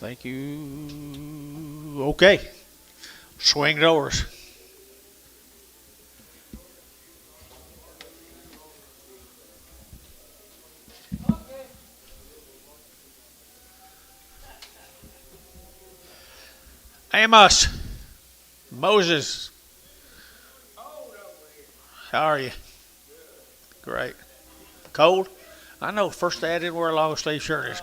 Thank you. Okay. Swing doors. Amos. Moses. How are you? Great. Cold? I know. First day I didn't wear a long sleeve shirt.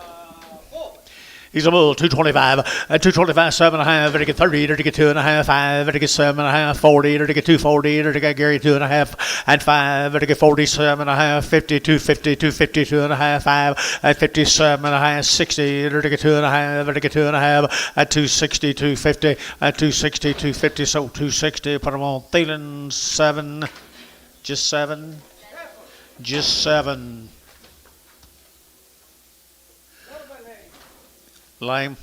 He's a bull, 225, 225, 7.5, to get 30, to get 2.5, 5, to get 7.5, 40, to get 240, to get Gary 2.5, and 5, to get 47.5, 50, 250, 250, 2.5, 5, at 57.5, 60, to get 2.5, to get 2.5, at 260, 250, at 260, 250, so 260, put them on. Thielen, 7, just 7, just 7. Lame.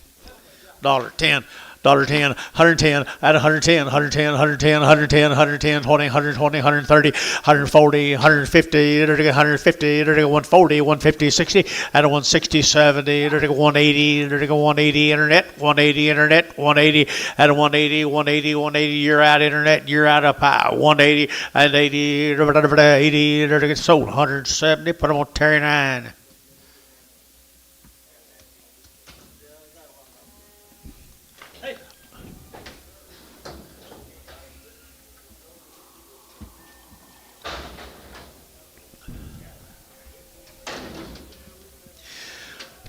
$10. $10, 110, at 110, 110, 110, 110, 110, 20, 120, 130, 140, 150, 150, 140, 150, 60, at 160, 70, 180, 180, internet, 180, internet, 180, at 180, 180, 180, you're out internet, you're out of pie, 180, and 80, 80, sold, 170, put them on Terry 9.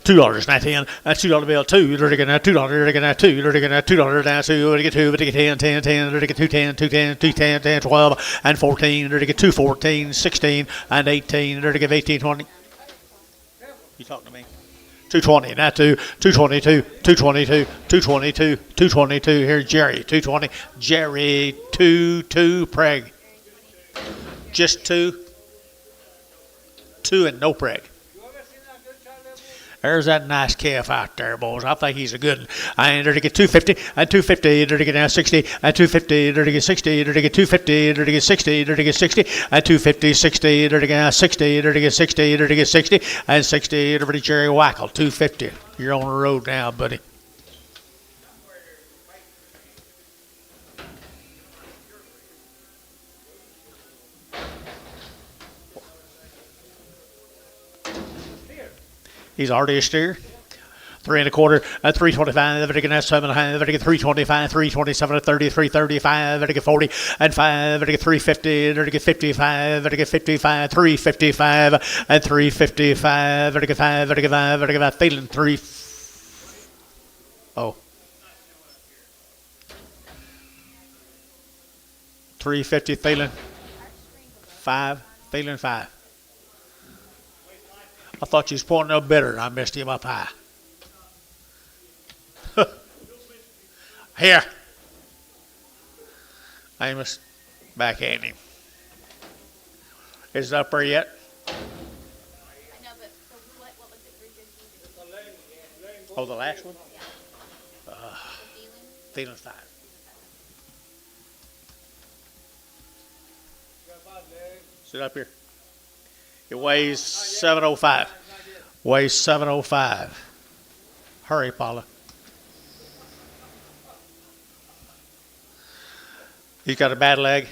$2 now 10, that's $2 bill, $2, $2, $2, $2, $2, $2, now 2, get 2, get 10, 10, 10, get 2, 10, 2, 10, 2, 10, 10, 12, and 14, get 2, 14, 16, and 18, get 18, 20. You talking to me? 220, now 2, 222, 222, 222, 222, here's Jerry, 220, Jerry, 2, preg. Just 2 and no preg. There's that nice calf out there, boys. I think he's a good one. And to get 250, and 250, to get now 60, and 250, to get 60, to get 250, to get 60, to get 60, and 250, 60, to get now 60, to get 60, to get 60, and 60, to Jerry Wackel, 250. You're on the road now, buddy. He's already a steer. 3 1/4, 325, to get 7.5, to get 325, 327, 30, 335, to get 40, and 5, to get 350, to get 55, to get 55, 355, and 355, to get 5, to get 5, to get 5, Thielen 3. Oh. 350, Thielen 5, Thielen 5. I thought you was pointing up better, and I missed him up high. Here. Amos, backhand him. Is it up there yet? I know, but what was it? Oh, the last one? Thielen 5. Sit up here. It weighs 705. Weighs 705. Hurry, Paula. He's got a bad leg.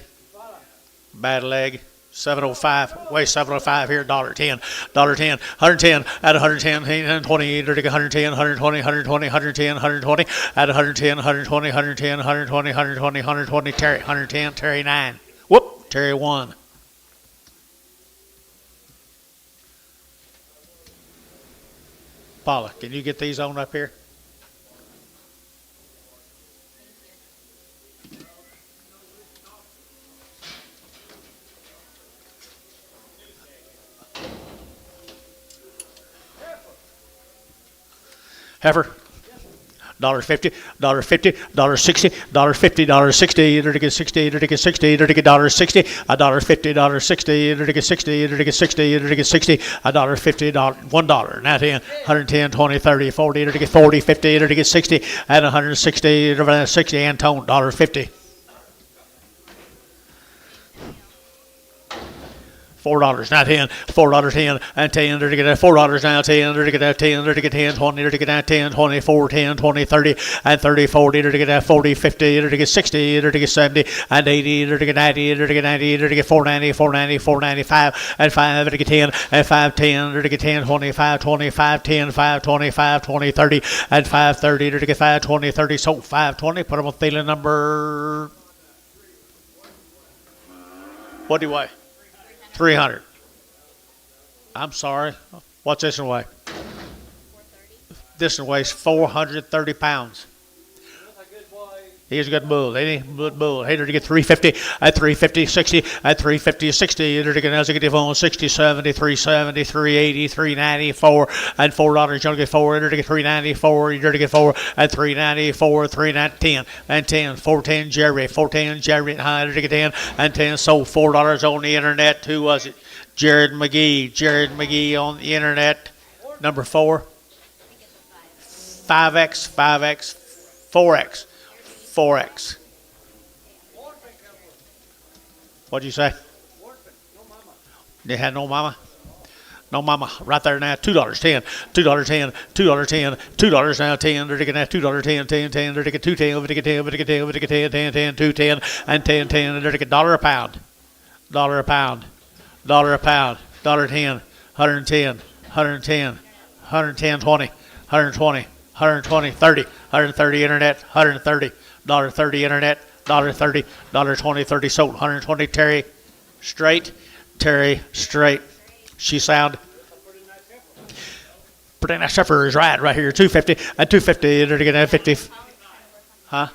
Bad leg. 705. Weighs 705 here. $10. $10. 110 at 110. 120. 110. 120. 120. 110. 120 at 110. 120. 110. 120. 120. 120. Terry. 110. Terry 9. Whoop. Terry 1. Paula, can you get these on up here? Heifer. $50, $50, $60, $50, $60, to get 60, to get 60, to get $60, $50, $60, to get 60, to get 60, to get 60, $50, $1. Now 10, 110, 20, 30, 40, to get 40, 50, to get 60, and 160, to 60, Antone, $50. $4 now 10, $4 10 and 10 to get $4 now 10 to get 10 to get 10 20 to get 10 24 10 20 30 and 30 40 to get 40 50 to get 60 to get 70 and 80 to get 90 to get 90 to get 490 490 495 and 5 to get 10 and 5 10 to get 10 25 25 10 5 25 20 30 and 5 30 to get 5 20 30 so 520 put them on feeling number. What do you weigh? 300. I'm sorry. What's this one weigh? 430. This one weighs 430 pounds. He's a good bull, ain't he? Good bull. Hey, to get 350 at 350, 60 at 350, 60. To get as you get on 60, 70, 370, 380, 394 and $4. You're get 4. To get 394. You're to get 4 at 394, 310 and 10, 410 Jerry, 410 Jerry, high to get 10 and 10. Sold $4 on the internet. Who was it? Jared McGee. Jared McGee on the internet. Number 4. 5X, 5X, 4X. 4X. What'd you say? They had no mama? No mama. Right there now. $2 10. $2 $2 $2 now 10. They're taking that $2 10 They're taking 210. They're taking 10. They're taking 10. They're taking 10 210 and 10 They're taking $1 a pound. $1 a pound. $1 a pound. $1.10. 110. 110. 110 20. 120. 120 30. 130 internet. 130. $1.30 internet, $1.30, $1.20, 30 sold, 120 Terry straight, She sound. Pretty nice heifer is right here, 250 and 250. They're getting 50. Huh?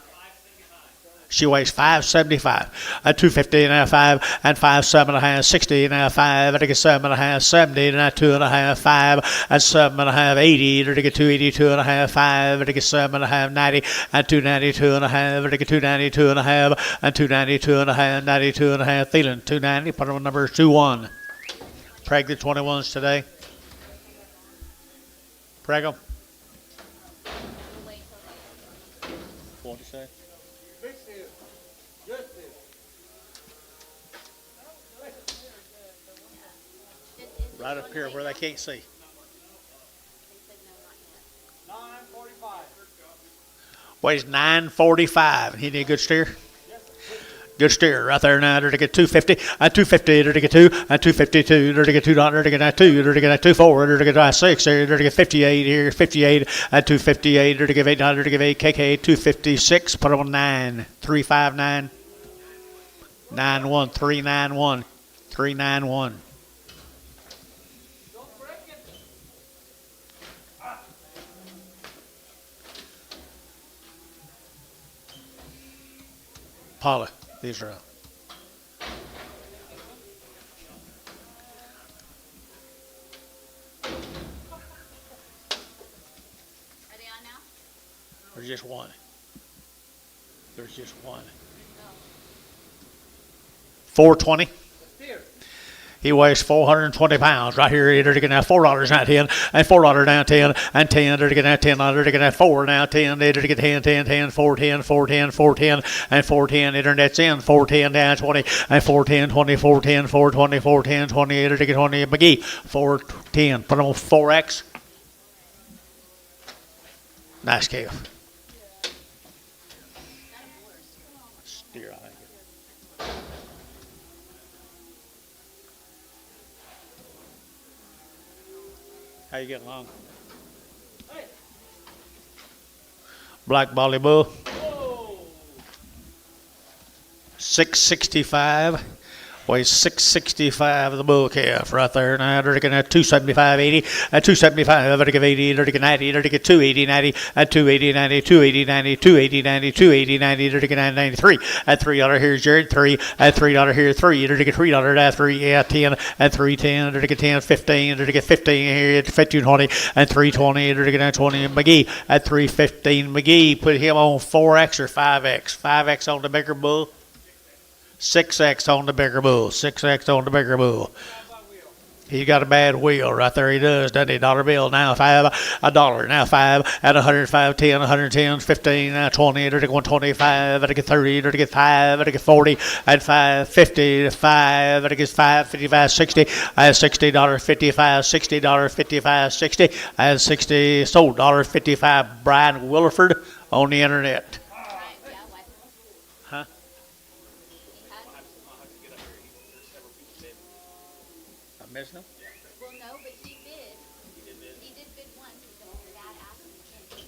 She weighs 575 at 250 and a 5 and 5 7.5 60 and a 5 and I get 7.5 70 and a 2.5 5 and 7.5 80 and I get 282 and a half 5 and I get 7.5 90 and 292 and a half and I get 292 and a half and 292 and a half 92 and a half feeling 290 put on number 21. Preg the 21s today. Preg them. What do you say? Right up here where they can't see. 945. Weighs 945. He need a good steer? Good steer right there now. They're to get 250. At 250, they're to get 2. At 252, they're to get $2. They're to get 2. They're to get 24. They're to get 6. They're to get 58 here. 58 at 258. They're to give 800. They're to give 8 KK 256. Put them on 9. 359. 91. 391. 391. Paula, these are out. Are they on now? There's just one. There's just one. 420. He weighs 420 pounds right here. They're getting $4 now 10 and $4 now 10 and 10. They're getting $10. They're getting 4 now 10. They're getting 10 410 410 410 and 410. Internet's in 410 down 20 and 410 20 410 420 410 20. They're getting 20. McGee 410. Put them on 4X. Nice calf. Steer, I think. How you getting along? Black Bolly Bull. 665. Weighs 665 of the bull calf right there. Now they're looking at 275 80 at 275. They're looking at 80. They're looking at 90. They're looking at 280 90 at 280 90 280 90 280 90 280 90. They're looking at 93 at $3. Here's Jared 3 at $3 here 3. They're looking at $3 at 3 at 10 at 310. They're looking at 10 15. They're looking at 15 here at 1520 and 320. They're looking at 20. McGee at 315. McGee put him on 4X or 5X. 5X on the bigger bull. 6X on the bigger bull. 6X on the bigger bull. He's got a bad wheel right there. He does, doesn't he? Dollar bill now $5, $1 now $5 at 105, 10, 110, 15, now 20, to get 125, to get 30, to get 5, to get 40, at 5, 50, 5, to get 5, 55, 60, at $60, 55, $60, 55, 60, at 60, sold $55. Brian Williford on the internet. Right, yeah, what? Huh? I'm missing him? Well, no, but he bid. He did bid once, but the dad asked him again.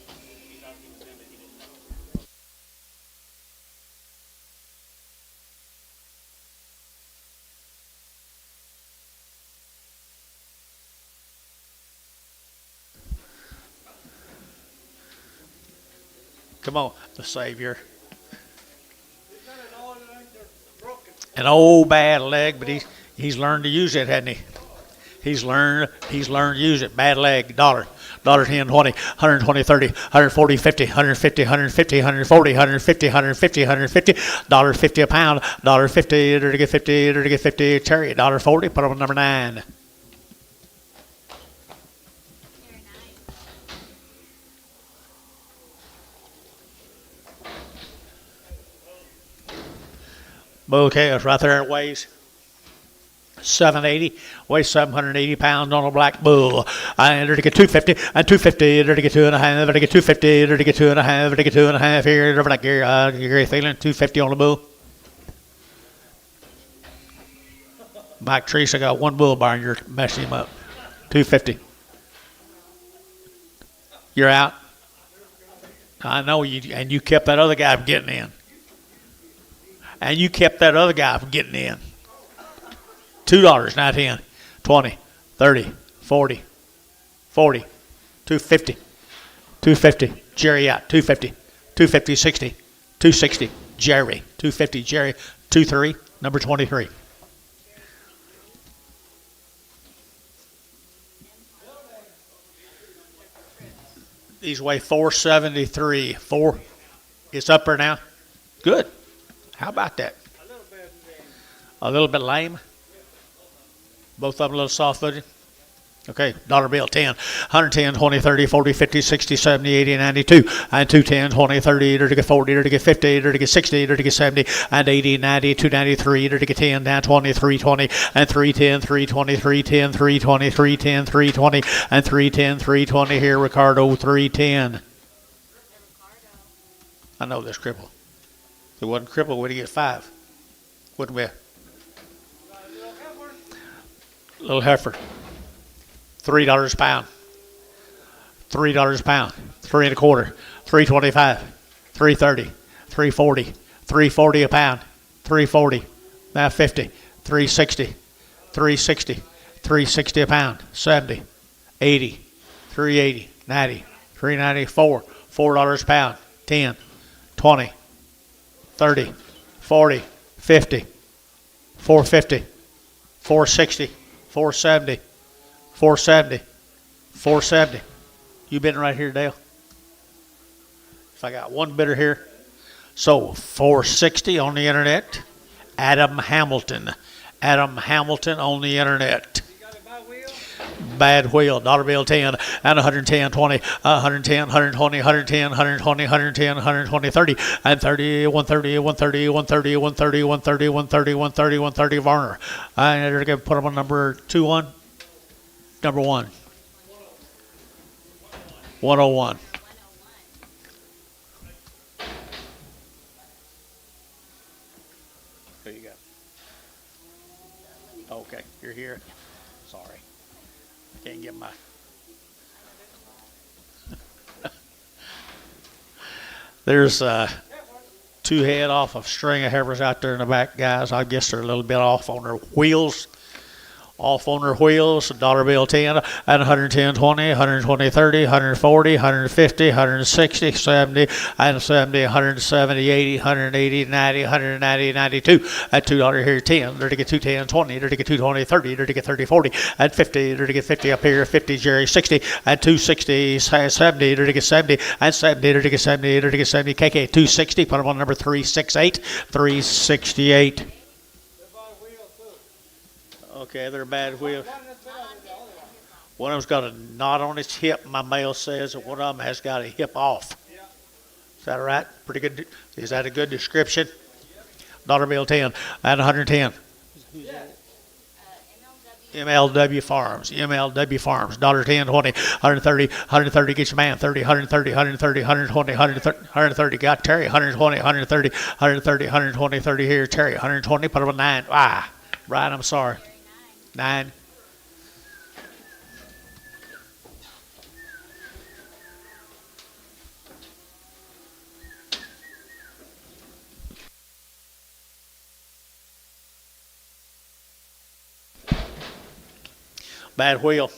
Come on, the Savior. He's got an old leg that's broken. An old bad leg, but he's learned to use it, hasn't he? He's learned to use it. Bad leg, $1, $10, 20, 120, 30, 140, 50, 150, 150, 140, 150, 150, 150, $1.50 a pound, $1.50, to get 50, to get 50, cherry, $1.40, put on number 9. Very nice. Bull calves right there, it weighs 780, weighs 780 pounds on a black bull. And to get 250, and 250, to get 2.5, to get 250, to get 2.5, to get 2.5 here, over like Gary Thielen, 250 on the bull. Mike Teresa got one bull barn, you're messing him up. 250. You're out. I know you, and you kept that other guy from getting in. And you kept that other guy from getting in. $2, not 10, 20, 30, 40, 40, 250, 250, Jerry out, 250, 250, 60, 260, Jerry, 250, Jerry, 23, number 23. These weigh 473. It's up there now. Good. How about that? A little bit lame. Both of them a little soft-footed. Okay, dollar bill, 10, 110, 20, 30, 40, 50, 60, 70, 80, 92, and 210, 20, 30, to get 40, to get 50, to get 60, to get 70, and 80, 90, 293, to get 10, down 20, 320, and 310, 320, 310, 320, 310, 320, and 310, 320 here, Ricardo, 310. I know this cripple. If it wasn't crippled, we'd get 5. Wouldn't we? Little heifer. $3 a pound. $3 a pound. 3 1/4. 325. 330. 340. 340 a pound. 340. Now 50. 360. 360. 360 a pound. 70. 80. 380. 90. 394. $4 a pound. 10. 20. 30. 40. 50. 450. 460. 470. 470. 470. You bidding right here, Dale? If I got one bidder here. So 460 on the internet. Adam Hamilton. Adam Hamilton on the internet. Bad wheel, dollar bill 10, and 110, 20, 110, 120, 110, 120, 110, 120, 30, and 30, 130, 130, 130, 130, 130, 130, 130, 130, Varner. I'm going to put them on number 2-1. Number 1. 101. There you go. Okay, you're here. Sorry. Can't get my. There's 2 head off of string of heifers out there in the back, guys. I guess they're a little bit off on their wheels. Off on their wheels, dollar bill 10, and 110, 20, 120, 30, 140, 150, 160, 70, and 70, 170, 80, 180, 90, 190, 92. At $2 here, 10. There to get 210, 20. There to get 220, 30. There to get 30, 40. At 50. There to get 50 up here, 50, Jerry, 60. At 260, 70. There to get 70. And 70. There to get 70. There to get 70. KK 260. Put them on number 368. 368. Okay, they're bad wheels. One that's better than the other one. One of them's got a knot on its hip, my male says, and one of them has got a hip off. Yeah. Is that right? Pretty good. Is that a good description? Dollar bill 10 at 110. MLW Farms, MLW Farms, $10, 20, 130, 130, get your man, 30, 130, 130, 120, 130, got Terry, 120, 130, 130, 120, 30 here, Terry, 120, put up a 9. Ah, Brian, I'm sorry. 9. Bad wheel.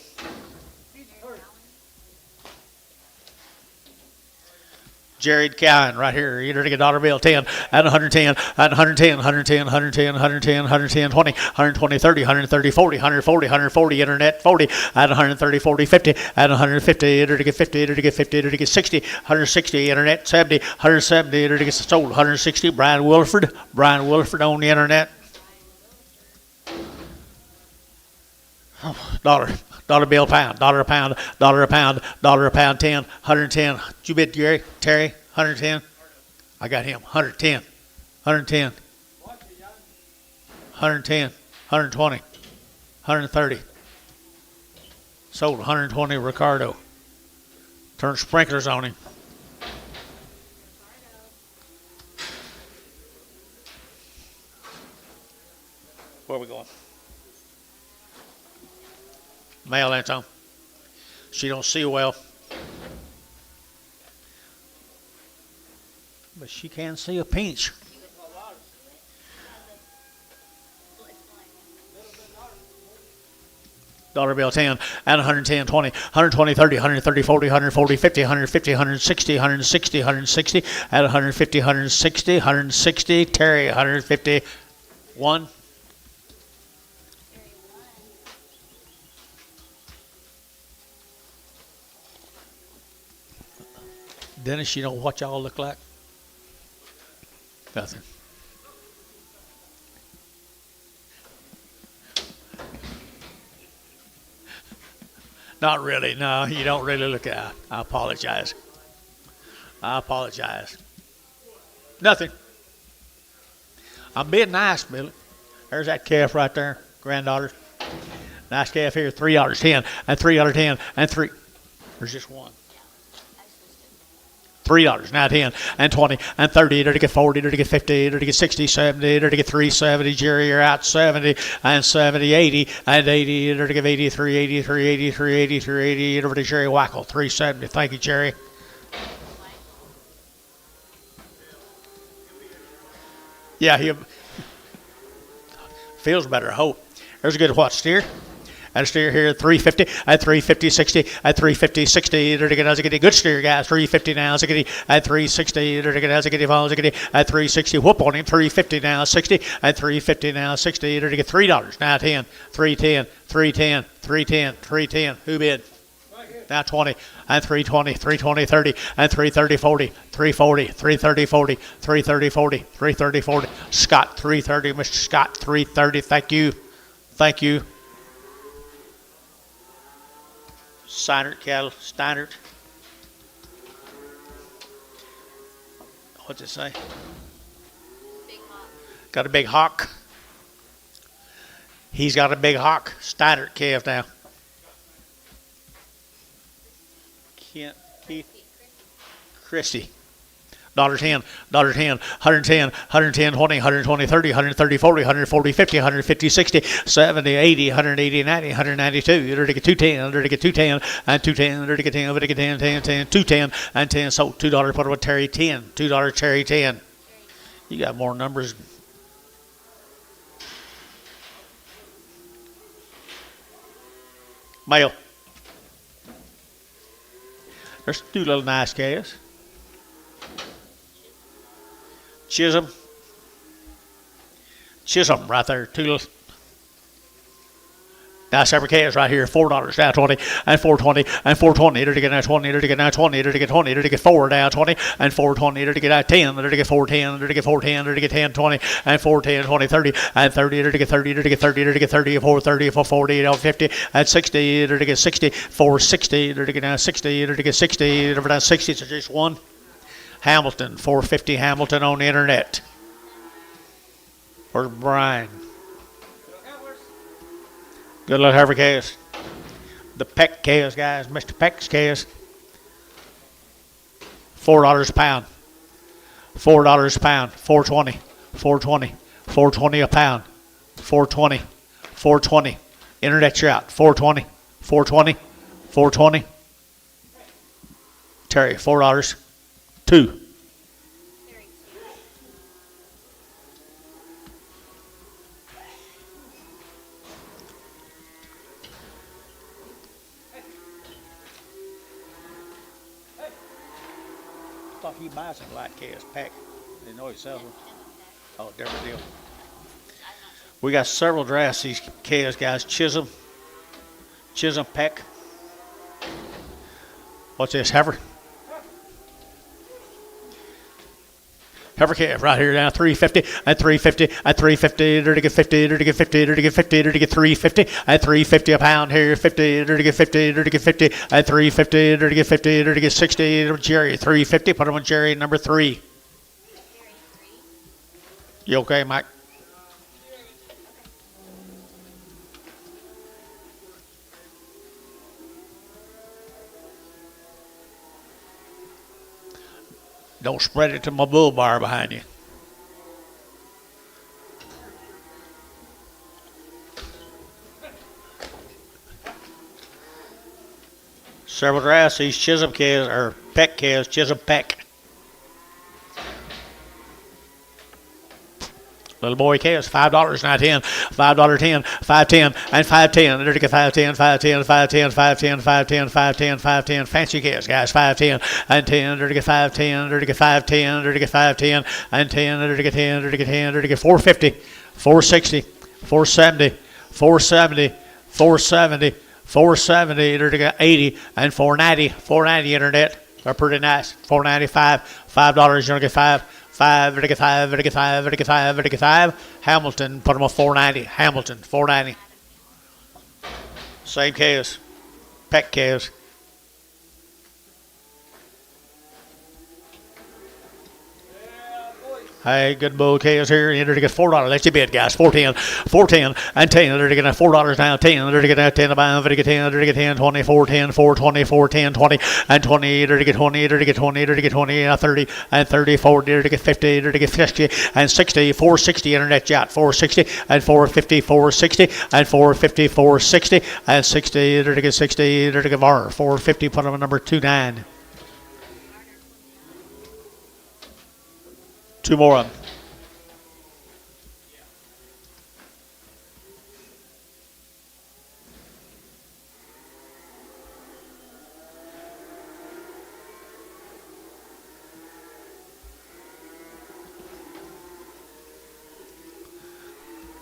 Jared Cowan right here. You're going to get dollar bill 10 at 110, at 110, 110, 110, 110, 110, 20, 120, 30, 130, 40, 140, 140, internet 40 at 130, 40, 50 at 150, enter to get 50, enter to get 50, enter to get 60, 160, internet 70, 170, enter to get sold, 160. Brian Wilford on the internet. Dollar bill pound, dollar a pound, dollar a pound, dollar a pound 10, 110. Did you bid Gary? Terry? 110? I got him. 110. 110. 110. 120. 130. Sold 120 Ricardo. Turned sprinklers on him. Where are we going? Male Anton. She don't see well. But she can see a pinch. Dollar bill 10 at 110, 20, 120, 30, 130, 40, 140, 50, 150, 160, 160, 160 at 150, 160, 160. Terry, 151. Dennis, you know what y'all look like? Nothing. Not really. No, you don't really look at. I apologize. I apologize. Nothing. I'm being nice, Billy. There's that calf right there, granddaughter. Nice calf here, $3.10 and $3.10 and 3. There's just one. $3, now 10 and 20 and 30, to get 40, to get 50, to get 60, 70, to get 370. Jerry, you're out 70 and 70, 80 and 80, to get 80, 380, 380, 380, 380. Over to Jerry Wackel, 370. Thank you, Jerry. Yeah, he feels better, I hope. There's a good what, steer? And a steer here at 350, at 350, 60, at 350, 60. To get a good steer, guys. 350 now, 60, at 360. To get at 360. Whoop on him. 350 now, 60, at 350 now, 60. To get $3 now, 10, 310, 310, 310, 310. Who bid? Now 20 and 320, 320, 30 and 330, 40, 340, 330, 40, 330, 40, 330, 40. Scott 330, Mr. Scott 330. Thank you. Thank you. Steinert cattle, Steinert. What's it say? Big hawk. Got a big hawk. He's got a big hawk. Steinert calf now. Keith. Christie. $10, $10, 110, 110, 20, 120, 30, 130, 40, 140, 50, 150, 60, 70, 80, 180, 90, 192. You're to get 210, you're to get 210, and 210, you're to get 10, you're to get 10, 10, 10, 210, and 10. So $2 put with Terry 10, $2 Terry 10. You got more numbers. Male. There's two little nice calves. Chisholm right there, two little. Now separate calves right here, $4 now 20 and 420 and 420 to get now 20 to get now 20 to get 20 to get 4 now 20 and 420 to get out 10 to get 410 to get 410 to get 10 20 and 410 20 30 and 30 to get 30 to get 30 to get 30 430 440 50 and 60 to get 60 460 to get now 60 to get 60 to get 60 to just one. Hamilton 450 Hamilton on the internet. Where's Brian? Good luck, heifer calves. The Peck calves, guys. Mr. Peck's calves. $4 a pound. $4 a pound. 420. 420. 420 a pound. 420. 420. Internet you're out. 420. 420. 420. Terry, $4. 2. I thought he buys some light calves, Peck. Didn't know he sells them. Oh, different deal. We got several drafts these calves, guys. Chisholm, Peck. What's this, heifer? Heifer calf right here now, 350 and 350 and 350 to get 50 to get 50 to get 50 to get 350 and 350 a pound here, 50 to get 50 to get 50 and 350 to get 50 to get 60 to Jerry, 350. Put him on Jerry number 3. You okay, Mike? Don't spread it to my bull bar behind you. Several drafts, these Chisholm calves, or Peck calves, Chisholm Peck. Little boy calves, $5, not 10, $5, 10, 510, and 510. There to get 510, 510, 510, 510, 510, 510, 510. Fancy calves, guys, 510 and 10. There to get 510, there to get 510, there to get 510 and 10. There to get 10, there to get 10, there to get 450, 460, 470, 470, 470, 470. There to get 80 and 490, 490 internet. They're pretty nice. 495, $5. You're gonna get 5. 5, to get 5, to get 5, to get 5, to get 5. Hamilton, put them on 490. Hamilton, 490. Same calves. Peck calves. Hey, good bull calves here. Enter to get $4. That's your bid, guys. 410, 410, and 10. They're to get $4 now. 10. They're to get 10 about. They're to get 10. They're to get 10, 20, 410, 420, 410, 20, and 20. They're to get 20. They're to get 20. They're to get 20, 30, and 30, 40. They're to get 50. They're to get 50, and 60, 460. Internet yacht, 460, and 450, 460, and 450, 460, and 60. They're to get 60. They're to get 450. Put them on number 29. 2 more of them.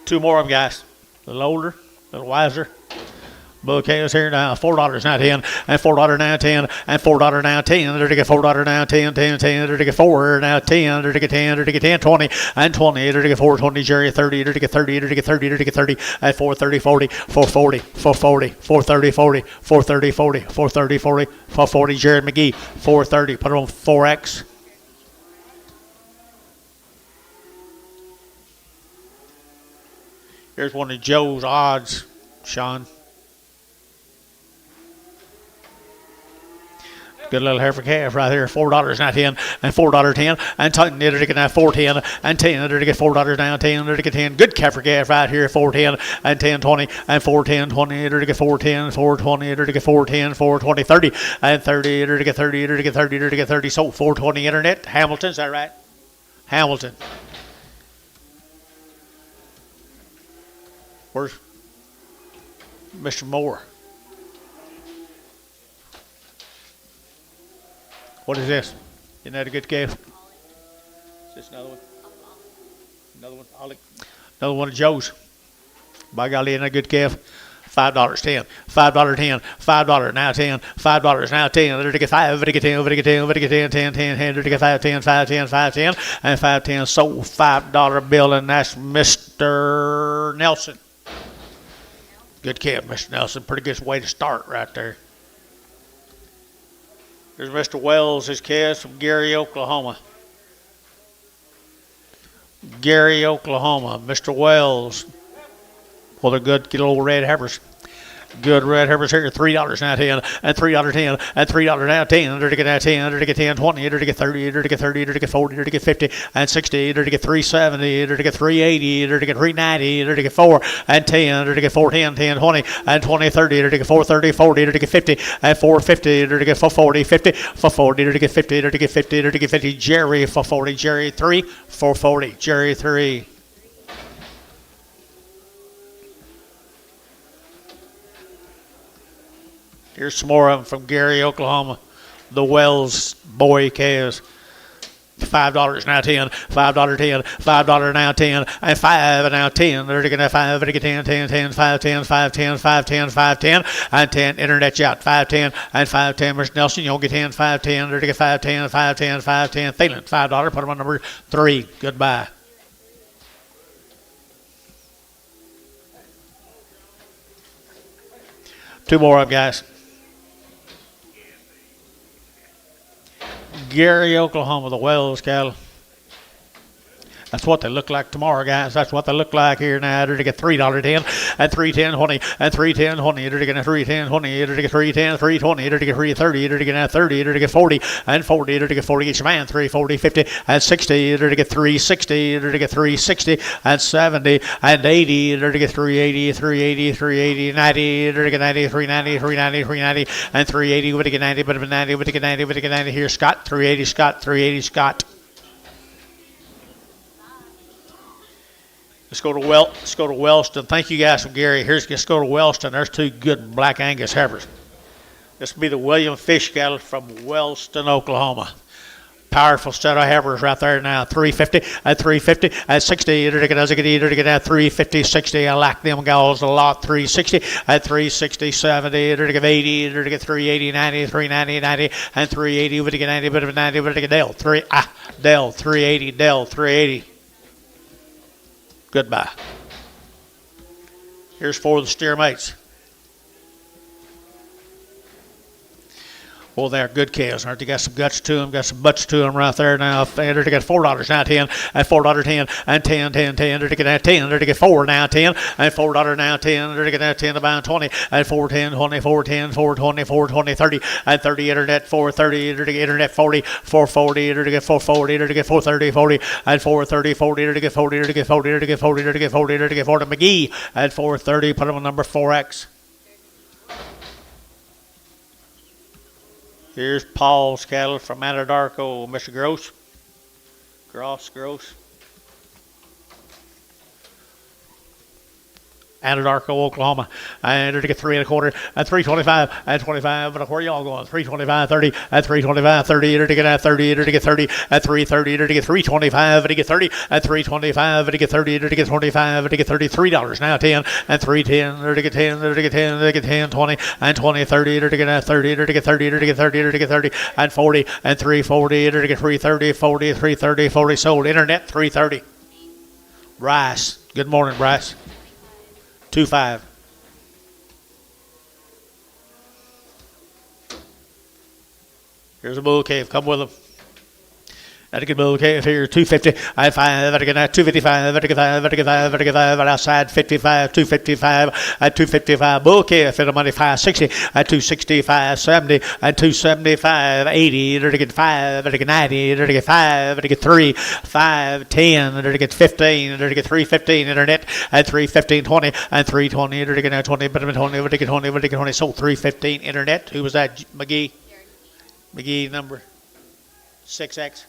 Two more of them, guys. A little older, a little wiser. Bull calves here now, $4 now 10, and $4 now 10, and $4 now 10. They're to get $4 now 10, 10, 10. They're to get 4 now 10. They're to get 10. They're to get 10, 20, and 20. They're to get 420. Jerry 30. They're to get 30. They're to get 30. They're to get 30, and 430, 40, 440, 440, 430, 40, 430, 40, 430, 40, 440. Jared McGee 430. Put it on 4X. Here's one of Joe's odds, Sean. Good little heifer calf right here, $4 now 10, and $4 10, and 10. They're to get now 410, and 10. They're to get $4 now 10. They're to get 10. Good heifer calf right here, 410, and 10, 20, and 410, 20. They're to get 410, 420. They're to get 410, 420, 30, and 30. They're to get 30. They're to get 30. They're to get 30. So 420 internet. Hamilton, is that right? Hamilton. Where's Mr. Moore? What is this? Isn't that a good calf? Is this another one? Another one? Another one of Joe's. By golly, isn't that a good calf? $5.10, $5.10, $5 now 10, $5 now 10, there to get 5, there to get 10, there to get 10, there to get 10, 10, 10, 10, there to get 5, 10, 5, 10, 5, 10, and 5, 10, sold $5 bill, and that's Mr. Nelson. Good calf, Mr. Nelson. Pretty good way to start right there. Here's Mr. Wells, his calves from Gary, Oklahoma. Gary, Oklahoma. Mr. Wells. Well, they're good little red heifers. Good red heifers here. $3 now 10, and $3.10, and $3 now 10. There to get now 10, there to get 10, 20, there to get 30, there to get 30, there to get 40, there to get 50, and 60, there to get 370, there to get 380, there to get 390, there to get 4, and 10, there to get 410, 10, 20, and 20, 30, there to get 430, 40, there to get 50, and 450, there to get 440, 50, 440, there to get 50, there to get 50, there to get 50. Jerry, 440, Jerry 3, 440, Jerry 3. Here's some more of them from Gary, Oklahoma. The Wells boy calves. $5 now 10, $5 10, $5 now 10, and 5 now 10. They're going to 5, they're going to 10, 10, 10, 5, 10, 5, 10, 5, 10, 5, 10, and 10. Internet out 5, 10, and 5, 10. Mr. Nelson, you'll get 10, 5, 10. They're going to get 5, 10, 5, 10, 5, 10. Thielen, $5. Put them on number 3. Goodbye. Two more of them, guys. Gary, Oklahoma, the Wells cattle. That's what they look like tomorrow, guys. That's what they look like here now. They're to get $3.10, and $3.10, 20, and $3.10, 20. They're to get $3.10, 20. They're to get $3.10, $3.20. They're to get $3.30. They're to get $30. They're to get 40, and 40. They're to get 40 each man. 340, 50, and 60. They're to get 360. They're to get 360, and 70, and 80. They're to get 380, 380, 380, 90. They're to get 90, 390, 390, 390, and 380. Would to get 90, but 90, would to get 90, would to get 90. Here's Scott, 380, Scott, 380, Scott. Let's go to Wellston. Thank you guys from Gary. Let's go to Wellston. There's two good black Angus heifers. This will be the William Fish cattle from Wellston, Oklahoma. Powerful set of heifers right there now. 350 and 350 and 60. They're to get out 350, 60. I like them galls a lot. 360 and 360, 70. They're to get 80. They're to get 380, 90, 390, 90, and 380. Would to get 90, but 90, would to get Dell 380, Dell 380. Goodbye. Here's 4 of the steer mates. Well, they're good calves, aren't they? Got some guts to them, got some butts to them right there now. They're to get $4 now 10, and $4.10, and 10, 10, 10. They're to get that 10. They're to get 4 now 10, and $4 now 10. They're to get that 10 about 20, and 410, 20, 410, 420, 420, 30, and 30 internet 430. They're to get internet 40, 440. They're to get 440. They're to get 430, 40, and 430, 40. They're to get 40. They're to get 40. They're to get 40. They're to get 40. They're to get 40. McGee at 430. Put them on number 4X. Here's Paul's cattle from Anadarko, Mr. Gross. Gross. Anadarko, Oklahoma. And they're to get 3 1/4, and 325, and 25. But where y'all going? 325, 30, and 325, 30. They're to get 30. They're to get 30, and 330. They're to get 325. They're to get 30, and 325. They're to get 30. They're to get 25. They're to get $33 now 10, and 310. They're to get 10. They're to get 10. They're to get 10, 20, and 20, 30. They're to get 30. They're to get 30. They're to get 30. They're to get 30, and 40, and 340. They're to get 330, 40, 330, 40. Sold. Internet 330. Bryce. Good morning, Bryce. 2.5. Here's a bull cave. Come with them. That'll get bull cave here. 250. I 5. That'll get 255. That'll get 5. That'll get 5. That'll get 5. Outside 55. 255. At 255. Bull cave. For the money 560. At 265. 70. At 275. 80. That'll get 5. That'll get 90. That'll get 5. That'll get 3. 5. 10. That'll get 15. That'll get 315. Internet at 315. 20. And 320. That'll get 20. But 20. That'll get 20. That'll get 20. Sold 315. Internet. Who was that? McGee. McGee number 6X.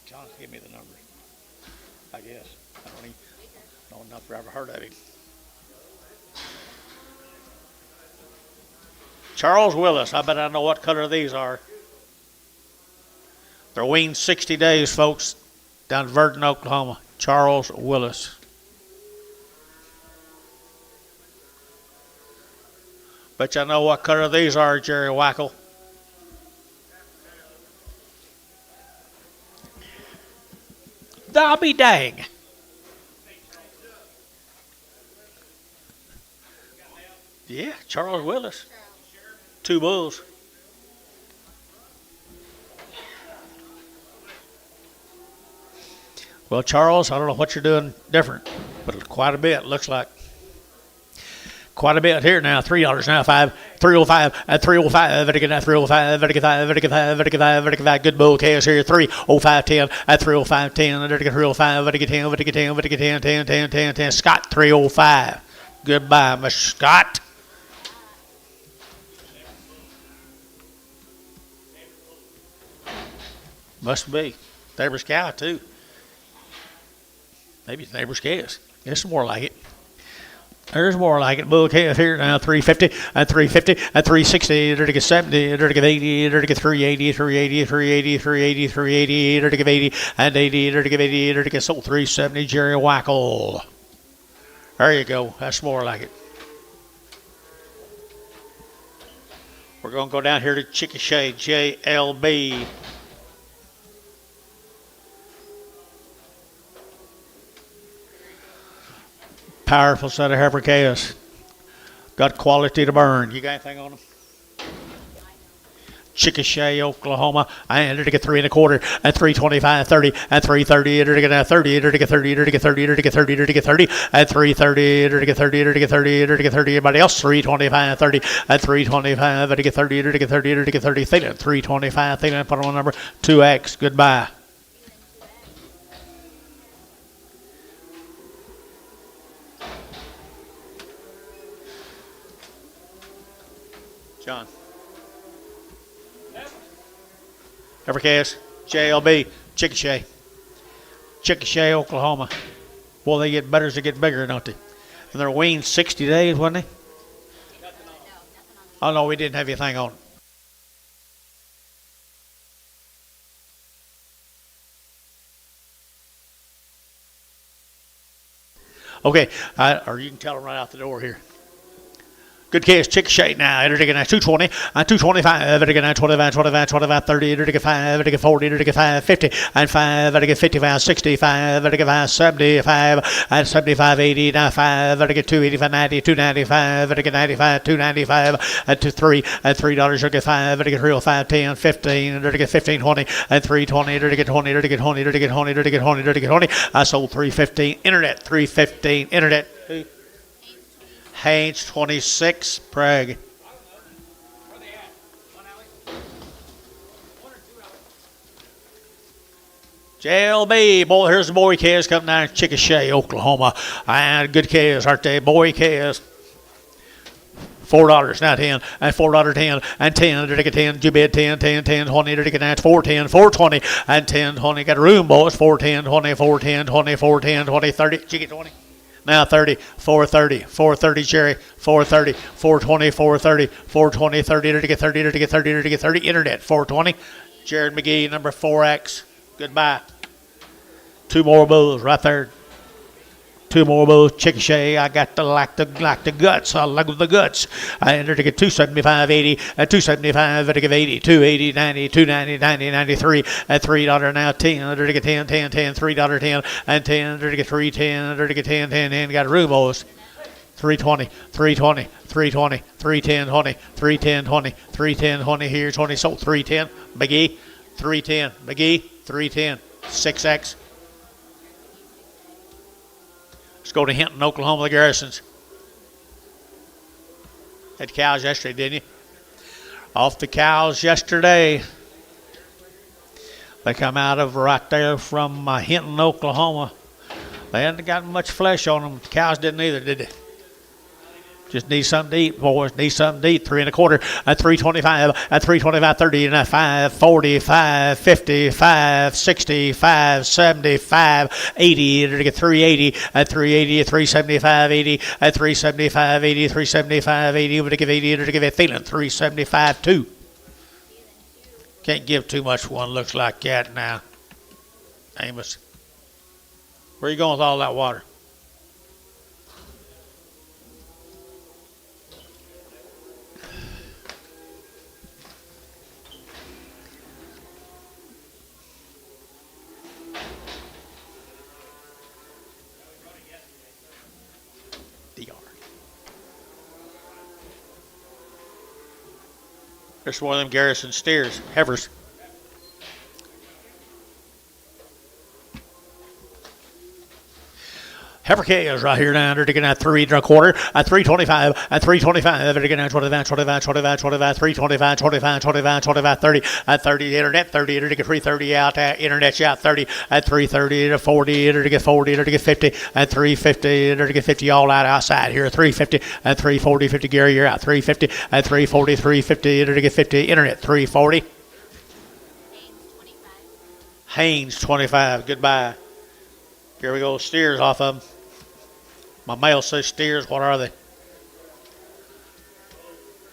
John, give me the number. I guess. I don't even know enough I've ever heard of him. Charles Willis. I bet I know what color these are. They're weaned 60 days, folks, down in Verdon, Oklahoma. Charles Willis. Bet you I know what color these are, Jerry Wackel. I'll be dang. Yeah, Charles Willis. 2 bulls. Well, Charles, I don't know what you're doing different, but quite a bit, looks like. Quite a bit here now. $3 now. 305 at 305. Very good at 305. Very good. Very good. Very good. Very good. Good bull chaos here. 305.10 at 305.10. Very good. 305. Very good. 10. Very good. 10. Very good. 10. 10. 10. 10. 10. Scott 305. Goodbye, Mr. Scott. Must be. Neighbor's cow too. Maybe it's neighbor's cows. It's more like it. There's more like it. Bull calf here now, 350 at 350 at 360, dirty 70, dirty 80, dirty 380, 380, 380, 380, 380, dirty 80 and 80, dirty 80, dirty sold 370. Jerry Wackel. There you go. That's more like it. We're going to go down here to Chickasha JLB. Powerful set of heifer calves. Got quality to burn. You got anything on them? Chickasha, Oklahoma. And to get 3 1/4 at 325, 30 at 330, to get 30, to get 30, to get 30, to get 30, to get 30 at 330, to get 30, to get 30, to get 30. Everybody else 325, 30 at 325, to get 30, to get 30, to get 30. Thielen 325. Thielen put on number 2X. Goodbye. John. Evercast, JLB, Chickasha. Chickasha, Oklahoma. Boy, they get better as they get bigger, don't they? And they're weaned 60 days, wasn't they? Oh, no, we didn't have anything on. Okay, or you can tell them right out the door here. Good case, Chickasha now. Enter to get 220, 225, enter to get 25, 25, 25, 30, enter to get 5, enter to get 40, enter to get 5, 50, and 5, enter to get 55, 65, enter to get 5, 75, and 75, 80, now 5, enter to get 285, 90, 295, enter to get 95, 295, and 3, and $3, enter to get 5, enter to get 305, 10, 15, enter to get 15, 20, and 320, enter to get 20, enter to get 20, enter to get 20, enter to get 20, enter to get 20. I sold 315, internet, 315, internet. Haynes 26, Prague. JLB, boy, here's the boy calves coming down in Chickasha, Oklahoma. And good calves, aren't they? Boy calves. $4 now 10 and $4 10 and 10 to get 10 you bid 10 10 10 20 to get that 410 420 and 10 20 got room boys 410 20 410 20 410 20 30 did you get 20 now 30, 430, 430, Jerry, 430, 420, 430, 420, 30, to get 30, to get 30, to get 30, internet, 420. Jared McGee, number 4X, goodbye. 2 more bulls right there. 2 more bulls, Chickasha. I got the like the guts. I like the guts. I entered to get 275, 80, at 275, to give 80, 280, 90, 290, 90, 93, at $3 now 10, under to get 10, 10, 10, $3 10, and 10, under to get 310, under to get 10, 10, 10, got a room, boys. 320, 320, 320, 310, 20, 310, 20, 310, 20 here, 20 sold, 310, McGee, 310, McGee, 310, 6X. Let's go to Hinton, Oklahoma, the Garrisons. Had cows yesterday, didn't you? Off the cows yesterday. They come out of right there from Hinton, Oklahoma. They hadn't got much flesh on them. The cows didn't either, did they? Just need something to eat, boys. Need something to eat. 3 1/4 at 325, at 325, 30, and at 5, 45, 55, 65, 75, 80, to get 380, at 380, at 375, 80, at 375, 80, 375, 80, to give 80, to give a Thielen, 375, 2. Can't give too much one looks like that now. Amos. Where you going with all that water? DR. There's one of them Garrison steers, heifers. Heifer calves right here now. They're taking at 3 1/4, at 325, at 325. They're taking at 25, 25, 25, 25, 325, 25, 25, 25, 30, at 30 internet, 30. They're taking 330 out. Internet's out 30, at 330 to 40. They're taking 40. They're taking 50, at 350. They're taking 50 all out outside here. 350, at 340, 50. Gary, you're out. 350, at 340, 350. They're taking 50. Internet 340. Haynes 25. Goodbye. Here we go. Steers off of them. My mail says steers. What are they?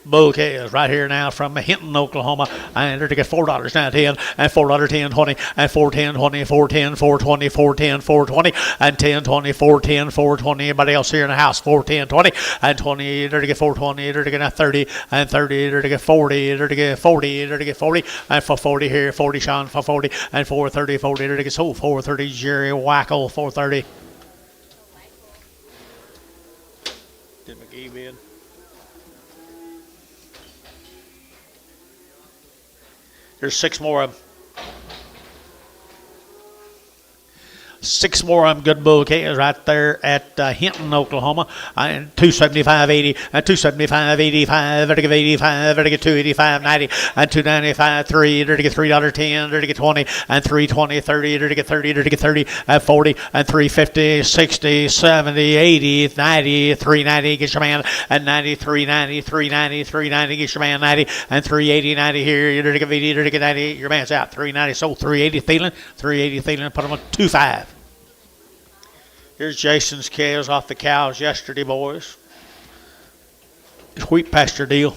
Bull calves right here now from Hinton, Oklahoma. And they're to get $4 now 10 and $4.10 20 and $4.10 20 $4.10 $4.20 $4.10 $4.20 and $10 20 $4.10 $4.20. Anybody else here in the house? $4.10 20 and 20. They're to get $4.20. They're to get 30 and 30. They're to get 40. They're to get 40. They're to get 40 and for 40 here 40 Sean for 40 and 430 40. They're to get 430 Jerry Wackel 430. Did McGee bid? There's 6 more of them. 6 more of them good bull calves right there at Hinton, Oklahoma. And 275.80 and 275.85. They're to give 85. They're to get 285.90 and 295 3. They're to get $3.10. They're to get 20 and 320 30. They're to get 30. They're to get 30 and 40 and 350 60 70 80 90 390. Get your man and 90 390 390 390. Get your man 90 and 380 90 here. You're to get 80. You're to get 90. Your man's out 390. So 380 Thielen. 380 Thielen. Put him on 2.5. Here's Jason's calves off the cows yesterday, boys. Wheat pasture deal.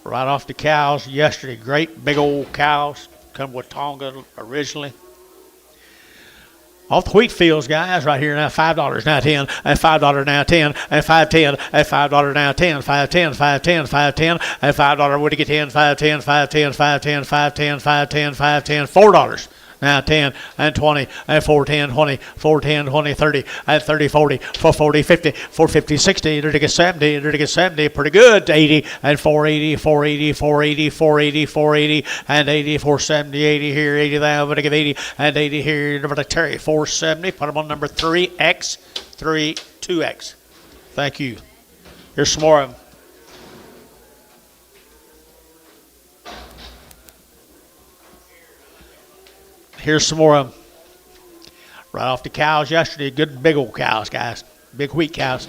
Right off the cows yesterday. Great big old cows. Come with Tonga originally. Off the wheat fields, guys, right here now, $5 now 10, and $5 now 10, and $5.10, and $5 now 10, $5.10, $5.10, $5.10, and $5 would get 10, $5.10, $5.10, $5.10, $5.10, $5.10, $5.10, $4. Now 10 and 20 and 410 20 410 20 30 and 30 40 440 50 450 60. They're to get 70. They're to get 70. Pretty good. 80 and 480 480 480 480 480 and 80 470 80 here 80 there. But to give 80 and 80 here. Number to Terry 470. Put them on number 3X 2X. Thank you. Here's some more of them. Here's some more of them. Right off the cows yesterday. Good big old cows, guys. Big wheat cows.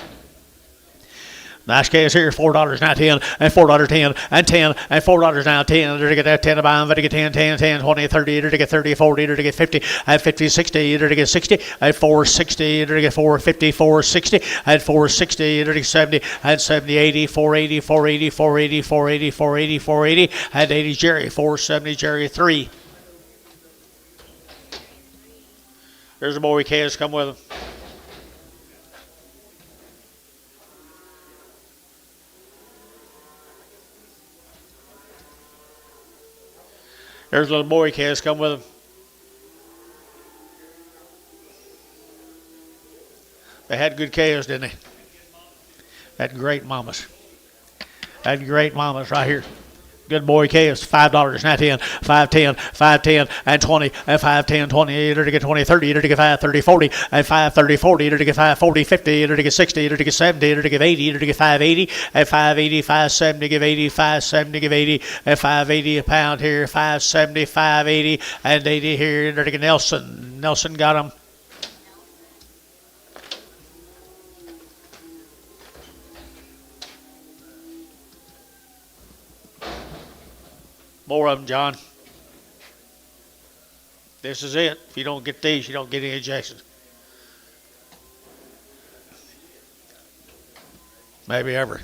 Nice calves here. $4 now 10 and $4.10 and 10 and $4 now 10. They're to get that 10 to buy them. They're to get 10, 10, 10, 20, 30. They're to get 30, 40. They're to get 50 and 50, 60. They're to get 60 and 460. They're to get 450, 460 and 460. They're to get 70 and 70, 80, 480, 480, 480, 480, 480, 480 and 80 Jerry. 470 Jerry 3. There's the boy calves come with them. There's little boy calves come with them. They had good calves, didn't they? Had great mamas. Had great mamas right here. Good boy calves, $5 now 10, 5.10, 5.10 and 20 and 5.10 20. They're to get 20 30. They're to get 5 30 40 and 5 30 40. They're to get 5 40 50. They're to get 60. They're to get 70. They're to get 80. They're to get 580 and 580 570. Give 80 570. Give 80 and 580 a pound here. 570 580 and 80 here. They're to get Nelson. Nelson got them. More of them, John. This is it. If you don't get these, you don't get any Jasons. Maybe ever.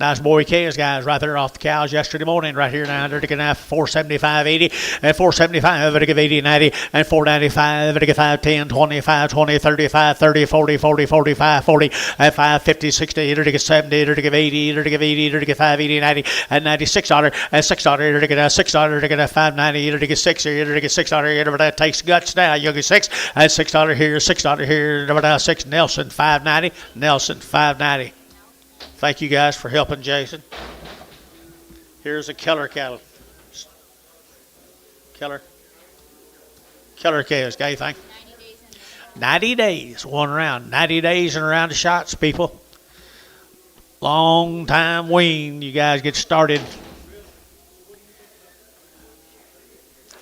Nice boy calves, guys, right there off the cows yesterday morning, right here now. They're taking out 475.80 and 475. They're give 80, 90 and 495. They're give 5, 10, 25, 20, 35, 30, 40, 40, 45, 40 and 5, 50, 60. They're give 70. They're give 80. They're give 80. They're give 5, 80, 90 and $96 and $6. They're give $6. They're give 5.90. They're give 6. They're give $6. That takes guts now. You get 6 and $6 here. $6 here. Now 6. Nelson 5.90. Nelson 5.90. Thank you guys for helping Jason. Here's a Keller cattle. Keller calves. Got anything? 90 days. One round. 90 days and around the shots, people. Long time wean. You guys get started.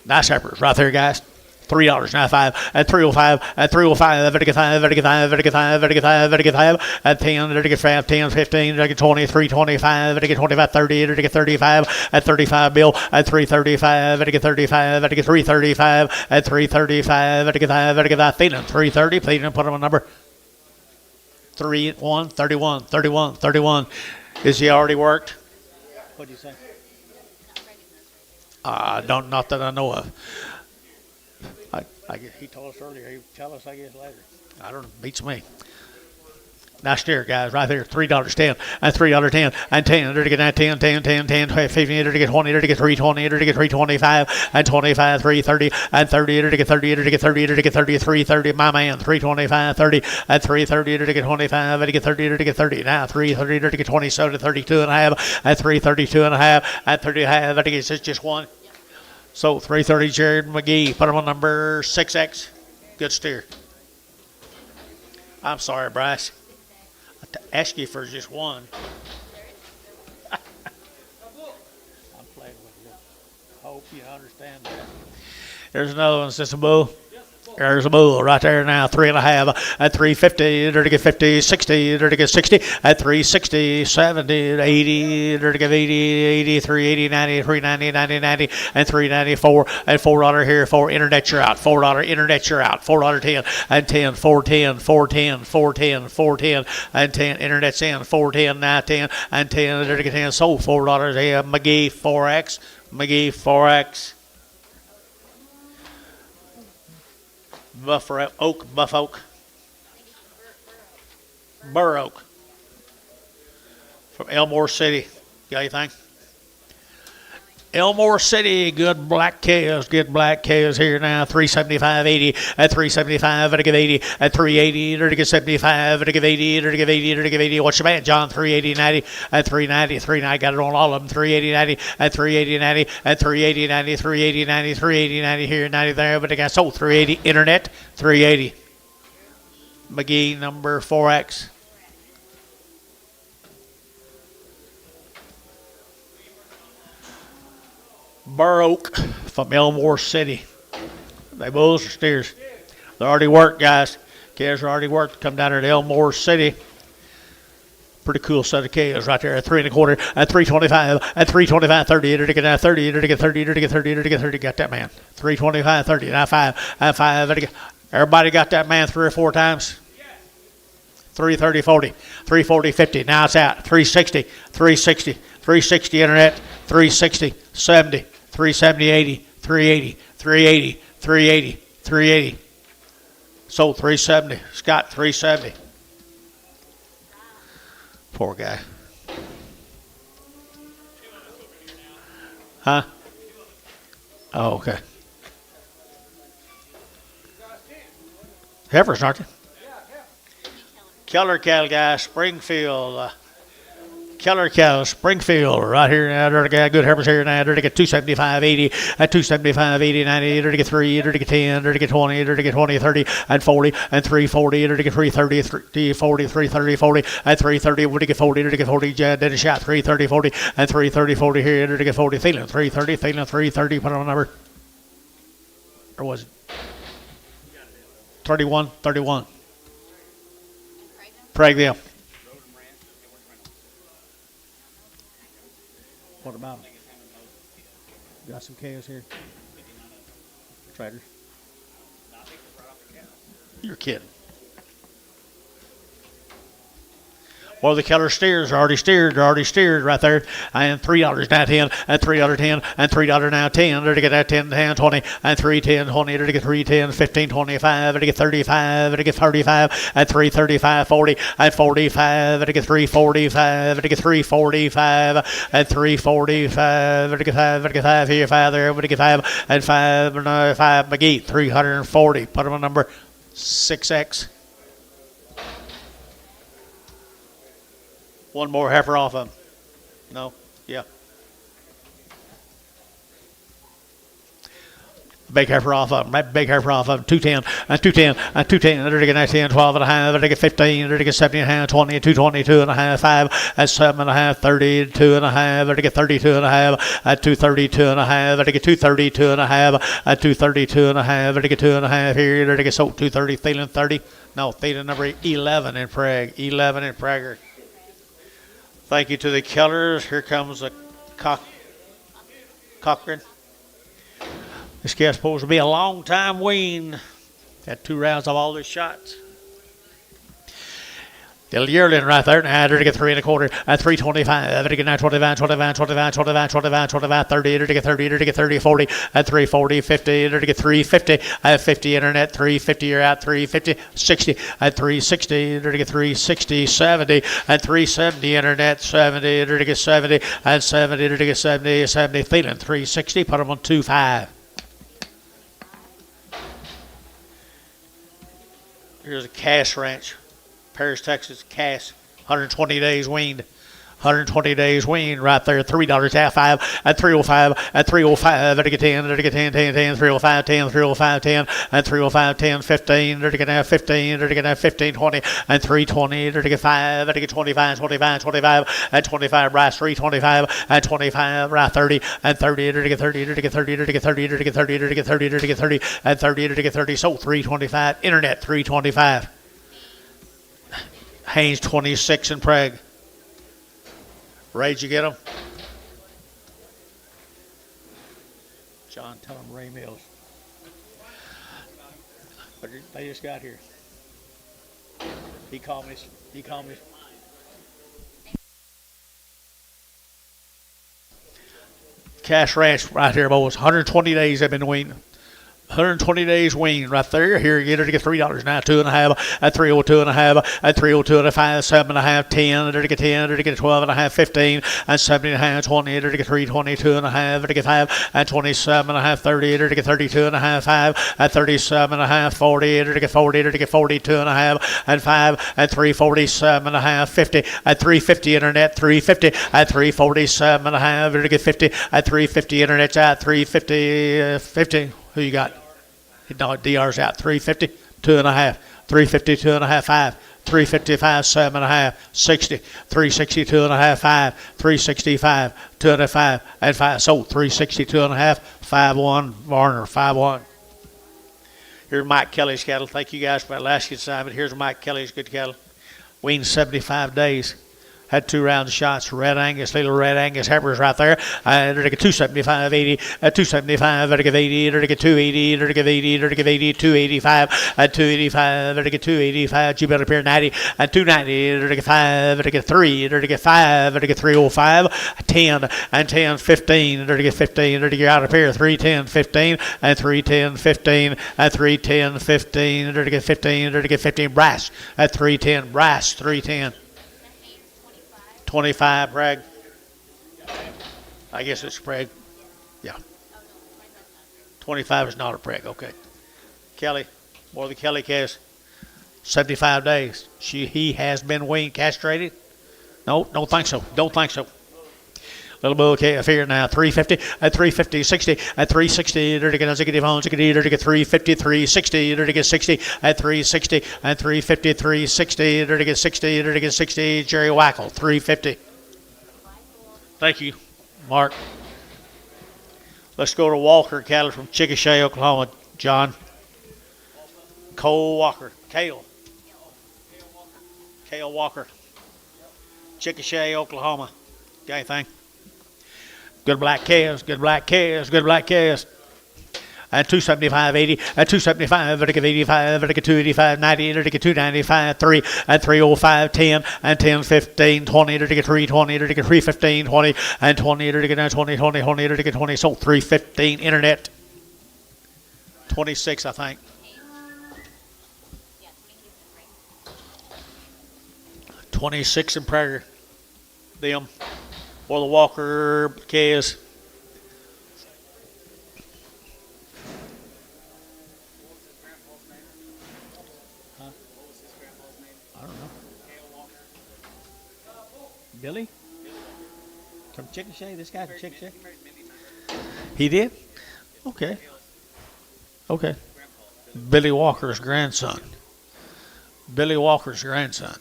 Nice heifers right there, guys. $3.95 and $3.05 and $3.05. Vertical 5, vertical 5, vertical 5, vertical 5, vertical 5 and 10, vertical 5, 10, 15, vertical 20, 325, vertical 25, 30, vertical 35 and 35 bill and 335, vertical 35, vertical 335 and 335, vertical 5, vertical 5, feeding 330, feeding, put on a number 31, 31, 31, 31. Is he already worked? What do you say? Don't, not that I know of. He told us earlier. He'll tell us, I guess, later. I don't know. Beats me. Nice steer, guys, right there. $3.10 and $3.10 and 10. They're to get 10, 10, 10, 10, 15. They're to get 20. They're to get 320. They're to get 325 and 25, 330 and 30. They're to get 30. They're to get 30. They're to get 30, 330. My man, 325, 30 and 330. They're to get 25. They're to get 30. They're to get 30. Now 330. They're to get 27 to 32 and a half and 332 and a half and 30 and a half. They're to get just one. So 330 Jared McGee. Put him on number 6X. Good steer. I'm sorry, Bryce. I asked you for just one. I'm playing with you. Hope you understand that. There's another one, Sister Bull. There's a bull right there now, 3.5 at 350. They're to get 50, 60. They're to get 60 at 360, 70, 80. They're to get 80, 80, 380, 90, 390, 90, 90, and 394. And $4 here for internet. You're out. $4 internet. You're out. $4.10 and 10, 410, 410, 410, 410, and 10. Internet's in. 410, now 10, and 10. They're to get 10. Sold $4. Yeah, McGee 4X. McGee 4X. Buff Oak. Burr Oak. From Elmore City. Got anything? Elmore City, good black calves here now. 375.80 at 375. At give 80 at 380. They're to get 75. At give 80. They're to give 80. They're to give 80. What's your man, John? 380, 90 at 390. 390. Got it on all of them. 380, 90 at 380, 90 at 380, 90, 380, 90, 380, 90 here, 90 there. But they got sold 380. Internet 380. McGee number 4X. Burr Oak from Elmore City. They bulls or steers. They already worked, guys. Calves are already worked. Come down here to Elmore City. Pretty cool set of calves right there at 3.25, at 325, at 325, 30. They're to get 30. They're to get 30. They're to get 30. They're to get 30. Got that man. 325, 30. Now 5. At 5. Everybody got that man 3 or 4 times. 330, 40. 340, 50. Now it's out. 360, 360, 360 internet. 360, 70. 370, 80, 380, 380, 380, 380. Sold 370. Scott 370. Poor guy. Huh? Oh, okay. Heifers, aren't you? Keller cattle, guys. Springfield. Keller cows, Springfield, right here now. They're to get good heifers here now. They're to get 275, 80, at 275, 80, 90. They're to get 3, they're to get 10, they're to get 20, they're to get 20, 30, and 40, and 340. They're to get 330, 340, 330, 40, and 330. We're to get 40, they're to get 40. Then a shot 330, 40, and 330, 40 here. They're to get 40. Feeling 330, feeling 330. Put on a number. Or was it 31, 31? Preg them. What about them? Got some calves here. Traders. You're kidding. Well, the Keller steers are already steered. They're already steered right there. And $3 now 10, and $3.10, and $3 now 10. There to get that 10, 10, 20, and 3, 10, 20. There to get 3, 10, 15, 25. There to get 35. There to get 35, and 3, 35, 40, and 45. There to get 3, 45. There to get 3, 45, and 3, 45. There to get 5. There to get 5 here, 5 there. There to get 5, and 5, and 5 McGee. 340. Put them on number 6X. One more heifer off of him. No? Yeah. Big heifer off of him. Big heifer off of him. 210, and 210, and 210. They're to get 19, 12 and a half. They're to get 15. They're to get 17 and a half, 20, 222 and a half, 5, and 7 and a half, 32 and a half. They're to get 32 and a half, and 232 and a half. They're to get 232 and a half, and 232 and a half. They're to get 2 and a half here. They're to get 230, feeling 30. No, feeling number 11 in Prague. 11 in Prager. Thank you to the Kellers. Here comes a Cochran. This guy's supposed to be a long time wean. Had 2 rounds of all his shots. The yearling right there. Now they're to get 3 1/4 and 325. They're to get 25, 25, 25, 25, 25, 25, 30. They're to get 30. They're to get 30, 40 and 340, 50. They're to get 350 and 50 internet. 350 you're out. 350, 60 and 360. They're to get 360, 70 and 370 internet. 70. They're to get 70 and 70. They're to get 70, 70 feeling 360. Put them on 25. Here's a Cass ranch. Paris, Texas, Cass, 120 days weaned. 120 days weaned right there. $3 half 5 at 305 at 305. There to get 10. There to get 10, 10, 10, 305, 10, 305, 10, and 305, 10, 15. There to get 15. There to get 15, 20, and 320. There to get 5. There to get 25, 25, 25, and 25. Rice 325 and 25. Right 30 and 30. There to get 30. There to get 30. There to get 30. There to get 30. There to get 30. There to get 30 and 30. There to get 30. So 325. Internet 325. Haynes 26 in Prague. Ray, did you get them? John, tell him Ray Mills. But they just got here. He called me. Cash Ranch right here, boys. 120 days they've been weaning. 120 days weaned right there. Here you get $3 now, 2 1/2 at 302 1/2 at 302 1/5, 7 1/2, 10. There to get 10. There to get 12 1/2, 15 and 70 1/2, 20. There to get 322 1/2. There to get 5 and 27 1/2, 30. There to get 32 1/2, 5 at 37 1/2, 40. There to get 40. There to get 42 1/2 and 5 at 347 1/2, 50 at 350 internet, 350 at 347 1/2. There to get 50 at 350 internet's out, 350 50. Who you got? No, DR's out. 350, 2 1/2. 350, 2 1/2, 5. 355, 7 1/2, 60. 360, 2 1/2, 5. 365, 2 1/5, and 5. So 360, 2 1/2, 5-1. Varner, 5-1. Here's Mike Kelly's cattle. Thank you guys for that last consignment. Here's Mike Kelly's good cattle. Weaned 75 days. Had 2 rounds of shots. Red Angus, little Red Angus heifers right there. They're to get 275, 80, 275, they're to get 80, they're to get 280, they're to get 80, they're to get 80, 285, 285, they're to get 285, you better appear 90, 290, they're to get 5, they're to get 3, they're to get 5, they're to get 305, 10, and 10, 15, they're to get 15, they're to get out of here, 310, 15, and 310, 15, and 310, 15, they're to get 15, they're to get 15, brass, at 310, brass, 310. 25, Bragg. I guess it's Bragg. Yeah. 25 is not a Bragg. Okay. Kelly, more than Kelly Cass. 75 days. He has been weaned, castrated. No, don't think so. Don't think so. Little bull calf here now, 350 at 350, 60 at 360. There to get a ziggity phone, ziggity. There to get 350, 360. There to get 60 at 360 and 350, 360. There to get 60. There to get 60. Jerry Wackel, 350. Thank you, Mark. Let's go to Walker cattle from Chickasha, Oklahoma. John. Cole Walker. Cale Walker. Chickasha, Oklahoma. Got anything? Good black calves, good black calves, good black calves. and 275, 80, and 275, vertical 85, vertical 285, 90, vertical 295, 3, and 305, 10, and 10, 15, 20, vertical 320, vertical 315, 20, and 20, vertical 20, 20, 20, vertical 20, sold 315, internet, 26, I think. Yeah, 26 26 in Prairie. Them. Or the Walker calves. I don't know. Billy? From Chickasha? This guy from Chickasha? He did? Okay. Okay. Billy Walker's grandson. Billy Walker's grandson.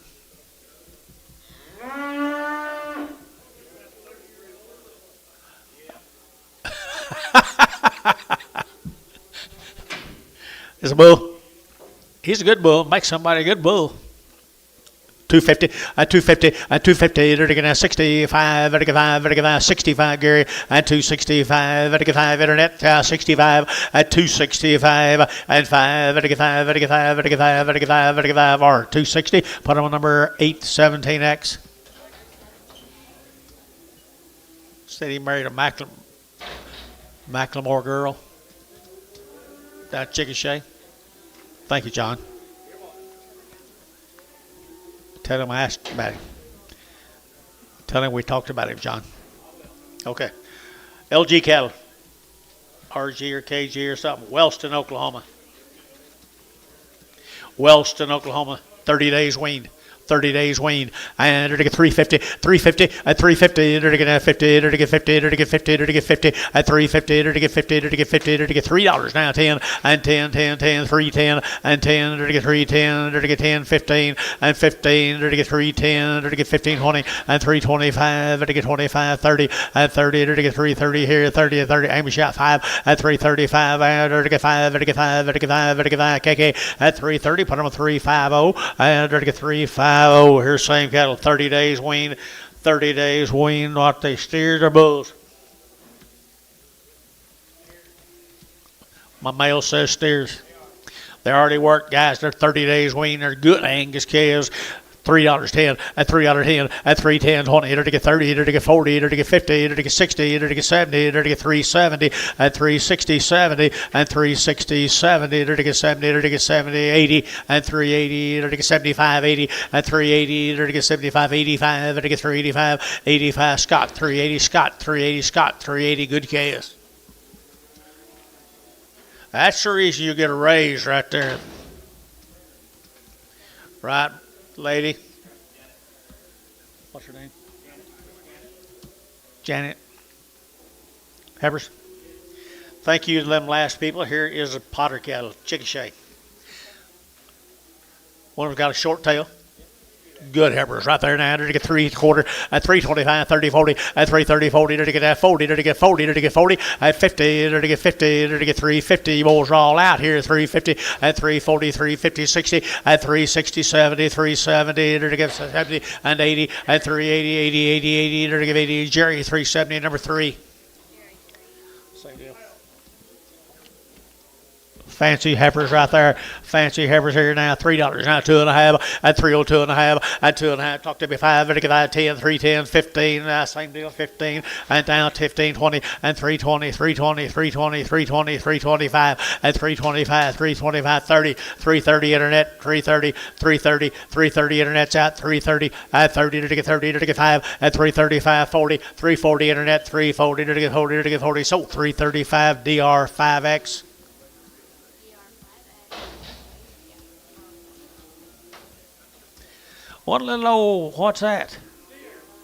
It's a bull. He's a good bull. Make somebody a good bull. 250, 250, 250, vertical 65, vertical 5, vertical 5, 65, Gary, 265, vertical 5, internet, 65, 265, and 5, vertical 5, vertical 5, vertical 5, vertical 5, vertical 5, or 260. Put him on number 817X. Said he married a Macklemore girl. Down at Chickasha. Thank you, John. Tell him I asked about him. Tell him we talked about him, John. Okay. LG cattle. RG or KG or something. Wellston, Oklahoma. Wellston, Oklahoma. 30 days weaned. 30 days weaned. And they're 350, 350, at 350, they're going to 50, they're going to 50, they're going to 50, they're going to 50, at 350, they're going to 50, they're going to 50, they're going to $3 now, 10, and 10, 10, 10, 310, and 10, they're going to 310, they're going to 10, 15, and 15, they're going to 310, they're going to 15, 20, and 325, they're going to 25, 30, and 30, they're going to 330 here, 30, and 30, Amy shot 5, at 335, and they're going to 5, they're going to 5, they're going to 5, they're going to 5, KK, at 330, put them on 350, and they're going to 350. Oh, here's same cattle, 30 days weaned, 30 days weaned. What they steers or bulls? My mail says steers. They already worked, guys. They're 30 days weaned. They're good Angus calves. $3.10 at $3.10 at $3.10 20 to get 30 to get 40 to get 50 to get 60 to get 70 to get 370 at 360 70 and 360 70 to get 70 to get 70 80 and 380 to get 75 80 and 380 to get 75 85 to get 385 85 Scott 380 Scott 380 Scott 380 good case. That's the reason you get a raise right there. Right, lady? What's her name? Janet. Hebbers. Thank you to them last people. Here is a Potter cattle, Chickasha. One of them got a short tail. Good Hebbers right there now. To get 3/4 at 325, 30, 40, at 330, 40, to get 40, to get 40, to get 40, at 50, to get 50, to get 350. Bulls are all out here. 350 at 340, 350, 60, at 360, 70, 370, to get 70, and 80, at 380, 80, 80, 80, to get 80. Jerry, 370, number 3. Same deal. Fancy heifers right there. Fancy heifers here now. $3 now. 2.5 at 302.5 at 2.5. Talk to me 5. Vertical 10, 310, 15. Same deal. 15 and down 15, 20 and 320, 320, 320, 320, 325 at 325, 325, 30, 330 internet, 330, 330, 330 internet's out. 330 at 30 to get 30 to get 5 at 335, 40, 340 internet, 340 to get 40 to get 40. So 335 DR5X. What little old, what's that?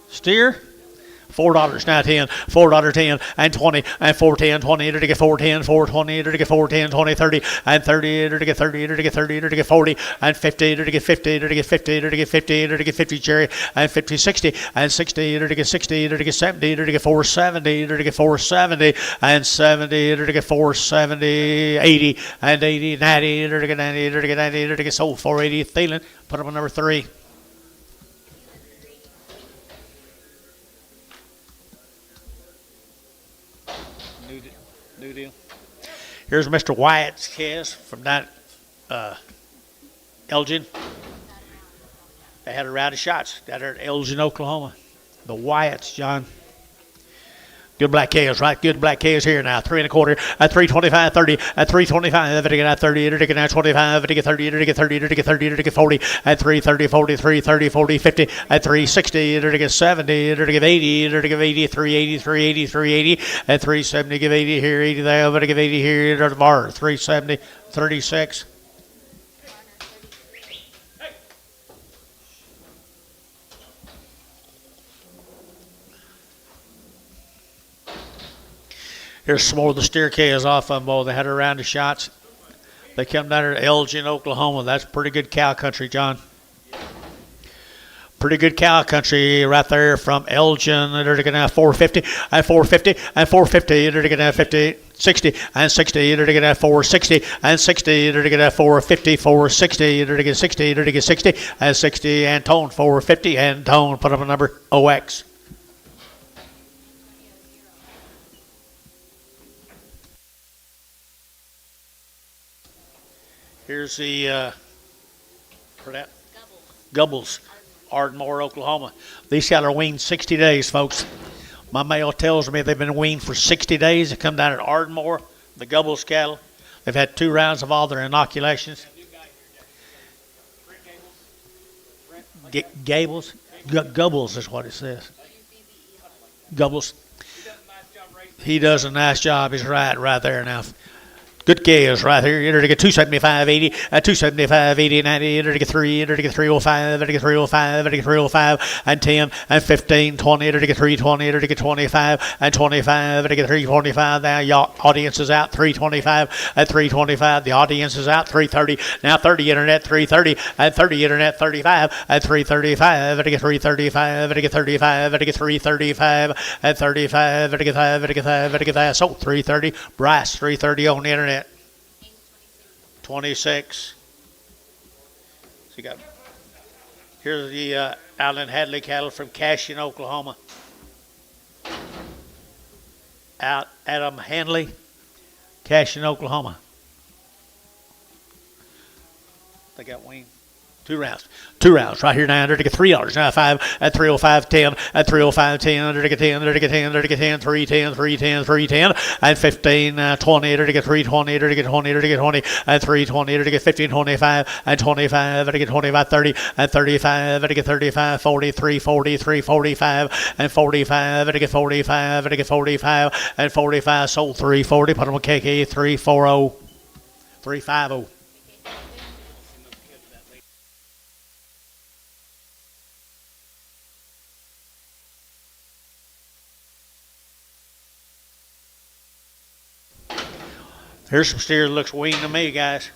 Steer? $4 now 10, $4 10 and 20 and 410, 20 to get 410, 420 to get 410, 20, 30 and 30 to get 30 to get 30 to get 40 and 50 to get 50 to get 50 to get 50 to get 50 Jerry and 50 60 and 60 to get 60 to get 70 to get 470 to get 470 and 70 to get 470 80 and 80 90 to get 90 to get 90 to get sold 480 Thielen. Put them on number 3. New deal. Here's Mr. Wyatt's calves from that Elgin. They had a round of shots down there at Elgin, Oklahoma. The Wyatts, John. Good black calves, right? Good black calves here now. 3 1/4 at 325, 30 at 325. It at 30. It at 25. It at 30. It at 30. It at 30. It at 40 at 330, 40, 330, 40, 50 at 360. It at 70. It at 80. It at 80, 380, 380, 380 at 370. Give 80 here, 80 there. But give 80 here. At the bar 370, 36. Here's some more of the steer calves off of them. Oh, they had a round of shots. They come down here to Elgin, Oklahoma. That's pretty good cow country, John. Pretty good cow country right there from Elgin. They're going to have 450 and 450 and 450. They're going to have 50, 60 and 60. They're going to have 460 and 60. They're going to have 450, 460. They're going to get 60. They're going to get 60 and 60. And tone 450 and tone. Put up a number OX. Here's the Gubbles, Ardmore, Oklahoma. These cattle are weaned 60 days, folks. My male tells me they've been weaned for 60 days. They come down at Ardmore, the Gubbles cattle. They've had 2 rounds of all their inoculations. Gables? Gubbles is what it says. Gubbles. He does a nice job. He's right there now. Good calves right here. You're to get 275, 80, 275, 80, 90. You're to get 3, you're to get 305, you're to get 305, you're to get 305, and 10, and 15, 20. You're to get 320, you're to get 25, and 25. You're to get 325. Now your audience is out 325 at 325. The audience is out 330. Now 30 internet 330 and 30 internet 35 at 335. You're to get 335. You're to get 35. You're to get 335 at 35. You're to get 5. You're to get 5. You're to get that. So 330. Bryce 330 on the internet. 26. So you got here's the Allen Hadley cattle from Cashion, Oklahoma. Out Adam Hanley, Cashion, Oklahoma. They got weaned. 2 rounds. 2 rounds right here now. They're to get $3. Now 5 at 305, 10 at 305, 10. They're to get 10. They're to get 10. They're to get 10. 310, 310, 310, and 15, 20. They're to get 320. They're to get 20. They're to get 20 and 320. They're to get 15, 25 and 25. They're to get 25, 30 and 35. They're to get 35, 40, 340, 345 and 45. They're to get 45. They're to get 45 and 45. Sold 340. Put them on KK 340, 350. Here's some steer that looks weaned to me, guys.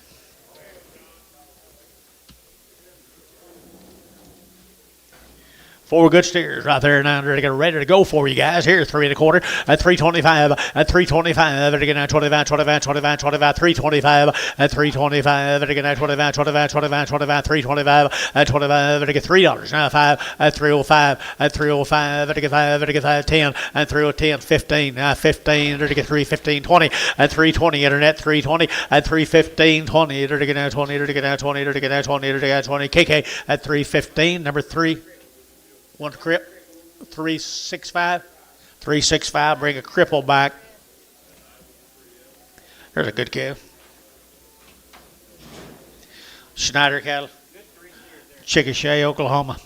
4 good steers right there now. They're ready to go for you guys. Here, 3 1/4 at 325, at 325. They're getting 25, 25, 25, 25, 325, at 325. They're getting 25, 25, 25, 25, 325, at 25. They're getting $3. Now 5 at 305, at 305. They're getting 5, they're getting 5, 10, and 310, 15, 15. They're getting 3, 15, 20, at 320. Internet 320, at 315, 20. They're getting 20, they're getting 20, they're getting 20, they're getting 20. KK at 315, number 3. One crip, 365. 365, bring a cripple back. There's a good calf. Schneider cattle. Chickasha, Oklahoma.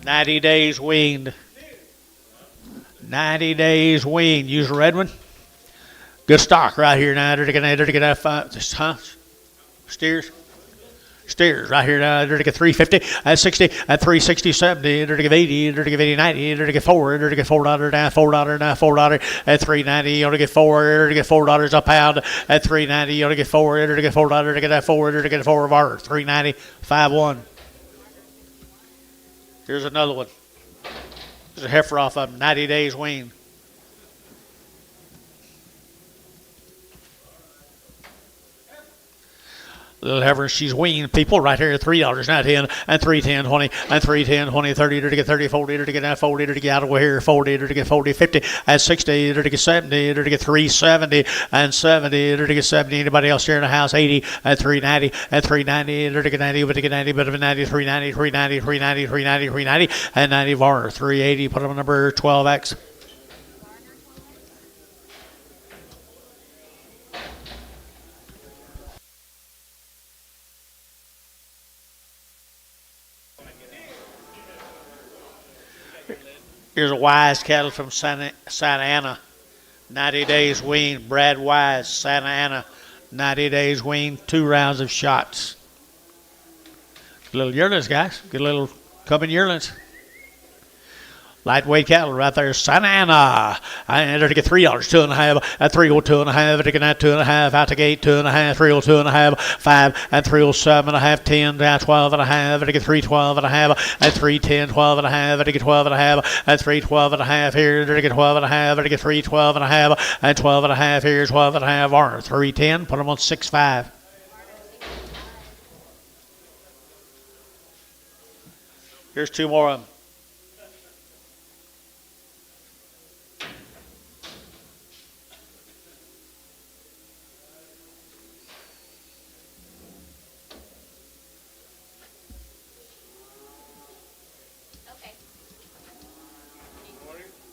90 days weaned. 90 days weaned. Use a red one. Good stock right here now. They're going to get 5, steers. Steers right here now. They're to get 350 at 60 at 360, 70. They're to get 80. They're to get 80, 90. They're to get 4. They're to get $4 now. $4 now. $4 at 390. You're to get 4. They're to get $4 a pound at 390. You're to get 4. They're to get $4. They're to get that 4. They're to get 4 of our 390. 5-1. Here's another one. There's a heifer off of 90 days weaned. Little heifer, she's weaned. People right here, $3, not 10, and 3, 10, 20, and 3, 10, 20, 30, to get 30, 40, to get 40, to get out of here, 40, to get 40, 50, and 60, to get 70, to get 370, and 70, to get 70. Anybody else here in the house? 80, and 390, and 390, to get 90, but to get 90, but of 90, 390, 390, 390, 390, 390, and 90 var, 380. Put them number 12X. Here's a Wise cattle from Santa Ana. 90 days weaned. Brad Wise, Santa Ana. 90 days weaned. 2 rounds of shots. Good little yearlings, guys. Good little coming yearlings. Lightweight cattle right there, Santa Ana. And to get $3, 2.5, and 302.5, to get that 2.5, out to gate 2.5, 302.5, 5, and 307.5, 10, down 12.5, to get 312.5, and 310, 12.5, to get 12.5, and 312.5 here, to get 12.5, to get 312.5, and 12.5 here, 12.5 are 310. Put them on 6.5. Here's 2 more of them.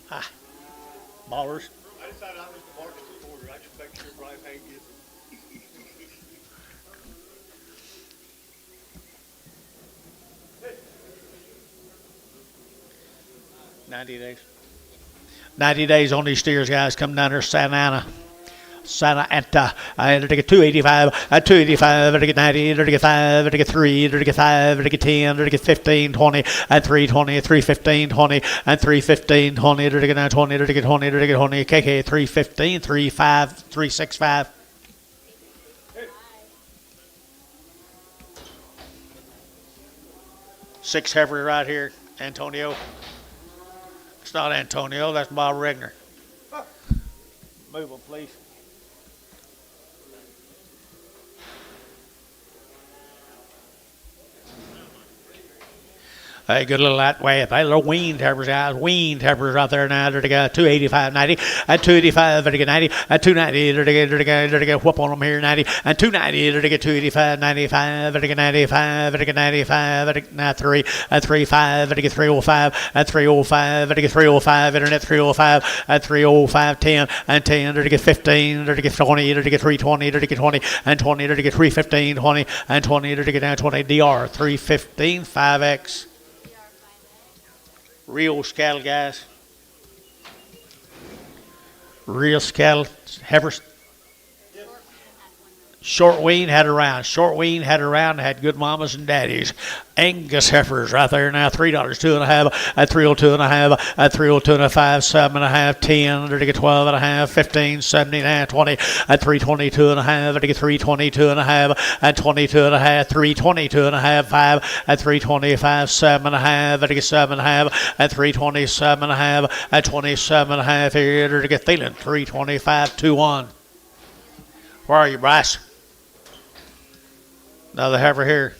Hi. Ballers. I decided I was the market supporter. I just make sure Brian Payne gets it. 90 days. 90 days on these steers, guys. Come down here, Santa Ana. Santa Ana. I to get 285, 285, to get 90, to get 5, to get 3, to get 5, to get 10, to get 15, 20, and 320, 315, 20, and 315, 20, to get 920, to get 20, to get 20, KK 315, 35, 365. Six heifer right here, Antonio. It's not Antonio, that's Bob Regner. Move them, please. Hey, good little that way. Hey, little weaned heifers, guys. Weaned heifers out there now. They're to get 285, 90, and 285, they're to get 90, and 290, they're to get whoop on them here, 90, and 290, they're to get 285, 95, they're to get 95, they're to get 95, they're to get 3, and 35, they're to get 305, and 305, they're to get 305, internet 305, and 305, 10, and 10, they're to get 15, they're to get 20, they're to get 320, they're to get 20, and 20, they're to get 315, 20, and 20, they're to get down 20, DR 315, 5X. Real cattle, guys. Real cattle. Heifers. Short wean had around. Short wean had around. Had good mamas and daddies. Angus heifers right there now. $3, 2.5, at 302.5, at 302.5, 7.5, 10, to get 12.5, 15, 17.5, 20, at 322.5, to get 322.5, at 22.5, 322.5, 5, at 325, 7.5, to get 7.5, at 327.5, at 27.5 here to get Thielen, 325, 2-1. Where are you, Bryce? Another heifer here.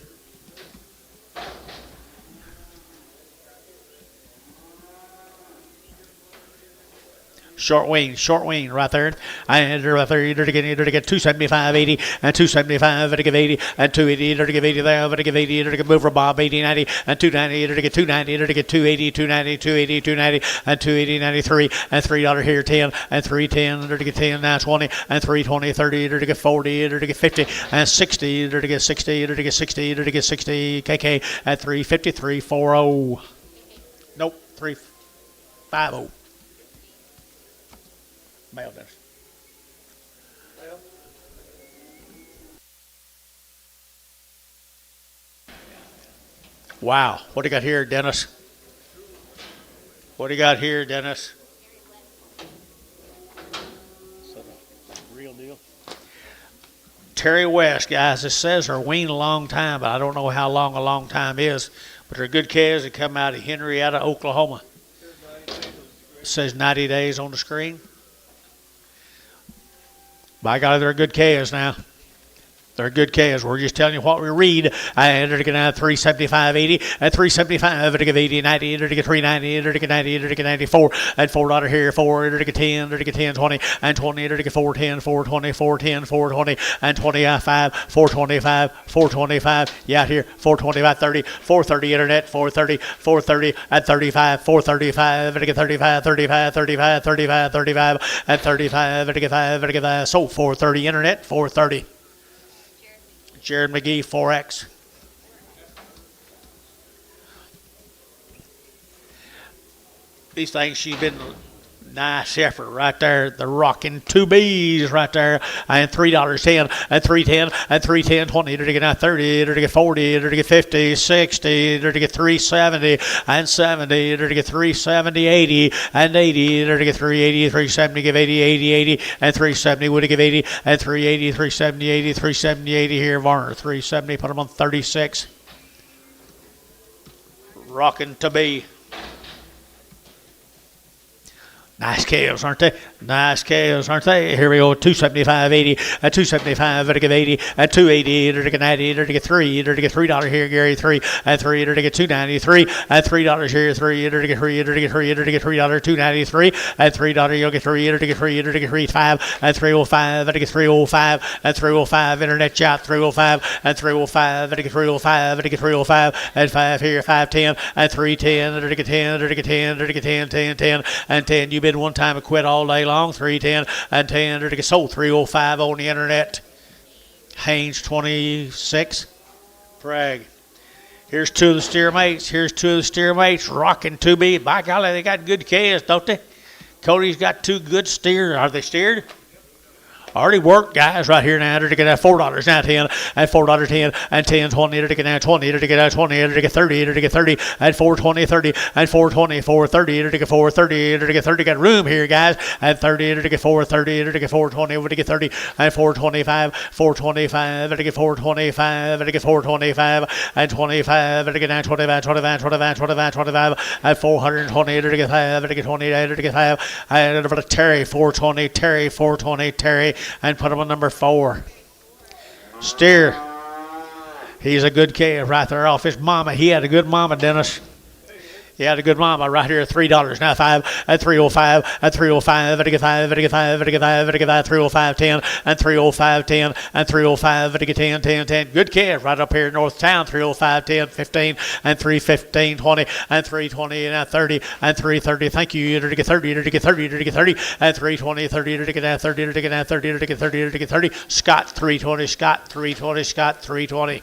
Short wing right there. And right there, either to get 275, 80, and 275, to give 80, and 280, to give 80 there, to give 80, to give mover Bob 80, 90, and 290, to get 290, to get 280, 290, 280, 290, and 280, 93, and $3 here, 10, and 310, to get 10, now 20, and 320, 30, to get 40, to get 50, and 60, to get 60, to get 60, to get 60, KK at 350, 340. Nope, 350. Male Dennis. Wow. What do you got here, Dennis? What do you got here, Dennis? Real deal. Terry West, guys. It says they're weaned a long time, but I don't know how long a long time is. But they're good calves that come out of Henrietta, Oklahoma. It says 90 days on the screen. By golly, they're good calves now. They're good calves. We're just telling you what we read. And they're going to 375.80 and 375. They're going to 80, 90. They're going to 390. They're going to 90. They're going to 94 and $4 here. 4. They're going to 10. They're going to 10, 20 and 20. They're going to 410, 420, 410, 420 and 25, 425, 425. Yeah, here 425, 30, 430 internet, 430, 430 and 35, 435. They're going to 35, 35, 35, 35, 35 and 35. They're going to 5. They're going to so 430 internet, 430. Jared McGee, 4X. These things, she's been nice heifer right there. The rocking 2Bs right there. And $3.10 and 310 and 310, 20. They're to get 30. They're to get 40. They're to get 50, 60. They're to get 370 and 70. They're to get 370, 80 and 80. They're to get 380, 370, give 80, 80, 80 and 370. Would give 80 and 380, 370, 80, 370, 80 here. Varner 370. Put them on 36. Rocking to be. Nice calves, aren't they? Nice calves, aren't they? Here we go, 275, 80, at 275, to give 80, at 280, to get 90, to get 3, to get $3 here, Gary, 3, at 3, to get 293, at $3 here, 3, to get 3, to get 3, to get $3, 293, at $3, you'll get 3, to get 3, to get 3, 5, at 305, to get 305, at 305, internet chat, 305, at 305, to get 305, to get 305, at 5 here, 510, at 310, to get 10, to get 10, to get 10, 10, 10, and 10, you bid one time and quit all day long. 310 and 10 to get sold. 305 on the internet. Haynes 26. Prague. Here's two of the steer mates. Here's two of the steer mates rocking 2B. By golly, they got good calves, don't they? Cody's got two good steers. Are they steered? Already worked, guys, right here now. To get that $4 now, 10 and $4.10 and 10, 20 to get now 20 to get 20 to get 30 to get 30 and 420, 30 and 420, 430 to get 430 to get 30. Got room here, guys, and 30 to get 430 to get 420 to get 30 and 425, 425 to get 425 to get 425 and 25 to get now 25, 25, 25, 25, 25 and 420 to get 5 to get 20 to get 5 and over to Terry 420, Terry 420, Terry. And put him on number 4. Steer. He's a good calf right there off his mama. He had a good mama, Dennis. He had a good mama right here at $3. Now 5 at 305 at 305 at 5 at 5 at 5 at 5 305 10 and 305 10 and 305 at 10 10 10. Good calf right up here in North Town. 305 10 15 and 315 20 and 320 and 30 and 330. Thank you. To get 30 to get 30 to get 30 and 320 30 to get 30 to get 30 to get 30 to get 30. Scott 320 Scott 320 Scott 320.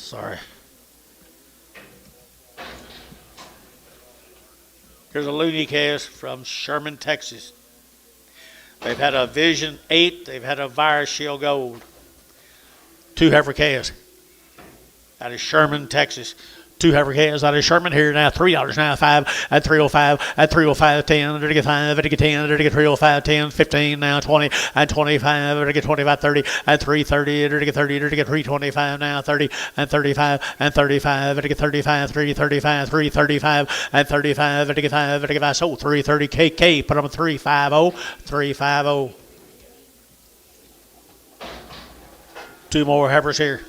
Sorry. Here's a loony calves from Sherman, Texas. They've had a Vision 8. They've had a Virus Shield Gold. 2 heifer calves out of Sherman, Texas. 2 heifer calves out of Sherman here now. $3 now. 5 at 305 at 305 10 to get 5 to get 10 to get 305 10 15 now 20 and 25 to get 25 30 at 330 to get 30 to get 325 now 30 and 35 and 35 to get 35 335 335 and 35 to get 5 to get 5 so 330 KK put them 350 350. 2 more heifers here.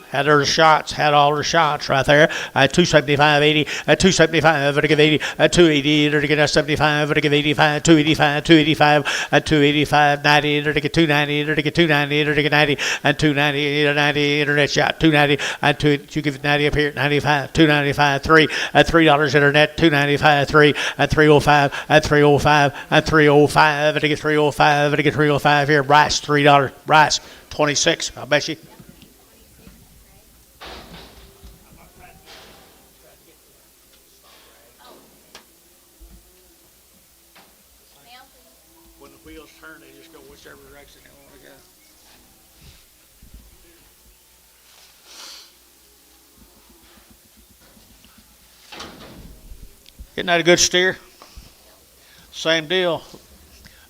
Had all the shots right there at 275, 80, at 275, to give 80, at 280, to get 75, to give 85, 285, 285, at 285, 90, to get 290, to get 290, to get 90, and 290, 90, internet shot, 290, and you give 90 up here, 95, 295, 3, at $3 internet, 295, 3, at 305, at 305, at 305, to get 305, to get 305 here, Bryce, $3, Bryce, 26, I'll bet you. When the wheels turn, they just go whichever direction they want to go. Isn't that a good steer? Same deal.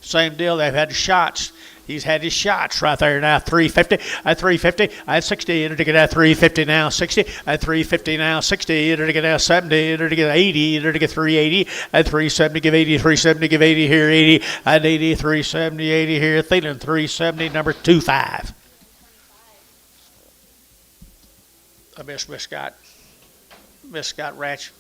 They've had shots. He's had his shots right there now. 350 at 350 at 60. Enter to get at 350 now. 60 at 350 now. 60. Enter to get at 70. Enter to get 80. Enter to get 380 at 370. Give 80. 370. Give 80 here. 80 at 80. 370. 80 here. Thielen 370. Number 25. I miss Miss Scott. Miss Scott Ratch.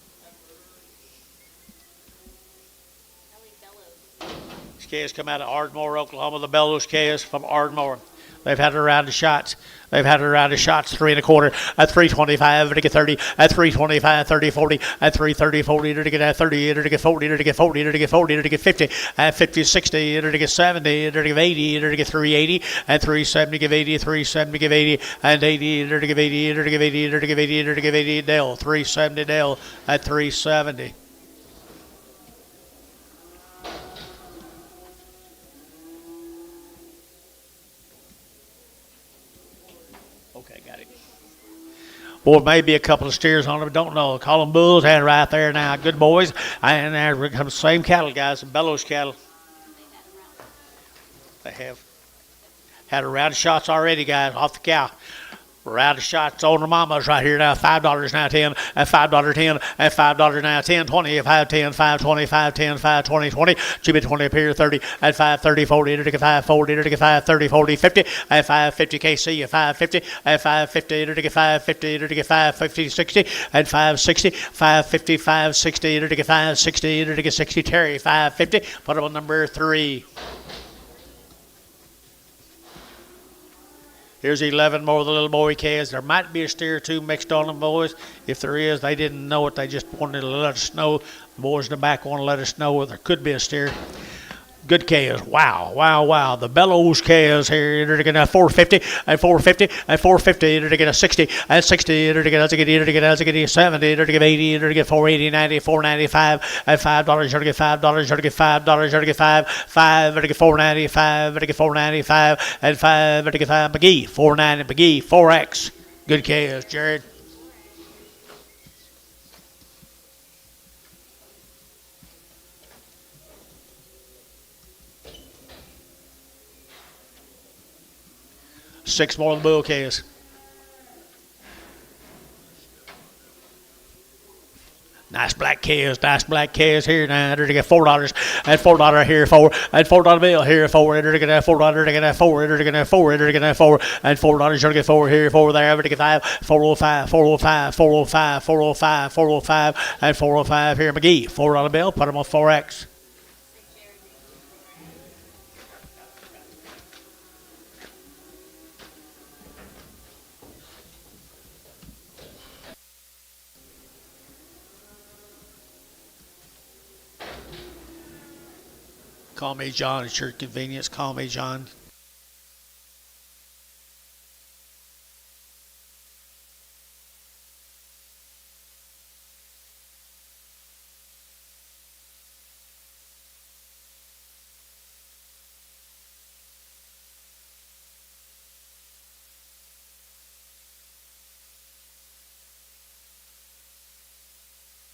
Calves come out of Ardmore, Oklahoma. The Bellows calves from Ardmore. They've had a round of shots. They've had a round of shots. 3 1/4 at 325. To get 30 at 325. 30 40 at 330 40. To get at 30. To get 40. To get 40. To get 40. To get 50 at 50 60. To get 70. To get 80. To get 380 at 370. Give 80. 370. Give 80 and 80. To give 80. To give 80. To give 80. To give 80. Dell 370. Dell at 370. Okay, got it. Boy, maybe a couple of steers on them. Don't know. Call them bulls. And right there now. Good boys. And there comes the same cattle, guys. The Bellows cattle. They have had a round of shots already, guys, off the cow. Round of shots on the mamas right here now. $5 now 10 at $5 10 at $5 now 10 20 at 5 10 5 20 5 10 5 20 20 Jimmy 20 up here 30 at 5 30 40 to get 5 40 to get 5 30 40 50 at 5 50 KC at 5 50 at 5 50 to get 5 50 to get 5 50 60 at 5 60 5 50 5 60 to get 5 60 to get 60 Terry 5 50. Put him on number 3. Here's 11 more of the little boy calves. There might be a steer or two mixed on them, boys. If there is, they didn't know it. They just wanted to let us know. The boys in the back want to let us know there could be a steer. Good calves. Wow, wow, wow. The Bellows calves here. They're going to 450 and 450 and 450. They're going to 60 and 60. They're going to 70. They're going to get 80. They're going to get 480, 90, 495 at $5. They're going to get $5. They're going to get $5. They're going to get 5. 5. They're going to get 495. They're going to get 495 and 5. They're going to get 5. McGee 490. McGee 4X. Good calves, Jared. Six more of the bull calves. Nice black calves here now. They're to get $4 at $4 here 4 at $4 bill here 4. They're to get $4. They're to get 4. They're to get 4. They're to get 4 at $4. You're to get 4 here 4 there. They're to get 5 405 405 405 405 405 and 405 here. McGee $4 bill. Put them on 4X. Call me John at your convenience. Call me John.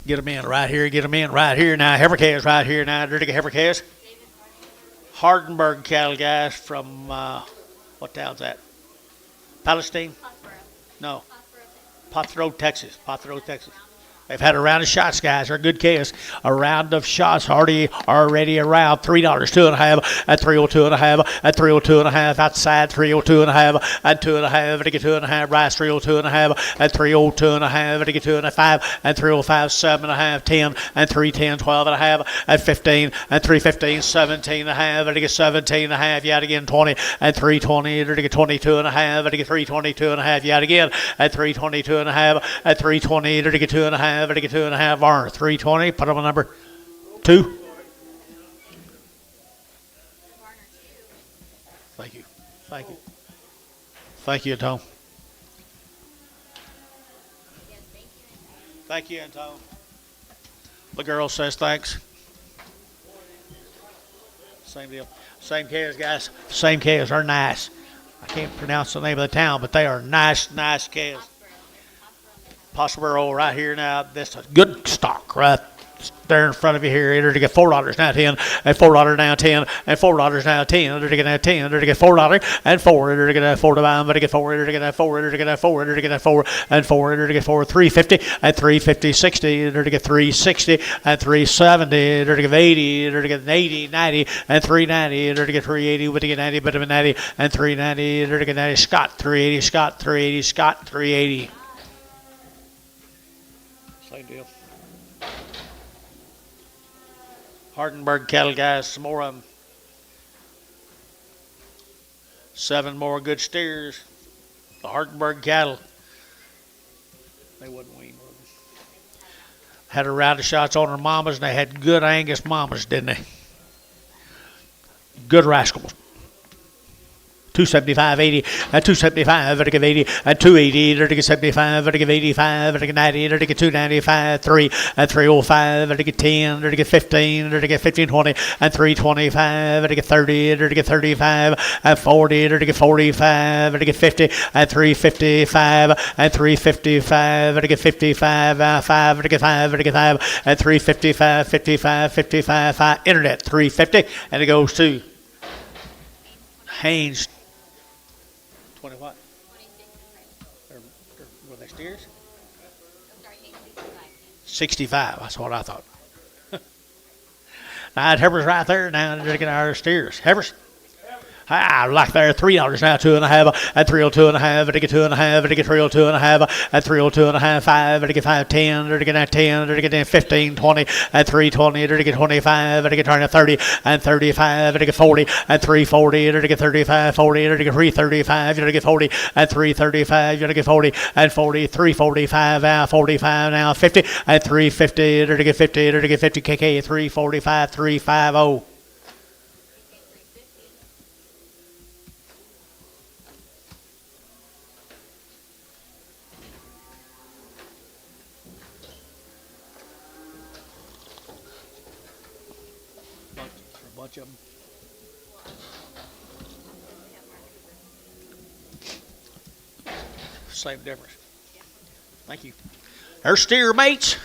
Get them in right here. Get them in right here now. Heifer calves right here now. They're to get heifer calves. Hardenberg cattle, guys, from, what town's that? Palestine? No. Pothrow, Texas. Pothrow, Texas. They've had a round of shots, guys. They're good calves. A round of shots already around. $3, 2.5 at 302.5 at 302.5 outside 302.5 at 2.5 to get 2.5 rice 302.5 at 302.5 to get 2.5 and 305 7.5 10 and 310 12.5 at 15 and 315 17.5 to get 17.5 yet again 20 and 320 to get 22.5 to get 322.5 yet again at 322.5 at 320 to get 2.5 to get 2.5 Varner 320. Put them on number 2. Thank you. Thank you. Thank you, Tom. Thank you, Tom. The girl says thanks. Same deal. Same calves, guys. Same calves are nice. I can't pronounce the name of the town, but they are nice calves. Possibly right here now. This is good stock, right? there in front of you here. Enter to get $4 now 10 and $4 now 10 and $4 now 10. Enter to get now 10. Enter to get $4 and 4. Enter to get that 4 to buy. Enter to get 4. Enter to get that 4. Enter to get that 4. Enter to get that 4 and 4. Enter to get 4. 350 and 350 60. Enter to get 360 and 370. Enter to get 80. Enter to get 80 90 and 390. Enter to get 380 with to get 90 but 90 and 390. Enter to get 90 Scott 380 Scott 380 Scott 380. Same deal. Hardenberg cattle, guys, some more of them. 7 more good steers. The Hardenberg cattle. They wasn't weaned. Had a round of shots on their mamas, and they had good Angus mamas, didn't they? Good rascals. 275.80 and 275 and give 80 and 280 and give 75 and give 85 and give 90 and give 295 3 and 305 and give 10 and give 15 and give 1520 and 325 and give 30 and give 35 and 40 and give 45 and give 50 and 355 and 355 and give 55 5 and give 5 and give 5 and 355 55 5 internet 350 and it goes to Haynes. 20 what? 26. Were they steers? 65. That's what I thought. Now, heifers right there. Now they're getting our steers. Heifers. I like there $3 now 2.5 and 302.5 and get 2.5 and get 302.5 and 302.5 5 and get 510 and get 10 and get 15 20 and 320 and get 25 and get 30 and 35 and get 40 and 340 and get 35 40 and get 335 and get 40 and 335 and get 40 and 40 345 now 45 now 50 and 350 and get 50 and get 50 KK 345 350. Bunch of them. Same difference. Thank you. There's steer mates.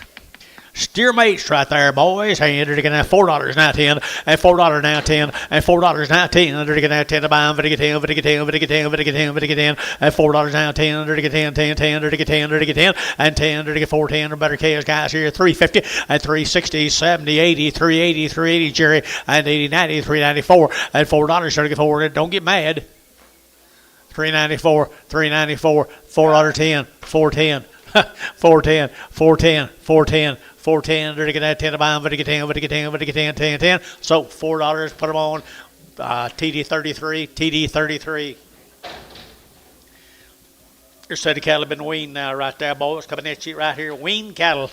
Steer mates right there, boys. Hey, they're getting $4 now 10 and $4 now 10 and $4 now 10. They're getting 10 to buy them. They get 10. They get 10. They get 10. They get 10. They get 10 and $4 now 10. They get 10 10 10. They get 10. They get 10 and 10. They get 410 or better calves, guys here. 350 and 360 70 80 380 380 Jerry and 80 90 394 and $4. They get 4. Don't get mad. 394 394 $4 410 410 410 410 410. They're getting that 10 to buy them. They get 10. They get 10. They get 10 10 10. So $4. Put them on. TD33 TD33. Your set of cattle have been weaned now, right there, boys. Coming at you right here. Weaned cattle.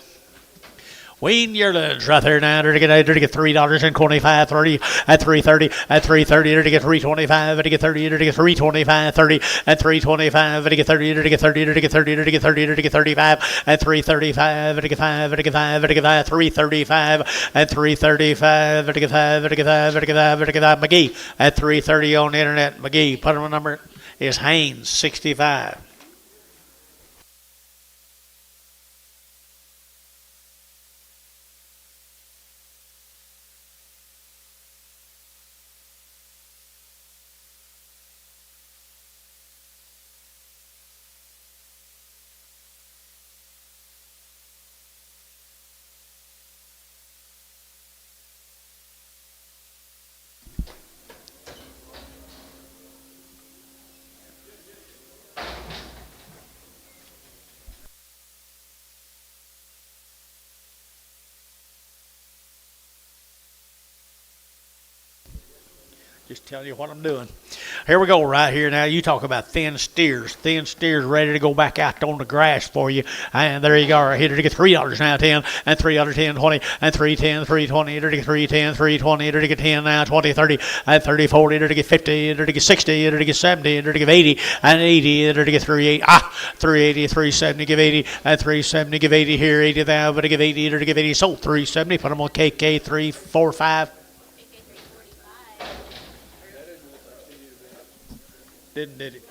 Wean yearlings right there now. They're to get $3 and 25 30 at 330 at 330. They're to get 325. They're to get 30. They're to get 325 30 at 325. They're to get 30. They're to get 30. They're to get 30. They're to get 30. They're to get 35 at 335. They're to get 5. They're to get 5. They're to get 5. 335 at 335. They're to get 5. They're to get 5. They're to get 5. They're to get 5. McGee at 330 on the internet. McGee. Put on number is Haynes 65. Just telling you what I'm doing. Here we go right here now. You talk about thin steers. Thin steers ready to go back out on the grass for you. And there you go right here. To get $3 now 10 and $3 10 20 and 310 320. To get 310 320. To get 10 now 20 30 and 30 40. To get 50. To get 60. To get 70. To get 80 and 80. To get 380. 380 370. Give 80 and 370. Give 80 here. 80 now. But to give 80. To give 80. Sold 370. Put them on KK 345. Did it?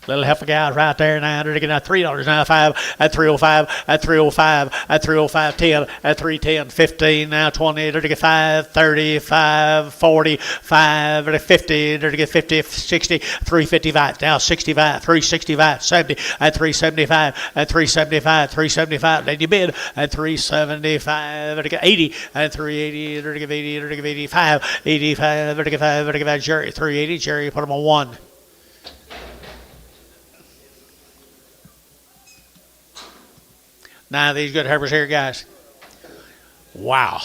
Little heifer guys right there now. They're getting $3.95 at 305 at 305 at 305 10 at 310 15 now 20. They're to get 5 35 40 5 at 50. They're to get 50 60 355 now 65 365 70 at 375 at 375 375. Then you bid at 375. They're to get 80 at 380. They're to get 80. They're to get 85 85. They're to get 5. They're to get Jerry 380. Jerry put them on 1. Nine of these good heifers here, guys. Wow.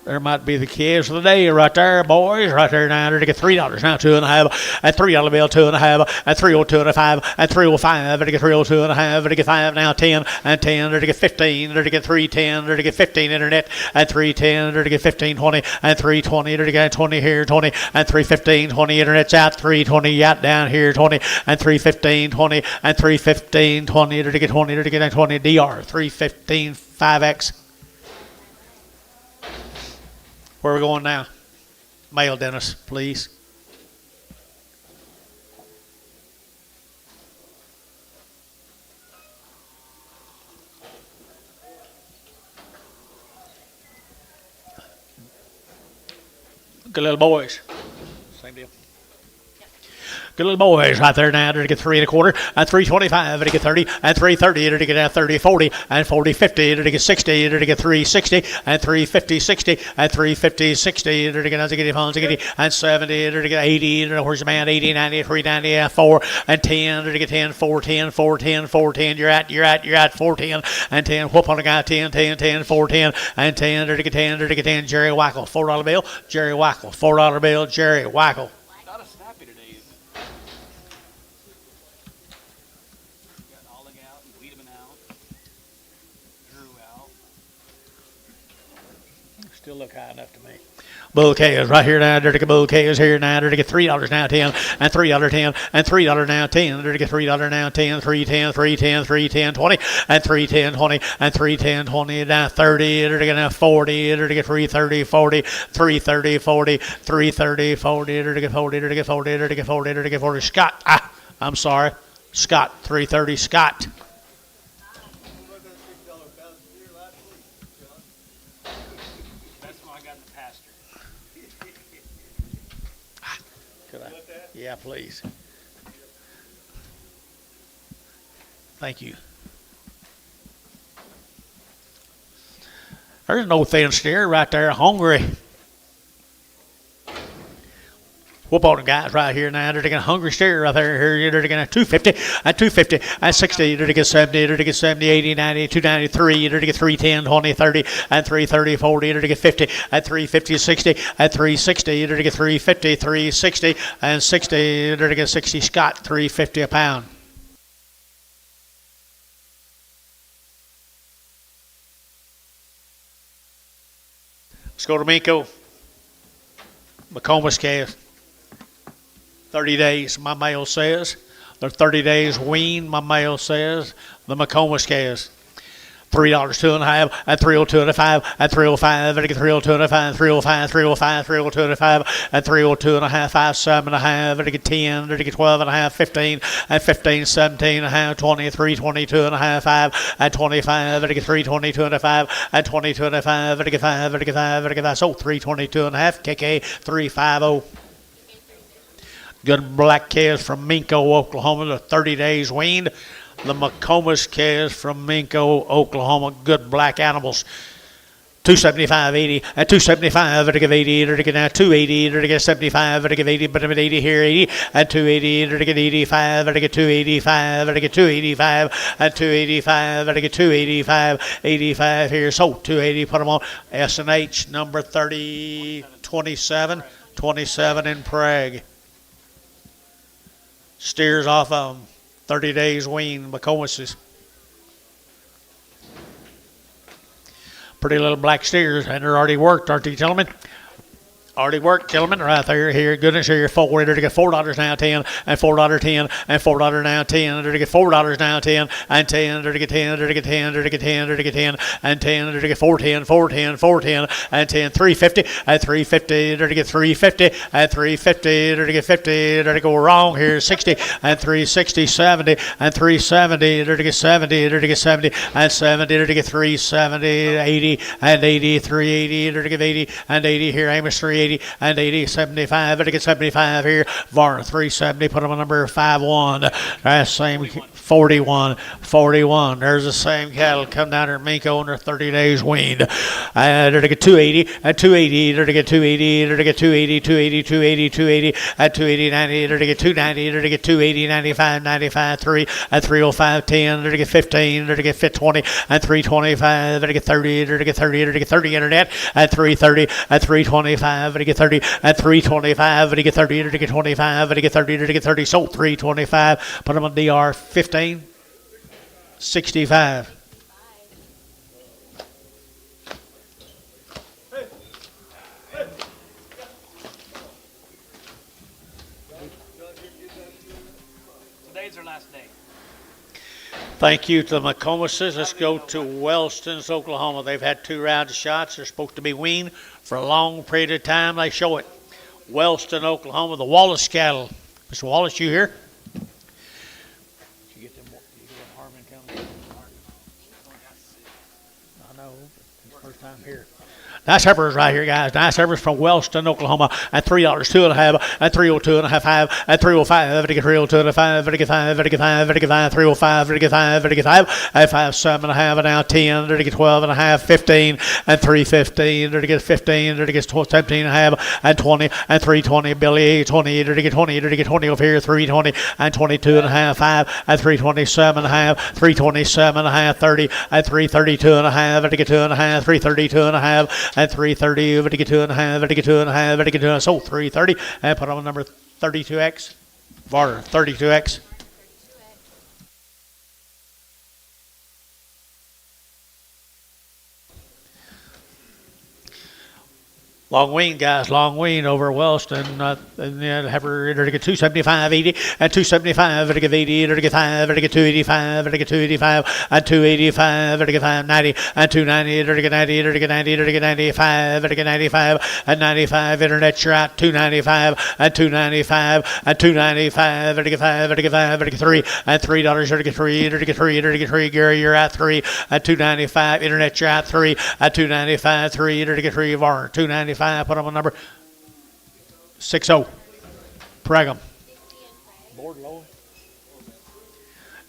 There might be the calves of the day right there, boys. Right there now. They're to get $3 now, 2.5 at $3 bill, 2.5 at 302 and a 5 at 305. They're to get 302 and a half. They're to get 5 now, 10 and 10. They're to get 15. They're to get 310. They're to get 15 internet at 310. They're to get 15 20 and 320. They're to get 20 here, 20 and 315. 20 internet's out, 320 yacht down here, 20 and 315. 20 and 315. 20. They're to get 20. They're to get 20 DR 315 5X. Where are we going now? Male Dennis, please. Good little boys. Same deal. Good little boys right there now. They're to get 3 1/4 at 325. They're to get 30 at 330. They're to get 30 40 and 40 50. They're to get 60. They're to get 360 and 350 60 at 350 60. They're to get 80 and 70. They're to get 80. Where's the man? 80 90 390 4 and 10. They're to get 10 4 10 4 10 4 10. You're at 4 10 and 10. Whoop on the guy 10 10 10 4 10 and 10. They're to get 10. They're to get 10. Jerry Wackel $4 bill. Jerry Wackel $4 bill. Jerry Wackel. Not a snappy today. Out, Wiedemann out, Drew out. Still look high enough to me. Bull K is right here now. They're to get Bull K is here now. They're to get $3 now 10 and $3 10 and $3 now 10. They're to get $3 now 10, 310, 310, 310, 20 and 310, 20 and 310, 20 now 30. They're to get now 40. They're to get 330, 40, 330, 40, 330, 40. They're to get 40. They're to get 40. They're to get 40. They're to get 40. Scott. I'm sorry. Scott 330. Scott. That's what I got in the pasture. Could I? Yeah, please. Thank you. There's no thin steer right there, hungry. Whoop on the guys right here now. They're taking a hungry steer right there. Here, they're taking a 250 at 250 at 60. They're taking 70. They're taking 70, 80, 90, 293. They're taking 310, 20, 30 at 330, 40. They're taking 50 at 350, 60 at 360. They're taking 350, 360 and 60. They're taking 60. Scott 350 a pound. Let's go to Minko. McComas calves. 30 days, my male says. They're 30 days weaned, my male says. The McComas calves. $3, 2.5 at 302 and a 5 at 305. They're to get 302 and a 5, 305, 305, 302 and a 5 at 302 and a half, 5, 7 and a half. They're to get 10. They're to get 12 and a half, 15 at 15, 17 and a half, 20, 322 and a half, 5 at 25. They're to get 322 and a 5 at 22 and a 5. They're to get 5. They're to get 5. They're to get 5. So 322 and a half. KK 350. Good black calves from Minko, Oklahoma. They're 30 days weaned. The McComas calves from Minko, Oklahoma. Good black animals. 275, 80 at 275. They're to give 80. They're to get now 280. They're to get 75. They're to give 80. But I'm at 80 here. 80 at 280. They're to get 85. They're to get 285. They're to get 285 at 285. They're to get 285. 85 here. So 280. Put them on S&H number 30, 27 in Prague. Steers off of them. 30 days weaned McComases. Pretty little black steers, and they're already worked, aren't they, gentlemen? Already worked, gentlemen, right there. Here, goodness, here, $4. They're to get $4 now, 10, and $4.10, and $4 now, 10. They're to get $4 now, 10, and 10. They're to get 10. They're to get 10. They're to get 10. They're to get 10, and 10. They're to get 410, 410, 410, and 10. 350, and 350. They're to get 350, and 350. They're to get 50. They're to go wrong here. 60, and 360, 70, and 370. They're to get 70. They're to get 70, and 70. They're to get 370, 80, and 80, 380. They're to get 80, and 80 here. Amos 380. And 80, 75, and to get 75 here. Varner 370, put them on number 51. That's same 41, 41. There's the same cattle come down here, Minko, and they're 30 days weaned. And they're to get 280, and 280, they're to get 280, they're to get 280, 280, 280, 280, and 280, 90, they're to get 290, they're to get 280, 95, 95, 3, and 305, 10, they're to get 15, they're to get 20, and 325, they're to get 30, they're to get 30, they're to get 30 internet, and 330, and 325, and to get 30, and 325, and to get 30, and to get 25, and to get 30, and to get 30, sold 325, put them on DR 15, 65. Today's our last day. Thank you to the McComases. Let's go to Wellston's, Oklahoma. They've had 2 rounds of shots. They're supposed to be weaned for a long period of time. They show it. Wellston, Oklahoma, the Wallace cattle. Mr. Wallace, you here? Did you get them Harmon County? I know. It's first time here. Nice heifers right here, guys. Nice heifers from Wellston, Oklahoma. At $3, 2.5, at 302 and a half, 5, at 305, to get 302 and a 5, to get 5, to get 5, to get 5, 305, to get 5, to get 5, at 5, 7 and a half, and now 10, to get 12 and a half, 15, and 315, to get 15, to get 17 and a half, and 20, and 320, Billy, 20, to get 20, to get 20 over here, 320, and 22 and a half, 5, at 327 and a half, 327 and a half, 30, at 332 and a half, to get 2 and a half, 332 and a half, at 330, over to get 2 and a half, over to get 2 and a half, over to get 2 and a half, so 330, and put on number 32X, Varner, 32X. Long wean, guys, long wean over Wellston. And then heifer to get 275, 80, and 275, to get 80, to get 5, to get 285, to get 285, and 285, to get 590, and 290, to get 90, to get 90, to get 95, to get 95, and 95, internet you're at 295, and 295, and 295, to get 5, to get 5, to get 3, and $3, to get 3, to get 3, to get 3, Gary, you're at 3, and 295, internet you're at 3, and 295, 3, to get 3, Varner, 295. Put them on number 60. Pregum. Board low.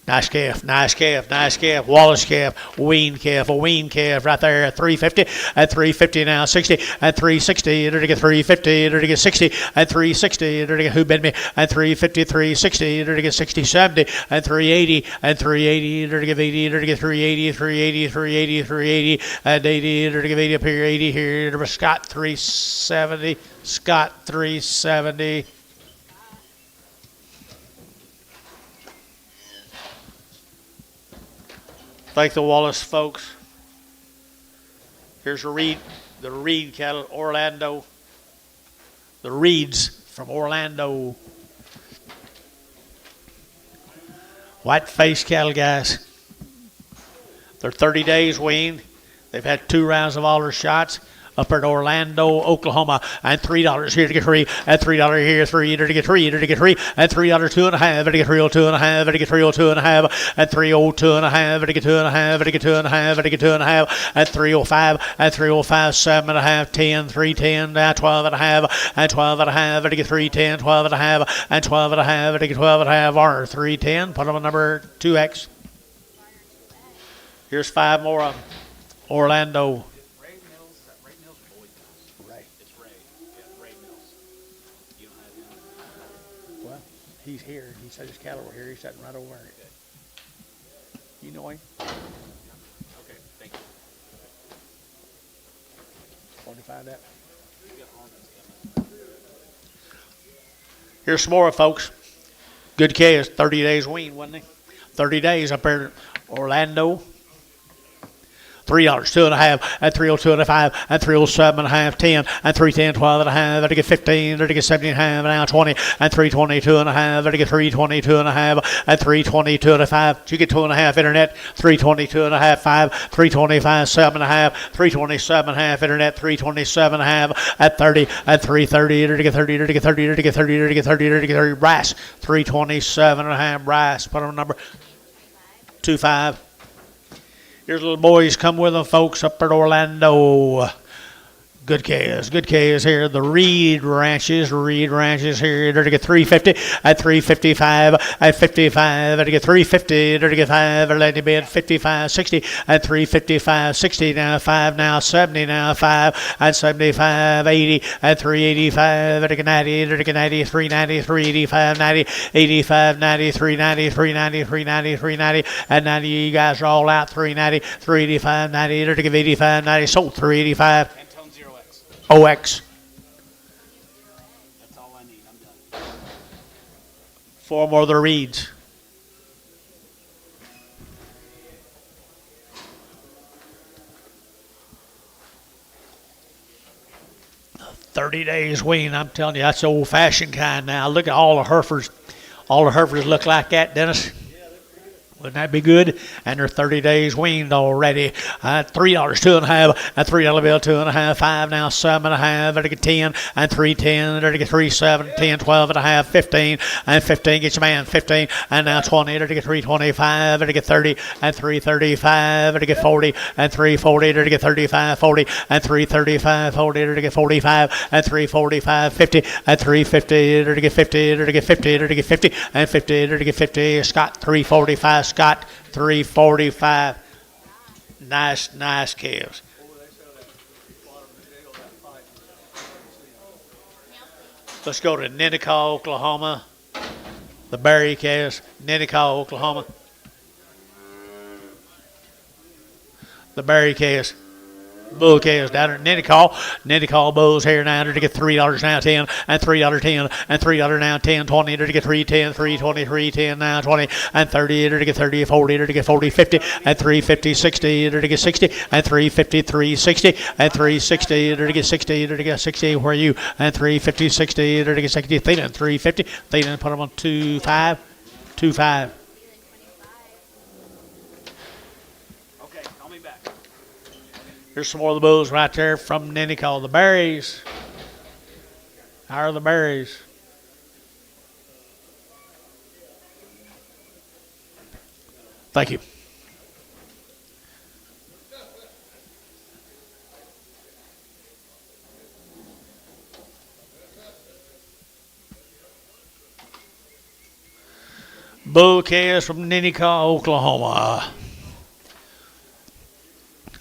Nice calf, nice calf, nice calf. Wallace calf, wean calf, a wean calf right there at 350, at 350 now, 60, at 360, to get 350, to get 60, at 360, to get who bid me, at 350, 360, to get 60, 70, at 380, at 380, to get 80, to get 380, 380, 380, 380, at 80, to get 80 up here, 80 here, to Scott 370, Scott 370. Thank the Wallace folks. Here's the Reed cattle, Orlando. The Reeds from Orlando. White face cattle, guys. They're 30 days weaned. They've had 2 rounds of alder shots up at Orlando, Oklahoma, and $3 here to get 3, and $3 here, 3 to get 3, to get 3, and $3 2 and a half, to get 302 and a half, to get 302 and a half, and 302 and a half, to get 2 and a half, to get 2 and a half, to get 2 and a half, and 305, and 305, 7 and a half, 10, 310, 12 and a half, and 12 and a half, to get 310, 12 and a half, and 12 and a half, to get 12 and a half, or 310, put them on number 2X. Here's 5 more of them. Orlando. He's here. He said his cattle were here. He's sitting right over there. You know him? Okay, thank you. Want to find out? Here's some more, folks. Good calves. 30 days wean, wasn't he? 30 days up there in Orlando. $3, 2.5, and 302.5, and 307.5, 10, and 310, 12.5, and to get 15, and to get 17.5, now 20, and 322.5, and to get 322.5, and 322.5. Did you get 2.5 internet? 322.5, 5, 325, 7.5, 327.5 internet, 327.5, at 30, at 330, and to get 30, and to get 30, and to get 30, and to get 30, and to get 30. Brass, 327.5. Brass. Put on number 25. Here's little boys. Come with them, folks, up at Orlando. Good calves here. The Reed ranches here. They're to get 350 at 355 at 55. They're to get 350. They're to get 5. They're letting bid 55, 60 at 355, 60 now 5 now 70 now 5 at 75, 80 at 385. They're to get 90. They're to get 90, 390, 385, 90, 85, 90, 390, 390, 390, 390 at 90. You guys are all out. 390, 385, 90. They're to give 85, 90. Sold 385. OX. That's all I need. I'm done. 4 more of the Reeds. $30 days wean. I'm telling you, that's the old-fashioned kind now. Look at all the Heifers. All the Heifers look like that, Dennis. Wouldn't that be good? And they're 30 days weaned already. $3, 2.5, and $3 bill, 2.5, 5 now, 7.5, they're to get 10, and 310, they're to get 3, 7, 10, 12.5, 15, and 15, get your man, 15, and now 20, they're to get 325, they're to get 30, and 335, they're to get 40, and 340, they're to get 35, 40, and 335, 40, they're to get 45, and 345, 50, and 350, they're to get 50, they're to get 50, they're to get 50, and 50, they're to get 50, Scott, 345, Scott, 345. Nice calves. Let's go to Ninnekah, Oklahoma. The Berry calves, Ninnekah, Oklahoma. The Berry calves. Bull calves down at Ninnekah bulls here now. They're to get $3 now, 10, and $3.10, and $3 now, 10, 20. They're to get 310, 320, 10 now, 20, and 30. They're to get 30, 40. They're to get 40, 50, and 350, 60. They're to get 60, and 350, 360, and 360. They're to get 60. They're to get 60. Where are you? And 350, 60. They're to get 60. Theta, 350. Theta, put them on 25, 25. Okay, call me back. Here's some more of the bulls right there from Ninnekah. The Berries. How are the Berries? Thank you. Bull calves from Ninnekah, Oklahoma.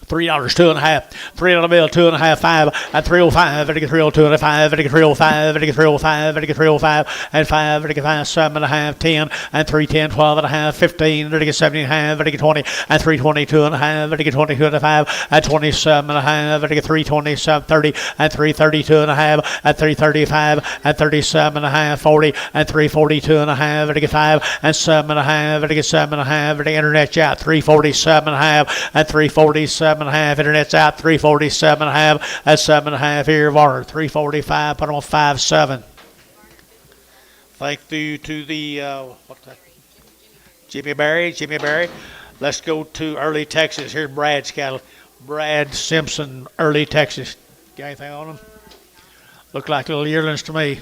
$3, 2.5, $3 bill, 2.5, 5, and 305, and get 302, and 5, and get 305, and get 305, and get 305, and 5, and get 5, 7.5, 10, and 310, 12.5, 15, and get 17.5, and get 20, and 322, and 5, and get 22, and 5, and 27.5, and get 327, 30, and 332, and 5, and 335, and 37.5, 40, and 342, and 5, and get 5, and 7.5, and get 7.5, and the internet's out 347.5, and 347.5. Internet's out 347.5. That's 7.5 here. Water 345. Put them on 5.7. Thank you to the Jimmy Berry. Let's go to early Texas. Here's Brad's cattle. Brad Simpson, early Texas. Got anything on them? Look like little yearlings to me.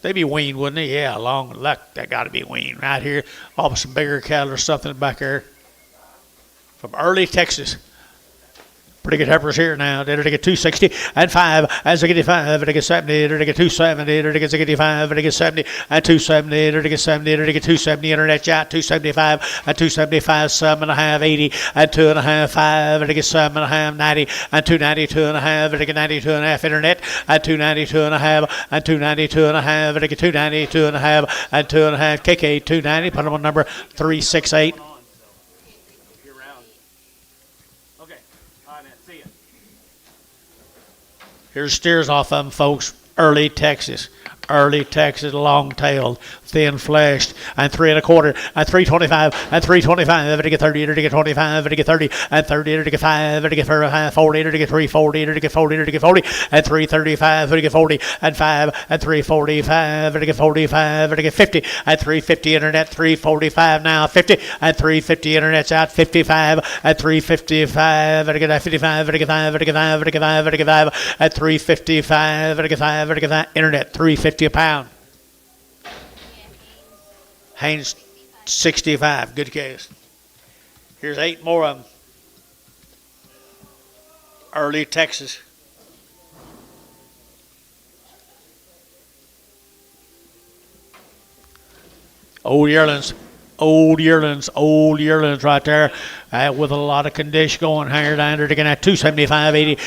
They'd be weaned, wouldn't they? Yeah, long luck. They got to be weaned right here. All some bigger cattle or something back there. From early Texas. Pretty good heifers here now. They're to get 260 and 5, and 65, and 70, they're to get 270, they're to get 65, and 70, and 270, they're to get 70, they're to get 270, internet out 275, and 275, 7.5, 80, and 2.5, 5, and to get 7.5, 90, and 292 and a half, and to get 92 and a half, internet, and 292 and a half, and 292 and a half, and to get 292 and a half, and 2.5, KK 290, put them on number 368. Here's steers off of them, folks. Early Texas. Early Texas, long-tailed, thin-fleshed, and 3 1/4, and 325, and 325, to get 30, to get 25, to get 30, and 30, to get 5, to get 40, to get 340, to get 40, to get 40, and 335, to get 40, and 5, and 345, to get 45, to get 50, and 350 internet, 345 now, 50, and 350 internet's out, 55, and 355, to get 55, to get 5, to get 5, to get 5, to get 5, and 355, to get 5, to get 5, internet, 350 a pound. Haynes 65. Good case. Here's 8 more of them. Early Texas. Old yearlings. Old yearlings right there with a lot of condition going here down there. Again at 275, 80.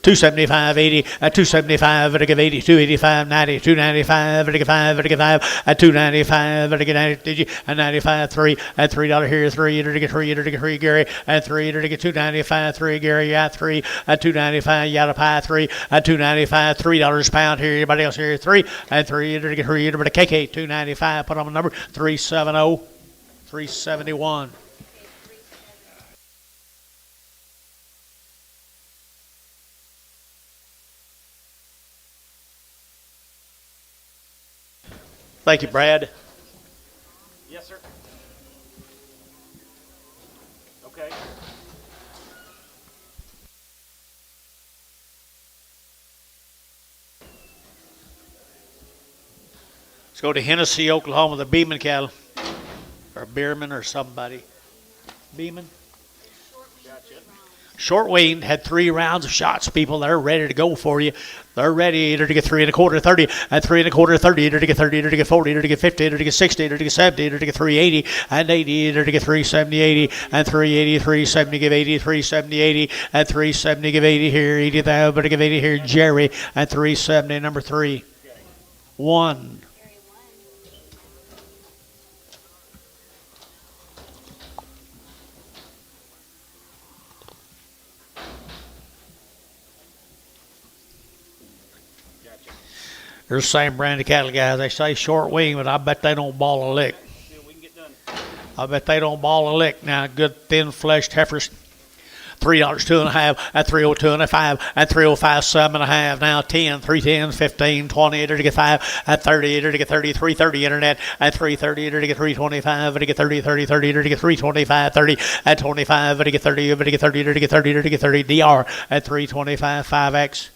275, 80, at 275, at 80, 285, 90, 295, at 5, at 5, at 295, at 90, and 95, 3, at $3 here, 3, at 3, at 3, Gary, at 3, at 295, 3, Gary, at 3, at 295, Yada Pie, 3, at 295, $3 a pound here, everybody else here, 3, at 3, at 3, at KK, 295, put on the number, 370, 371. Thank you, Brad. Yes, sir. Okay. Let's go to Hennessy, Oklahoma, the Beeman cattle. Or Bierman or somebody. Beeman. Short weaned, had 3 rounds of shots, people. They're ready to go for you. They're ready either to get 3 1/4, 30, and 3 1/4, 30, either to get 30, either to get 40, either to get 50, either to get 60, either to get 70, either to get 380, and 80, either to get 370, 80, and 380, 370, give 80, 370, 80, and 370, give 80 here, 80,000, but to give 80 here, Jerry, and 370, number 3. 1. They're the same brand of cattle, guys. They say short wing, but I bet they don't ball a lick. See what we can get done. I bet they don't ball a lick. Now, good thin-fleshed heifers. $3, 2.5, at 302 and a 5, at 305, 7.5, now 10, 310, 15, 20, to get 5, at 30, to get 30, 330 internet, at 330, to get 325, to get 30, 30, 30, to get 325, 30, at 25, to get 30, to get 30, to get 30, to get 30, DR, at 325, 5X.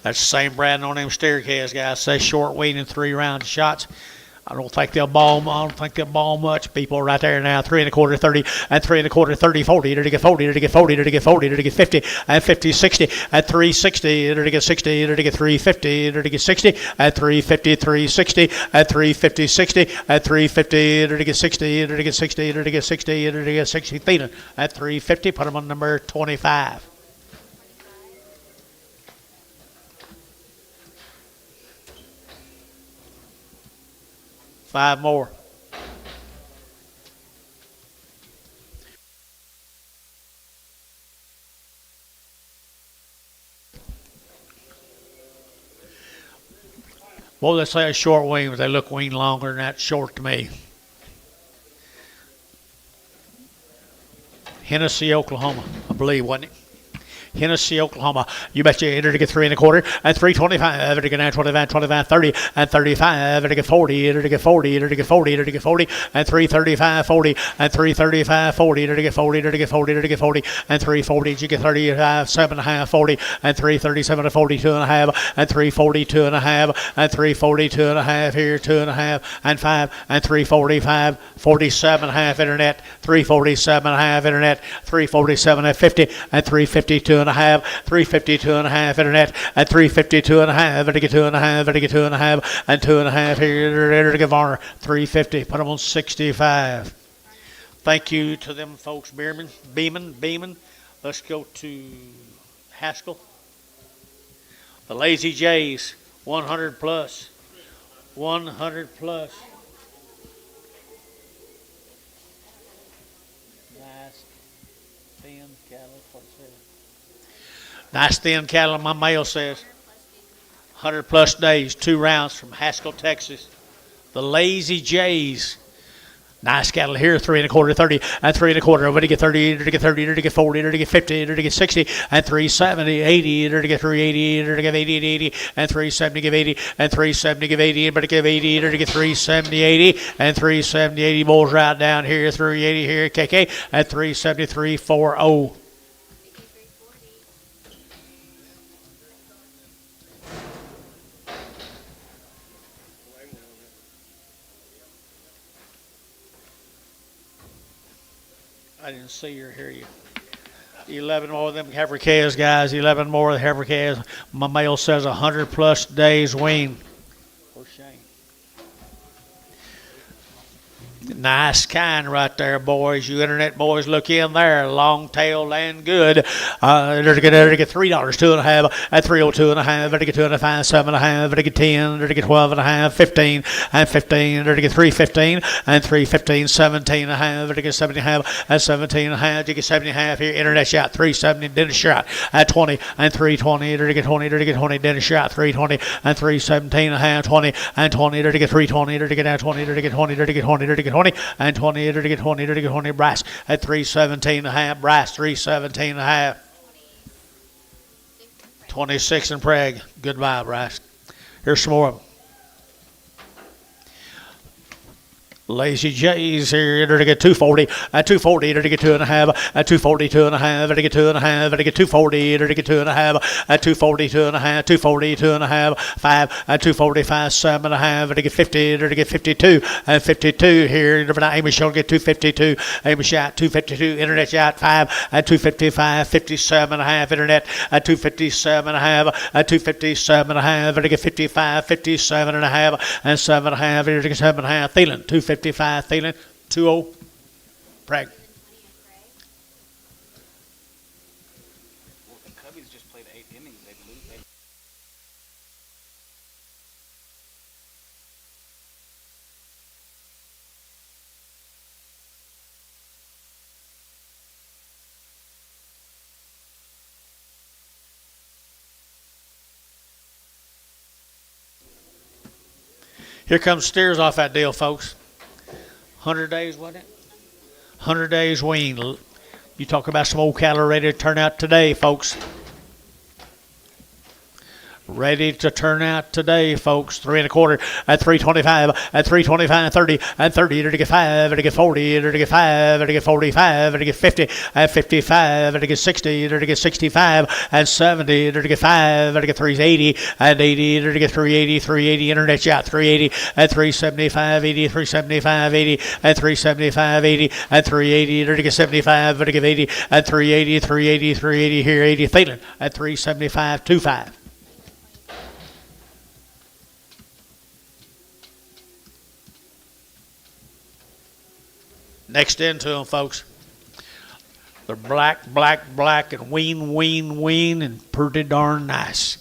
That's the same brand on them staircase, guys. Say short wean and 3 round shots. I don't think they'll ball. I don't think they'll ball much. People right there now. 3 1/4, 30, and 3 1/4, 30, 40. To get 40. To get 40. To get 40. To get 50. And 50, 60. At 360. To get 60. To get 350. To get 60. At 350, 360. At 350, 60. At 350. To get 60. To get 60. To get 60. To get 60. Theta. At 350. Put them on number 25. 5 more. Well, they say a short wing, but they look wing longer than that. Short to me. Hennessy, Oklahoma, I believe, wasn't it? Hennessy, Oklahoma. You bet you enter to get 3 1/4 and 325, to get 25, 25, 30, and 35, to get 40, to get 40, to get 40, to get 40, and 335, 40, and 335, 40, to get 40, to get 40, to get 40, and 340, you get 35, 7.5, 40, and 337 to 42.5, and 342 and a half, and 342 and a half here, 2.5, and 5, and 345, 47.5 internet, 347.5 internet, 347 at 50, and 352 and a half, 352 and a half internet, and 352 and a half, to get 2.5, to get 2.5, and 2.5 here to give Varner, 350. Put them on 65. Thank you to them folks, Beeman. Let's go to Haskell. The Lazy Jays, 100 plus. 100 plus. Nice thin cattle. What's that? Nice thin cattle, my mail says. 100 plus days, 2 rounds from Haskell, Texas. The Lazy Jays. Nice cattle here, 3 1/4, 30, and 3 1/4. Ready to get 30, ready to get 30, ready to get 40, ready to get 50, ready to get 60, and 370, 80, ready to get 380, ready to get 80, 80, and 370, give 80, and 370, give 80, ready to give 80, ready to get 370, 80, and 370, 80. Bulls right down here, 380 here, KK, and 373, 40. I didn't see or hear you. 11 more of them heifer calves, guys. 11 more of the heifer calves. My mail says 100 plus days wean. For shame. Nice kind right there, boys. You internet boys, look in there. Long tailed and good. They're to get $3, 2.5, at 302 and a half. They're to get 2.5, 7.5. They're to get 10. They're to get 12.5, 15, and 15. They're to get 315 and 315, 17 and a half. They're to get 70.5 and 17 and a half. To get 70.5 here. Internet shot 370. Dennis shot at 20 and 320. They're to get 20. They're to get 20. Dennis shot 320 and 317 and a half. 20 and 20. They're to get 320. They're to get 20. They're to get 20. They're to get 20. They're to get 20 and 20, to get 20, to get 20. Brass at 317 and a half. Brass 317 and a half. 26 and Prague. Goodbye, Brass. Here's some more of them. Lazy Jays here, to get 240, at 240, to get 2.5, at 240, 2.5, to get 2.5, to get 240, to get 2.5, at 240, 2.5, 240, 2.5, 5, at 245, 7.5, to get 50, to get 52, and 52 here. Amy Shell get 252, Amy shot 252, internet shot 5, at 255, 57.5, internet at 257.5, at 257.5, to get 55, 57.5, and 7.5, to get 7.5, Thielen, 255, Thielen, 2-0, Prague. Well, the Cubbies just played 8 innings. They lose. Here comes steers off that deal, folks. 100 days, wasn't it? 100 days wean. You talk about some old cattle ready to turn out today, folks. Ready to turn out today, folks. 3 1/4, at 325, at 325, 30, and 30, to get 5, to get 40, to get 5, to get 45, to get 50, at 55, to get 60, to get 65, and 70, to get 5, to get 380, and 80, to get 380, 380, internet shot 380, at 375, 80, 375, 80, at 375, 80, at 380, to get 75, to get 80, at 380, 380, 380 here, 80, Thielen, at 375, 25. Next into them, folks. They're black, black, black, and wean, and pretty darn nice.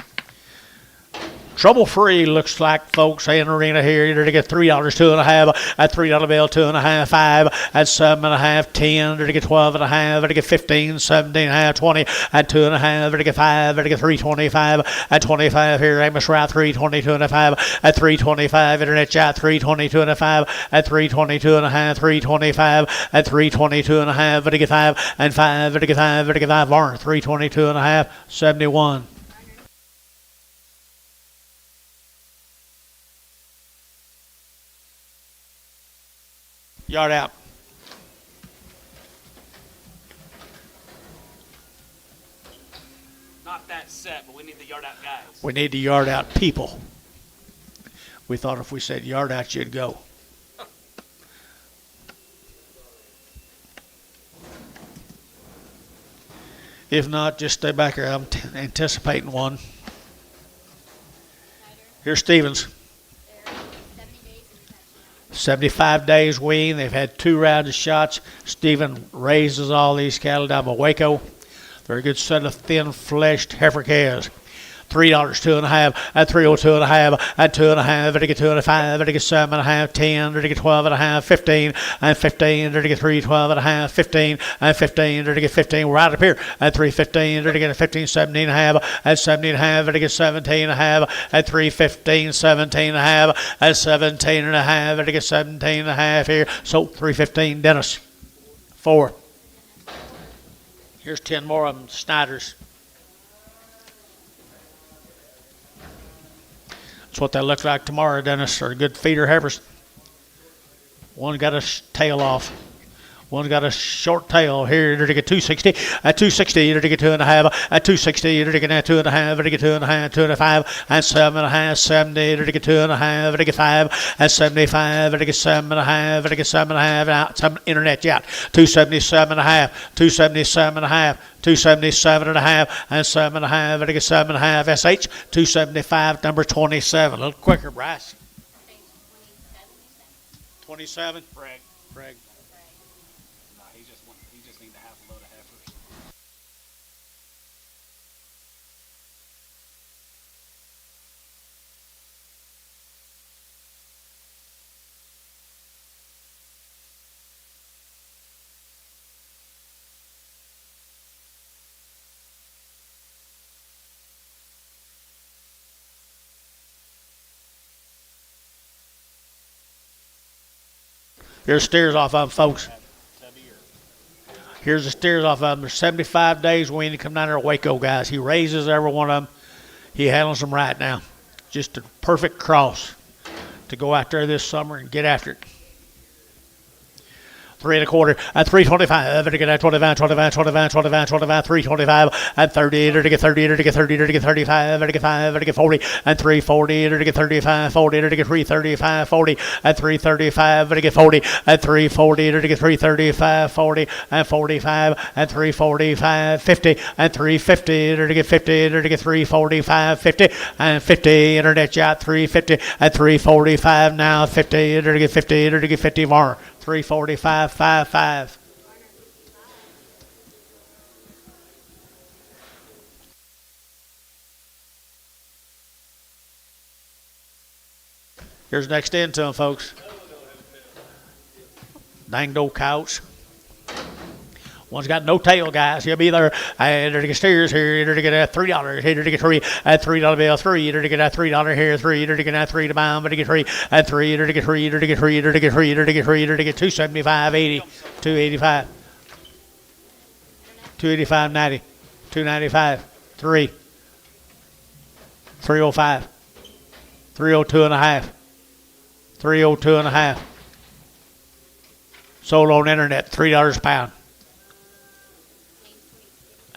Trouble-free looks like, folks, in Reno here. You're to get $3, 2.5, at $3 bill, 2.5, 5, at 7.5, 10, to get 12.5, to get 15, 17.5, 20, at 2.5, to get 5, to get 325, at 25 here. Amos Route 320, 2.5, at 325, internet chat 322 and a 5, at 322 and a half, 325, at 322 and a half, to get 5, and 5, to get 5, to get 5, Varner 322 and a half, 71. Yard out. Not that set, but we need the yard out guys. We need the yard out people. We thought if we said yard out, you'd go. If not, just stay back here. I'm anticipating one. Here's Stevens. 75 days wean. They've had 2 rounds of shots. Stephen raises all these cattle down by Waco. They're a good set of thin-fleshed heifer calves. $3, 2.5, at 302.5, at 2.5, ready to get 2.5, ready to get 7.5, 10, ready to get 12.5, 15, and 15, ready to get 312.5, 15, and 15, ready to get 15. We're right up here at 315, ready to get a 15, 17.5, at 17.5, ready to get 17.5, at 315, 17.5, at 17.5, ready to get 17.5 here. So 315, Dennis. 4. Here's 10 more of them, Snyder's. That's what they look like tomorrow, Dennis. Are good feeder heifers. One got a tail off. One got a short tail here. Ready to get 260. At 260, ready to get 2.5. At 260, ready to get 2.5. Ready to get 2.5. 2.5. And 7.5. 70. Ready to get 2.5. Ready to get 5. At 75. Ready to get 7.5. Ready to get 7.5. Out. Some internet out. 277.5. 277.5. 277.5 and 7.5. Ready to get 7.5. SH 275. Number 27. A little quicker, Bryce. 27. Bragg. Craig. No, he just needs a half a load of heifers. Here's steers off of them, folks. That'd be yours. Here's the steers off of them. There's 75 days when you come down there to Waco, guys. He raises every one of them. He handles them right now. Just a perfect cross to go out there this summer and get after it. 3 1/4 at 325. Ready to get at 25, 25, 25, 25, 25, 325 at 30. Ready to get 30. Ready to get 30. Ready to get 35. Ready to get 5. Ready to get 40 at 340. Ready to get 35. 40. Ready to get 335. 40 at 335. Ready to get 40 at 340. Ready to get 335. 40 at 45 at 345. 50 at 350. Ready to get 50. Ready to get 345. 50 and 50. Internet out 350 at 345 now. 50. Ready to get 50. Ready to get 50 more. 345, 55. Here's next in to them, folks. Danged old couch. One's got no tail, guys. He'll be there. Here to get steers here. Here to get $3. Here to get 3 at $3 bill. 3. Here to get $3 here. 3. Here to get 3 to buy. Here to get 3 at 3. Here to get 3. Here to get 3. Here to get 3. Here to get 3. Here to get 275, 80, 285, 285, 90, 295, 3, 305, 302.5, 302.5. Sold on internet, $3 a pound.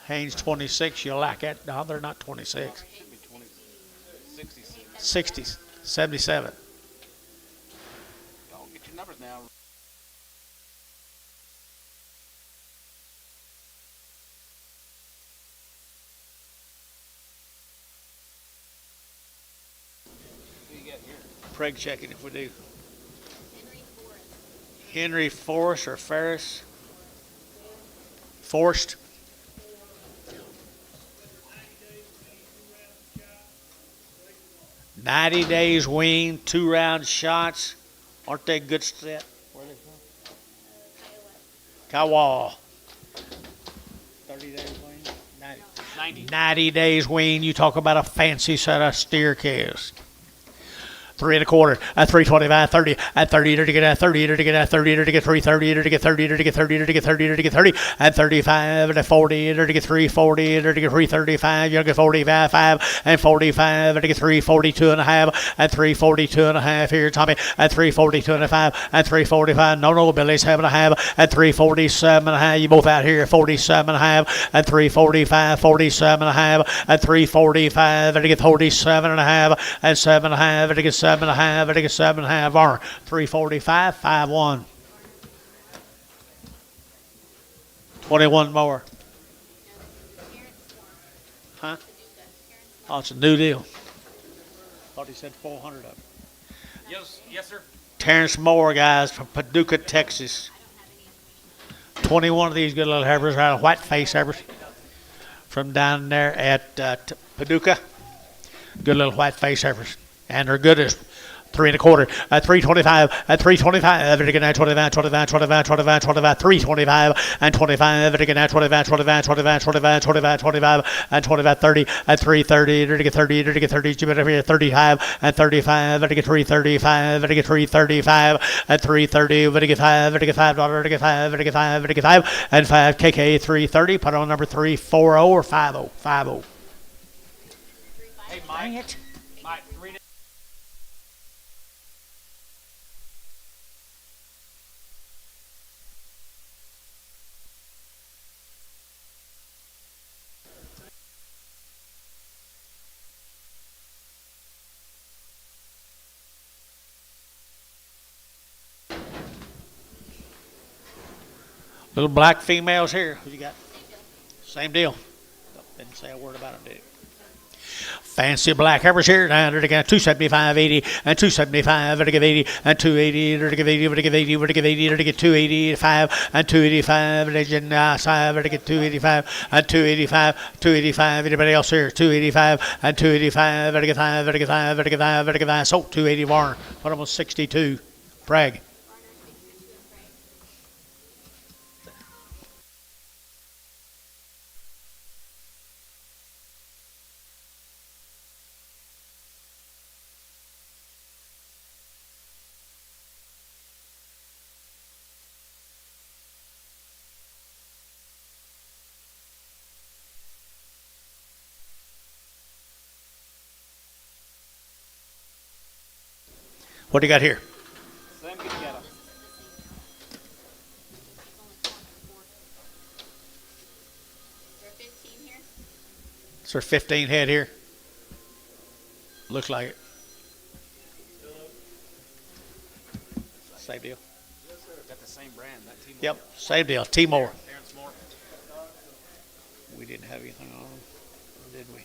Haynes 26, you like that? No, they're not 26. Should be 20, 66. 60, 77. Y'all get your numbers now. Who you got here? Craig checking if we do. Henry Forrest. Henry Forrest or Ferris? Forrest. "90 days wean, 2-round shots." Aren't they good set? Where are they from? Kiowa. 30 days wean? 90. 90. 90 days wean. You talk about a fancy set of steer calves. 3 1/4 at 325, 30 at 30 to get at 30 to get at 30 to get 330 to get 30 to get 30 to get 30 to get 30 at 35 at 40 to get 340 to get 335. You get 45 5 and 45 to get 342.5 at 342.5 here, Tommy at 342.5 at 345. No, Billy's 7.5 at 347.5. You both out here 47.5 at 345, 47.5 at 345 to get 47.5 at 7.5 to get 7.5 to get 7.5 or 345 5-1. 21 more. Huh? Oh, it's a new deal. Thought he said 400 of them. Yes, sir. Terrence Moore, guys, from Paducah, Texas. 21 of these good little heifers, out of white face heifers, from down there at Paducah. Good little white face heifers. And they're good as 3 1/4 at 325 at 325 again at 25 25 25 25 25 325 and 25 again at 25 25 25 25 25 25 and 25 30 at 330 30 30 30 30 35 and 35 at 335 at 335 at 330 $5 $5 $5 and 5 KK 330 put on number 340 or 50 50. Hey, Mike. Dang it. Mike, read it. Little black females here. Who you got? Same deal. Didn't say a word about them, did it? Fancy black heifers here. Down there to get 275, 80, and 275, to give 80, and 280, to give 80, to give 80, to give 80, to get 285, and 285, to get 285, and 285, 285. Anybody else here? 285, and 285, to get 5, to get 5, to get 5, to get 5. So 280 Warren. What almost 62. Bragg. What do you got here? Let him get together. Is there 15 here? Is there 15 head here? Looks like it. Same deal. Is that the same brand? That team? Yep, same deal. Timor. Terrence Moore. We didn't have anything on them, or did we?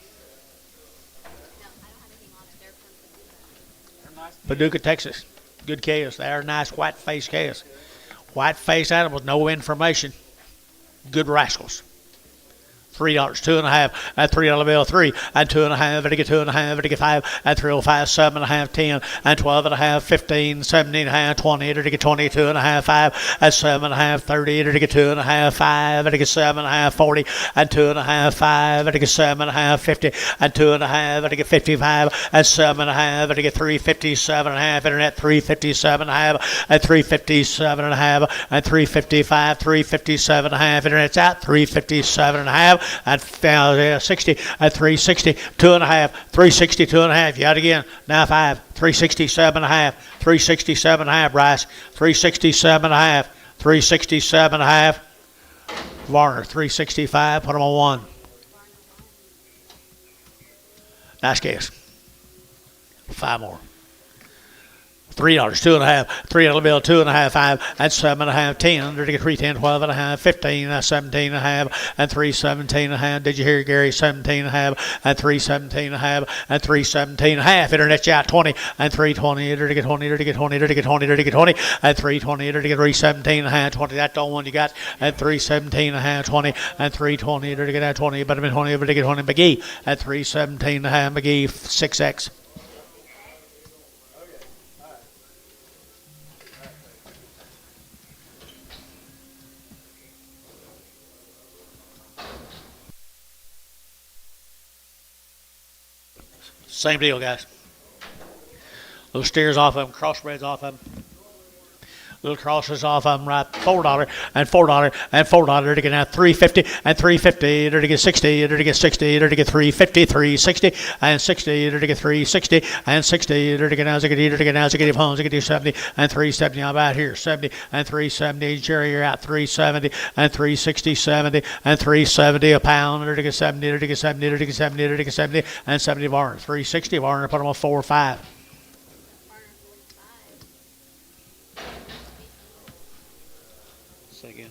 No, I don't have anything on it. They're from They're nice. Paducah, Texas. Good cows. They are nice white-faced cows. White-faced animals, no information. Good rascals. $3, 2.5, and $3 bill, 3, and 2.5, and get 2.5, and get 5, and 305, 7.5, 10, and 12.5, 15, 17.5, 20, and get 22.5, 5, and 7.5, 30, and get 2.5, 5, and get 7.5, 40, and 2.5, 5, and get 7.5, 50, and 2.5, and get 55, and 7.5, and get 357.5, internet 357.5, and 357.5, and 355, 357.5, internet's out 357.5. At 60, at 360, 2.5, 360, 2.5. Yet again, now 5, 367.5, 367.5. Bryce, 367.5, 367.5. Varner, 365. Put him on 1. Nice guess. 5 more. $3, 2.5, $3 bill, 2.5, 5, and 7.5, 10, to get 3, 10, 12.5, 15, 17.5, and 317.5. Did you hear Gary? 17.5, and 317.5, and 317.5. Internet's out 20, and 320, to get 20, to get 20, to get 20, to get 20, and 320, to get 317.5, 20. That's the one you got, and 317.5, 20, and 320, to get 20, but 20, to get 20. McGee at 317.5. McGee 6X. Same deal, guys. Little steers off of them, crossbreds off of them. Little crosses off of them, right? $4 and $4 and $4 to get out 350 and 350 to get 60 to get 60 to get 350 360 and 60 to get 360 and 60 to get now to get now to get homes to get 70 and 370. I'm out here 70 and 370. Jerry, you're out 370 and 360 70 and 370 a pound to get 70 to get 70 to get 70 to get 70 and 70 Varner 360 Varner. Put them on 4 or 5. Again.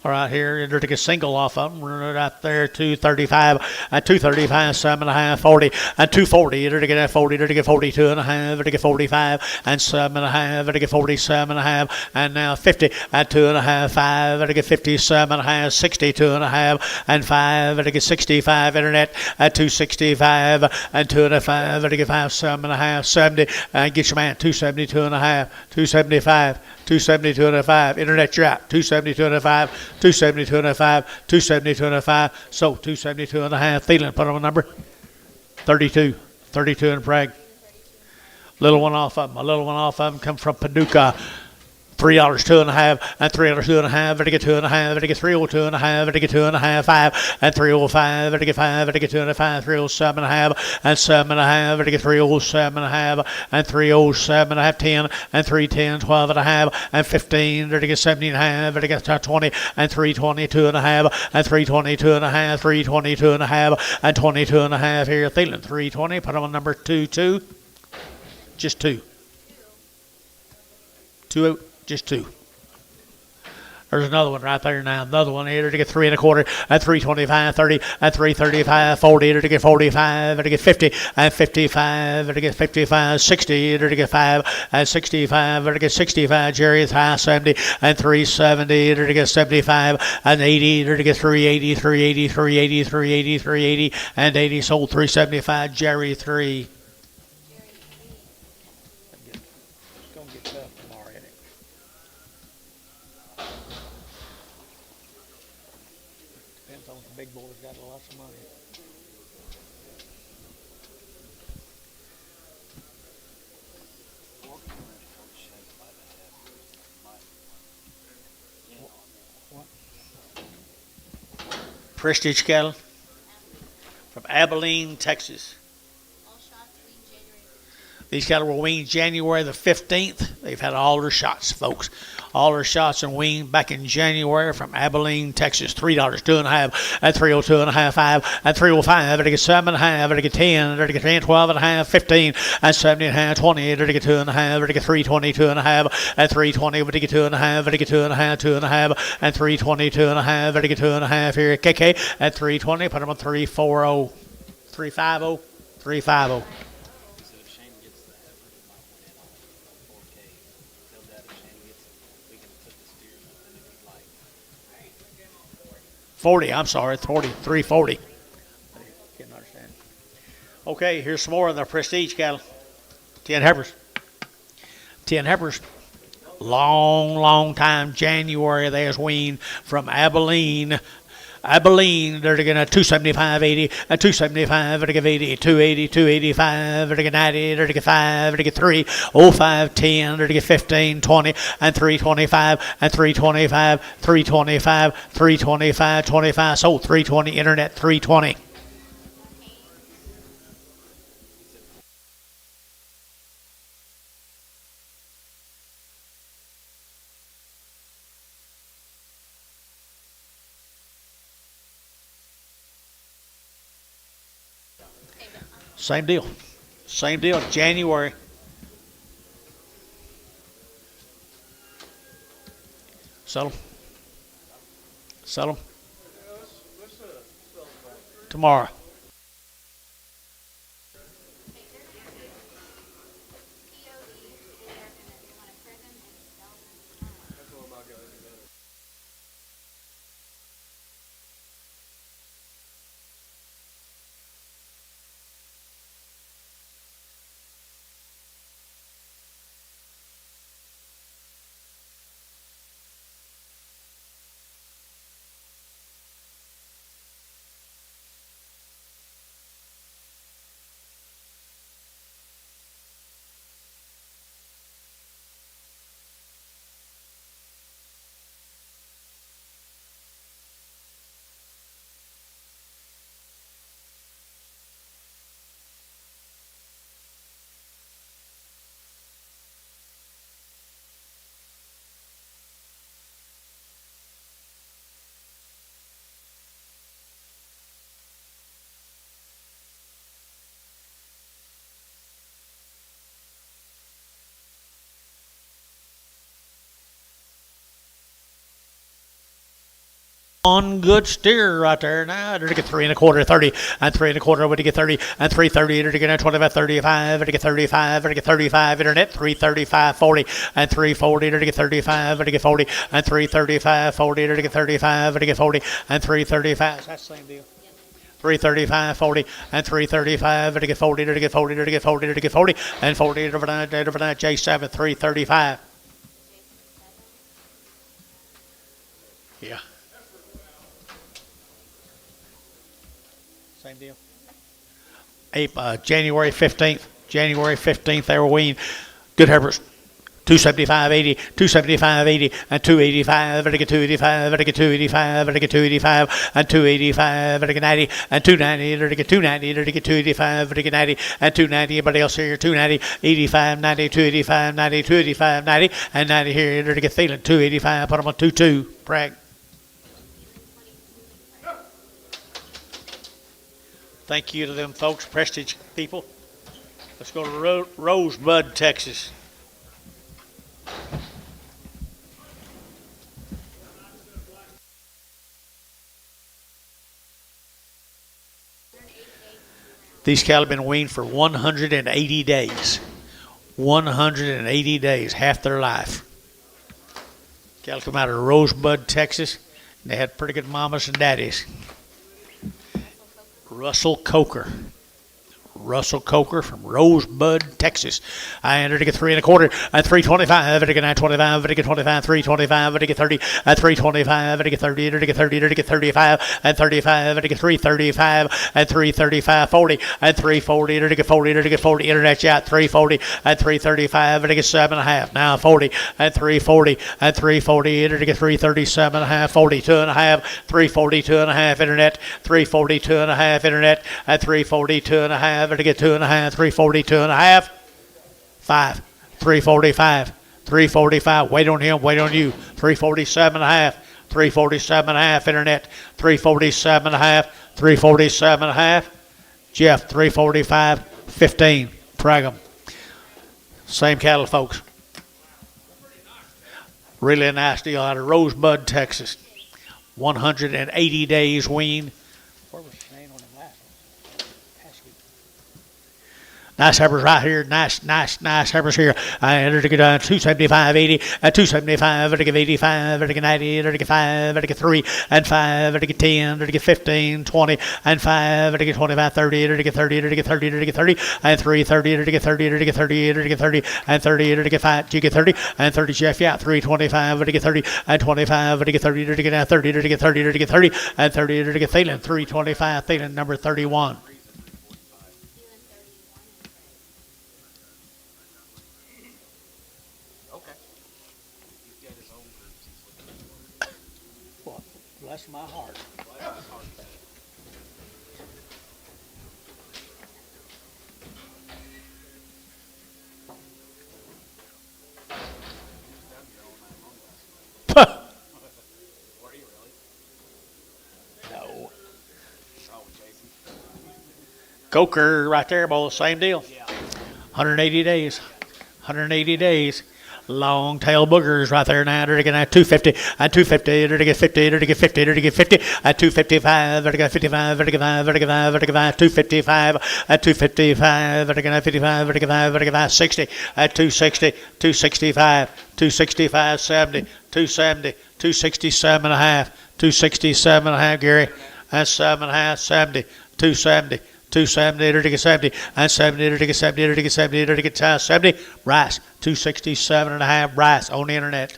Right here, they're to get single off of them. Right there, 235, and 235, 7.5, 40, and 240. They're to get 40, they're to get 42 and a half, they're to get 45, and 7.5, they're to get 47 and a half, and now 50, and 2.5, 5, they're to get 57 and a half, 62 and a half, and 5, they're to get 65. Internet at 265, and 2.5, they're to get 5, 7.5, 70, and get your man 272 and a half, 275. 272 and a 5. Internet you're out. 272 and a 5. 272 and a 5. 272 and a 5. So 272 and a half. Thielen, put on a number. 32. 32 in Prague. Little one off of them. A little one off of them come from Paducah. $3, 2.5, and $3, 2.5, to get 2.5, to get 302 and a half, to get 2.5, 5, and 305, to get 5, to get 2.5, 307 and a half, and 7.5, to get 307 and a half, and 307 and a half, 10, and 310, 12 and a half, and 15, to get 17 and a half, to get 20, and 322 and a half, and 322 and a half, 322 and a half, and 22 and a half here. Thielen, 320, put on number 2, just 2. 2. Just 2. There's another one right there now. Another one here to get 3 1/4, and 325, 30, and 335, 40, to get 45, to get 50, and 55, to get 55, 60, to get 5, and 65, to get 65. Jerry's high 70, and 370, to get 75, and 80, to get 380, 380, 380, 380, 380, and 80. Sold 375. Jerry 3. Big boy's got lots of money. Prestige cattle from Abilene, Texas. All shots weaned January. These cattle were weaned January the 15th. They've had all their shots, folks. All their shots and weaned back in January from Abilene, Texas. $3, 2.5, and 302 and a half, 5, and 305. To get 7.5, to get 10, to get 10, 12 and a half, 15, and 70 and a half, 20, to get 2.5, to get 322 and a half, and 320, to get 2.5, to get 2.5, 2.5, and 322 and a half, to get 2.5 here. KK at 320. Put them on 340, 350, 350. I'm sorry, 340. Can't understand. Okay, here's some more of the prestige cattle. 10 heifers. 10 heifers. Long time. January they was weaned from Abilene. They're getting a 275, 80, and 275, they're getting 80, 280, 285, they're getting 90, they're getting 5, they're getting 3, 05, 10, they're getting 15, 20, and 325, and 325, 325, 325, 25, sold 320, internet 320. Same deal. January. Sell them. Tomorrow. One good steer right there now. They're to get 3 1/4, 30, and 3 1/4 would to get 30, and 330. They're to get 25, 35. They're to get 35. They're to get 35. Internet 335, 40, and 340. They're to get 35. They're to get 40, and 335, 40. They're to get 35. They're to get 40, and 335. That's the same deal. 335, 40, and 335. They're to get 40. They're to get 40. They're to get 40. They're to get 40, and 40 over that. J7 335. Yeah. Same deal. January 15th, they were weaned. Good heifers. 275, 80, 275, 80, and 285, and 285, and 285, and 285, and 285, and 90, and 290, and 290, and 285, and 90, and 290. Anybody else here? 290, 85, 90, 285, 90, 285, 90, and 90 here. They're to get feeling 285. Put them on 2-2. Bragg. Thank you to them folks, Prestige people. Let's go to Rosebud, Texas. These cattle have been weaned for 180 days. 180 days, half their life. Cattle come out of Rosebud, Texas, and they had pretty good mamas and daddies. Russell Coker from Rosebud, Texas. I entered to get 3 1/4 and 325. I get 925. I get 25. 325. I get 30. At 325. I get 30. I get 30. I get 35. And 35. I get 335. And 335. 40. And 340. I get 40. I get 40. Internet chat 340. And 335. I get 7.5. Now 40. And 340. And 340. I get 337.5. 42 and a half. 342 and a half. Internet 342 and a half. Internet at 342 and a half. To get 2.5, 342 and a half, 5, 345, 345. Wait on him, wait on you. 347 and a half, 347 and a half. Internet 347 and a half, 347 and a half. Jeff 345, 15. Prag 'em. Same cattle, folks. Really nice deal out of Rosebud, Texas. 180 days weaned. Nice heifers right here. Nice heifers here. I entered to get 275, 80, at 275, I get 85, I get 90, I get 5, I get 3, and 5, I get 10, I get 15, 20, and 5, I get 25, 30, I get 30, I get 30, I get 30, and 3, 30, I get 30, I get 30, I get 30, and 30, I get 5, you get 30, and 30, Jeff, yeah, 325, I get 30, and 25, I get 30, I get 30, I get 30, I get 30, and 30, I get Thielen, 325, Thielen, number 31. Bless my heart. No. Coker right there, boy, same deal. 180 days. 180 days. Long tail boogers right there now. They're getting at 250, at 250, they're to get 50, they're to get 50, they're to get 50, at 255, they're to get 55, they're to get 5, they're to get 5, they're to get 5, 255, at 255, they're to get 55, they're to get 5, they're to get 5, 60, at 260, 265, 265, 70, 270, 267 and a half, 267 and a half, Gary, and 7 and a half, 70, 270. 270, to get 70, and 70, to get 70, to get 70, to get 70. Rice, 267 and a half. Rice on the internet.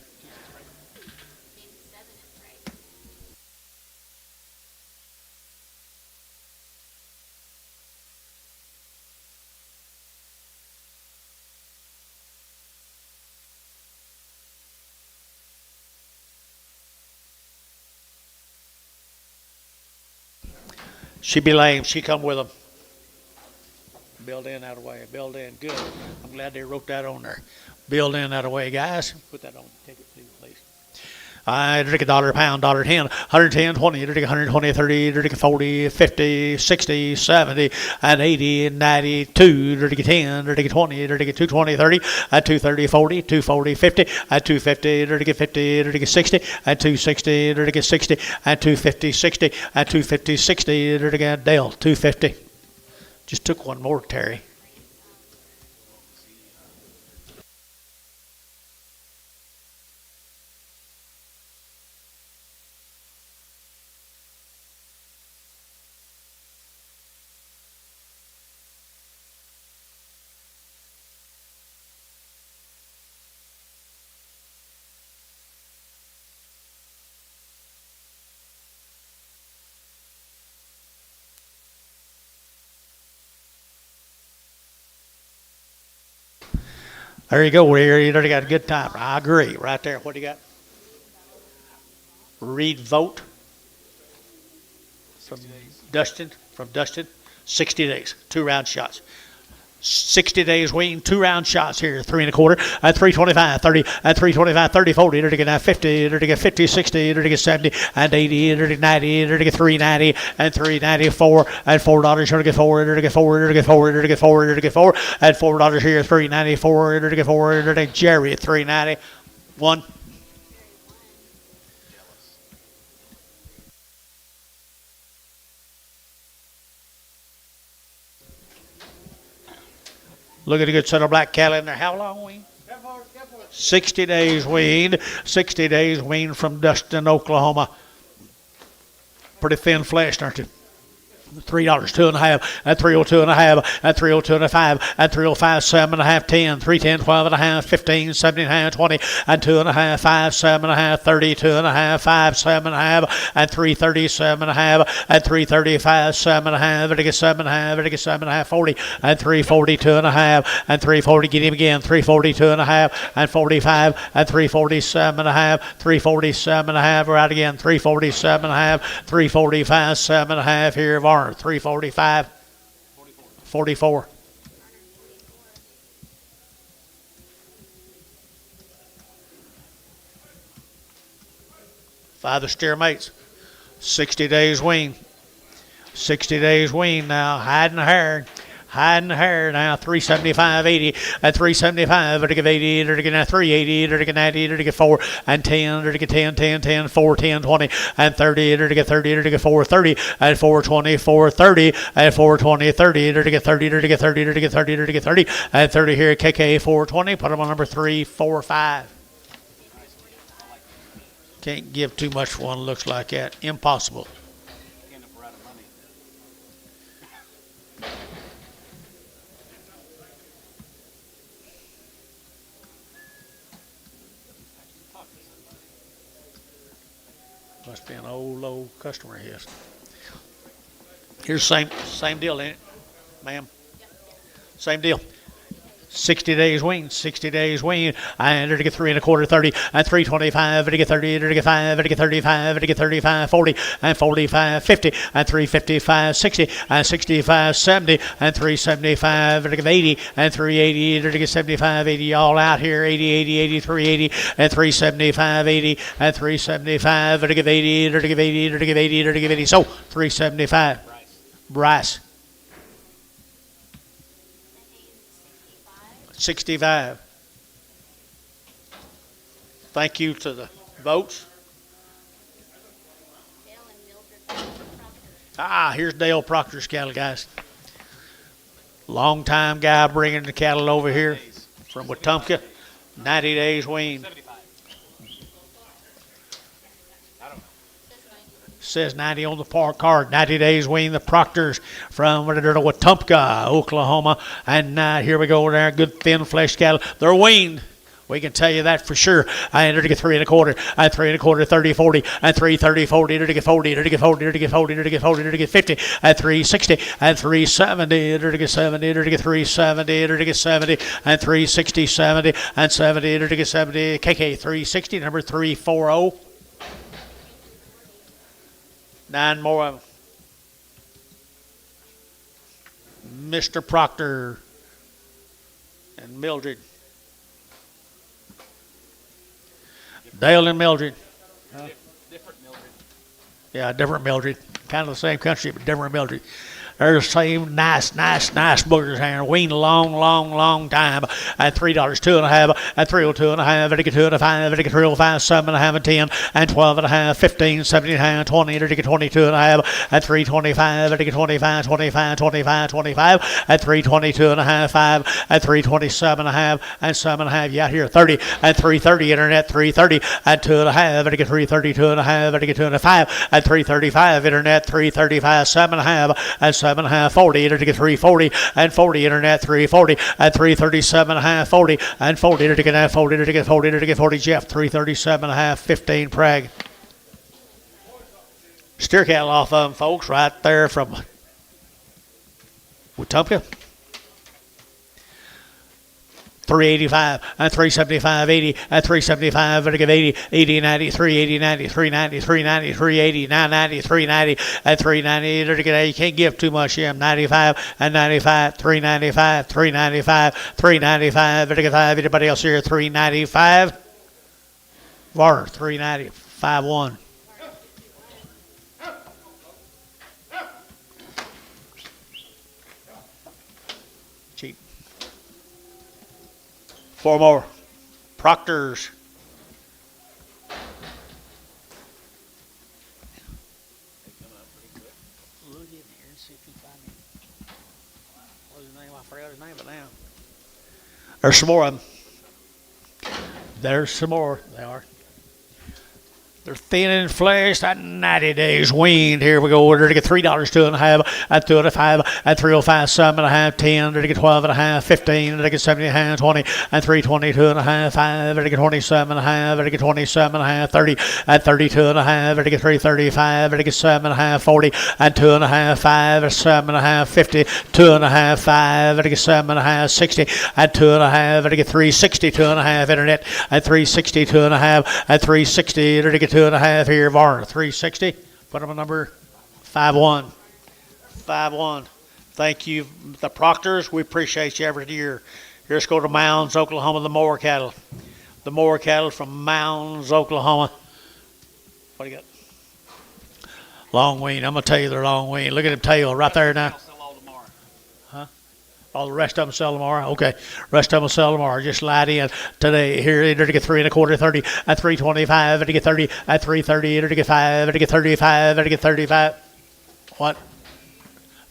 She be lame. She come with them. Build in that way. Build in. Good. I'm glad they wrote that on there. Build in that way, guys. Put that on the ticket, please. $1 a pound, $1.10, 110, 20, 120, 30, 40, 50, 60, 70, and 80, 92, 10, 20, 220, 30, 230, 40, 240, 50, 250, 50, 60, 260, 60, 250, 60, 250, 60, Dale, 250. Just took one more, Terry. There you go, Ray. You already got a good time. I agree. Right there. What do you got? Read vote from Dustin. 60 days. 2 round shots. 60 days wean, 2 round shots here, 3 1/4, at 325, 30, at 325, 30, 40, to get 50, to get 50, 60, to get 70, and 80, to get 90, to get 390, and 394, and $4, to get 4, to get 4, to get 4, to get 4, to get 4, and $4 here, 394, to get 4, to get Jerry at 390, 1. Look at a good set of black cattle in there. How long weaned? 60 days weaned. 60 days weaned from Dustin, Oklahoma. Pretty thin flesh, aren't you? $3, 2.5, at 302.5, at 302.5, at 305, 7.5, 10, 310, 12.5, 15, 17.5, 20, and 2.5, 5, 7.5, 30, 2.5, 5, 7.5, and 337.5, and 335, 7.5, and 7.5, and 7.5, 40, and 340, 2.5, and 340, get him again, 340, 2.5, and 45, and 347.5, 347.5, we're out again, 347.5, 345, 7.5 here, Varner. 345, 44. Father steer mates. 60 days wean. 60 days wean now. Hiding the hair. Hiding the hair now, 375, 80, at 375, to give 80, to get 380, to get 90, to get 4, and 10, to get 10, 10, 10, 4, 10, 20, and 30, to get 30, to get 4, 30, and 420, 430, and 420, 30, to get 30, to get 30, to get 30, to get 30, and 30 here, KK 420, put them on number 3, 4, 5. Can't give too much one looks like that. Impossible. Must be an old customer of his. Here's same deal, ain't it, ma'am? Yep. Same deal. 60 days wean, 60 days wean, and to get 3 1/4, 30, and 325, to get 30, to get 5, to get 35, to get 35, 40, and 45, 50, and 355, 60, and 65, 70, and 375, to get 80, and 380, to get 75, 80, all out here, 80, 80, 80, 380, and 375, 80, and 375, to give 80, to give 80, to give 80, to give 80, so 375. Bryce. 65. Thank you to the votes. Here's Dale Proctor's cattle, guys. Long time guy bringing the cattle over here from Wetumpka. 90 days wean. Says 90 on the park card. 90 days wean. The Proctors from Wetumpka, Oklahoma. And here we go there. Good thin flesh cattle. They're weaned. We can tell you that for sure. I entered to get 3 1/4, and 3 1/4, 30, 40, and 330, 40, to get 40, to get 40, to get 40, to get 40, to get 50, and 360, and 370, to get 70, to get 370, to get 70, and 360, 70, and 70, to get 70. KK 360, number 340. 9 more of them. Mr. Proctor and Mildred. Dale and Mildred. Different Mildred. Yeah, different Mildred. Kind of the same country, but different Mildred. There's the same nice boogers here. Weaned a long time. At $3, 2.5, at 302.5, at 2.5, at 305, 7.5, and 10, and 12.5, 15, 17.5, 20, at 22.5, at 325, at 25, 25, 25, 25, at 322.5, 5, at 327.5, and 7.5. Yeah, here 30, at 330 internet, 330, at 2.5, at 332.5, at 2.5, at 335 internet, 335, 7.5, at 7.5, 40, internet 340, and 40 internet 340, at 337.5, 40, and 40, internet 40, internet 40, internet 40, Jeff 337.5, 15 Prague. Steer cattle off of them, folks, right there from Wetumpka. 385 and 375, 80 and 375, vertical 80, 80, 90, 380, 90, 390, 390, 380, 990, 390, and 390. Vertical, you can't give too much here. 95 and 95, 395, 395, 395, vertical 5. Anybody else here? 395. Varner, 390, 5-1. Cheap. 4 more. Proctors. Look in here and see if you find him. What's his name? I forgot his name, but now. There's some more of them. There's some more. They are. They're thin and fleshed at 90 days weaned. Here we go. They're to get $3, 2.5, at 2.5, at 305, 7.5, 10, they're to get 12.5, 15, they're to get 70.5, 20, and 320, 2.5, 5, they're to get 27.5, they're to get 27.5, 30, at 32.5, they're to get 335, they're to get 7.5, 40, and 2.5, 5, at 7.5, 50, 2.5, 5, they're to get 7.5, 60, at 2.5, they're to get 360, 2.5, internet, at 360, 2.5, at 360, they're to get 2.5 here, Varner, 360. Put them a number 5-1. 5-1. Thank you, the Proctors. We appreciate you every year. Here's go to Mounds, Oklahoma, the Mower cattle. The Mower cattle from Mounds, Oklahoma. What do you got? Long wean. I'm going to tell you they're long wean. Look at them tail right there now. All the rest of them sell tomorrow. Okay, rest of them will sell tomorrow. Just light in today. Here, they're to get 3.25, 30 at 325. They're to get 30 at 330. They're to get 5. They're to get 35. They're to get 35. What?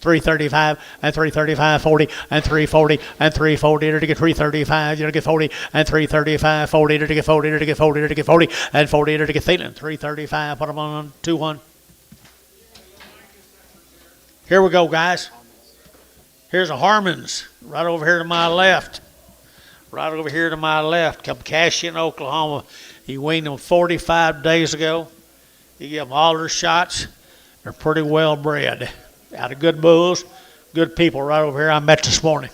335 and 335, 40 and 340 and 340. They're to get 335. You're to get 40 and 335, 40. They're to get 40. They're to get 40. They're to get 40 and 40. They're to get Thielen. 335. Put them on 2-1. Here we go, guys. Here's a Harmon's right over here to my left. Right over here to my left. Come Cashion, Oklahoma. He weaned them 45 days ago. He gave them all their shots. They're pretty well bred. Out of good bulls, good people right over here I met this morning.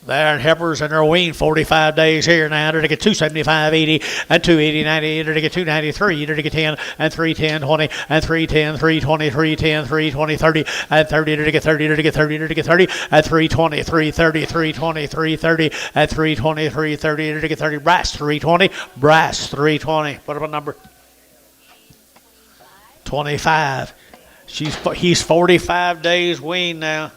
They're in heifers and they're weaned 45 days here now. They're to get 275, 80, and 280, 90. They're to get 293. They're to get 10, and 310, 20, and 310, 320, 310, 320, 30, and 30. They're to get 30. They're to get 30. They're to get 30, at 320, 330, 320, 330, at 320, 330. They're to get 30. Brass, 320. Brass, 320. What about number? 25. He's 45 days weaned now.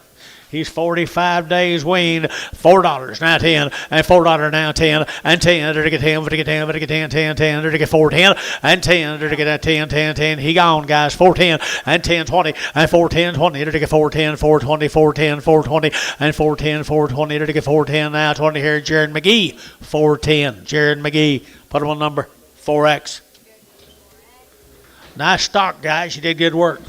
He's 45 days weaned. $4 now 10, and $4 now 10, and 10. They're to get 10, to get 10, to get 10, 10, 10. They're to get 410, and 10. They're to get 10, 10, 10. He gone, guys. 410, and 10, 20, and 410, 20. They're to get 410, 420, 410, 420, and 410, 420. They're to get 410 now 20 here. Jared McGee, 410. Jared McGee. Put him on number 4X. Nice stock, guys. You did good work.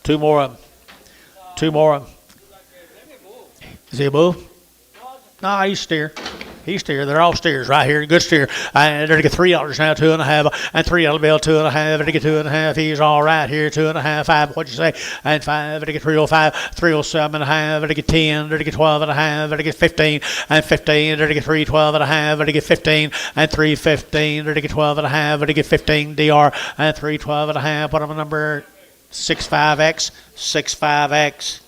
Two more of them. Two more of them. Is he a bull? No, he's steer. He's steer. They're all steers right here. Good steer. They're to get $3 now, 2.5, and $3 bill, 2.5. They're to get 2.5. He's all right here, 2.5, 5. What'd you say? And 5. They're to get 305, 307.5. They're to get 10. They're to get 12.5. They're to get 15, and 15. They're to get 312.5. They're to get 15, and 315. They're to get 12.5. They're to get 15 DR, and 312.5. Put them on number 65X, 65X.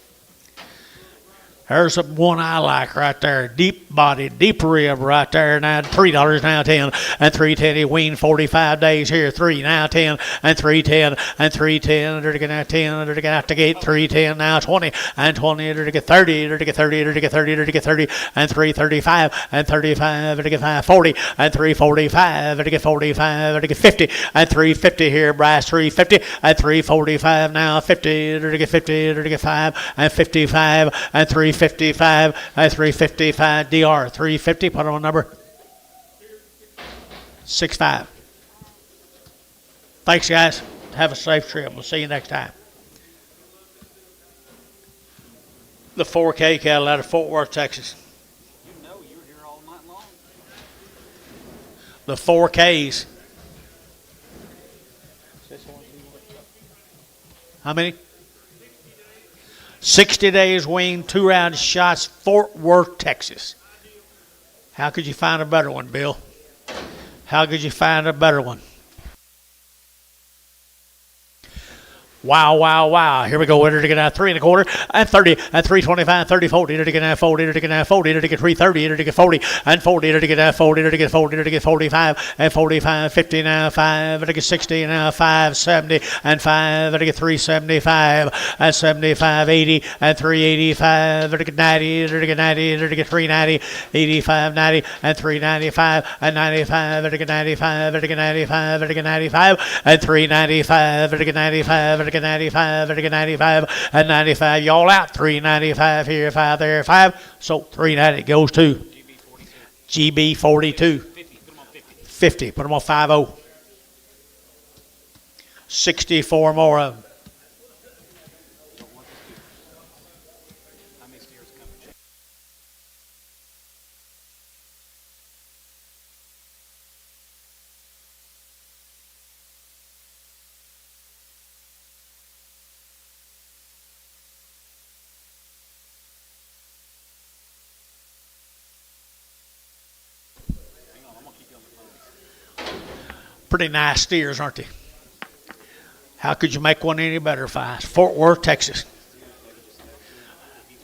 There's one I like right there. Deep body, deep rib right there. Now $3 now 10 and 310. Wean 45 days here. 3 now 10 and 310 and 310. They're to get now 10. They're to get out the gate. 310 now 20 and 20. They're to get 30. They're to get 30. They're to get 30. They're to get 30 and 335 and 35. They're to get 540 and 345. They're to get 45. They're to get 50 and 350 here. Brass 350 and 345 now 50. They're to get 50. They're to get 5 and 55 and 355 and 355. DR 350. Put on number 65. Thanks, guys. Have a safe trip. We'll see you next time. The 4K cattle out of Fort Worth, Texas. You know you were here all night long. The 4Ks. How many? 60 days wean, 2-round shots, Fort Worth, Texas. How could you find a better one, Bill? How could you find a better one? Wow, wow, wow. Here we go. Enter to get out 3 1/4 and 30 and 325, 30, 40. Enter to get out 40. Enter to get out 40. Enter to get 330. Enter to get 40 and 40. Enter to get out 40. Enter to get 40. Enter to get 45 and 45, 50 now 5. Enter to get 60 now 5, 70 and 5. Enter to get 375 and 75, 80 and 385. Enter to get 90. Enter to get 90. Enter to get 390, 85, 90 and 395 and 95. Enter to get 95. Enter to get 95. Enter to get 95 and 395. Enter to get 95. Enter to get 95, enter to get 95, and 95. Y'all out. 395 here, 5 there, 5. So 390 goes to GB 42. 50. Put them on 50. 64 more of them. How many steers coming? Pretty nice steers, aren't they? How could you make one any better, Fies? Fort Worth, Texas.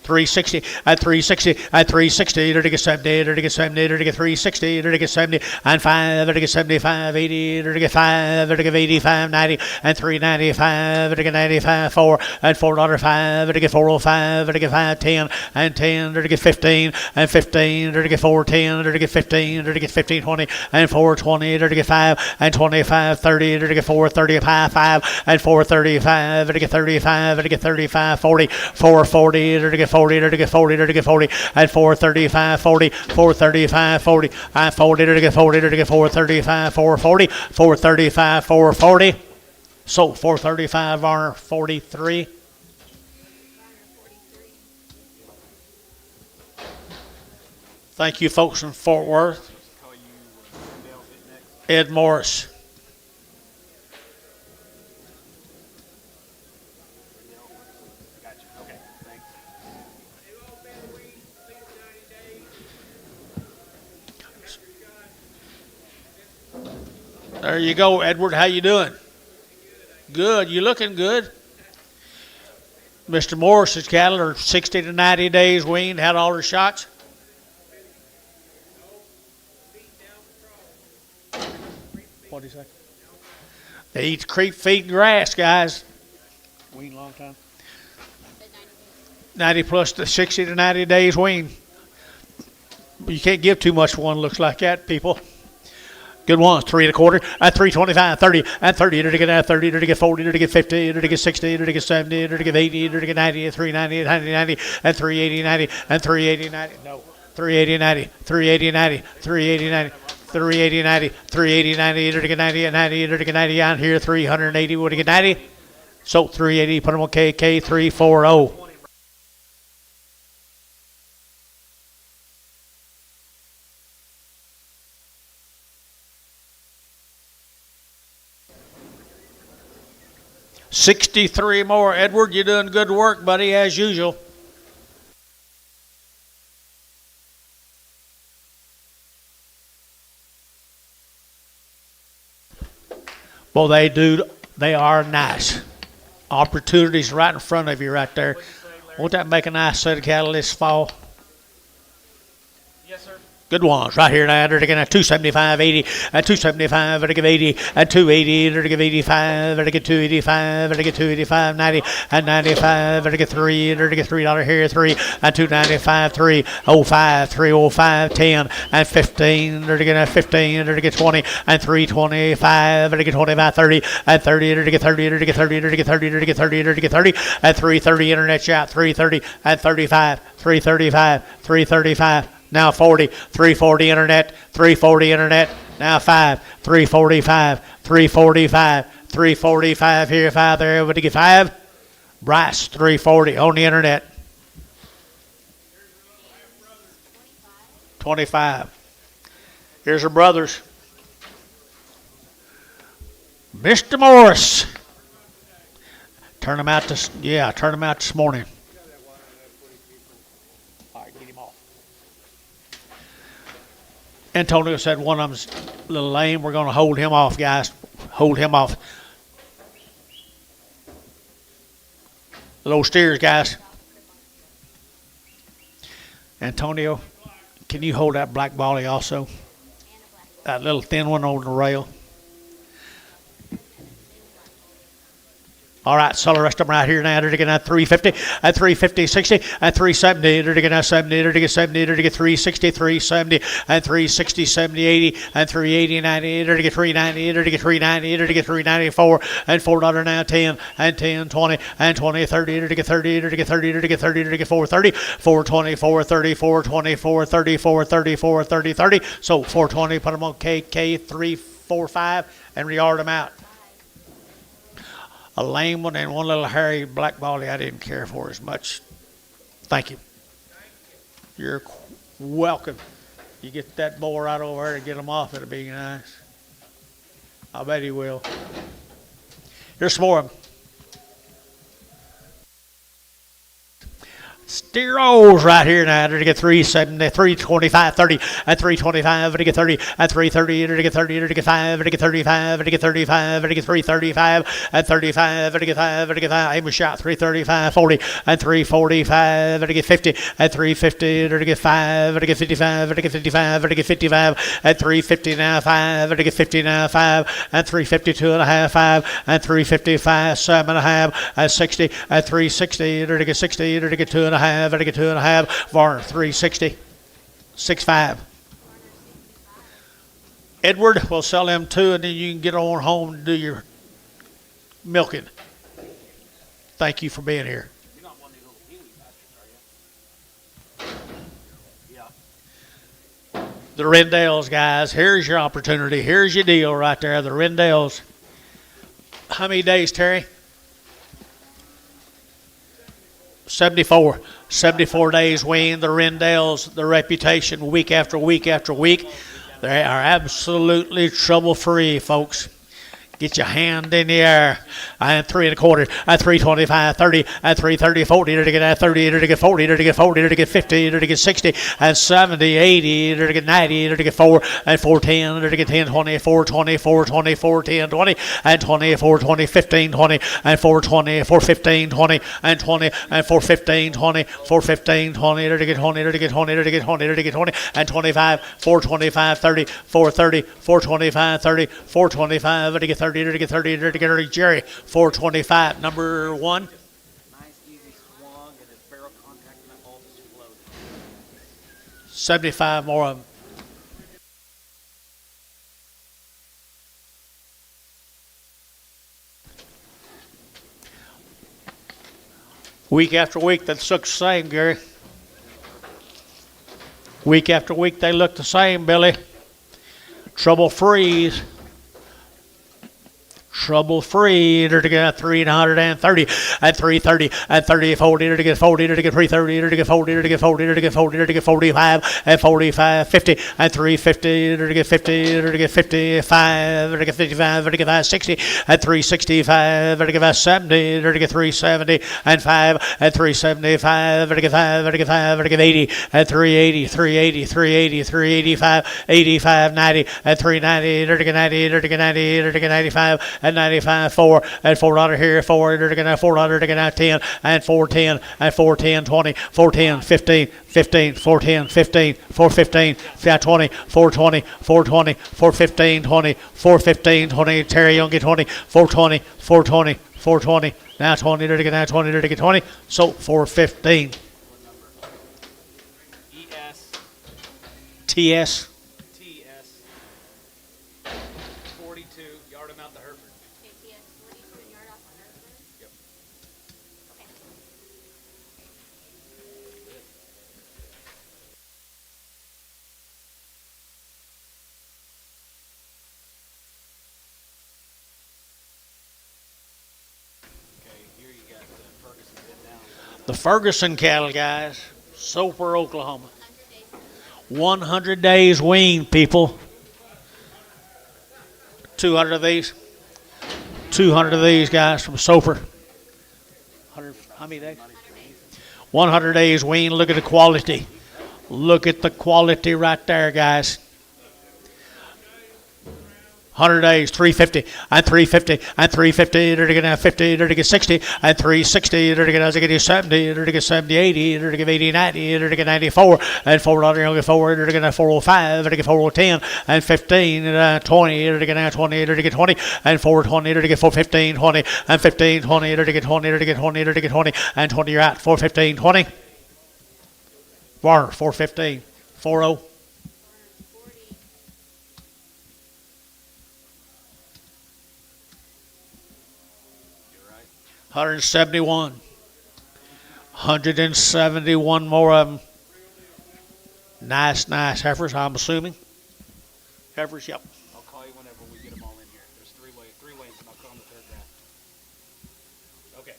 360 at 360 at 360 to get 70 to get 70 to get 360 to get 70 and 5 to get 75 80 to get 5 to get 85 90 and 395 to get 95 4 and $4.05 to get 405 to get 510 and 10 to get 15 and 15 to get 410 to get 15 to get 15 20 and 420 to get 5 and 25 30 to get 435 5 and 435 to get 35 to get 35 40 440 to get 40 to get 40 to get 40 and 435 40 435 40 and 40 to get 40 to get 435 440 435 440. So 435 are 43. Thank you, folks in Fort Worth. Ed Morris. There you go, Edward. How you doing? Good. You looking good. Mr. Morris's cattle are 60 to 90 days weaned. Had all their shots. What do you say? They eat creep feed grass, guys. Weaned a long time. 90 plus the 60 to 90 days weaned. You can't give too much for one looks like that, people. Good ones, 3 1/4 at 325, 30 and 30 to get out 30 to get 40 to get 50 to get 60 to get 70 to get 80 to get 90 and 390 90 and 380 90 and 380 90. No, 380 90 380 90 380 90 380 90 380 90 to get 90 and 90 to get 90 on here 380 to get 90. So 380 put them on KK 340. $63 more. Edward, you're doing good work, buddy, as usual. Well, they are nice. Opportunities right in front of you right there. Won't that make a nice set of cattle this fall? Yes, sir. Good ones right here now. They're going to 275, 80, and 275, they're give 80, and 280, they're give 85, they're give 285, they're give 285, 90, and 95, they're give 3, they're give $3 here, 3, and 295, 305, 305, 10, and 15, they're going to 15, they're give 20, and 325, they're give 25, 30, and 30, they're give 30, they're give 30, they're give 30, they're give 30, they're give 30, and 330 internet shot, 330, and 35, 335, 335. Now 40, 340 internet, 340 internet, now 5, 345, 345, 345 here, 5 there, everybody get 5. Bryce, 340 on the internet. 25. Here's her brothers. Mr. Morris. Turn them out this morning. Antonio said one of them's a little lame. We're going to hold him off, guys. Hold him off. Little steers, guys. Antonio, can you hold that black ballie also? That little thin one on the rail. All right, so the rest of them right here now. They're to get at 350, at 350, 60, at 370. They're to get at 70, they're to get 70, they're to get 360, 370, and 360, 70, 80, and 380, 90. They're to get 390, they're to get 390, they're to get 394, and $4 now, 10, and 10, 20, and 20, 30, they're to get 30, they're to get 30, they're to get 30, they're to get 430, 420, 430, 420, 430, 430, 430, 30. So 420, put them on KK 3, 4, 5, and re-yard them out. A lame one and one little hairy black ballie I didn't care for as much. Thank you. You're welcome. You get that boy right over there to get him off, it'll be nice. I bet he will. Here's some more of them. Steeros right here now. They're to get 370, 325, 30, and 325. They're to get 30, and 330. They're to get 30. They're to get 5. They're to get 35. They're to get 35. They're to get 335, and 35. They're to get 5. They're to get 5. Aim a shot. 335, 40, and 345. They're to get 50, and 350. They're to get 5. They're to get 55. They're to get 55. They're to get 55, and 350 now 5. They're to get 50 now 5, and 352 and a half 5, and 355 7 and a half, and 60, and 360. They're to get 60. They're to get 2 and a half. They're to get 2 and a half. Varner 360, 6.5. Edward will sell them 2, and then you can get on home and do your milking. Thank you for being here. You're not one of these little peewee bastards, are you? Yeah. The Rendells, guys. Here's your opportunity. Here's your deal right there. The Rendells. How many days, Terry? 74. 74 days weaned. The Rendells, the reputation week after week after week. They are absolutely trouble-free, folks. Get your hand in the air. And 3 1/4, and 325, 30, and 330, 40. They're to get 30, they're to get 40, they're to get 40, they're to get 50, they're to get 60, and 70, 80, they're to get 90, they're to get 4, and 410, they're to get 10, 20, 420, 420, 410, 20, and 20, 420, 15, 20, and 420, 415, 20, and 20, and 415, 20, 415, 20, they're to get 20, they're to get 20, they're to get 20, they're to get 20, and 25, 425, 30, 430, 425, 30, 425, they're to get 30, they're to get 30, they're to get 30, Jerry, 425, number 1. Nice easy swung and his barrel contact and that ball just flowed. 75 more of them. Week after week, that looks the same, Gary. Week after week, they look the same, Billy. Trouble freeze. Trouble-free. They're to get 330, and 330, and 30, 40, they're to get 40, they're to get 330, they're to get 40, they're to get 40, they're to get 40, they're to get 45, and 45, 50, and 350, they're to get 50, they're to get 55, they're to get 55, they're to get 60, and 365, they're to get 70, they're to get 370, and 5, and 375, they're to get 5, they're to get 5, they're to get 80, and 380, 380, 380, 385, 85, 90, and 390, they're to get 90, they're to get 90, they're to get 95, and and 95, 4, and $4 here, 4, to get 400, to get 10, and 410, and 410, 20, 410, 15, 15, 410, 15, 415, 20, 420, 420, 415, 20, 415, 20, Terry Youngie 20, 420, 420, 420, now 20, to get now 20, to get 20, so 415. ES TS. TS 42 yard amount the Hereford. KTS 42 and yard off on Hereford. Yep. Okay. Okay, here you got Ferguson bid down. The Ferguson cattle, guys. Soper, Oklahoma. 100 days. 100 days weaned, people. 200 of these. 200 of these, guys, from Soper. 100, how many days? 100 days weaned. Look at the quality. Look at the quality right there, guys. 100 days, 350, and 350, and 350, to get 50, to get 60, and 360, to get 70, to get 70, 80, to get 80, 90, to get 94, and $4, 4, to get 405, to get 410, and 15, and 20, to get 20, to get 20, and 420, to get 415, 20, and 15, 20, to get 20, to get 20, to get 20, and 20, you're at 415, 20. Warner, 415, 40. 171. 171 more of them. Nice heifers, I'm assuming. Heifers, yep. I'll call you whenever we get them all in here. There's three lanes, and I'll call them the third round. Okay.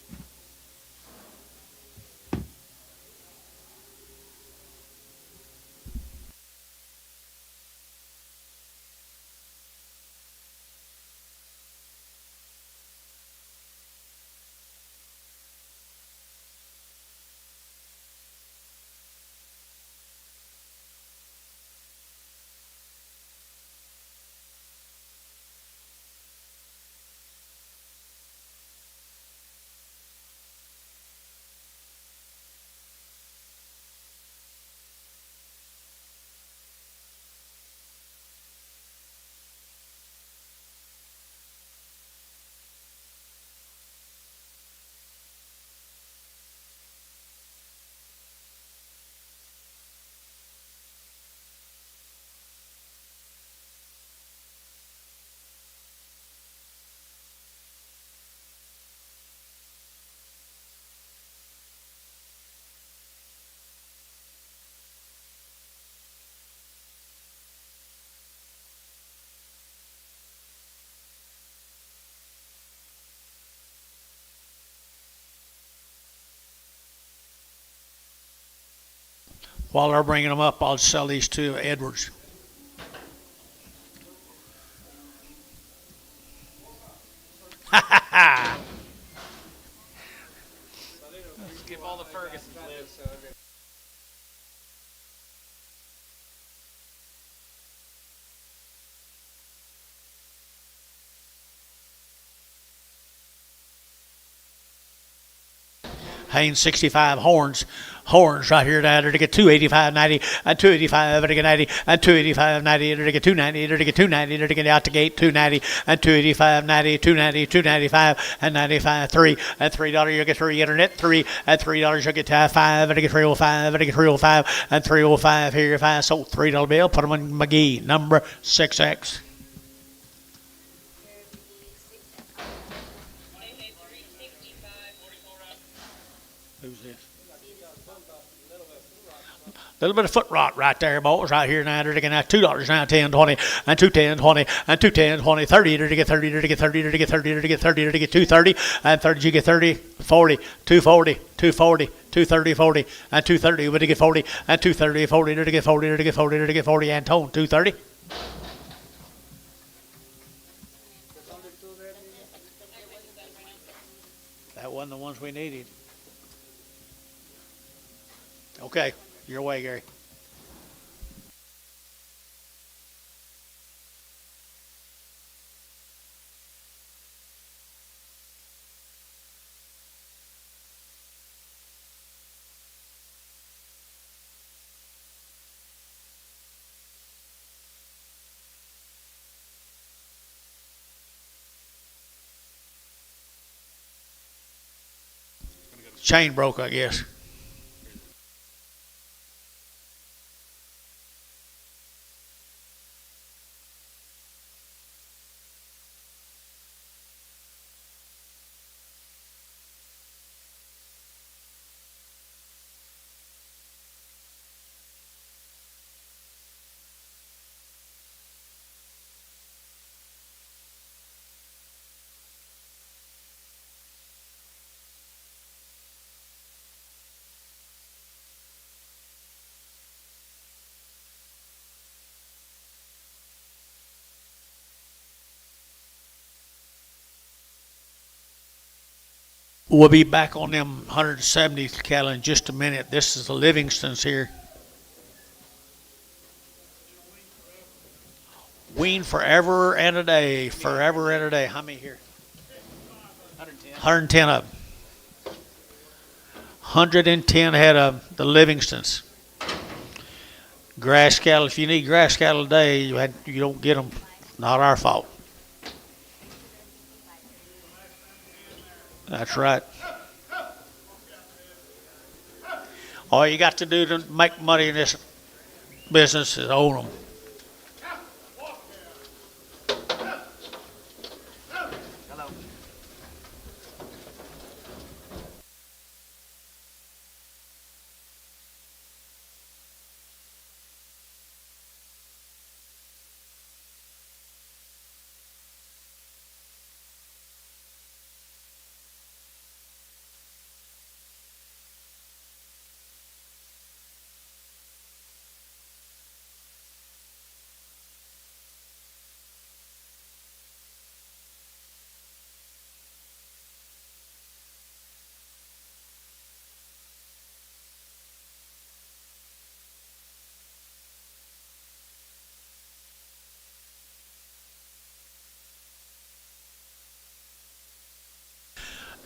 While they're bringing them up, I'll sell these to Edwards. Skip all the Fergusons, Liz. Haynes 65 horns right here now to get 285.90 and 285 to get 90 and 285.90 to get 290 to get 290 to get out the gate 290 and 285.90 290 295 and 95 3 and $3 you'll get 3 internet 3 and $3 you'll get 5 and get 305 and get 305 and 305 here if I sold $3 bill put them on McGee number 6X. Who's this? Little bit of foot rot right there, boys, right here now. They're taking out $2 now, 10, 20, and 210, 20, and 210, 20, 30, to get 30, to get 30, to get 30, to get 30, to get 230, and 30, you get 30, 40, 240, 240, 230, 40, and 230, but to get 40, and 230, 40, to get 40, to get 40, to get 40, and tone, 230. That wasn't the ones we needed. Okay, your way, Gary. chain broke, I guess. We'll be back on them 170 cattle in just a minute. This is the Livingstons here. Wean forever and a day. Forever and a day. How many here? 110. 110 of them. 110 head of the Livingstons. Grass cattle. If you need grass cattle today, you don't get them. Not our fault. That's right. All you got to do to make money in this business is own them. Hello.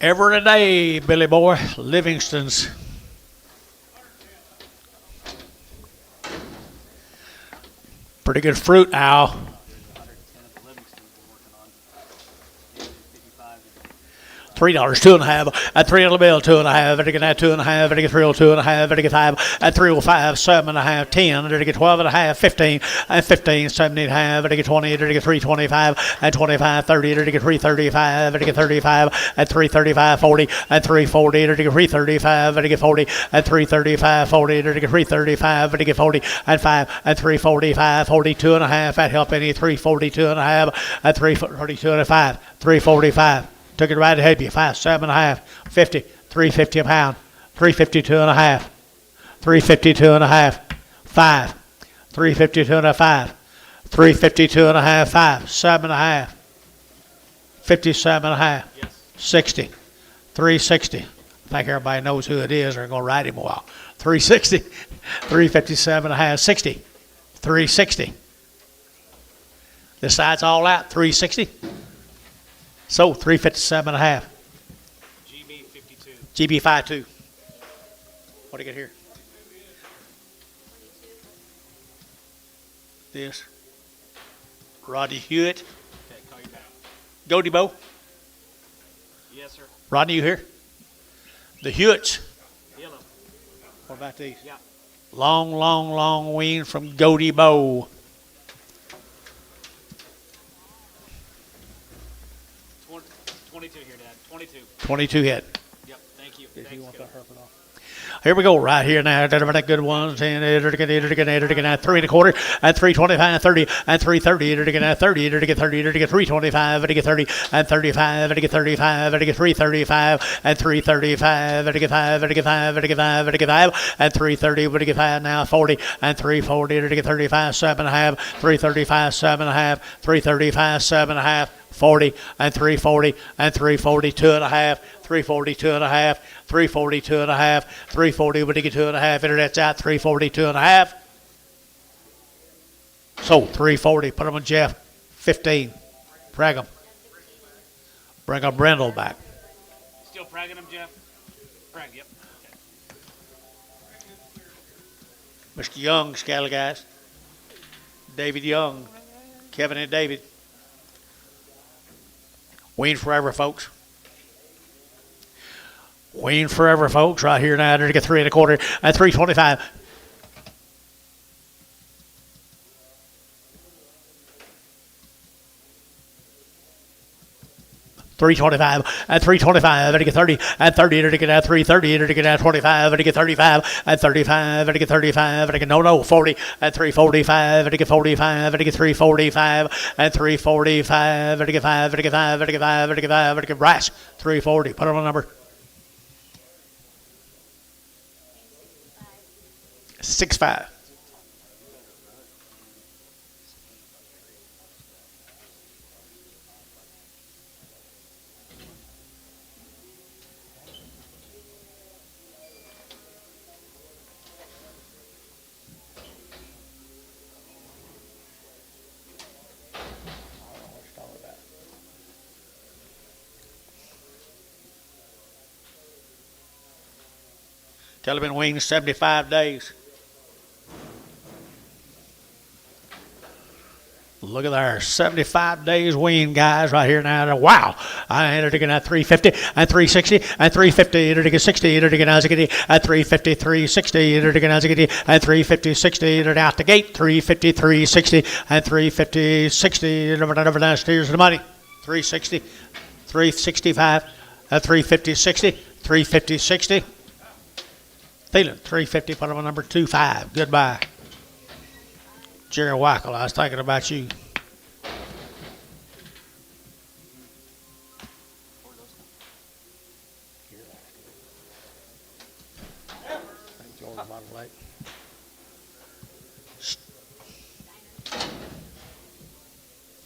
Every day, Billy boy, Livingstons. Pretty good fruit, Al. 110 at the Livingston we're working on. Maybe 55. $3, 2.5, at 3 on the bill, 2.5, to get that 2.5, to get 3 on 2.5, to get 5, at 305, 7.5, 10, to get 12.5, 15, at 15, 17.5, to get 20, to get 325, at 25, 30, to get 335, to get 35, at 335, 40, at 340, to get 335, to get 40, at 335, 40, to get 335, to get 40, at 5, at 345, 42.5, at help any 342.5, at 342 and 5, 345. Took it right ahead of you. 5, 7.5, 50, 350 a pound, 352.5, 352.5, 5, 352.5, 352.5, 5, 7.5, 57.5, Yes. 60, 360. I think everybody knows who it is. They're going to ride him a while. 360, 357.5, 60, 360. This side's all out. 360. So 357.5. GB 52. GB 52. What do you get here? This. Rodney Hewitt. Okay, call you back. Goldie Bow. Yes, sir. Rodney, you here? The Hewitts. Hello. What about these? Yeah. Long, long, long wean from Goldie Bow. 22 here, Dad. 22. 22 head. Yep. Thank you. If Thanks, you want Cody. that herping off. Here we go, right here now. That good ones. And 3 1/4, and 325, 30, and 330, to get 30, to get 30, to get 325, to get 30, and 35, to get 35, to get 335, and 335, to get 5, to get 5, to get 5, to get 5, and 330, to get 5 now, 40, and 340, to get 35, 7.5, 335, 7.5, 335, 7.5. 40 and 340 and 342.5, 342.5, 342.5, 340 would get 2.5. Internet's out 342.5. So 340. Put them on Jeff. 15. Brag them. Bring a Brindle back. Still pragging him, Jeff? Prag, yep. Okay. Mr. Young, Scally guys. David Young. Kevin and David. Wean forever, folks. Wean forever, folks, right here now. To get 3 1/4 at 325. $3.25 at $3.25 and to get 30 at 30 and to get at 330 and to get at 25 and to get 35 at 35 and to get 35 and to get 40 at 345 and to get 45 and to get 345 at 345 and to get 5 and to get 5 and to get 5 and to get 5 and to get brass 340. Put on a number. 6.5. Tell him in wings 75 days. Look at there, 75 days wean, guys, right here now. Wow. I entered again at 350 and 360 and 350, entered again 60, entered again at 350, 360, entered again at 350, 60, entered out the gate, 350, 360 and 350, 60, over downstairs the money, 360, 365 at 350, 60, 350, 60. Feeling 350, put on number 25. Goodbye. Jerry Wackel, I was thinking about you.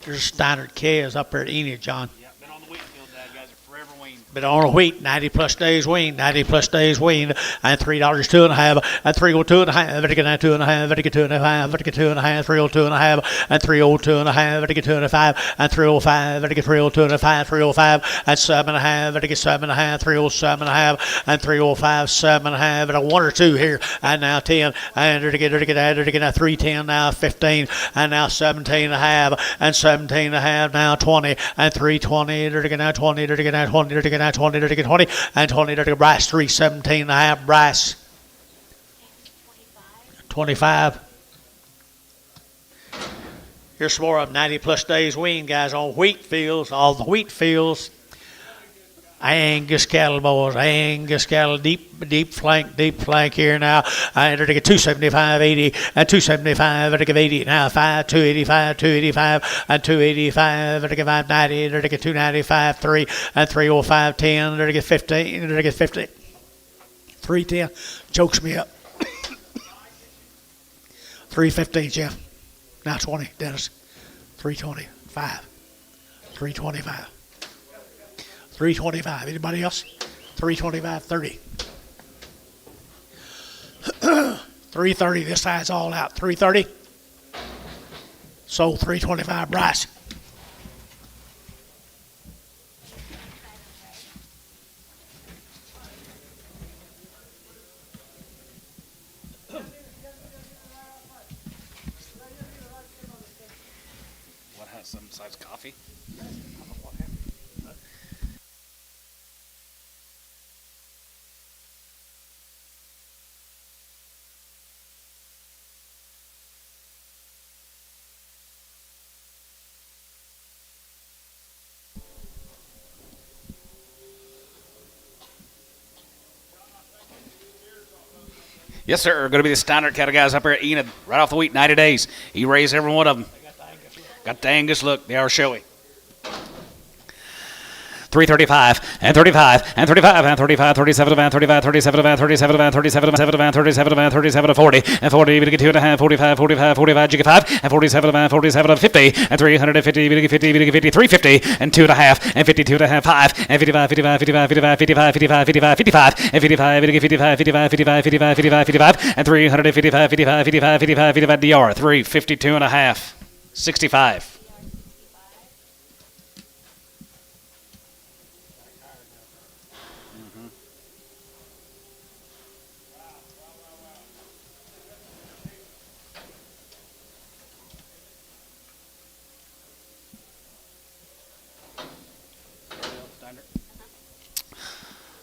There's standard calves up there at Enid, John. Yeah, been on the wheat field, Dad. Guys are forever weaned. Been on the wheat, 90 plus days weaned, 90 plus days weaned, and $3 2.5, and 302 and a half, and to get 2 and a half, and to get 2 and a half, and to get 2 and a half, 302 and a half, and 302 and a half, and to get 2 and a 5, and 305, and to get 302 and a 5, 305, and 7 and a half, and to get 7 and a half, 307 and a half, and 305, 7 and a half, and a 1 or 2 here, and now 10, and to get 310, now 15, and now 17 and a half, and 17 and a half, now 20, and 320, to get now 20, to get now 20, to get now 20, to get 20, and 20, to get Bryce, 317 and a half, Bryce, 25. Here's some more of 90 plus days wean, guys, on wheat fields, all the wheat fields. Angus cattle, boys. Angus cattle, deep flank here now. I entered to get 275, 80, and 275, and to get 80. Now 5, 285, 285, and 285, and to get 590, and to get 295, 3, and 305, 10, and to get 15, and to get 50. 310 chokes me up. 315, Jeff. Now 20, Dennis. 325, 325. 325. Anybody else? 325, 30. 330. This side's all out. 330. Sold 325. Bryce. What has some size coffee? Yes, sir. Going to be the standard cattle guys up here at Enid, right off the wheat, 90 days. He raised every one of them. Got the Angus look. They are showy. 335 and 35 and 35 and 35, 37 and 35, 37 and 37 and 37 and 37 and 37 and 37 and 40 and 40. We get 2 and a half, 45, 45, 45. You get 5 and 47 and 47 and 50 and 350. We get 50, we get 50, 350 and 2 and a half and 52 and a half, 5 and 55, 55, 55, 55, 55, 55, 55, 55 and 55. We get 55, 55, 55, 55, 55, 55 and 355, 55, 55, 55, 55. DR 352 and a half, 65.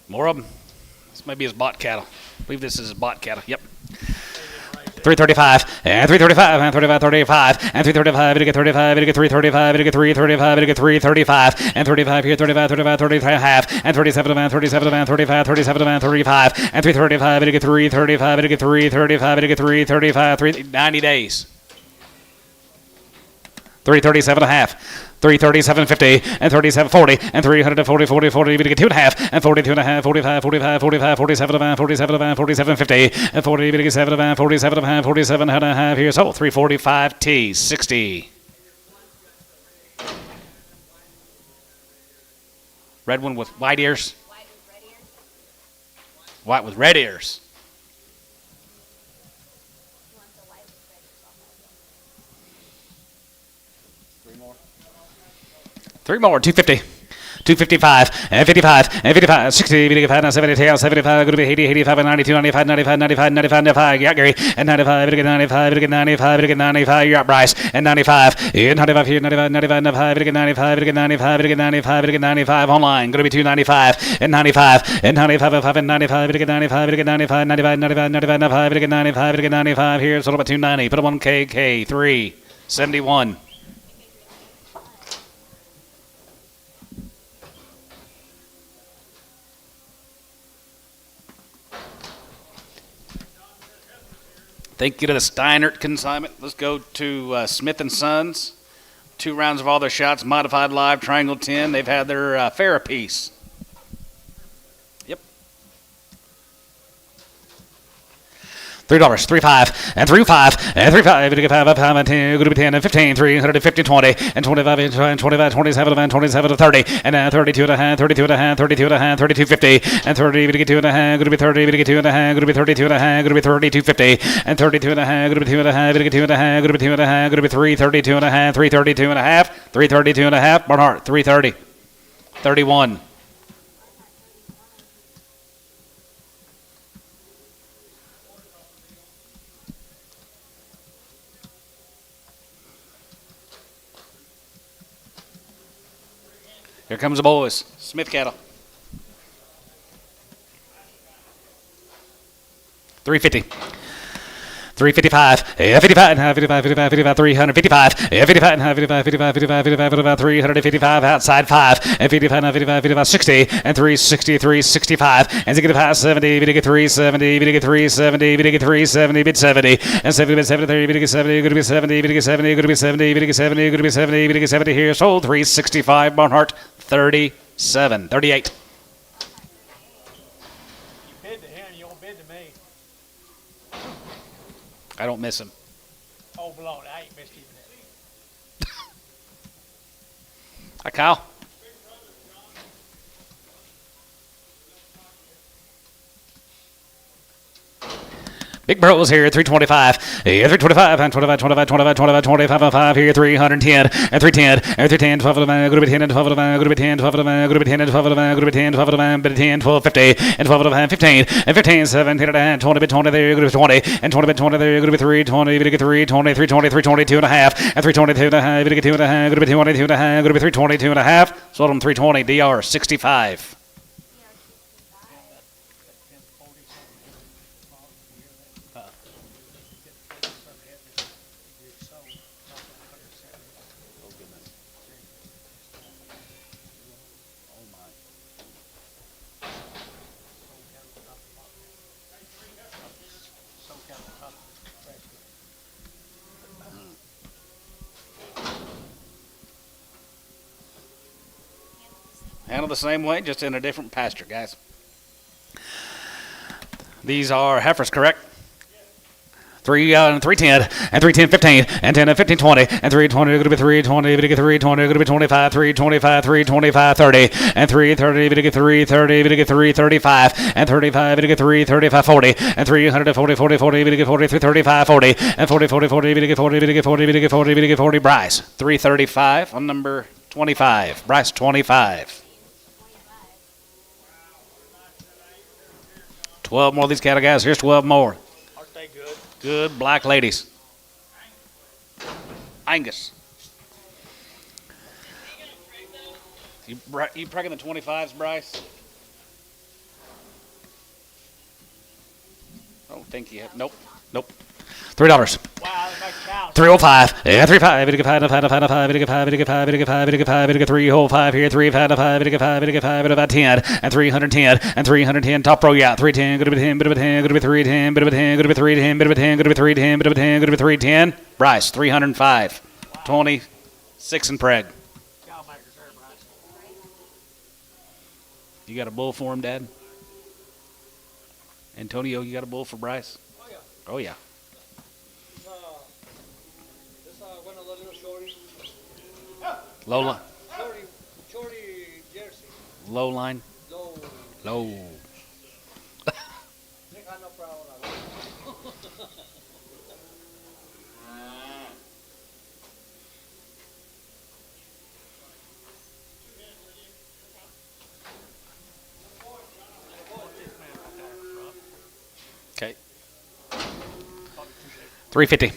More of them. This might be his bought cattle. I believe this is his bought cattle. Yep. 335 and 335 and 35 35 and 335 to get 35 to get 335 to get 335 to get 335 and 35 here 35 35 33 half and 37 man 37 man 35 37 man 35 and 335 to get 335 to get 335 to get 335 90 days. 337 and a half. 337.50 and 37.40 and 340 40 40 to get 2.5 and 42 and a half 45 45 45 47 and 47 and 47.50 and 40 to get 7 and 47 and 47 and a half here. So 345 T 60. Red one with white ears. White with red ears. Three more, 250. 255 and 55 and 55 60 75 70 75 going to be 80 85 and 92 95 95 95 95 95 you got Gary and 95 to get 95 to get 95 to get 95 you got Bryce and 95 and 95 here 95 95 95 to get 95 to get 95 to get 95 to get 95 online going to be 295 and 95 and 95 and 95 to get 95 to get 95 95 95 95 95 to get 95 to get 95 here so about 290 put them on KK 371. Thank you to the Steinert consignment. Let's go to Smith & Sons. 2 rounds of all their shots, modified live, triangle 10. They've had their fair apiece. Yep. $3, 35 and 35 and 35 to get 5 and 10 going to be 10 and 15 350 20 and 25 and 25 27 and 27 to 30 and 32 and a half 32 and a half 32 and a half 32 50 and 30 to get 2 and a half going to be 30 to get 2 and a half going to be 32 and a half going to be 32 50 and 32 and a half going to be 2 and a half to get 2 and a half going to be 2 and a half going to be 332 and a half 332 and a half 332 and a half Barnhart 330 31. Here comes the boys. Smith cattle. 350. 355, 55, 55, 55, 55, 355, 55, 55, 55, 55, 55, 355, outside 5, and 55, 55, 55, 60, and 360, 365, and to get 70, to get 370, to get 370, to get 370, bid 70, and 70, bid 70, to get 70, going to be 70, to get 70, going to be 70, to get 70, going to be 70, to get 70 here, sold 365, Barnhart 37, 38. Bid to him, you don't bid to me. I don't miss him. Oh, Lord, I ain't missed even that. Hi, Kyle. Big Burrow was here, 325, 325, and 25, 25, 25, 25, 25, and 5 here, 310, and 310, and 310, 12 of them, going to be 10, and 12 of them, going to be 10, 12 of them, going to be 10, and 12 of them, going to be 10, 12 of them, but 10, 12, 50, and 12 of them, 15, and 15, 17, and 20, bit 20 there, going to be 20, and 20, bit 20 there, going to be 320, going to get 320, 320, 322 and a half, and 322 and a half, going to get 2 and a half, going to be 222 and a half, going to be 322 and a half, sold them 320, DR 65. Handled the same way, just in a different pasture, guys. These are heifers, correct? 310 and 310 15 and 10 and 15 20 and 320 going to be 320 to get 320 going to be 25 325 325 30 and 330 to get 330 to get 335 and 35 to get 335 40 and 340 40 40 to get 40 335 40 and 40 40 40 to get 40 to get 40 to get 40 to get 40 Bryce 335 on number 25 Bryce 25. 12 more of these cattle guys. Here's 12 more. Aren't they good? Good black ladies. Angus. You pregging the 25s, Bryce? Oh, thank you. Nope. Nope. $3. Wow, they make cows. 305 and 35. It get 5 and 5 and 5 and 5. It get 5. It get 5. It get 5. It get 5. It get 3 whole 5 here. 3 5 and 5. It get 5. It get 5. It about 10 and 310 and 310. Top row, yeah. 310. Good to be 10. Bit of a 10. Good to be 310. Bit of a 10. Good to be 310. Bit of a 10. Good to be 310. Bit of a 10. Good to be 310. Bryce 305. 26 and preg. Cow makers there, Bryce. You got a bull for him, Dad? Antonio, you got a bull for Bryce? Oh, yeah. Oh yeah. This one of the little shorty. Low Shorty jersey. low line. Low. Low. They got no problem. Okay. 350.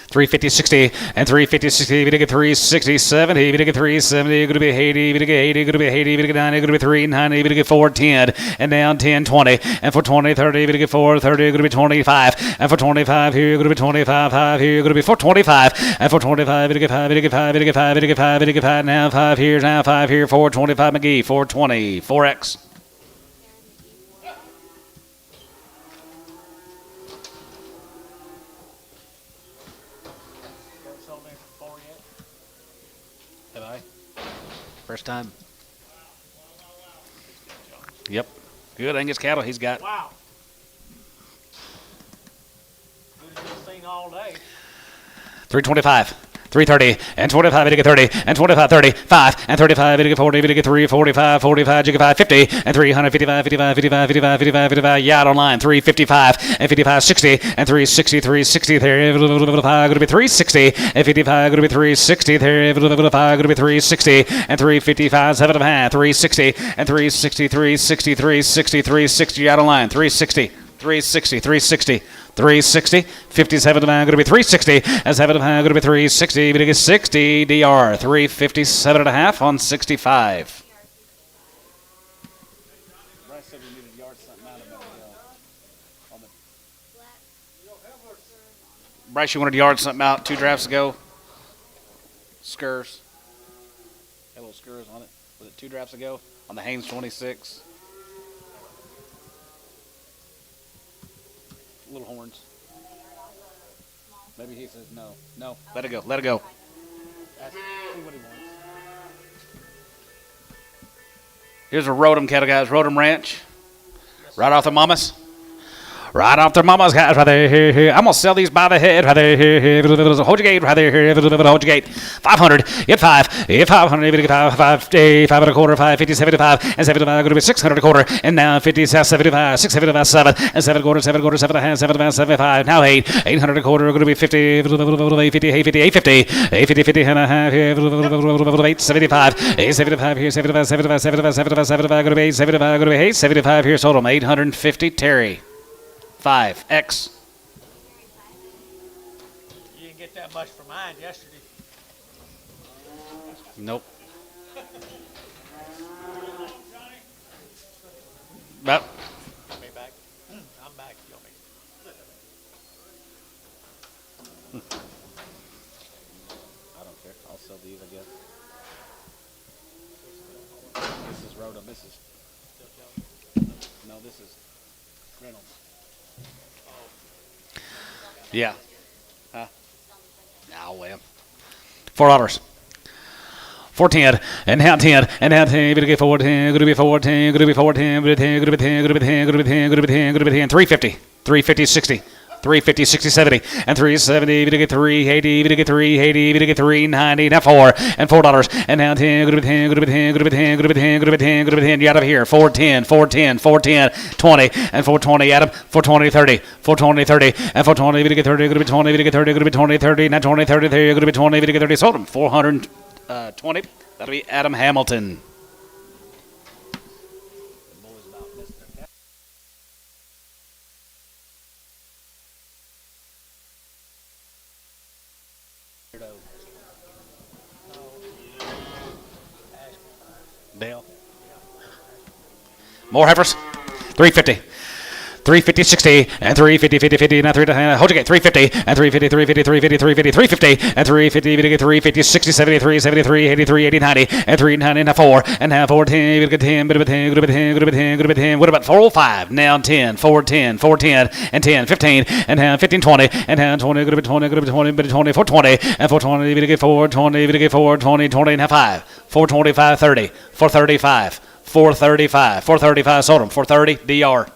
350, 60, and 350, 60, we get 360, 70, we get 370, going to be 80, we get 80, going to be 80, we get 90, going to be 390, we get 410, and down 10, 20, and for 20, 30, we get 430, going to be 25, and for 25 here, going to be 25, 5 here, going to be 425, and for 25, we get 5, we get 5, we get 5, we get 5, we get 5, now 5 here, 425 McGee, 420, 4X. Have I? First time. Yep. Good Angus cattle he's got. Wow. Good as you've seen all day. 325. 330 and 25, it get 30 and 25, 35 and 35, it get 40, it get 3, 45, 45, you get 5, 50 and 355, 55, 55, 55, 55, 55, yard on line, 355 and 55, 60 and 360, 360 there, going to be 360 and 55, going to be 360 there, going to be 360 and 355, 7 and a half, 360 and 360, 360, 360, 360, yard on line, 360, 360, 360. 360, 57 to 9, going to be 360, and 7 to 9, going to be 360, but it is 60, DR, 357 and a half on 65. Bryce said we needed to yard something out of it. Bryce, you wanted to yard something out 2 drafts ago? Skurs. Had little skurs on it. Was it 2 drafts ago? On the Haynes 26. Little horns. Maybe he says no. No. Let it go. Let it go. See what he wants. Here's a Rodham cattle, guys. Rodham Ranch. Right off the mamas. Right off their mama's guys right there. Here. I'm going to sell these by the head right there. Here. Hold your gate right there. Hold your gate. 500. Get 5. Get 500. Get 5. 5 and a quarter. 550, 75. And 75. Going to be 600 a quarter. And now 50, 75. 675, 7. And 7 quarter. 7 quarter. 7 and a half. 7 and a half. 75. Now 8. 800 a quarter. Going to be 50. 850. 850. 850. 50 and a half. 875. 875 here. 75. 75. 75. 75. 75. Going to be 875. Going to be 875 here. Sold them. 850. Terry. 5X. You didn't get that much for mine yesterday. Nope. Well, Me back. I'm back. You me. I don't care. I'll sell these, I guess. This is Rhoda. This is. No, this is Reynolds. Yeah. Huh? Now, well. $4. 410 and now 10 and now 10. Gonna get 410. Gonna be 410. Gonna be 410. Gonna be 10. Gonna be 10. Gonna be 10. Gonna be 10. Gonna be 10. Gonna be 10. 350. 350. 60. 350, 60, 70, and 370, to get 380, to get 380, to get 390, now 4, and $4, and now 10, good to be 10, good to be 10, good to be 10, good to be 10, good to be 10, good to be 10, you out of here, 410, 410, 410, 20, and 420, Adam, 420, 30, 420, 30, and 420, to get 30, good to be 20, to get 30, good to be 20, 30, now 20, 30, good to be 20, to get 30, sold him, 420, that'll be Adam Hamilton. Dale. More heifers. 350. 350, 60, and 350, 50, 50, now 3 to hold you get 350, and 350, 350, 350, 350, 350, and 350, 350, 60, 73, 73, 83, 80, 90, and 390, now 4, and now 4, 10, good 10, good 10, good 10, good 10, good 10, what about 405, now 10, 410, 410, and 10, 15, and now 15, 20, and now 20, good 20, good 20, good 20, 420, and 420, good 420, good 420, 20, now 5, 425, 30, 435, 435, 435, sold them, 430, DR,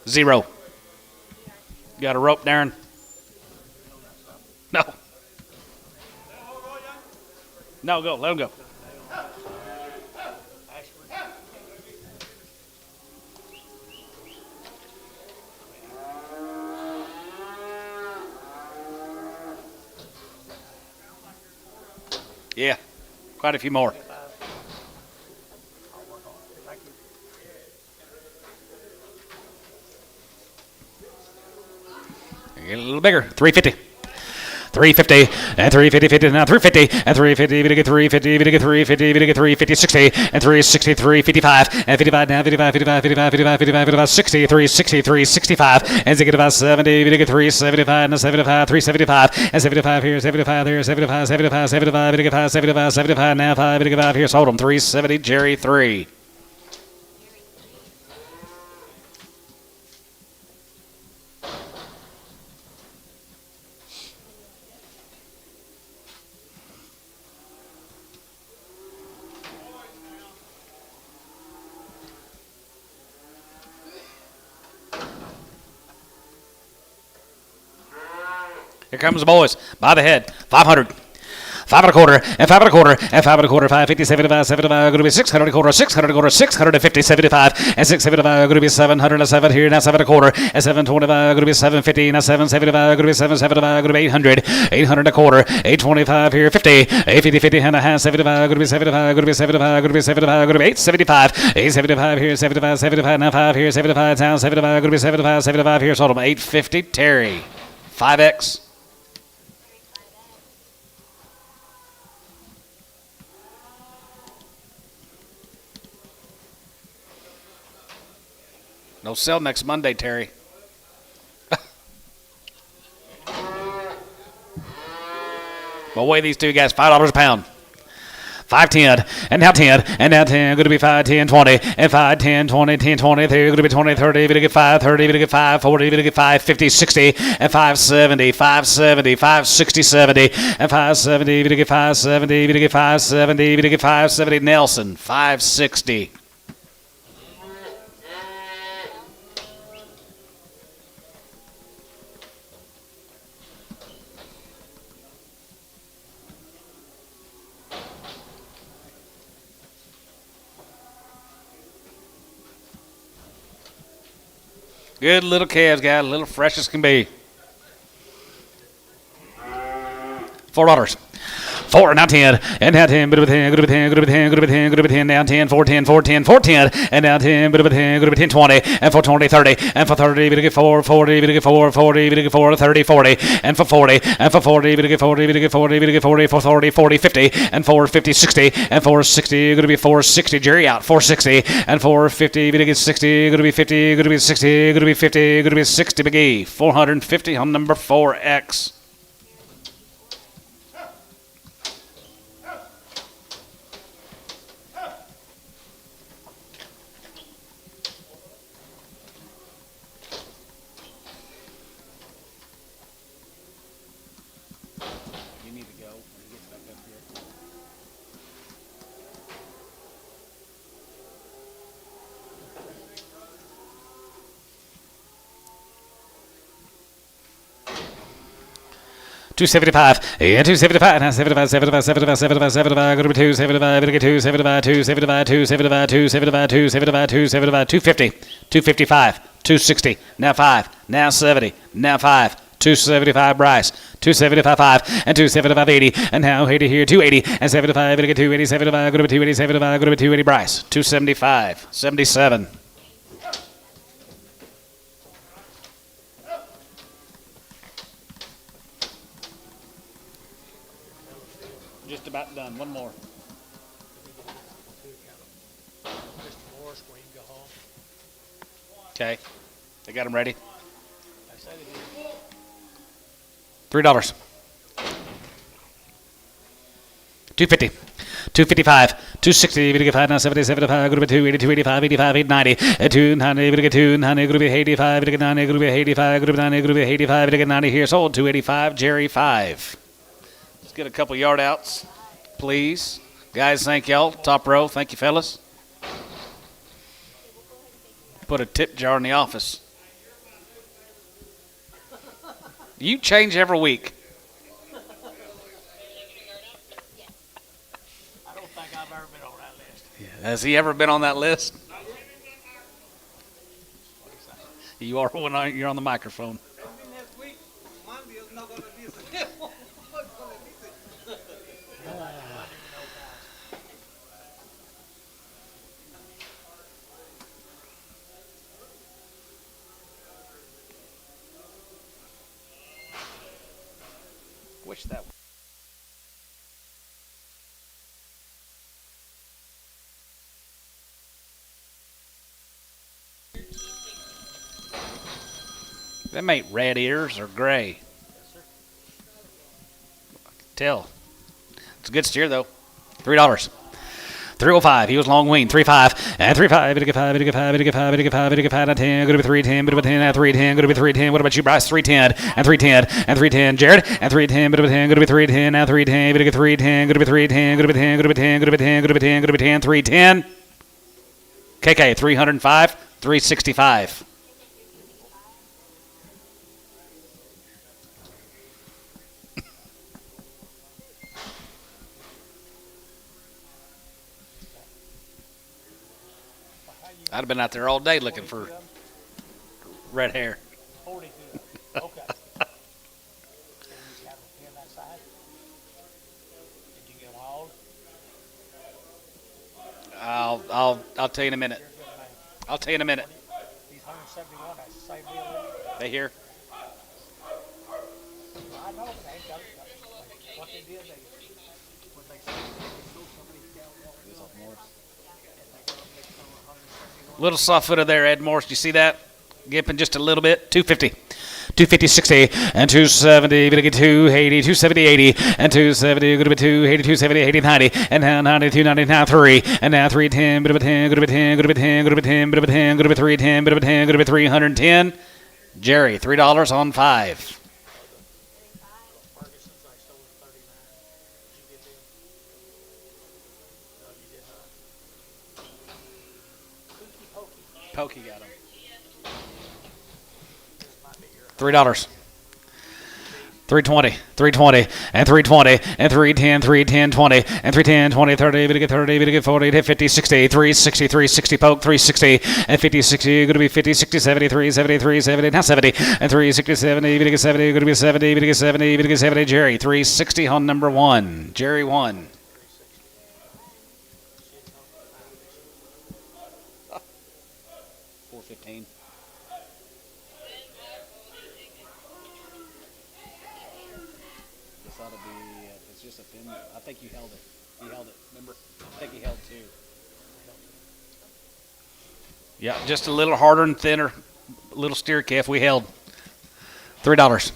0. Got a rope, Darren? No. No, go. Let him go. Yeah, quite a few more. Get a little bigger. 350. 350 and 350, 50 now 350 and 350, we get 350, we get 350, we get 350, 60 and 360, 355 and 55 now 55, 55, 55, 55, 55, 55, 60, 360, 365 and get about 70, we get 375 and 75, 375 and 75 here, 75 there, 75, 75, 75, we get 5, 75, 75 now 5, we get 5 here, sold them 370, Jerry 3. Here comes the boys. By the head. 500. 5 and a quarter, and 5 and a quarter, and 5 and a quarter, 550, 75, 75, going to be 600 and a quarter, 600 and a quarter, 650, 75, and 675, going to be 707 here, now 7 and a quarter, and 725, going to be 750, now 775, going to be 775, going to be 800, 800 and a quarter, 825 here, 50, 850, 50 and a half, 75, going to be 75, going to be 75, going to be 75, going to be 875, 875 here, 75, 75, now 5 here, 75, down 75, going to be 75, 75 here, sold them 850, Terry, 5X. No sell next Monday, Terry. We'll weigh these two guys $5 a pound. 510, and now 10, and now 10, going to be 5, 10, 20, and 5, 10, 20, 10, 20, going to be 20, 30, going to get 5, 30, going to get 5, 40, going to get 5, 50, 60, and 570, 570, 560, 70, and 570, going to get 570, going to get 570, going to get 570, Nelson, 560. Good little calves, guys, little fresh as can be. $4. 4, now 10, and now 10, bit of a 10, good of a 10, good of a 10, good of a 10, good of a 10, now 10, 410, 410, 410, and now 10, bit of a 10, good of a 10, 20, and for 20, 30, and for 30, bit of 4, 40, bit of 4, 40, bit of 4, 30, 40, and for 40, and for 40, bit of 40, bit of 40, bit of 40, for 30, 40, 50, and 450, 60, and 460, going to be 460, Jerry out, 460, and 450, bit of 60, going to be 50, going to be 60, going to be 50, going to be 60, McGee, 450 on number 4X. You need to go when he gets back up here. $275, and $275, now 75, 75, 75, 75, 75, go to be 275, gonna get 275, 275, 275, 275, 275, 275, 250, 255, 260, now 5, now 70, now 5, 275 Bryce, 275 5, and 275 80, and now 80 here, 280, and 75, gonna get 280, 75, go to be 280, 75, go to be 280 Bryce, 275, 77. Just about done. One more. Mr. Morris, where you can go home. Okay. They got them ready. $3. 250. 255, 260, we get 5 now, 70, 75, group of 2, 82, 85, 85, 90, 290, we get 290, group of 85, we get 90, group of 85, group of 90, group of 85, we get 90 here, sold, 285, Jerry 5. Let's get a couple yard outs, please. Guys, thank y'all. Top row, thank you, fellas. Put a tip jar in the office. You change every week. Has he ever been on that list? You are when you're on the microphone. Next week, Monday is not going to be the same. Wish that. Them ain't red ears or gray. Tell. It's a good steer though. $3. 305. He was long wing. 35 and 35. Bit of 5. Bit of 5. Bit of 5. Bit of 5. Bit of 5. 10. Go to 310. Bit of 10. At 310. Go to 310. What about you, Bryce? 310 and 310 and 310. Jared and 310. Bit of 10. Go to 310. Now 310. Bit of 310. Go to 310. Go to 10. Go to 10. Go to 10. Go to 10. Go to 10. 310. KK 305. 365. I'd have been out there all day looking for red hair. 42. Okay. Did you have a pin that side? Did you get them all? I'll tell you in a minute. You're a good man. I'll tell you in a minute. These 171, that's the same deal. They here? I know, but they ain't got it. What they did, when they sold somebody's cattle, Little soft footer there, Ed Morris. Do you see that? Gipping just a little bit. 250. 250, 60, and 270, going to get 280, 270, 80, and 270, going to be 280, 270, 80, 90, and now 90, 290, now 3, and now 310, bit of a 10, going to be 10, going to be 10, going to be 10, bit of a 10, going to be 310, bit of a 10, going to be 310. Jerry, $3 on 5. Ferguson's I sold at 39. Did you get them? No, you did not. Pokey got him. $3. 320, 320, and 320, and 310, 310, 20, and 310, 20, 30, bit of 30, bit of 40, 50, 60, 360, 360, poke, 360, and 50, 60, going to be 50, 60, 70, 370, 370, now 70, and 360, 70, bit of 70, going to be 70, bit of 70, bit of 70, Jerry, 360 on number 1. Jerry 1. $415. This ought to be, it's just a thin, I think you held it. He held it, remember? I think he held 2. Yeah, just a little harder and thinner, little steer calf we held. $3.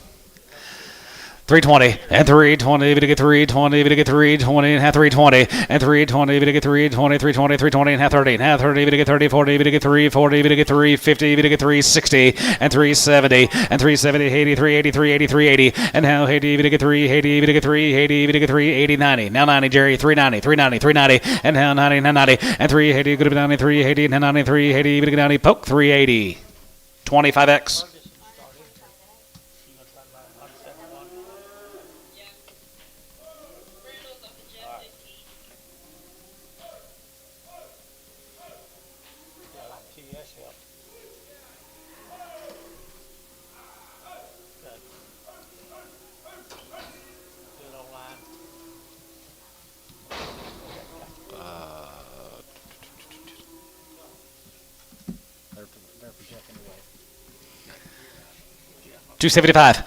320, and 320, bit of 320, bit of 320, and half 320, and 320, bit of 320, 320, 320, and half 30, and half 30, bit of 30, 40, bit of 340, bit of 350, bit of 360, and 370, and 370, 80, 380, 380, 380, and now 80, bit of 380, bit of 380, bit of 380, 90. Now 90, Jerry, 390, 390, 390, and now 90, now 90, and 380, good to be 90, 380, and 90, 380, bit of 90, poke, 380. 25X. They're projecting away. 275,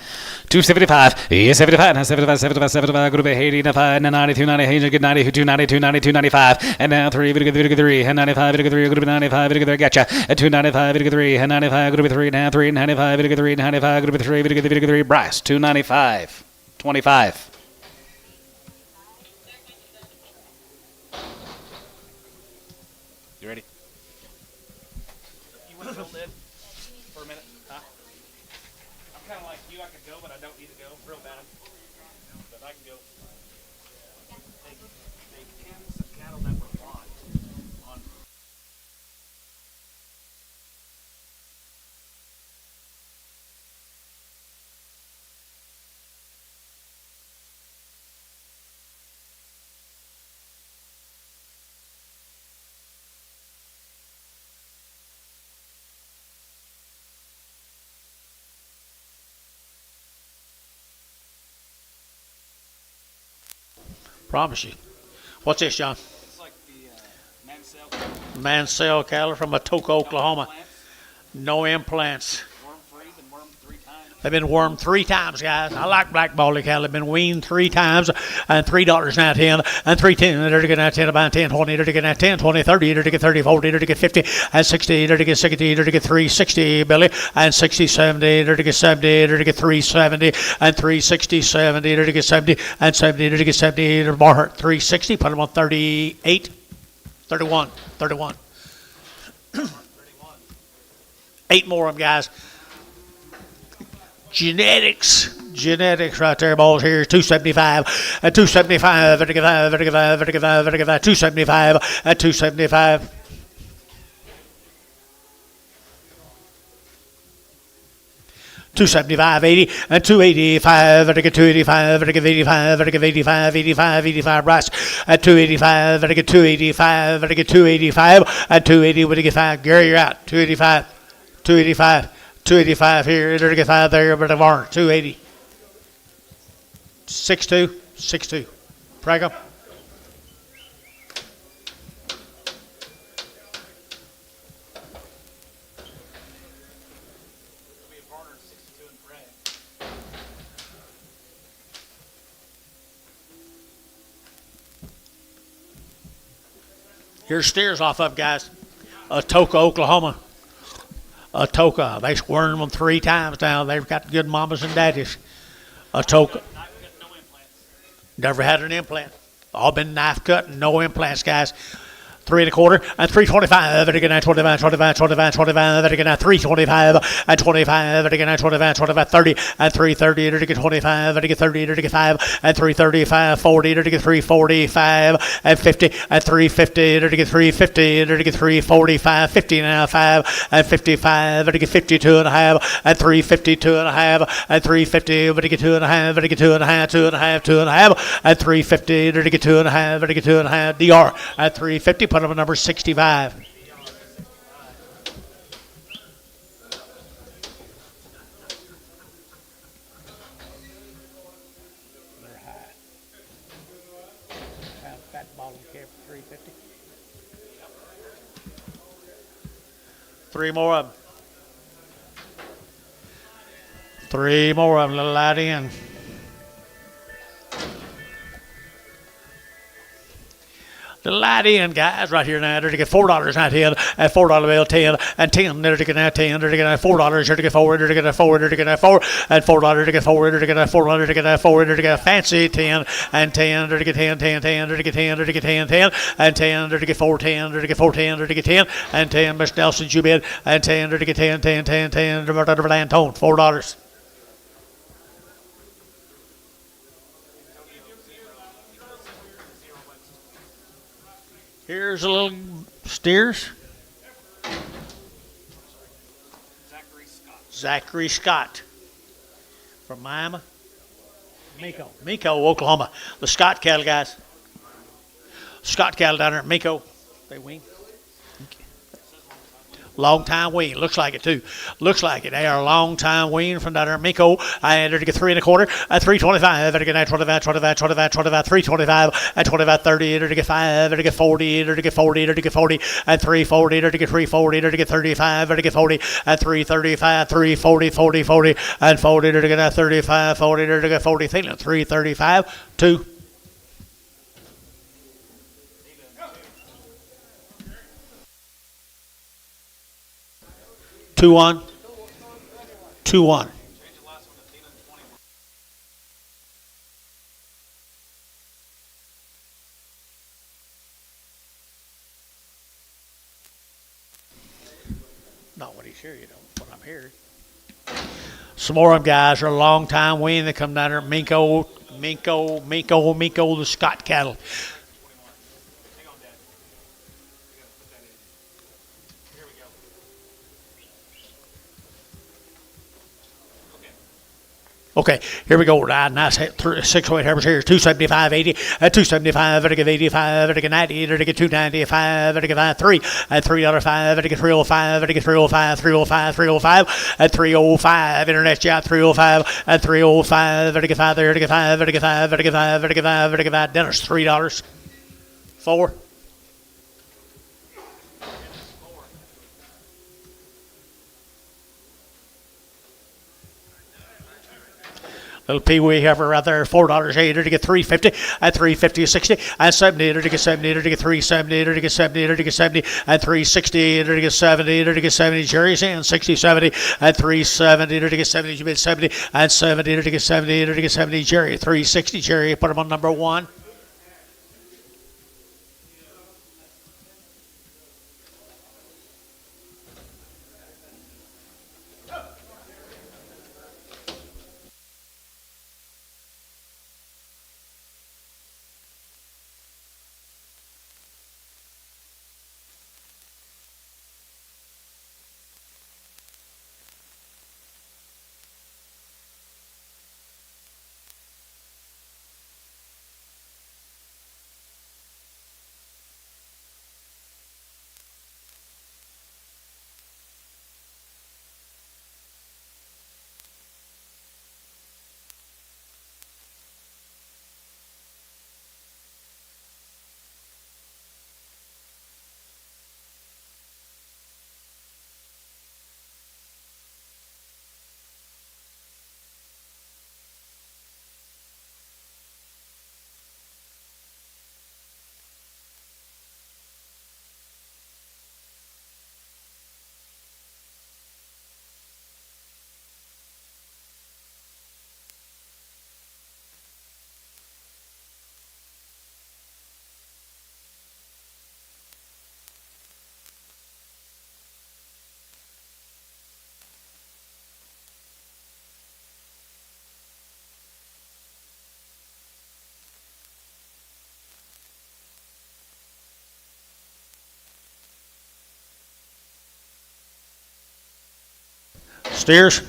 275. Yes, 75. 75, 75, 75. Go to be 80, 95, 92, 90, 90, 292, 92, 95. And now 3, 3, and 95, 3, go to be 95, gotcha. 295, 3, and 95, go to be 3, now 3, 95, 3, 95, go to be 3, 3, Bryce, 295, 25. You ready? You want to hold it for a minute? Huh? I'm kind of like you. I could go, but I don't need to go real bad. But I can go. They pin some cattle that were bought on. Promise you. What's this, John? It's like the Mansell Mansell cattle from Atoka, Oklahoma. plants, No implants. worm-free, and wormed 3 times. They've been wormed 3 times, guys. I like black baldy cattle. They've been weaned 3 times, and $3 now 10, and 3.10. They're to get now 10, about 10, 20. They're to get now 10, 20, 30. They're to get 30, 40. They're to get 50, and 60. They're to get 60. They're to get 360, Billy, and 60, 70. They're to get 70. They're to get 370, and 360, 70. They're to get 70, and 70. They're to get 70. They're more 360. Put them on 38, 31, 31. 8 more of them, guys. Genetics right there, balls here. 275 and 275, 275 and 275. 275, 80, and 285, and I get 285, and I get 85, and I get 85, 85, 85, Bryce, at 285, and I get 285, and I get 285, and 280, when I get 5, Gary, you're out, 285, 285, 285 here, and I get 5 there, but I've earned 280, 62, 62, Prego. Here's steers off of, guys. Atoka, Oklahoma. Atoka. They squirmed them 3 times now. They've got good mamas and daddies. Atoka. Never had an implant. All been knife cut and no implants, guys. 3 1/4 and 325. And again, 25, 25, 25, 25. And again, 325 and 25. And again, 25, 25, 30 and 330. And again, 25 and again 30 and again 5 and 335, 40 and again 345 and 50 and 350 and again 350 and again 345, 50 and 5 and 55 and again 52 and a half and 352 and a half and 350 and again 2 and a half and again 2 and a half, 2 and a half, 2 and a half and 350 and again 2 and a half and again 2 and a half. DR at 350. Put them at number 65. They're high. Fat bottom care for 350. 3 more of them. 3 more of them, little light in. The light in, guys, right here now. They're to get $4 now 10, and $4 bill 10, and 10. They're to get now 10. They're to get now $4. They're to get 4. They're to get now 4. They're to get now 4, and $4 to get 4. They're to get now 4. They're to get now 4. They're to get a fancy 10, and 10. They're to get 10, 10, 10. They're to get 10. They're to get 10, 10, and 10. They're to get 4, 10. They're to get 4, 10. They're to get 10, and 10. Miss Nelson, you bid, and 10. They're to get 10, 10, 10, 10. They're to Antone, $4. Here's a little steers. Zachary Scott from Miami. Miko, Oklahoma. The Scott cattle, guys. Scott cattle down there at Miko. They wing. Long time wean. Looks like it too. Looks like it. They are a long time wean from down there. Miko. And they're to get 3 1/4 at 325. They're to get 25, 325 at 25, 30. They're to get 5. They're to get 40. They're to get 40. They're to get 40 at 340. They're to get 340. They're to get 35. They're to get 40 at 335. 340, 40, 40 and 40. They're to get 35, 40. They're to get 40. 335. 2. Two one. 2-1. Not what he's here, you know, what I'm hearing. Some more of them guys are a long time wean. They come down there. Minko, the Scott cattle. Okay, here we go. Nice 608 heifers here. 275, 80, 275, to get 85, to get 90, to get 295, to get 3, at $3.05, to get 305, to get 305, 305, 305, at 305. Internet job 305, at 305, to get 5 there, to get 5, to get 5, to get 5, to get 5, to get 5. Dinner's $3. 4. Little Pee-wee heifer right there, $4.80 to get 350 at 350 60 at 70 to get 70 to get 370 to get 70 to get 70 at 360 to get 70 to get 70. Jerry's in 60 70 at 370 to get 70 you made 70 at 70 to get 70 to get 70. Jerry 360. Jerry put him on number 1. Steers.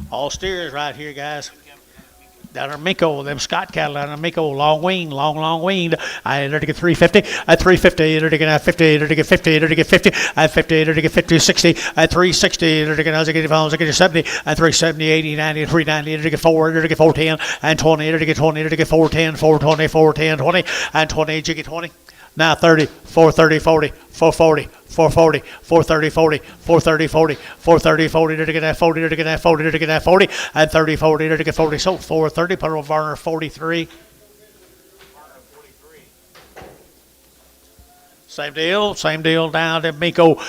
All steers right here, guys. Down there, Miko, them Scott cattle down there, Miko, long weaned. I to get 350 at 350, to get 50, to get 50, to get 50 at 50, to get 50, 60 at 360, to get 70 at 370, 80, 90, 390, to get 4, to get 410 and 20, to get 20, to get 410, 420, 410, 20 and 20, to get 20. Now 30, 430, 40, 440, 440, 430, 40, 430, 40, 430, 40, to get that 40, to get that 40, to get that 40, and 30, 40, to get 40. So 430, put over Varner 43. Same deal down to Miko.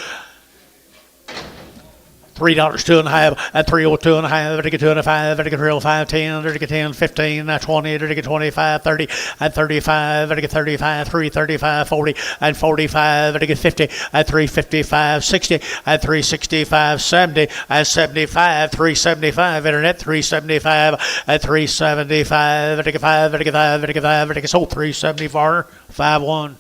$3, 2.5 at 302.5 to get 2.5 to get 305, 10 to get 10, 15 20 to get 25, 30 at 35 to get 35, 335, 40 and 45 to get 50 at 355, 60 at 365, 70 at 75, 375 internet 375 at 375 to get 5 to get 5 to get 5 to get sold 370 Varner 5-1.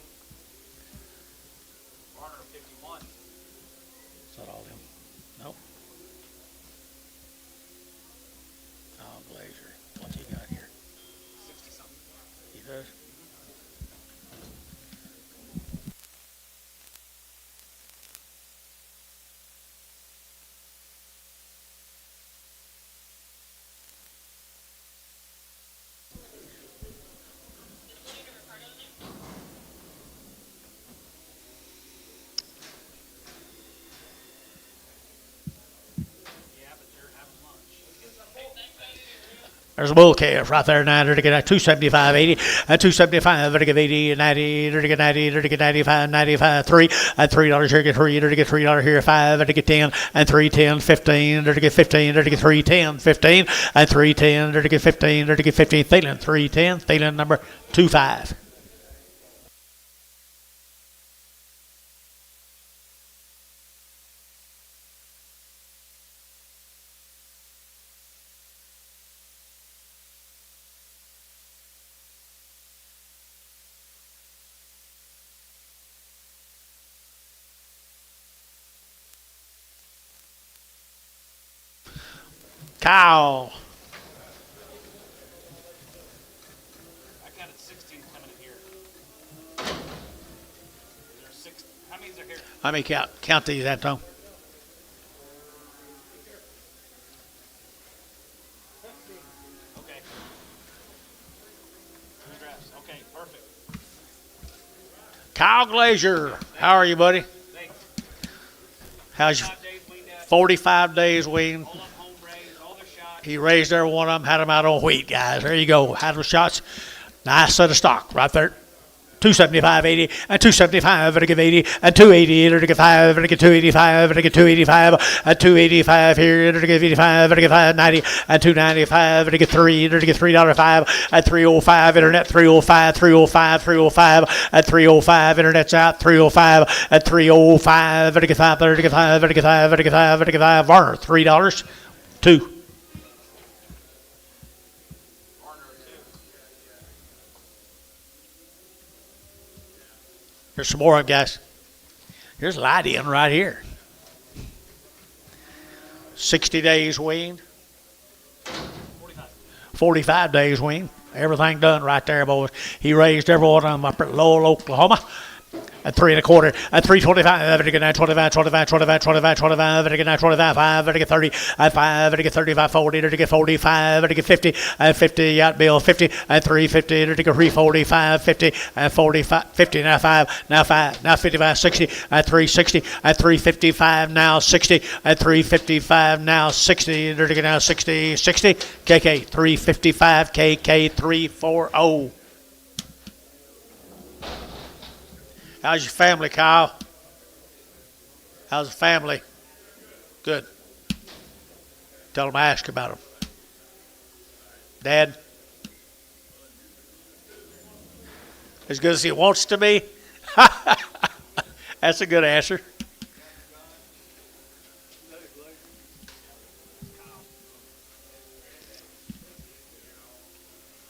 There's a bull calf right there now. They're to get 275, 80, and 275. They're to get 80, 90. They're to get 90. They're to get 95, 95, 3, and $3 here. Get 3. They're to get $3 here. 5. They're to get 10, and 3, 10, 15. They're to get 15. They're to get 3, 10, 15, and 3, 10. They're to get 15. They're to get 15. Thielen 3, 10. Thielen number 25. Cow. I counted 16 coming in here. Is there 6? How many is there here? Let me count these, Anton. Okay. Two drafts. Okay, perfect. Kyle Glazier. How are you, buddy? Thanks. How's your 5 days weaned out. 45 days weaned? All up home raised, all their shots. He raised every one of them, had them out on wheat, guys. There you go. Had them shots. Nice set of stock right there. 275, 80, and 275, and I give 80, and 280, and I give 5, and I give 285, and I give 285, and 285 here, and I give 85, and I give 590, and 295, and I give 3, and I give $3.05, and 305, internet 305, 305, 305, and 305, internet's out, 305, and 305, and I give 5, and I give 5, and I give 5, and I give 5, and I give 5, Varner, $3, 2. Here's some more of them, guys. Here's Lydian right here. 60 days weaned. 45 days weaned. Everything done right there, boys. He raised every one of them up at Lowell, Oklahoma. At 3 1/4, at 325, and again 25, 25, 25, 25, 25, and again 25, 5, and again 30, at 5, and again 35, 40, and again 45, and again 50, and 50, yacht bill 50, and 350, and again 345, 50, and 45, 50, now 5, now 5, now 55, 60, and 360, and 355, now 60, and 355, now 60, and again now 60, 60, KK 355, KK 340. How's your family, Kyle? How's the family? Good. Tell them I asked about them. Dad? As good as he wants to be? That's a good answer.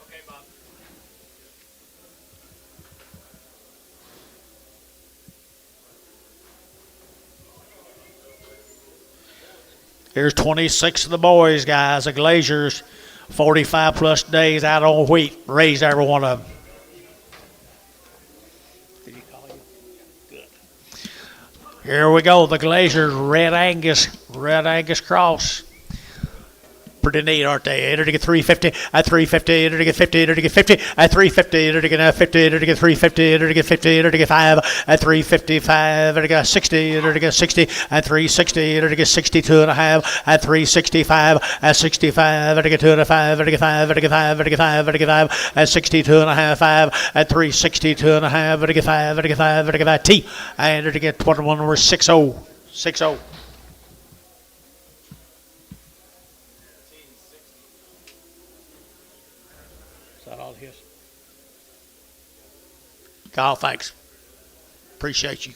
Okay, Bob. Here's 26 of the boys, guys, the Glaziers, 45 plus days out on wheat. Raised every one of them. Did he call you? Good. Here we go, the Glaziers, Red Angus cross. Pretty neat, aren't they? Enter to get 350, at 350, enter to get 50, enter to get 50, at 350, enter to get 50, enter to get 350, enter to get 50, enter to get 5, at 355, enter to get 60, enter to get 60, at 360, enter to get 62 and a half, at 365, at 65, enter to get 2 and a 5, enter to get 5, enter to get 5, enter to get 5, enter to get 5, at 62 and a half, 5, at 362 and a half, enter to get 5, enter to get 5, enter to get 5, T, enter to get 21 over 60, 60. All his. Kyle, thanks. Appreciate you.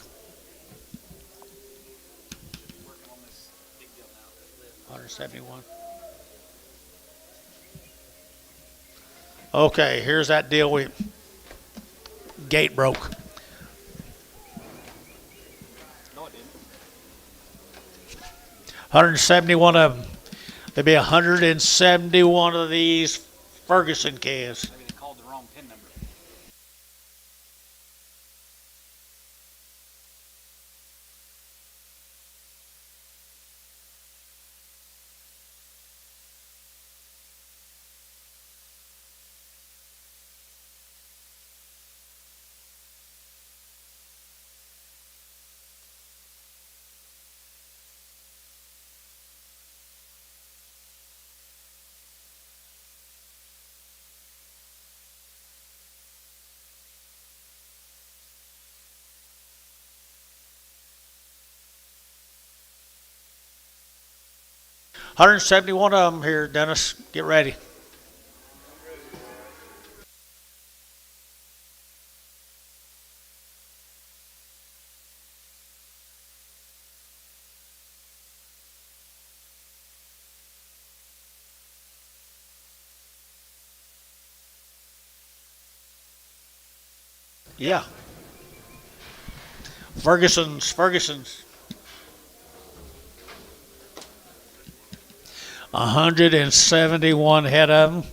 171. Okay, here's that deal with gate broke. No, it didn't. 171 of them. There'll be 171 of these Ferguson calves. Maybe they called the wrong pin number. 171 of them here, Dennis. Get ready. Yeah. Ferguson's. 171 head of them.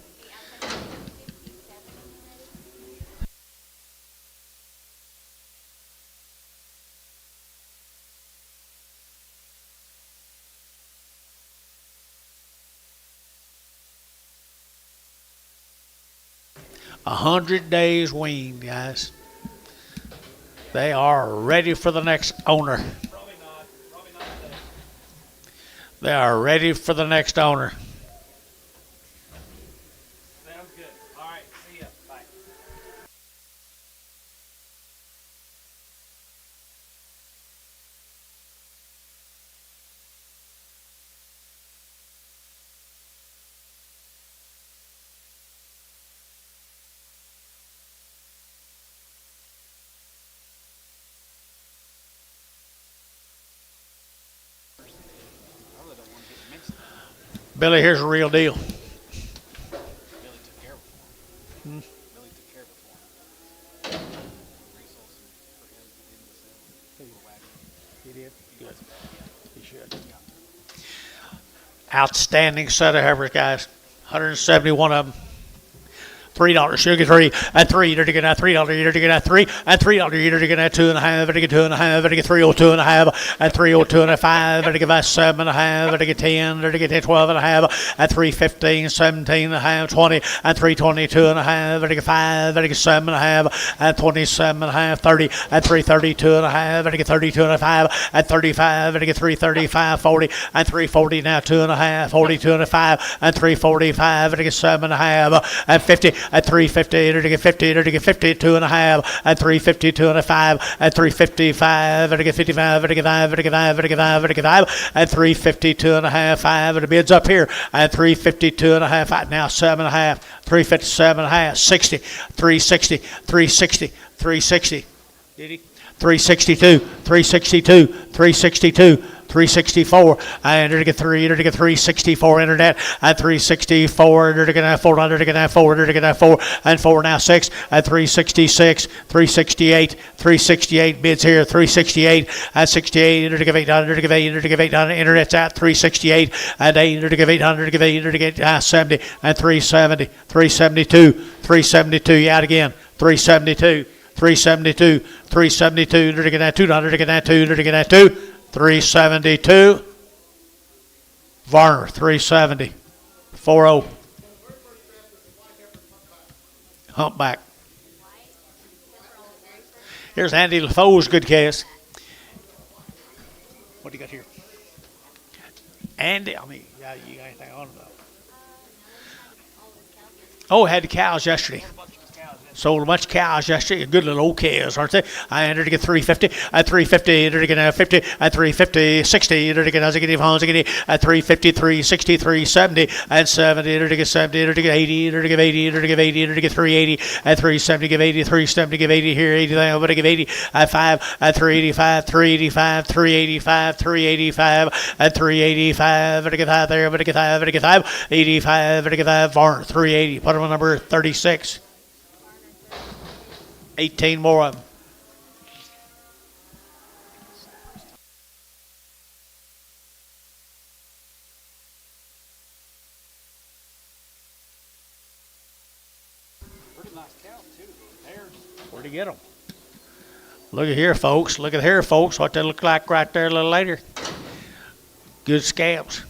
A 100 days weaned, guys. They are ready for the next owner. Probably not today. They are ready for the next owner. Sounds good. All right, see ya. Bye. Billy, here's the real deal. Billy took care of it for him. Billy took care of it for him. Resources for him in the wagon. He did? Good. He should. Outstanding set of heifers, guys. 171 of them. $3. She'll get three. At $3, you're to get at $3. You're to get at $3. At $3, you're to get at 2.5. At 2.5. At 302.5. At 302.5. At 7.5. At 10. At 12.5. At 315. 17.5. 20. At 322.5. At 5. At 7.5. At 27.5. 30. At 332.5. At 32.5. At 35. At 335. 40. At 340 now 2.5. 42.5. At 345. At 7.5. At 50. At 350, to get 50, to get 52 and a half, at 352 and a 5, at 355, to get 55, to get 5, to get 5, to get 5, to get 5, at 352 and a half, 5, and the bid's up here, at 352 and a half, now 7 and a half, 357 and a half, 60, 360, 360, 360, did he? 362, 362, 362, 364, and to get 364 internet at 364, to get 400, to get 400, to get 4, and 4 now 6 at 366, 368, 368 bids here, 368 at 68, to get 800, to get 800, to get 800, internet's at 368 at 800, to get 800, to get 800, to get 70 and 370, 372, 372, yeah again, 372. 372, 372, to get that 200, to get that 2, to get that 2, 372. Varner, 370, 40. Humpback. Here's Andy LaFoe's good case. What do you got here? Andy, you got anything on them? Oh, had the cows yesterday. Sold a bunch of cows yesterday. Good little old cows, aren't they? I entered to get 350. At 350, entered to get 50. At 350, 60. Entered to get at 350, 360, 370. At 70, entered to get 70. Entered to get 80. Entered to get 80. Entered to get 80. Entered to get 380. At 370, give 80. 370, give 80 here. 80 there. But I give 80. At 5. At 385. 385. 385. 385. At 385. But I get 5 there. But I get 5. But I get 5. 85. But I get 5. Varn. 380. Put him on number 36. 18 more of them. Pretty nice cow, too. Hares. Where'd he get them? Look at here, folks. Look at here, folks. What they look like right there a little later. Good scabs.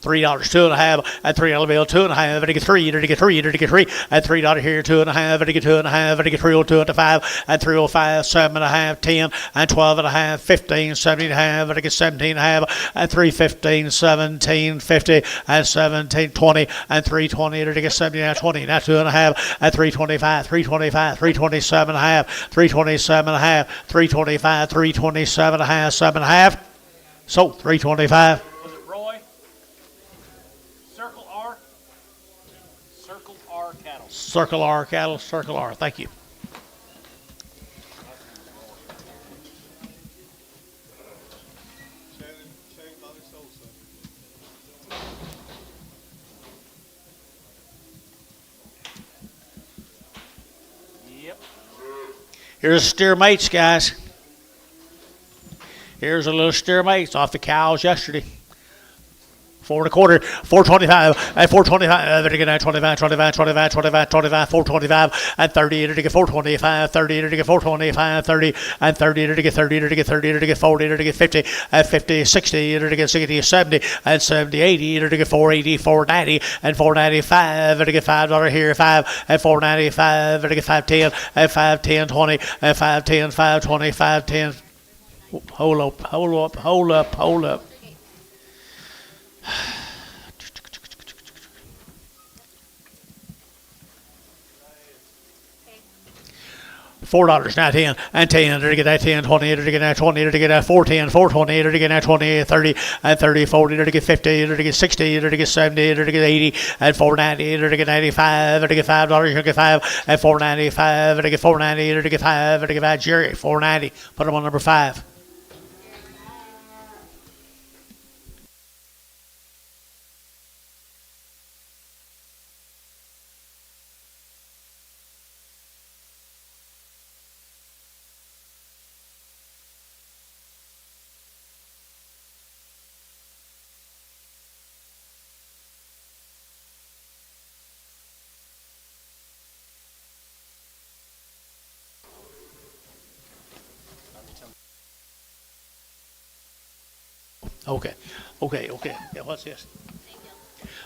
$3, 2.5 at $3 bill, 2.5 at get 3, to get 3, to get 3 at $3 here, 2.5 at get 2.5 at get 302 at 5 at 305, 7.5, 10 and 12.5, 15, 17.5 at get 17.5 at 315, 17, 50 and 17, 20 and 320 to get 70 now 20 now 2.5 at 325, 325, 327.5, 327.5, 325, 327.5, 7.5. So 325. Was it roll Circle R cattle, Circle R. Thank you. Shane thought he sold some. Yep. Here's steer mates, guys. Here's a little steer mates off the cows yesterday. 4 1/4, 425, and 425, better get 25, 25, 25, 25, 25, 425, and 30, to get 425, 30, to get 425, 30, and 30, to get 30, to get 30, to get 40, to get 50, and 50, 60, to get 60, 70, and 70, 80, to get 480, 490, and 495, to get $5 here, 5, and 495, to get 510, and 510, 20, and 510, 520, 510. Hold up, hold up, hold up, hold up. $4 now 10 and 10 to get that 10 20 to get that 20 to get that 410 420 to get that 20 30 and 30 40 to get 50 to get 60 to get 70 to get 80 and 490 to get 95 to get $5 to get 5 and 495 to get 490 to get 5 to get 5 Jerry 490 put them on number 5. Okay. Yeah, what's this?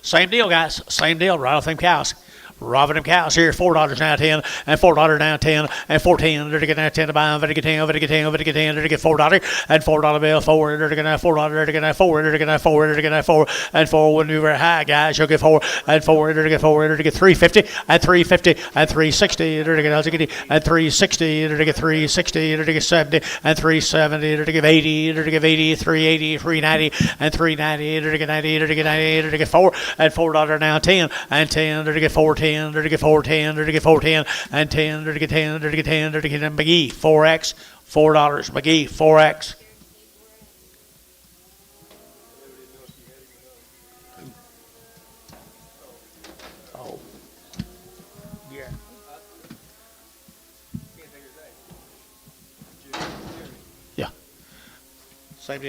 Same deal, guys. Same deal. Right off them cows. Robbing them cows here. $4 now 10 and $4 now 10 and 410 to get that 10 to buy them. To get 10 to get 10 to get 10 to get $4 and $4 bill 4 to get that $4 to get that 4 to get that 4 to get that 4 and 4 wouldn't be very high, guys. You'll get 4 and 4 to get 4 to get 350 and 350 and 360 to get and 360 to get 360 to get 70 and 370 to get 80 to get 80 380 390 and 390 to get 90 to get 90 to get 4 and $4 now 10 and 10 to get 410 to get 410 to get 410 and 10 to get 10 to get 10 to get McGee 4X $4 McGee 4X. Oh, yeah. Yeah. Same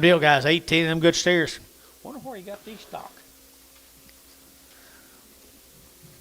deal, guys. 18 of them good steers. Wonder where you got these stock.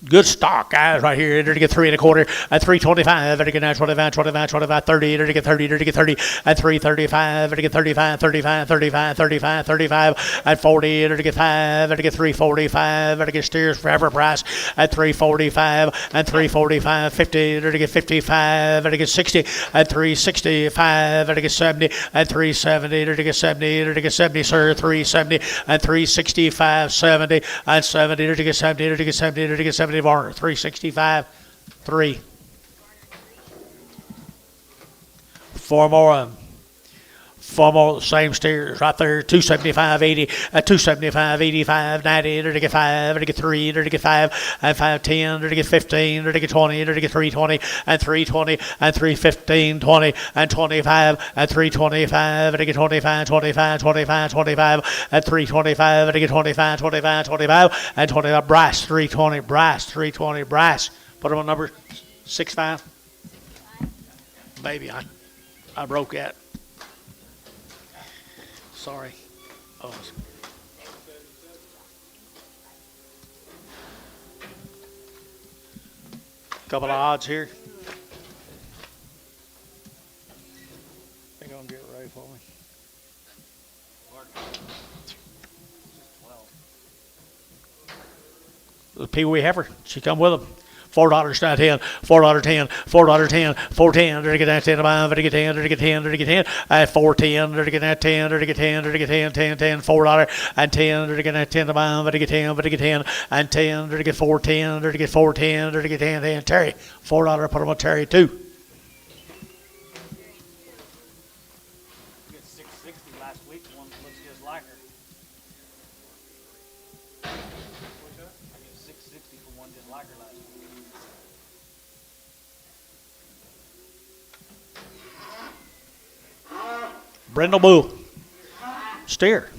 Good stock, guys, right here. To get 3 1/4 at 325. To get 25, 25, 25, 30. To get 30, to get 30 at 335. To get 35, 35, 35, 35, 35 at 40. To get 5. To get 345. To get steers forever price at 345 and 345, 50. To get 55. To get 60 at 365. To get 70 at 370. To get 70. To get 70, sir, 370 and 365, 70 and 70. To get 70. To get 70. To get 70. Varner 365 3 4 more same steers right there 275 80 275 85 90 to get 5 to get 3 to get 5 and 510 to get 15 to get 20 to get 320 and 320 and 315 20 and 25 and 325 to get 25 25 25 25 and 325 to get 25 25 25 and 25 Bryce 320 Bryce put him on number 65 maybe I broke that. Sorry. Oh. Couple of odds here. I think I'm gonna get it right for me. The Pee Wee heifer. She come with them. $4 now 10, $4 10, $4 10, 410 to get that 10 to buy, to get 10 to get 10 to get 10, at 410 to get that 10 to get 10 to get 10, 10, 10, $4 and 10 to get that 10 to buy, to get 10 to get 10 and 10 to get 410 to get 410 to get 10, 10 Terry $4 put them on Terry too. Get 660 last week. One looks just like her. I get 660 for one just like her last week. Brindle Bull. Steer.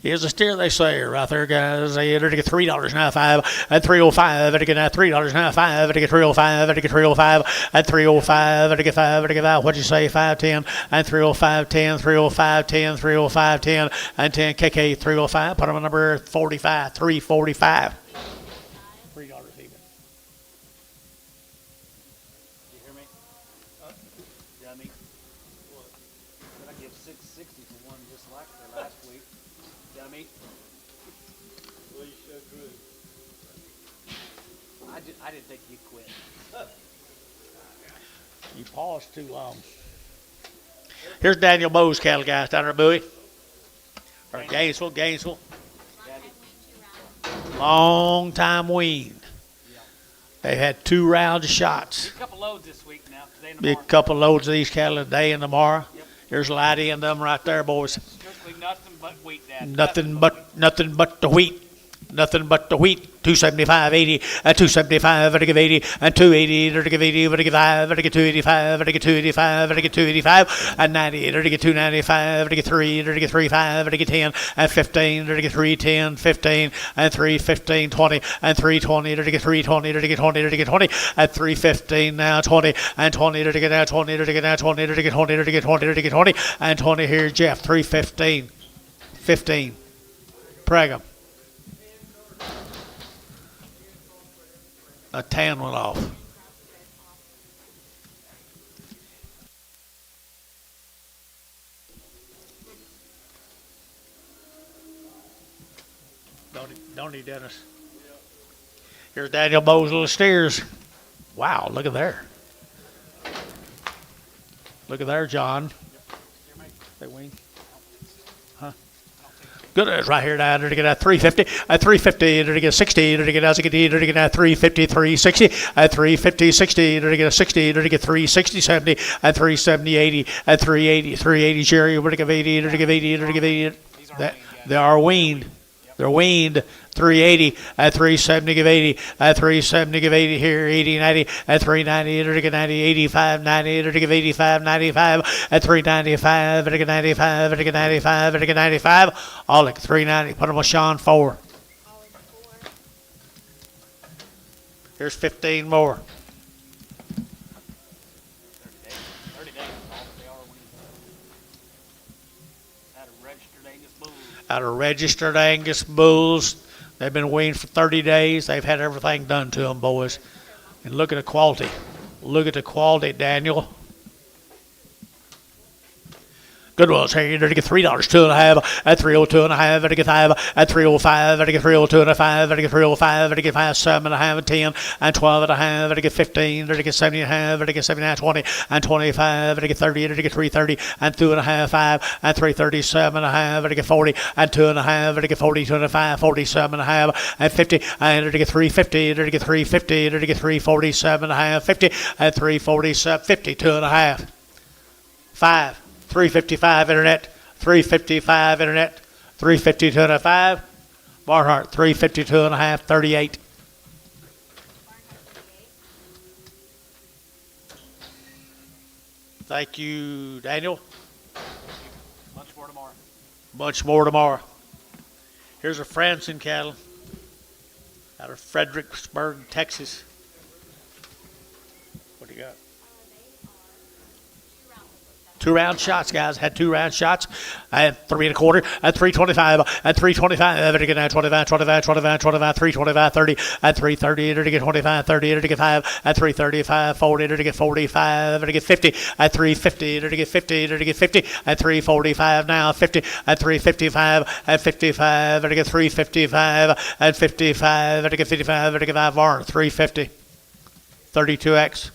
Here's a steer, they say, right there, guys. They enter to get $3.95 at 305. Enter to get $3.95 at 305. Enter to get 305 at 305. Enter to get 5. Enter to get 5. What'd you say? 510 and 305 10 305 10 305 10 and 10 KK 305. Put them on number 45 345. $3 even. You hear me? Yeah, me. What? Did I give 660 for one just like her last week? Yeah, me. Well, you so good. I didn't think you'd quit. You paused too long. Here's Daniel Moe's cattle guys down there at Bowie. Or Gainesville. Long time weaned. They've had 2 rounds of shots. A couple loads this week now. Today and Be a tomorrow. couple loads of these cattle today and tomorrow. Yep. Here's a light end of them right there, boys. Strictly nothing but wheat, Dad. Nothing but the wheat. Nothing but the wheat. 275, 80, and 275, and I give 80, and 280, and I give 80, and I give 5, and I get 285, and I get 285, and I get 285, and 90, and I get 295, and I get 3, and I get 35, and I get 10, and 15, and I get 310, 15, and 315, 20, and 320, and I get 320, and I get 20, and I get 20, and 315 now 20, and 20, and I get now 20, and I get now 20, and I get 20, and I get 20, and I get 20, and 20. Here's Jeff, 315, 15. Preg 'em. A tan went off. Don't he, Dennis? Here's Daniel Bowe's little steers. Wow, look at there. Look at there, John. They wing. Good as right here now. To get at 350, at 350, to get 60, to get as a get to get at 350, 360, at 350, 60, to get a 60, to get 360, 70, at 370, 80, at 380, 380, Jerry, to give 80, to give 80, to give 80. They are weaned. They're weaned. 380 at 370 give 80 at 370 give 80 here 80 90 at 390 to get 90 85 90 to give 85 95 at 395 to get 95 to get 95 to get 95 all at 390. Put them on Sean 4. Here's 15 more. 30 days. They are weaned. Out of registered Angus bulls. Out of registered Angus bulls. They've been weaned for 30 days. They've had everything done to them, boys. And look at the quality. Look at the quality, Daniel. Good ones here. You're to get $3, 2.5 at 302.5 at 5 at 305 at 302.5 at 305 at 5 7.5 and 10 and 12.5 at 15 at 70.5 at 79 20 and 25 at 30 at 330 and 2.5 5 and 337.5 at 40 and 2.5 at 42.5 47.5 and 50 and at 350 at 350 at 347.5 50 and 347 52.5 5 355 internet, 355 internet, 352.5. Barnhart, 352.5, 38. Thank you, Daniel. Much more tomorrow. Much more tomorrow. Here's a Franson cattle out of Fredericksburg, Texas. What do you got? 2 round shots, guys. Had 2 round shots. I had 3 1/4 at 325 at 325. To get 25, 25, 25, 25, 325, 30 at 330. To get 25, 30. To get 5 at 335, 40. To get 45. To get 50 at 350. To get 50. To get 50 at 345 now. 50 at 355 at 55. To get 355 at 55. To get 55. To get 5 bar 350. 32X.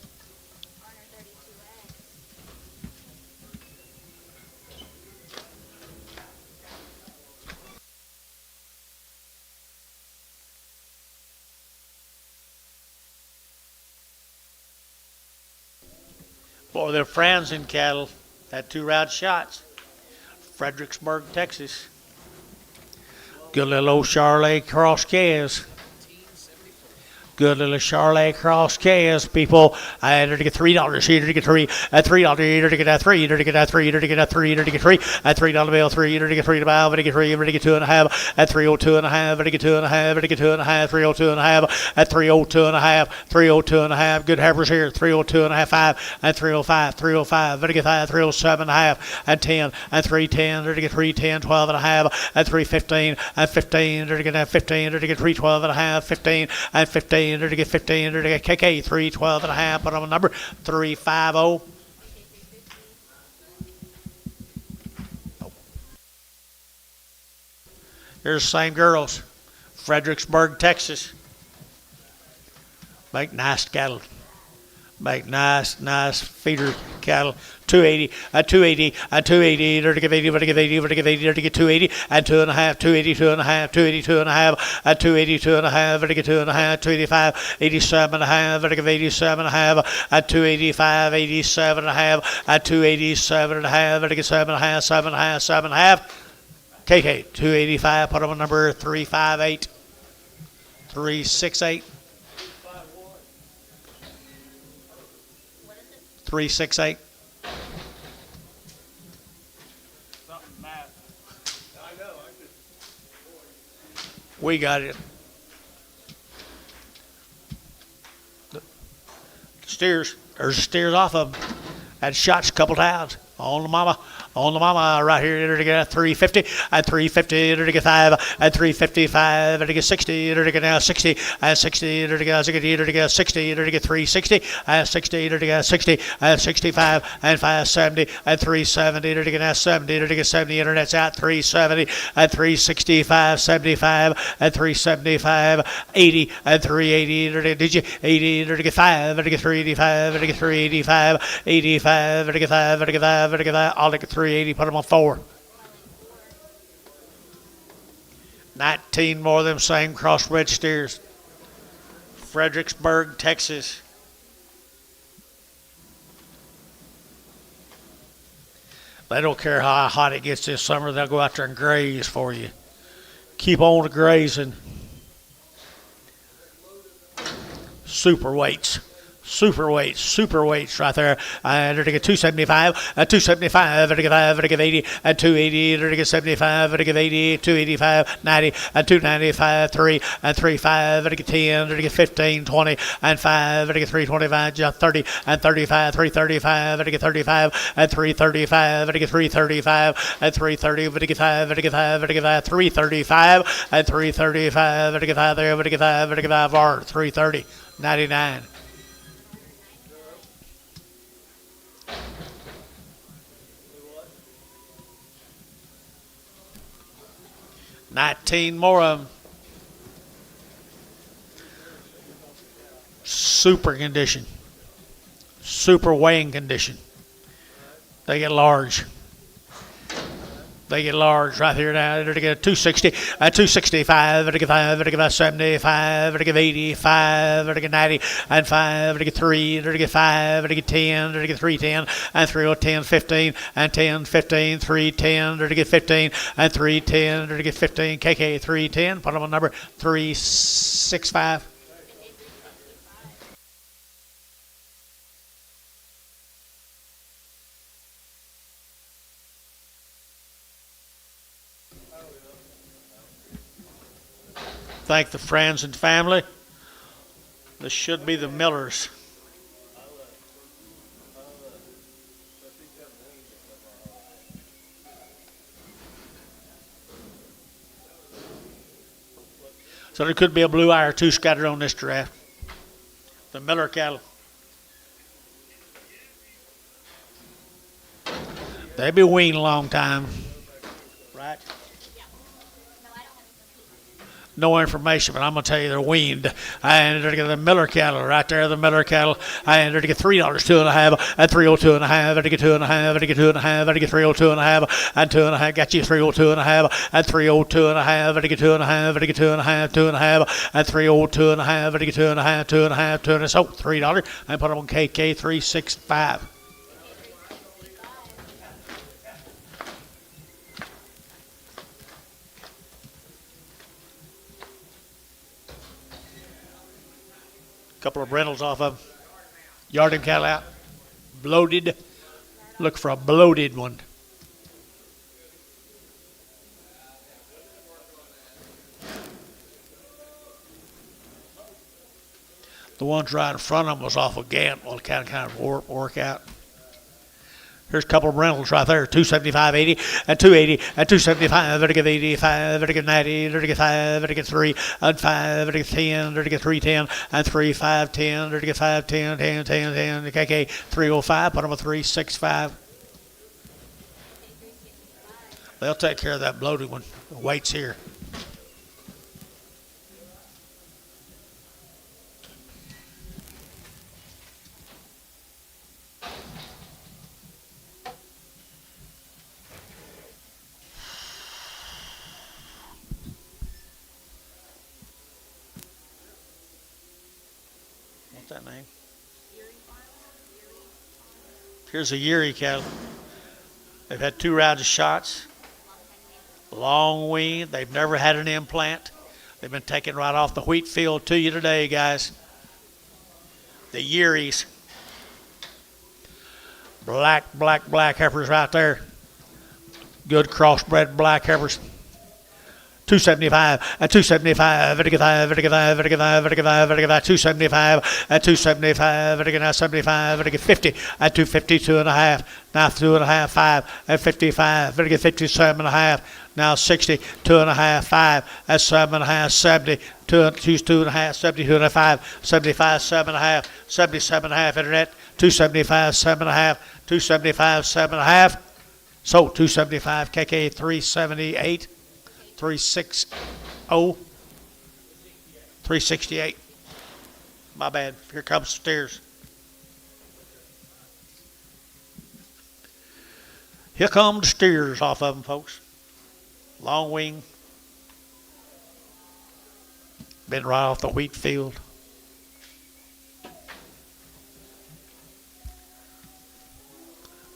For their Franson cattle, had 2 round shots. Fredericksburg, Texas. Good little old Charolais cross calves. Good little Charolais cross calves, people. I to get $3 here to get three, at $3 here to get that three, to get that three, to get that three, to get three, at $3 bill three, to get 3 to buy, to get three, to get 2.5, at 302.5, to get 2.5, to get 2.5, 302.5, at 302.5, 302.5. Good heifers here, 302.5, 5, at 305, 305, to get 5, 307.5, at 10, at 310, to get 310, 12.5, at 315, at 15, to get that 15, to get 312.5, 15, at 15. To get 15, to get KK 312.5, put on a number 350. Here's the same girls, Fredericksburg, Texas. Make nice cattle. Make nice feeder cattle. 280, at 280, at 280, to give 80, to give 80, to give 80, to get 280, at 2.5, 280, 2.5, 280, 2.5, at 280, 2.5, to get 2.5, 285, 87.5, to give 87.5, at 285, 87.5, at 287.5, to get 7.5, 7.5, 7.5. KK 285, put on number 358, 368. 368. We got it. Steers. There's the steers off of them. Had shots a couple times. On the mama right here to get 350, at 350 to get 5, at 355 to get 60, to get now 60, at 60 to get 60, to get 60, to get 360, at 60 to get 60, at 65 and 570, at 370 to get now 70, to get 70, internet's out 370, at 365, 75, at 375, 80, at 380 to get, did you 80 to get 5, to get 385, to get 385, 85 to get 5, to get 5. I'll take a 380, put them on 4. 19 more of them same crossbred steers. Fredericksburg, Texas. They don't care how hot it gets this summer. They'll go out there and graze for you. Keep on grazing. Super weights right there. To get 275, at 275, to get 5, to get 80, at 280, to get 75, to get 80, 285, 90, at 295, 3, at 35, to get 10, to get 15, 20, and 5, to get 325, just 30, and 35, 335, to get 35, at 335, to get 335, at 330, to get 5, to get 5, to get 5, 335, at 335, to get 5 there, to get 5, to get 5 R, 330, 99. $19 more of them. Super condition. Super weighing condition. They get large. They get large right here now. To get 260, 265, to get 5, to get 75, to get 85, to get 90, and 5, to get 3, to get 5, to get 10, to get 310, and 310, 15, and 10, 15, 310, to get 15, and 310, to get 15, KK 310, put them on number 365. Thank the friends and family. This should be the Millers. So there could be a blue eye or two scattered on this giraffe. The Miller cattle. They be weaned a long time. Right? No information, but I'm going to tell you they're weaned. I ended to get the Miller cattle right there, the Miller cattle. I ended to get $3, 2.5, at 302.5, to get 2.5, to get 2.5, to get 302.5, and 2.5, got you 302.5, at 302.5, to get 2.5, to get 2.5, 2.5, at 302.5, to get 2.5, 2.5, 2.5, so $3. I put them on KK 365. Couple of brindles off of them. Yard them cattle out. Bloated. Look for a bloated one. The ones right in front of them was off a gant. Well, kind of work out. Here's a couple of rentals right there, 275.80 and 280 and 275. Vertical 85, vertical 90, vertical 5, vertical 3 and 5, vertical 10, vertical 310 and 3 5 10, vertical 5 10 10 10 10. KK 305. Put them a 365. They'll take care of that bloated one. The weight's here. What's that name? Here's a Yuri cattle. They've had 2 rounds of shots. Long wean. They've never had an implant. They've been taken right off the wheat field to you today, guys. The Yuris. Black heifers right there. Good crossbred black heifers. 275 and 275, vertical 5, vertical 5, vertical 5, vertical 5, vertical 5, 275 and 275, vertical now 75, vertical 50 and 250, 2.5, now 2.5, 5 and 55, vertical 57.5, now 60, 2.5, 5 and 7.5, 70, 2.5, 72.5, 75, 7.5, 77.5, internet, 275, 7.5, 275, 7.5, so 275, KK 378. 360, 368. My bad. Here comes the steers. Here come the steers off of them, folks. Long wing. Been right off the wheat field.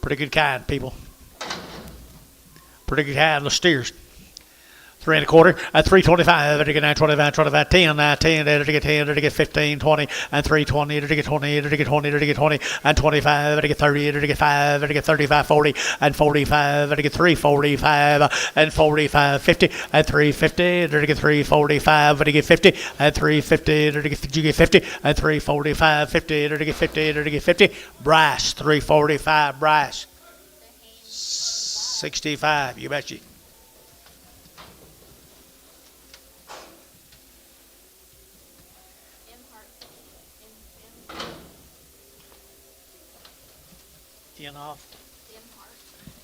Pretty good kind, people. Pretty good kind of steers. 3 1/4 at 325, to get 925, 25, 10, 10, to get 10, to get 15, 20, and 320, to get 20, to get 20, to get 20, and 25, to get 30, to get 5, to get 35, 40, and 45, to get 345, and 45, 50, and 350, to get 345, to get 50, and 350, to get 50, and 345, 50, to get 50, to get 50. Brass, 345, brass. 65, you bet you.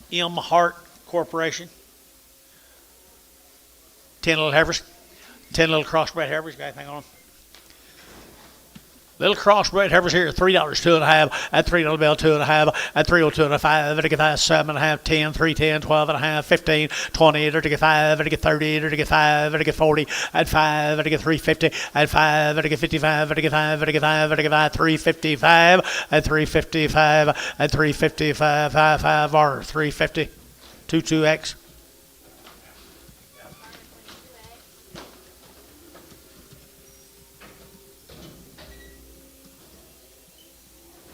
M. Hart Corporation. 10 little heifers. 10 little crossbred heifers. Got anything on them? Little crossbred heifers here, $3, 2.5, and $3 bill, 2.5, and 302.5, to get 5, 7.5, 10, 310, 12.5, 15, 20, to get 5, to get 30, to get 5, to get 40, and 5, to get 350, and 5, to get 55, to get 5, to get 5, to get 5, 355, and 355, and 355, 5 or 350, 22X.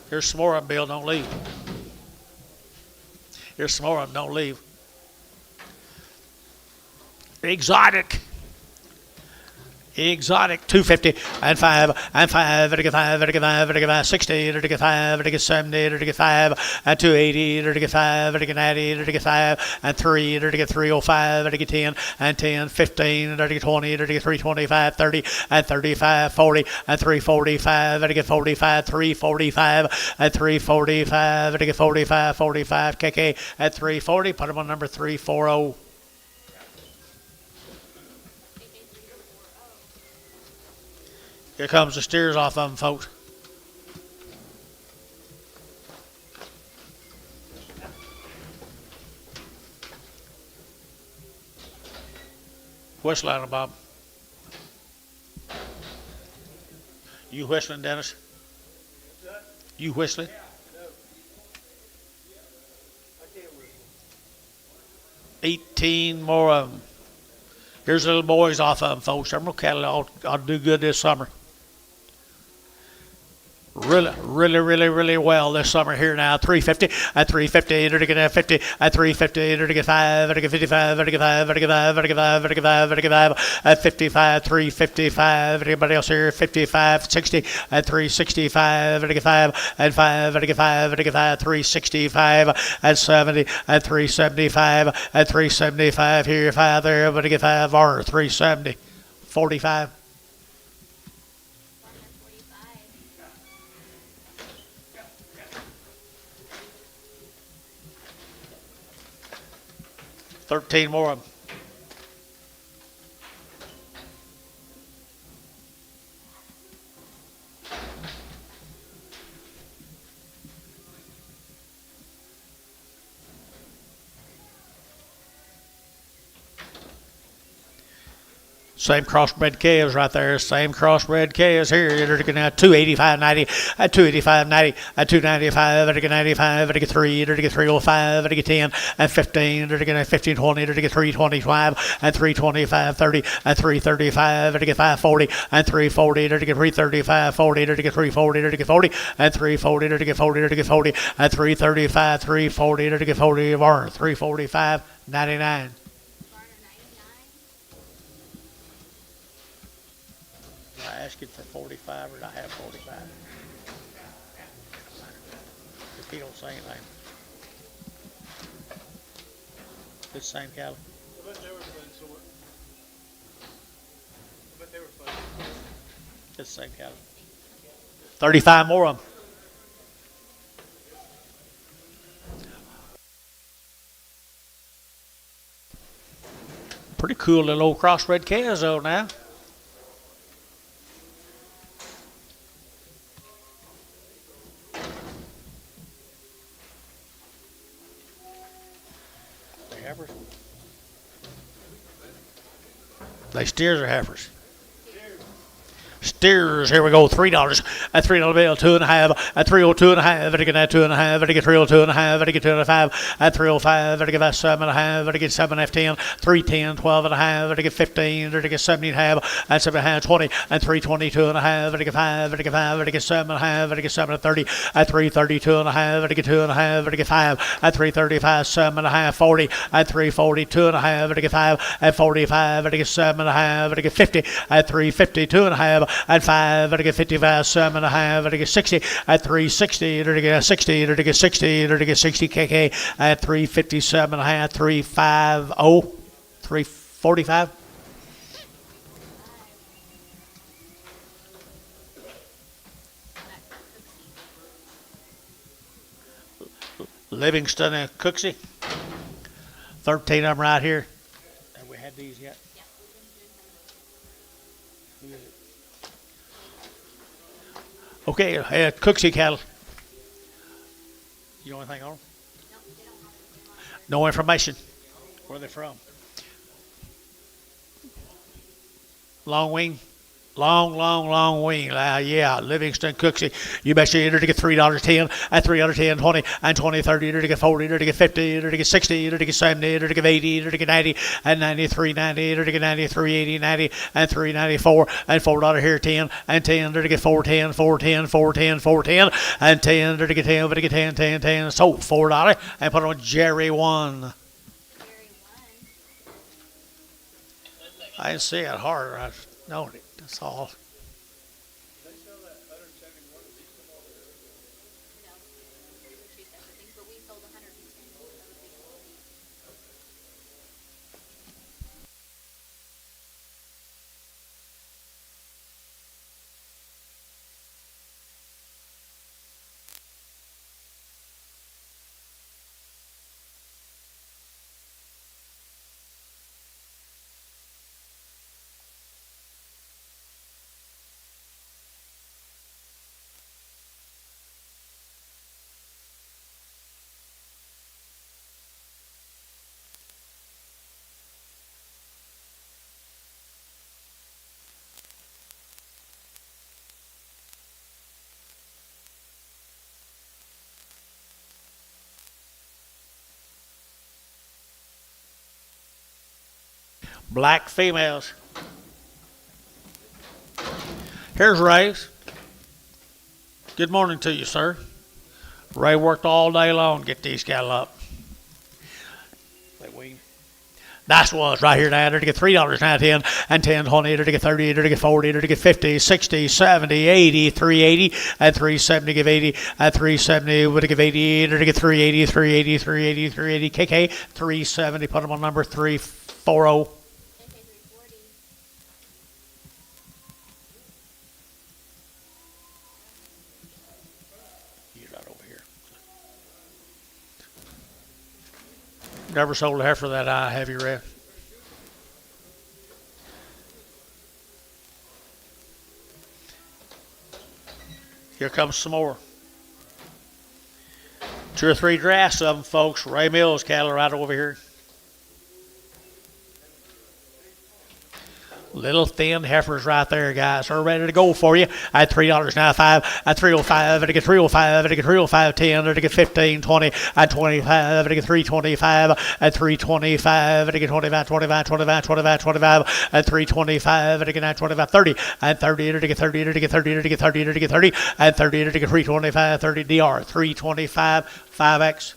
Here's some more of them, Bill. Don't leave. Here's some more of them. Don't leave. Exotic. 250 and 5 and 5, to get 5, to get 5, to get 5, 60, to get 5, to get 70, to get 5, and 280, to get 5, to get 90, to get 5, and 3, to get 305, to get 10, and 10, 15, to get 20, to get 325, 30, and 35, 40, and 345, to get 45, 345, and 345, to get 45, 45, KK at 340. Put them on number 340. Here comes the steers off of them, folks. Whistle at 'em, Bob. You whistling, Dennis? You whistling? I can't whistle. 18 more of them. Here's the little boys off of them, folks. Them little cattle ought to do good this summer. really well this summer here now. 350 at 350, to get 50 at 350, to get 5, to get 55, to get 5, to get 5, to get 5, to get 5, to get 5 at 55, 355. Anybody else here? 55, 60 at 365, to get 5 and 5, to get 5, to get 5, 365 at 70 at 375 at 375 here, 5 there, but to get 5 or 370, 45. 13 more of them. Same crossbred calves right there. Same crossbred calves here. You're looking at 285.90 at 285.90 at 295 at 95 at 3 at 305 at 10 and 15 at 1520 at 325 and 325.30 and 335 at 540 and 340 at 335 40 at 340 at 40 and 340 at 40 at 40 and 335 340 at 40 or 345.99. Asking for 45 or did I have 45? If he don't say anything. This same cattle. I bet they were fun sort. I bet they were fun. This same cattle. 35 more of them. Pretty cool little old crossbred calves though now. Heifers. They steers or heifers? Steers, here we go, $3 at $3 bill, 2.5 at 302.5 at get that 2.5 at get 302.5 at get 2.5 at 305 at get that 7.5 at get 7 F10 310 12.5 at get 15 at get 17.5 at 7.5 20 at 322.5 at get 5 at get 5 at get 7.5 at get 7 at 30 at 332.5 at get 2.5 at get 5 at 335 7.5 40 at 342.5 at get 5 at 45 at get 7.5 at get 50 at 352.5 at 5 at get 55 7.5 at get 60 at 360 at get 60 at get 60 at get 60 kk at 357.5 350 345. Livingston and Cooksey. 13 of them right here. Have we had these yet? Okay, Cooksey cattle. You know anything on them? No information. Where are they from? Long wing. Long wing. Yeah, Livingston, Cooksey. You bet you to get $3.10 at $3.10, 20 and 20, 30, to get 40, to get 50, to get 60, to get 70, to get 80, to get 90 and 93, 90, to get 93, 80, 90 and 394 and $4 here, 10 and 10, to get 410, 410, 410, 410 and 10, to get 10, to get 10, 10, 10. So $4 and put on Jerry 1. I didn't see it hard. I know it. That's all. They sell that 171 of these come over there. No, those are two separate things, but we sold 110 of these. Black females. Here's Ray's. Good morning to you, sir. Ray worked all day long to get these cattle up. Nice ones right here now. They're to get $3 now, 10 and 10, 20, they're to get 30, they're to get 40, they're to get 50, 60, 70, 80, 380, and 370 give 80, and 370 would give 80, they're to get 380, 380, 380, 380, KK, 370, put them on number 340. He's right over here. Never sold a heifer that I have you read. Here comes some more. 2 or 3 drafts of them, folks. Ray Mills cattle right over here. Little thin heifers right there, guys. They're ready to go for you. At $3 now, 5 at 305. At get 305. At get 305. 10. At get 15. 20. At 25. At get 325. At 325. At get 25. 25. 25. 25. 25. At 325. At get 25. 30. At 30. At get 30. At get 30. At get 30. At get 30. At 30. At get 325. 30 DR. 325. 5X.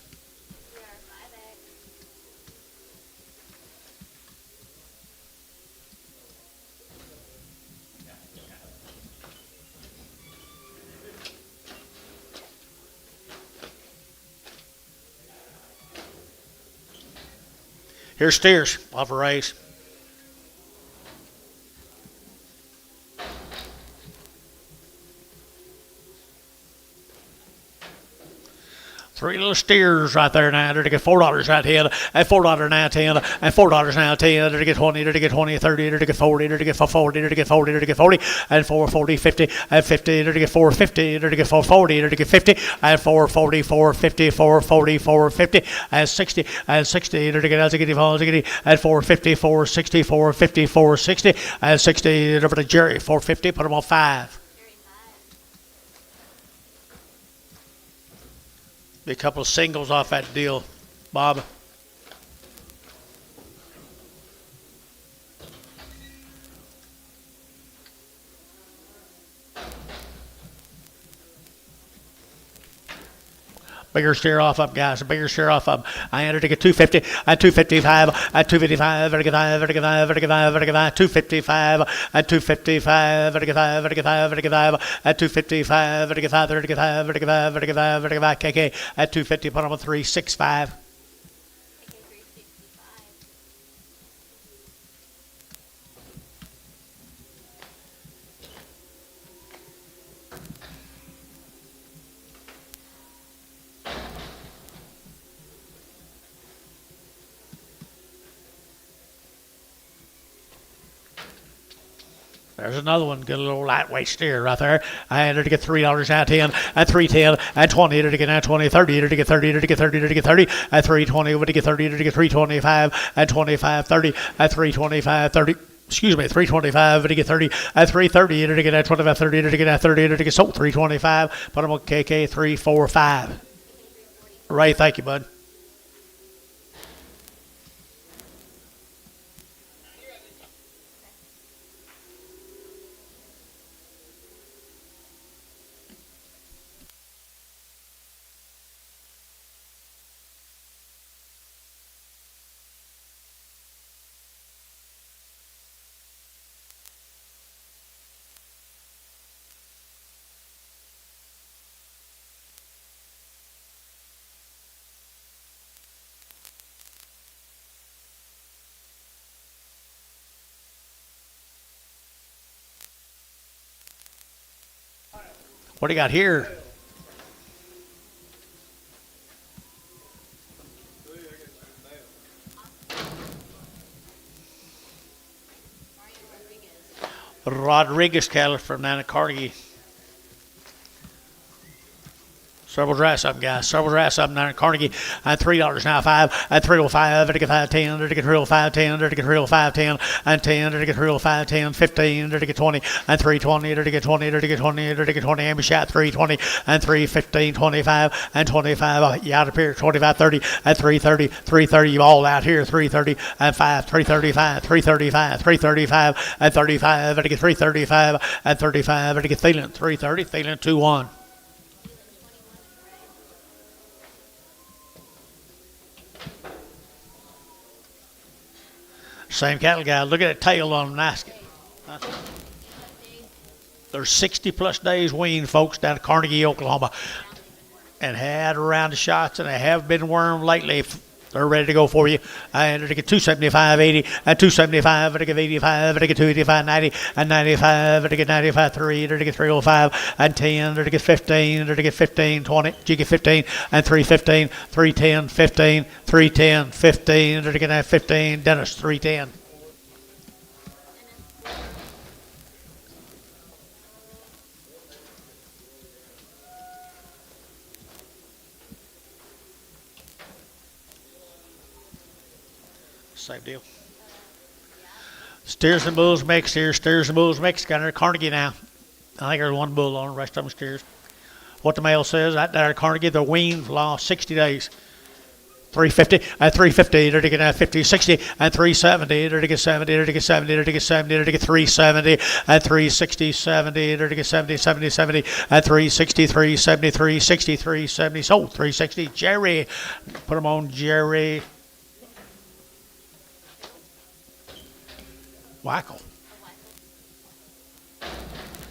Here's steers off a race. Three little steers right there now. They're to get $4 out here, and $4 now 10, and $4 now 10. They're to get 20, they're to get 20, 30, they're to get 40, they're to get 40, they're to get 40, they're to get 40, and 440, 50, and 50, they're to get 450, they're to get 440, they're to get 50, and 440, 450, 440, 450, and 60, and 60, they're to get and 450, 460, 450, 460, and 60 over to Jerry, 450, put them on 5. Be a couple of singles off that deal, Bob. Bigger steer off up, guys. Bigger steer off up. I entered to get 250 at 255 at 255 at 255 at 255 at 255 at 255 at 255 at KK at 250. Put on a 365. There's another one, good little lightweight steer right there. I entered to get $3 out 10, at 310, at 20, to get now 20, 30, to get 30, to get 30, to get 30, at 320, to get 30, to get 325, at 25, 30, at 325, 30. Excuse me, 325 to get 30 at 330 to get at 25, 30 to get at 30 to get sold 325. Put them on KK 345. Ray, thank you, bud. What do you got here? Rodriguez cattle from Nana Carnegie. Several drafts up, guys. Several drafts up now. Carnegie at $3 now. 5 at 305. To get 510. To get 305. 10. To get 305. 10 and 10. To get 305. 10. 15. To get 20 and 320. To get 20. To get 20. To get 20. Amber shot 320 and 315. 25 and 25. You out of here. 25. 30 at 330. 330. You all out here. 330 and 5. 335. 335. 335 and 35. To get 335 and 35. To get Thielen. 330. Thielen 2-1. Same cattle guy. Look at that tail on them. Nice. Huh? They're 60 plus days weaned, folks, down at Carnegie, Oklahoma, and had around the shots, and they have been wormed lately. They're ready to go for you. And they get 275, 80, and 275, and they get 85, and they get 285, 90, and 95, and they get 95, 3, and they get 305, and 10, and they get 15, and they get 15, 20, you get 15, and 315, 310, 15, 310, 15, and they get 15, Dennis, 310. Same deal. Steers and bulls mix here. Steers and bulls mix. Got her Carnegie now. I think there's one bull on. The rest of them steers. What the mail says, that there Carnegie, the weaned lost 60 days. 350 and 350. They're to get 50, 60 and 370. They're to get 70. They're to get 70. They're to get 70. They're to get 370 and 360, 70. They're to get 70, 70, 70 and 360, 370, 360, 370. Sold 360. Jerry, put them on Jerry. Wackel.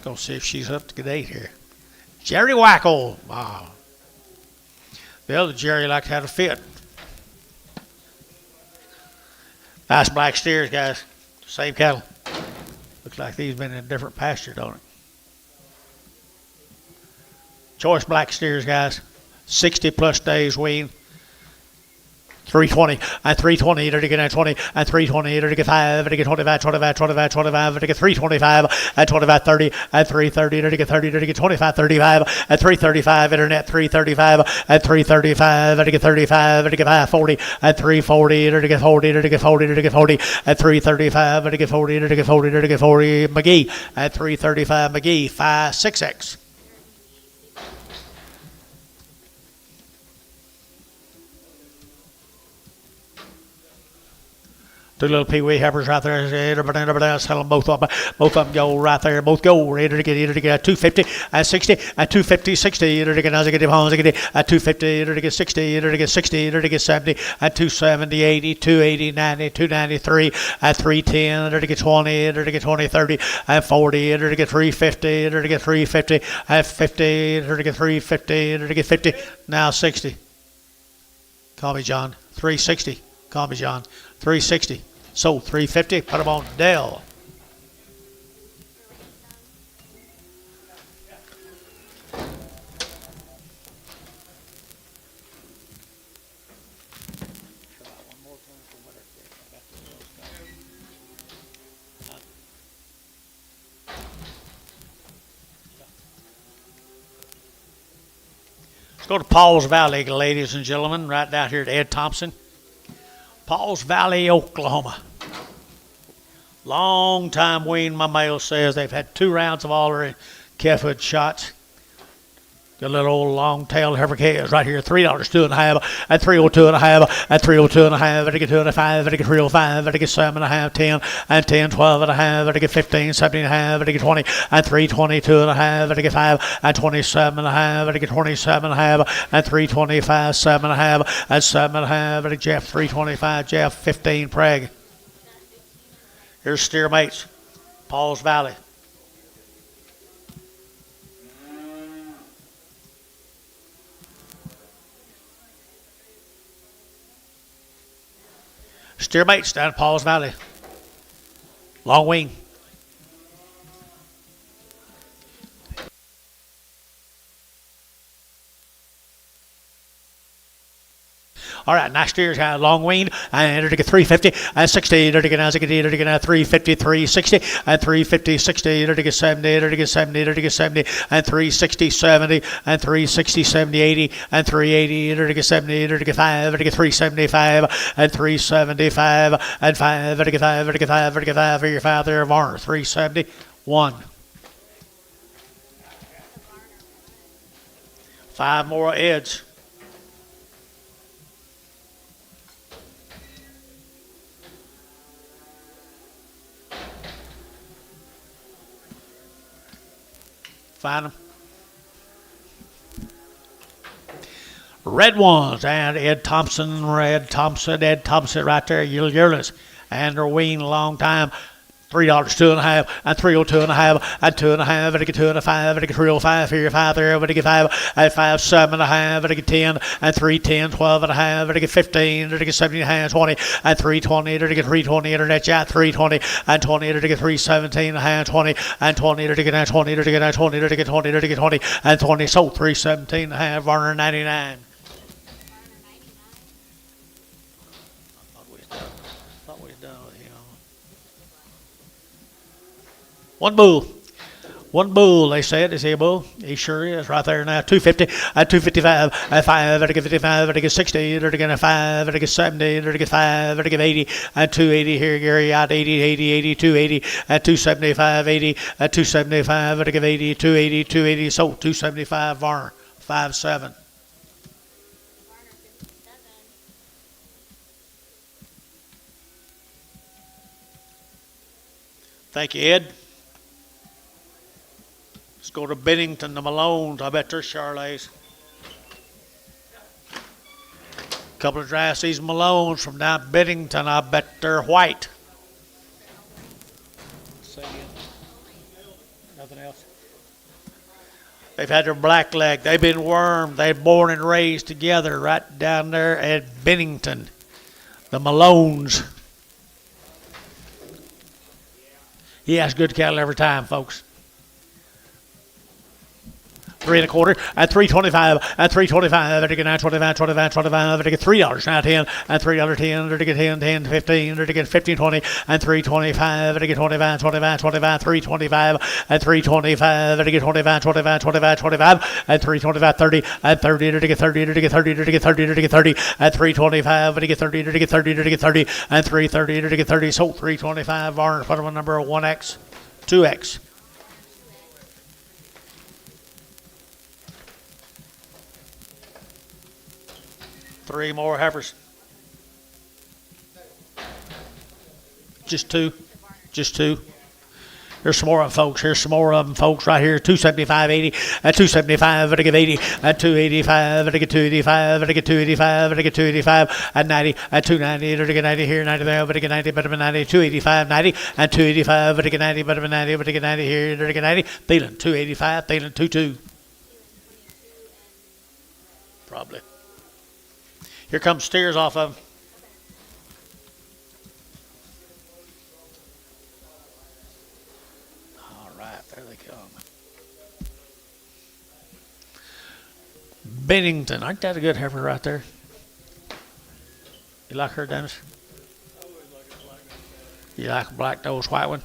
Go see if she's up to date here. Jerry Wackel. Wow. The other Jerry liked how to fit. Nice black steers, guys. Same cattle. Looks like these been in a different pasture, don't it? Choice black steers, guys. 60 plus days weaned. 320 and 320, they're to get 20 and 320, they're to get 5, they're to get 25, 25, 25, 25, they're to get 325 and 25, 30 and 330, they're to get 30, they're to get 25, 35 and 335, internet 335 and 335, they're to get 35, they're to get 540 and 340, they're to get 40, they're to get 40, they're to get 40 and 335, they're to get 40, they're to get 40, they're to get 40, McGee and 335, McGee 5-6X. Two little pee-wee heifers right there. Sell them both up. Both of them go right there. Both go. Ready to get 250 and 60 and 250, 60. Either to get 250. Either to get 60. Either to get 60. Either to get 70 and 270, 80, 280, 90, 293 and 310. Either to get 20. Either to get 20, 30 and 40. Either to get 350. Either to get 350 and 50. Either to get 350. Either to get 50. Now 60. Call me John. 360. Call me John. 360. Sold 350. Put them on Dell. Let's go to Paul's Valley, ladies and gentlemen, right down here at Ed Thompson. Paul's Valley, Oklahoma. Long time weaned, my mail says. They've had 2 rounds of all their calfhood shots. The little old long-tailed heifer calves right here, $3, 2.5, and 302.5, and 302.5, and get 2.5, and get 305, and get 7.5, 10, and 10, 12.5, and get 15, 17.5, and get 20, and 322.5, and get 5, and 27.5, and get 27.5, and 325, 7.5, and 7.5, and Jeff 325, Jeff 15 preg. Here's steer mates, Paul's Valley. Steer mates down at Paul's Valley. Long wing. All right, nice steers, long weaned, and they're to get 350 and 60. They're to get 350, 360, and 350, 60. They're to get 70. They're to get 70. They're to get 70, and 360, 70, and 360, 70, 80, and 380. They're to get 70. They're to get 5. They're to get 375, and 375, and 5. They're to get 5. They're to get 5. They're to get 5. For your 5 there, Varner. 371. 5 more Eds. Find them. Red ones and Ed Thompson right there. Yearless. and they're weaned a long time. $3, 2.5, and 302 and a half, and 2.5, and I get 2.5, and I get 305 here, 5 there, and I get 5, and 5, 7.5, and I get 10, and 310, 12.5, and I get 15, and I get 17.5, 20, and 320, and I get 320, internet, yeah, 320, and 20, and I get 317.5, 20, and 20, and I get 20, and I get 20, and I get 20, and I get 20, and 20, so 317.5, Varner 99. Thought we was done with him. One bull, they said. Is he a bull? He sure is right there now. 250, at 255, at 5, at 55, at 60, at 5, at 70, at 5, at 80, at 280 here, Gary, at 80, 80, 80, 280, at 275, 80, at 275, at 80, 280, 280, so 275, Varner, 5-7. Thank you, Ed. Let's go to Bennington, the Malones. I bet they're Charlets. Couple of dry season Malones from down Bennington. I bet they're white. Say again. Nothing else. They've had their black leg. They've been wormed. They're born and raised together right down there at Bennington. The Malones. He has good cattle every time, folks. 3 1/4, at 325, at 325, at 925, 25, 25, at $3, now 10, at $3.10, at 10, 10, 15, at 15, 20, and 325, at 25, 25, 25, 325, at 325, at 25, 25, 25, 25, at 325, 30, at 30, at 30, at 30, at 30, at 30, at 325, at 30, at 30, at 30, and 330, at 30, so 325, Varner, put them on number 1X, 2X. Three more heifers. Just two. Just two. Here's some more of them, folks. Here's some more of them, folks, right here. 275, 80, at 275, at 80, at 285, at 285, at 285, at 285, at 90, at 290, at 90 here, 90 there, at 90, better than 90, 285, 90, and 285, at 90, better than 90, at 90 here, at 90, Thielen, 285, Thielen, 22. Probably. Here comes steers off of them. All right, there they come. Bennington, aren't that a good heifer right there? You like her, Dennis? You like a black nose white one?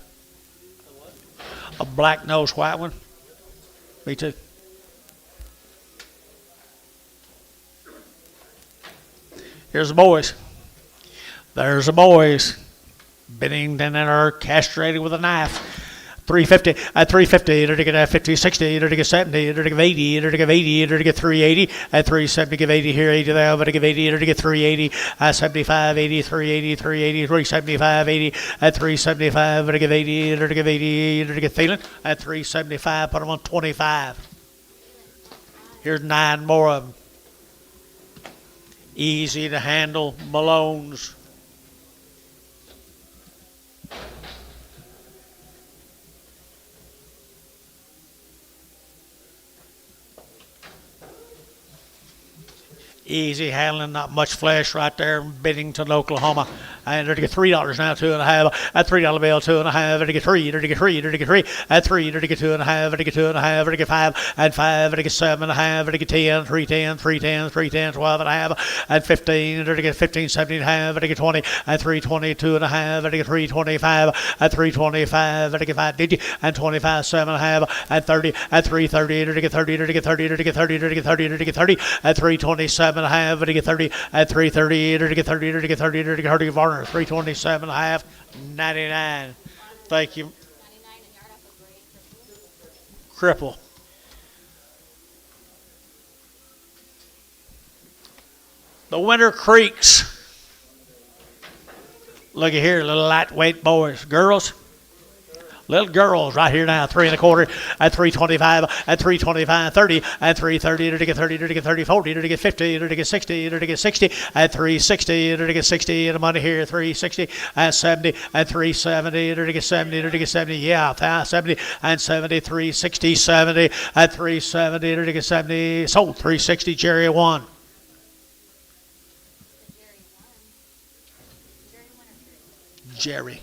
A black nose white one? Me too. Here's the boys. There's the boys. Bennington and are castrated with a knife. 350, at 350, to get 50, 60, to get 70, to get 80, to get 80, to get 380, at 370, give 80 here, 80 there, but to give 80, to get 380, at 75, 80, 380, 380, 375, 80, at 375, to give 80, to give 80, to get Thielen, at 375, put them on 25. Here's 9 more of them. Easy to handle Malones. Easy handling, not much flesh right there in Bennington, Oklahoma. And they're to get $3 now, 2.5. At $3 bill, 2.5. They're to get 3. They're to get 3. They're to get 3. At 3. They're to get 2.5. They're to get 2.5. They're to get 5. At 5. They're to get 7.5. They're to get 10. 310. 310. 310. 12.5. At 15. They're to get 15. 17.5. They're to get 20. At 320. 2.5. They're to get 325. At 325. They're to get 5. Did you? And 25. 7.5. At 30. At 330. They're to get 30. They're to get 30. They're to get 30. They're to get 30. They're to get 30. At 327.5. They're to get 30. At 330. They're to get 30. They're to get 30. They're to get 30. Varner. 327.5, 99. Thank you. Cripple. The Winter Creeks. Look at here, little lightweight boys. Girls, Little girls right here now, 3 1/4 at 325 at 325 30 at 330 to get 30 to get 30 40 to get 50 to get 60 to get 60 at 360 to get 60 and the money here 360 at 70 at 370 to get 70 to get 70 yeah 70 and 70 360 70 at 370 to get 70 sold 360 Jerry won. Jerry.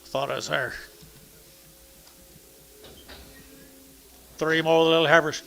Thought I was there. 3 more little heifers.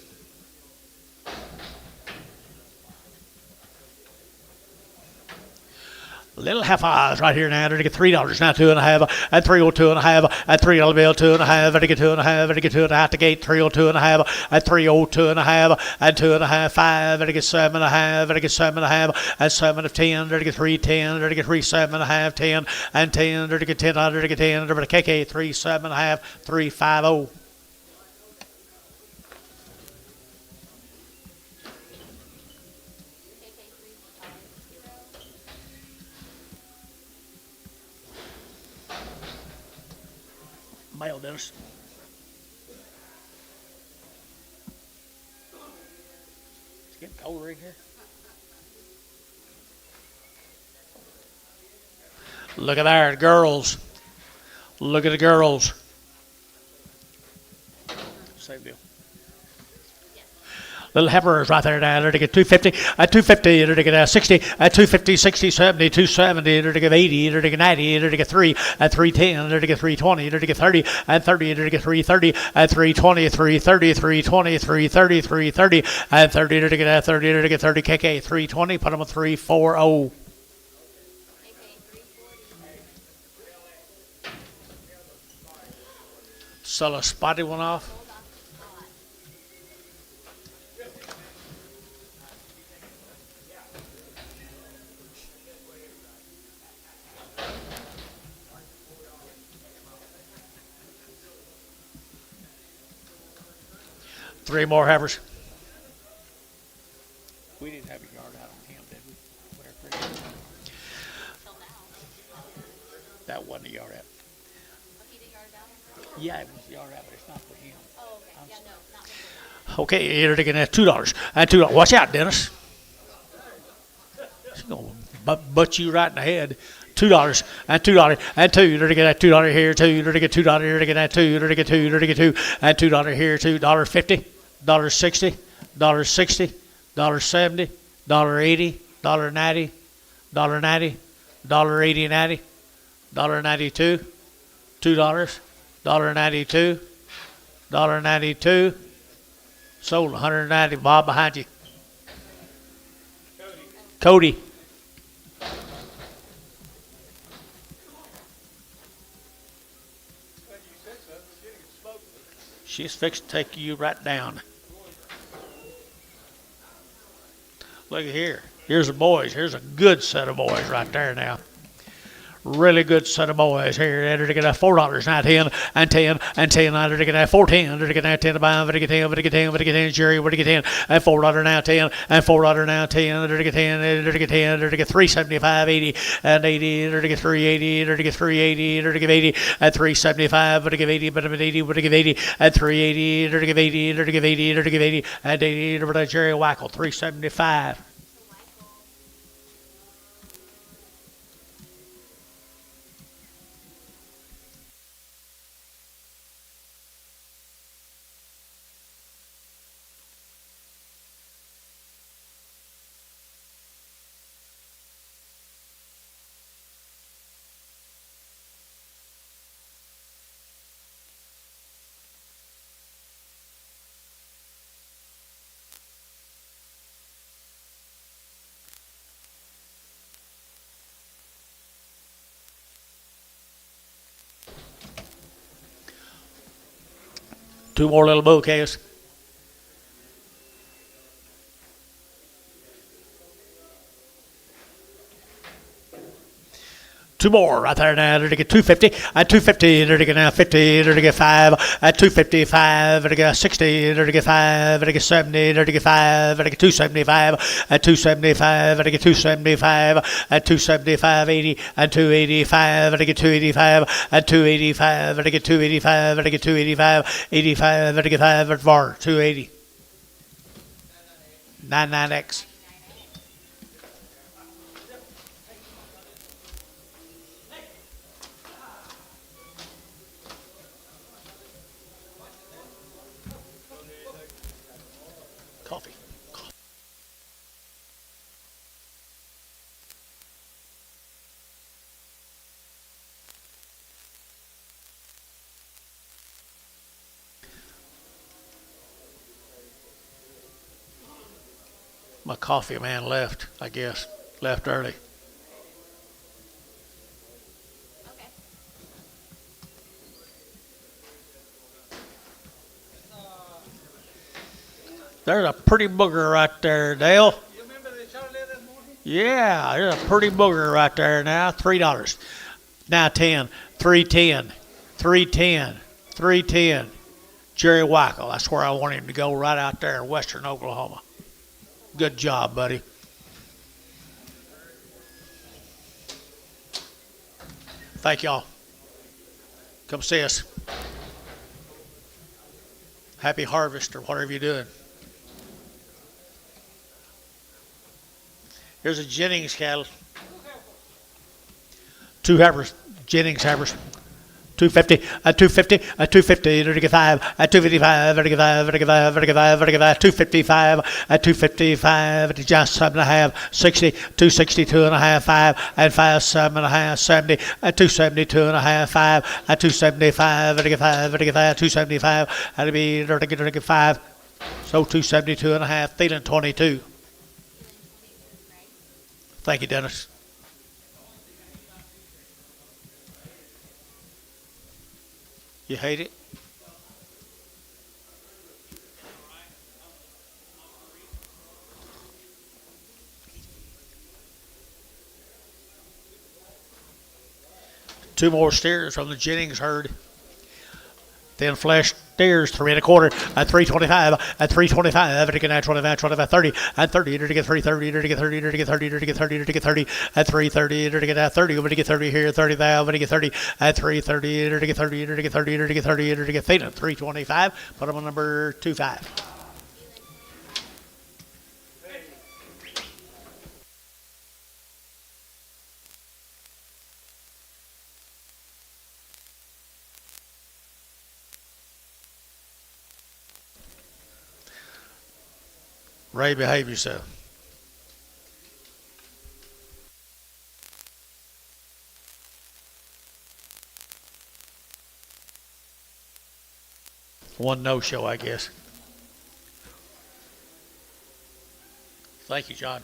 Little half eyes right here now to get $3 now 2 1/2 at 302 1/2 at $3 bill 2 1/2 to get 2 1/2 to get 2 1/2 to gate 302 1/2 at 302 1/2 at 2 1/2 5 to get 7 1/2 to get 7 1/2 at 7 of 10 to get 310 to get 3 7 1/2 10 and 10 to get 10 to get 10 to get KK 3 7 1/2 350. Male Dennis. It's getting colder in here. Look at there, girls. Look at the girls. Same deal. Little heifers right there now to get 250 at 250 to get 60 at 250 60 70 270 to get 80 to get 90 to get 3 at 310 to get 320 to get 30 at 30 to get 330 at 320 330 320 330 330 at 30 to get 30 to get 30 KK 320 put them at 340. Sell a spotty one off. Three more heifers. We didn't have a yard out on him, did we? That wasn't a yard out. Yeah, it was a yard out, but it's not for him. Oh, okay. Yeah, no, not for Okay, you're taking that $2. And $2. Watch out, Dennis. She's gonna butt you right in the head. $2 and $2 and $2 to get that $2 here, $2 to get $2 to get that $2 to get $2 to get $2 and $2 here, $2.50, $1.60, $1.60, $1.70, $1.80, $1.90, $1.90, $1.80 90, $1.92, $2, $1.92, $1.92. Sold 190. Bob behind you. Cody. She's fixed to take you right down. Look at here. Here's the boys. Here's a good set of boys right there now. Really good set of boys here. To get that $4 now 10 and 10 and 10 now to get that 410 to get that 10 to buy to get 10 to get 10 to get 10 Jerry to get 10 and $4 now 10 and $4 now 10 to get 10 to get 10 to get 375 80 and 80 to get 380 to get 380 to get 80 at 375 to get 80 but 80 to get 80 at 380 to get 80 to get 80 to get 80 and 80 to get Jerry Wackel 375. Two more little bouquets. Two more right there now. They're to get 250 at 250. They're to get now 50. They're to get 5 at 255. They're to get 60. They're to get 5. They're to get 70. They're to get 5. They're to get 275 at 275. They're to get 275 at 275. 80 at 285. They're to get 285 at 285. They're to get 285. They're to get 285. 85. They're to get 5 at VAR 280. 99X. Coffee. My coffee man left, I guess. Left early. Okay. There's a pretty booger right there, Dale. You remember the Charlie this morning? Yeah, there's a pretty booger right there now. $3. Now 10. 310. 310. 310. Jerry Wackel. That's where I want him to go, right out there in western Oklahoma. Good job, buddy. Thank y'all. Come see us. Happy harvest or whatever you're doing. Here's a Jennings cattle. 2 heifers. Jennings heifers. 250 at 250 at 250. They're to get 5 at 255. They're to get 5. They're to get 5. They're to get 5. They're to get 5. 255 at 255. At just 7.5. 60. 260. 2.5. 5 at 5. 7.5. 70 at 270. 2.5. 5 at 275. They're to get 5. They're to get 5. 275. That'll be they're to get 5. So 272.5. Feeling 22. Thank you, Dennis. You hate it? Two more steers from the Jennings herd. Thin flesh steers, 3 1/4 at 325 at 325. To get at 25, 25, 30 at 30. To get 330. To get 30. To get 30. To get 30. To get 30 at 330. To get at 30. To get 30 here. 30 thou. To get 30 at 330. To get 30. To get 30. To get 30. To get 30. 325. Put them on number 25. Ray, behave yourself. One no-show, I guess. Thank you, John.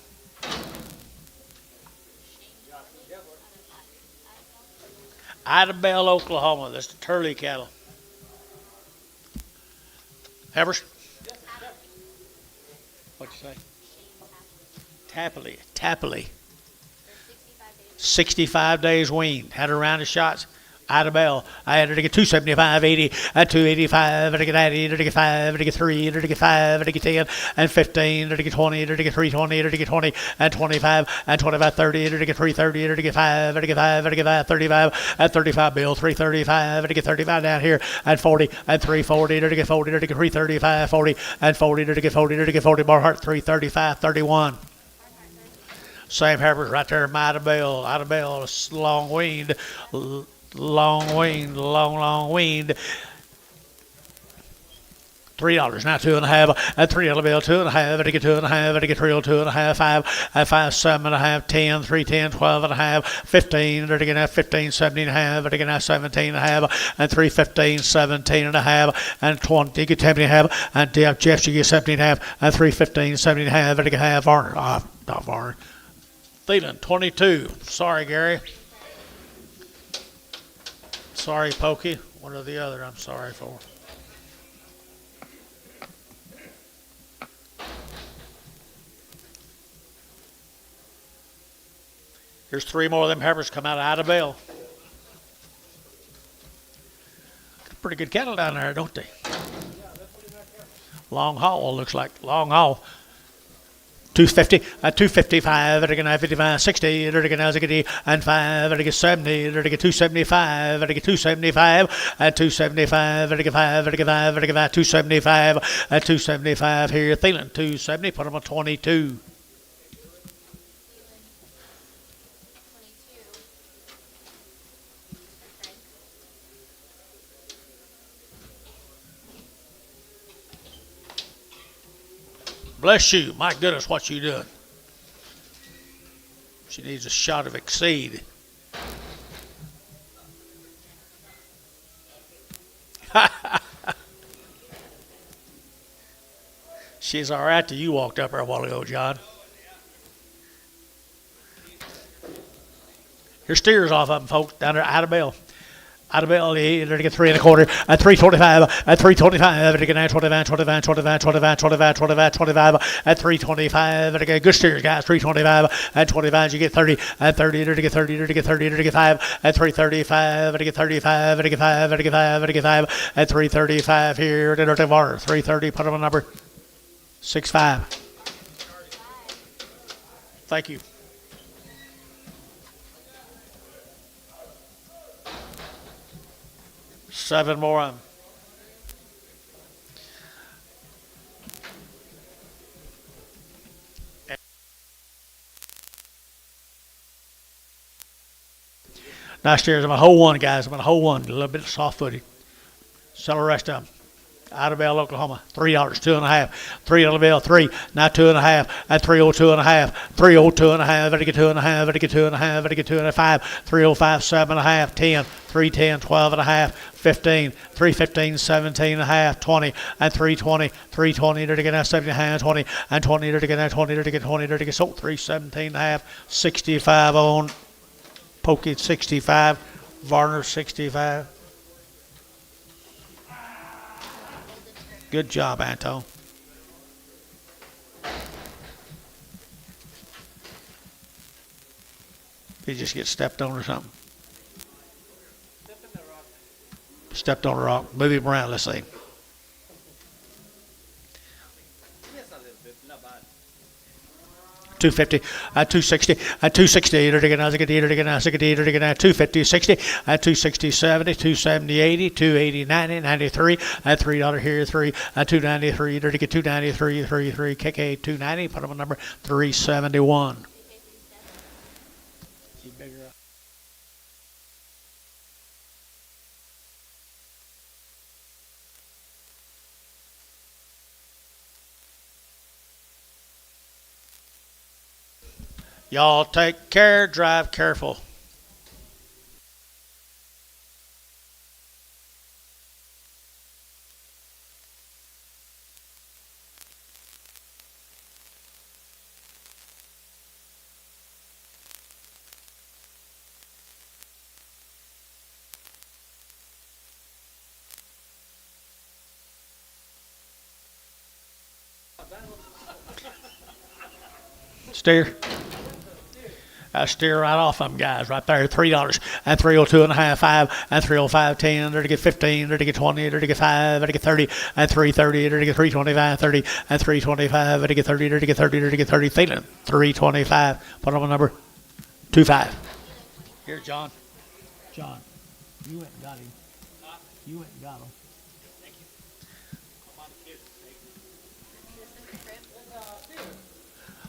Idabel, Oklahoma. That's the Turley cattle. Heifers? What'd you say? Tapley. 65 days weaned. Had her round of shots. Idabel. I had her to get 275, 80, at 285, to get 80, to get 5, to get 3, to get 5, to get 10, and 15, to get 20, to get 320, to get 20, and 25, and 25, 30, to get 330, to get 5, to get 5, to get 5, 35, at 35 bill, 335, to get 35 down here, at 40, and 340, to get 40, to get 335, 40, and 40, to get 40, to get 40, Barhart, 335, 31. Same heifers right there, Idabel, long weaned. Long weaned. $3 now, 2.5 at $3 bill, 2.5 to get 2.5 to get 2.5, 5 at 5, 7.5, 10, 310, 12.5, 15 to get 15, 17.5 to get 17.5, and 315, 17.5, and 20 get 10.5, and Jeff you get 17.5, and 315, 17.5 to get half Varner, not Varner. Thielen 22. Sorry, Gary. Sorry, Pokey. One or the other, I'm sorry for. Here's 3 more of them heifers come out of Ida Bell. Pretty good cattle down there, don't they? Long haul, looks like. Long haul. 250, 255, they're going to 55, 60, they're going to get and 5, they're going to 70, they're going to get 275, they're going to get 275, 275, they're going to 5, they're going to 5, they're going to 275, 275 here, Thielen, 270, put them on 22. 22. Okay. Bless you. My goodness, what you doing? She needs a shot of Exceed. She's all right till you walked up there a while ago, John. Here's steers off of them, folks, down there at Bell. Out of Bell, they're going to get 3 1/4, at 325, at 325, they're going to 25, 25, 25, 25, 25, 25, 25, at 325, they're going to get good steers, guys, 325, at 25, you get 30, at 30, they're going to get 30, they're going to get 30, they're going to get 5, at 335, they're going to get 35, they're going to get 5, they're going to get 5, they're going to get 5, at 335 here, they're going to get 330, put them on number 65. Thank you. Seven more of them. Nice steers. I'm going to hold one, guys. I'm going to hold one. A little bit soft footed. Sell the rest of them. Out of Bell, Oklahoma. $3, 2.5. $3 Bell, 3. Now 2.5. At 302.5. 302.5. Better get 2.5. Better get 2.5. Better get 2.5. 305, 7.5. 10. 310, 12.5. 15. 315, 17.5. 20. And 320. 320. They're to get 70.5. 20. And 20. They're to get 20. They're to get 20. They're to get 317.5. 65 on Pokey, 65. Varner, 65. Good job, Anton. Did he just get stepped on or something? Stepped on a rock. Move him around, let's see. Yes, a little bit, not bad. 250, 260, 260, 250, 60, 260, 70, 270, 80, 280, 90, 93, $3 here, 3, 293, to get 293, 33, KK 290, put them on number 371. Y'all take care, drive careful. Steer. Steer right off them guys right there. $3 and 302.5, 5 and 305, 10. They're to get 15. They're to get 20. They're to get 5. They're to get 30 and 330. They're to get 325, 30 and 325. They're to get 30. They're to get 30. They're to get 30. Thielen, 325. Put on number 25. Here, John. John, you went and got him. You went and got him.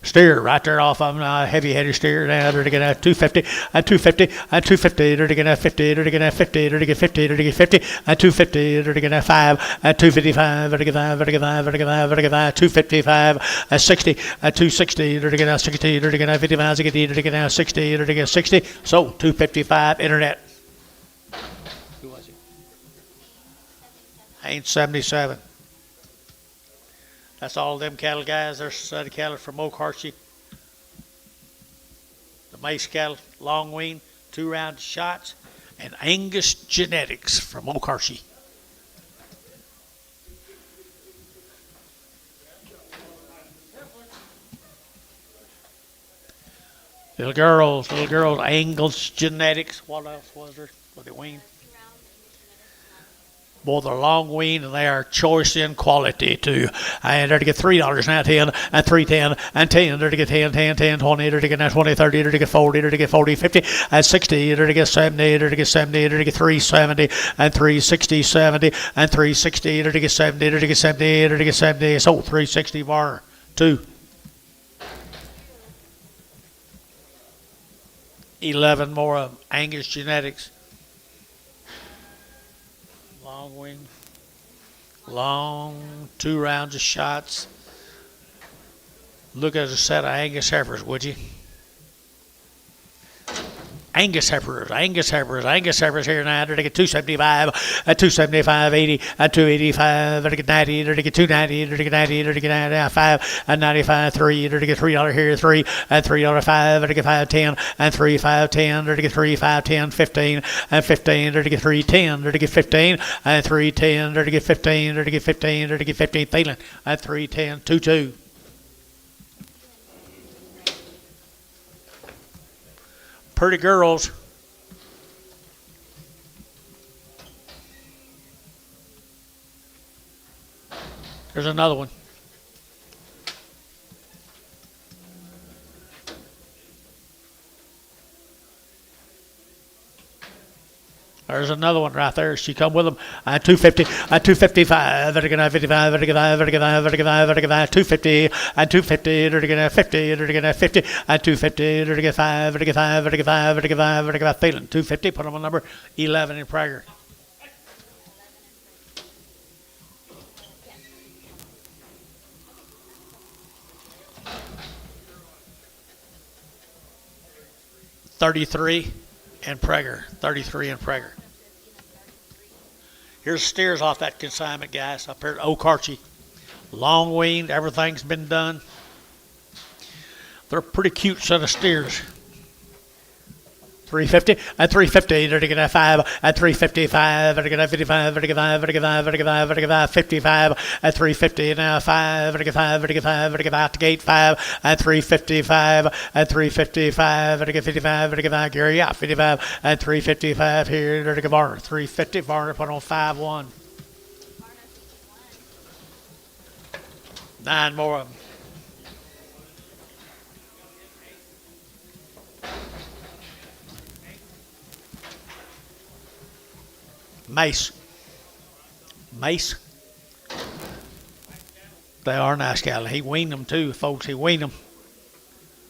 Steer right there off of them, heavy-headed steer. Now they're to get 250, 250, 250. They're to get 50. They're to get 50. They're to get 50. They're to get 50, 250. They're to get 5, 255. They're to get 5. They're to get 5. They're to get 5. They're to get 5. 255, 60, 260. They're to get 60. They're to get 55. They're to get 60. They're to get 60. So 255. Internet. Who was it? Ain't 77. That's all of them cattle, guys. There's a set of cattle from Okarshi. The Mace cattle, long wean, 2-round shots, and Angus genetics from Okarshi. Little girls, Angus genetics. What else was there? What they wean? Both are long wean and they are choice in quality too. And they're to get $3 now, 10 and 3.10 and 10. They're to get 10, 10, 10, 20. They're to get now 20, 30. They're to get 40. They're to get 40, 50 and 60. They're to get 70. They're to get 70. They're to get 370 and 360, 70 and 360. They're to get 70. They're to get 70. They're to get 70. So 360 bar 2. 11 more of Angus genetics. Long wing, long 2 rounds of shots. Look at a set of Angus heifers, would you? Angus heifers here now. They're to get 275, at 275, 80, at 285. They're to get 90. They're to get 290. They're to get 90. They're to get 95 and 95, 3. They're to get $3 here, 3 and $3.05. They're to get 5.10 and 3, 5.10. They're to get 3, 5.10, 15 and 15. They're to get 3.10. They're to get 15 and 3.10. They're to get 15. They're to get 15. They're to get 15. Thielen at 3.10, 2.2. Pretty girls. There's another one. There's another one right there. She come with them at 250, at 255. They're going to 55. They're going to 55. They're going to 250 and 250. They're going to 50. They're going to 50 and 250. They're going to 5. They're going to 5. They're going to 5. They're going to 5. They're going to Thielen 250. Put them on number 11 in Prager. $33 and Prager. 33 and Prager. Here's steers off that consignment, guys, up here at Okarche. Long weaned, everything's been done. They're a pretty cute set of steers. 350 and 350. They're going to 5 at 355. They're going to 55. They're going to 5. They're going to 5. They're going to 5. They're going to 55 at 350. Now 5. They're going to 5. They're going to 5. They're going to out the gate 5 at 355 at 355. They're going to 55. They're going to 5. Gary out 55 at 355 here. They're going to Varner 350. Varner put on 5-1. 9 more of them. Mace. They are nice cattle. He weaned them too, folks. He weaned them.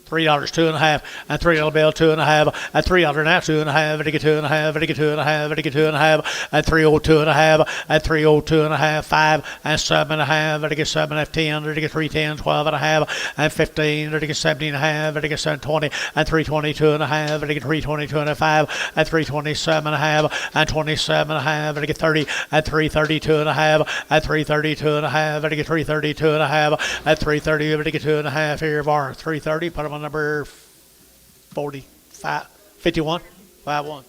$3, 2.5, and $3 bill, 2.5, and $3 now, 2.5, and get 2.5, and get 2.5, and get 2.5, and $3 2.5, and $3 2.5, 5, and 7.5, and get 7 and 10, and get 3.10, 12.5, and 15, and get 17.5, and get 7.20, and 3.20, 2.5, and get 3.20, 2.5, and 3.27.5, and 27.5, and get 30, and 3.30, 2.5, and 3.30, 2.5, and get 3.30, 2.5, and 3.30, and get 2.5 here, bar 3.30. Put them on number 45, 51, 5-1.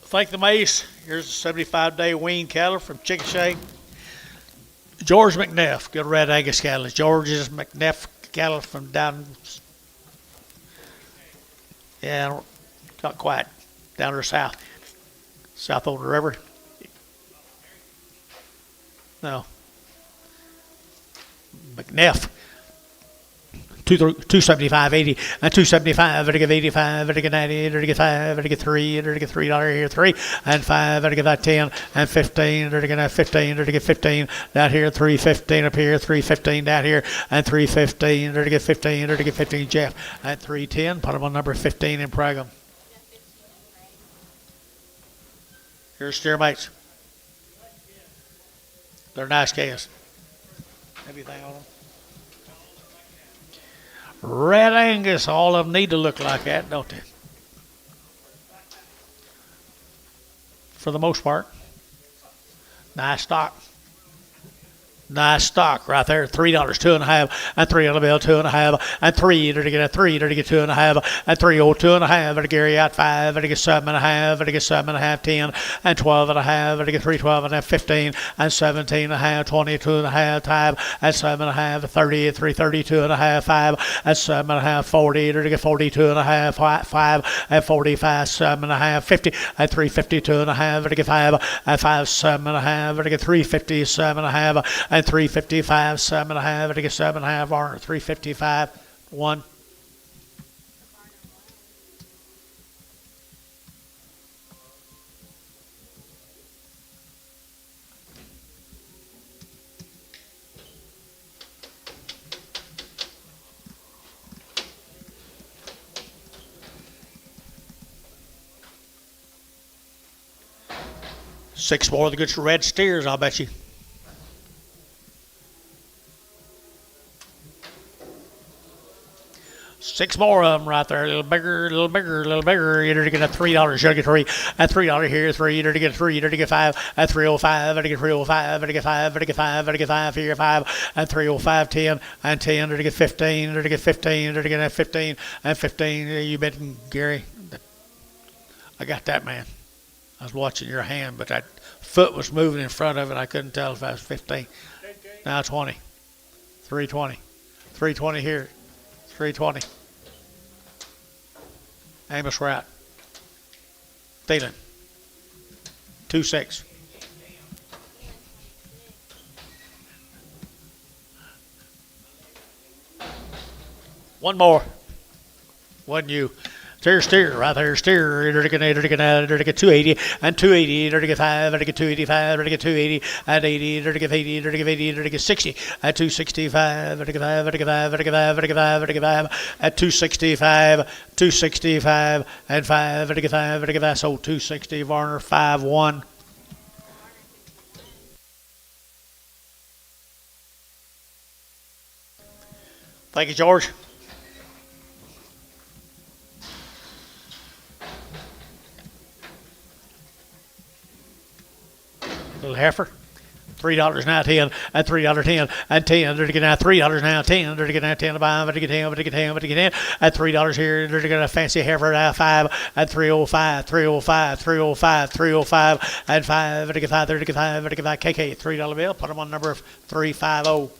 Thank the Mace. Here's a 75-day wean cattle from Chickasha. George McNeff, good red Angus cattle. George's McNeff cattle from down, not quite, down to the south over the river. No. McNeff. 275, 80, and 275, and get 85, and get 90, and get 5, and get 3, and get $3 here, 3, and 5, and get that 10, and 15, and get 15, and get 15, down here, 315 up here, 315 down here, and 315, and get 15, and get 15, Jeff, at 310, put them on number 15 in Prague. Here's steer mates. They're nice calves. Everything on them. Red Angus, all of them need to look like that, don't they? For the most part. Nice stock. Nice stock right there. $3, 2.5, and $3 on the bill, 2.5, and $3 to get a $3 to get 2.5, and $3 2.5 to Gary out 5 to get 7.5 to get 7.5, 10, and 12.5 to get 312.5, 15, and 17.5, 22.5, 5, and 7.5, 30, 332.5, 5, and 7.5, 40 to get 42.5, 5, and 45, 7.5, 50, and 352.5 to get 5, and 5, 7.5 to get 357.5, and 355, 7.5 to get 7.5, or 355, 1. Six more of the good red steers, I'll bet you. Six more of them right there. A little bigger, a little bigger, a little bigger. You're to get a $3. You'll get 3. And $3 here, 3. You're to get 3. You're to get 5. And 305. And to get 305. And to get 5. And to get 5. And to get 5 here, 5. And 305, 10. And 10. And to get 15. And to get 15. And to get 15. And 15. You betting, Gary? I got that, man. I was watching your hand, but that foot was moving in front of it. I couldn't tell if I was 15. Now 20. 320. 320 here. 320. Amos Rat. Thielen. 2-6. One more. Wasn't you? Steer, right there, steer, to get 280, and 280, to get 5, to get 285, to get 280, and 80, to get 80, to get 80, to get 60, and 265, to get 5, to get 5, to get 5, to get 5, to get 5, at 265, 265, and 5, to get 5, to get 5, so 260, Varner, 5-1. Thank you, George. Little heifer, $3 now, 10, and $3, 10, and 10, to get now $3 now, 10, to get now 10, to buy, to get 10, to get 10, to get 10, and $3 here, to get a fancy heifer now, 5, and 305, 305, 305, 305, and 5, to get 5, to get 5, to get 5, KK, $3 bill, put them on number 350.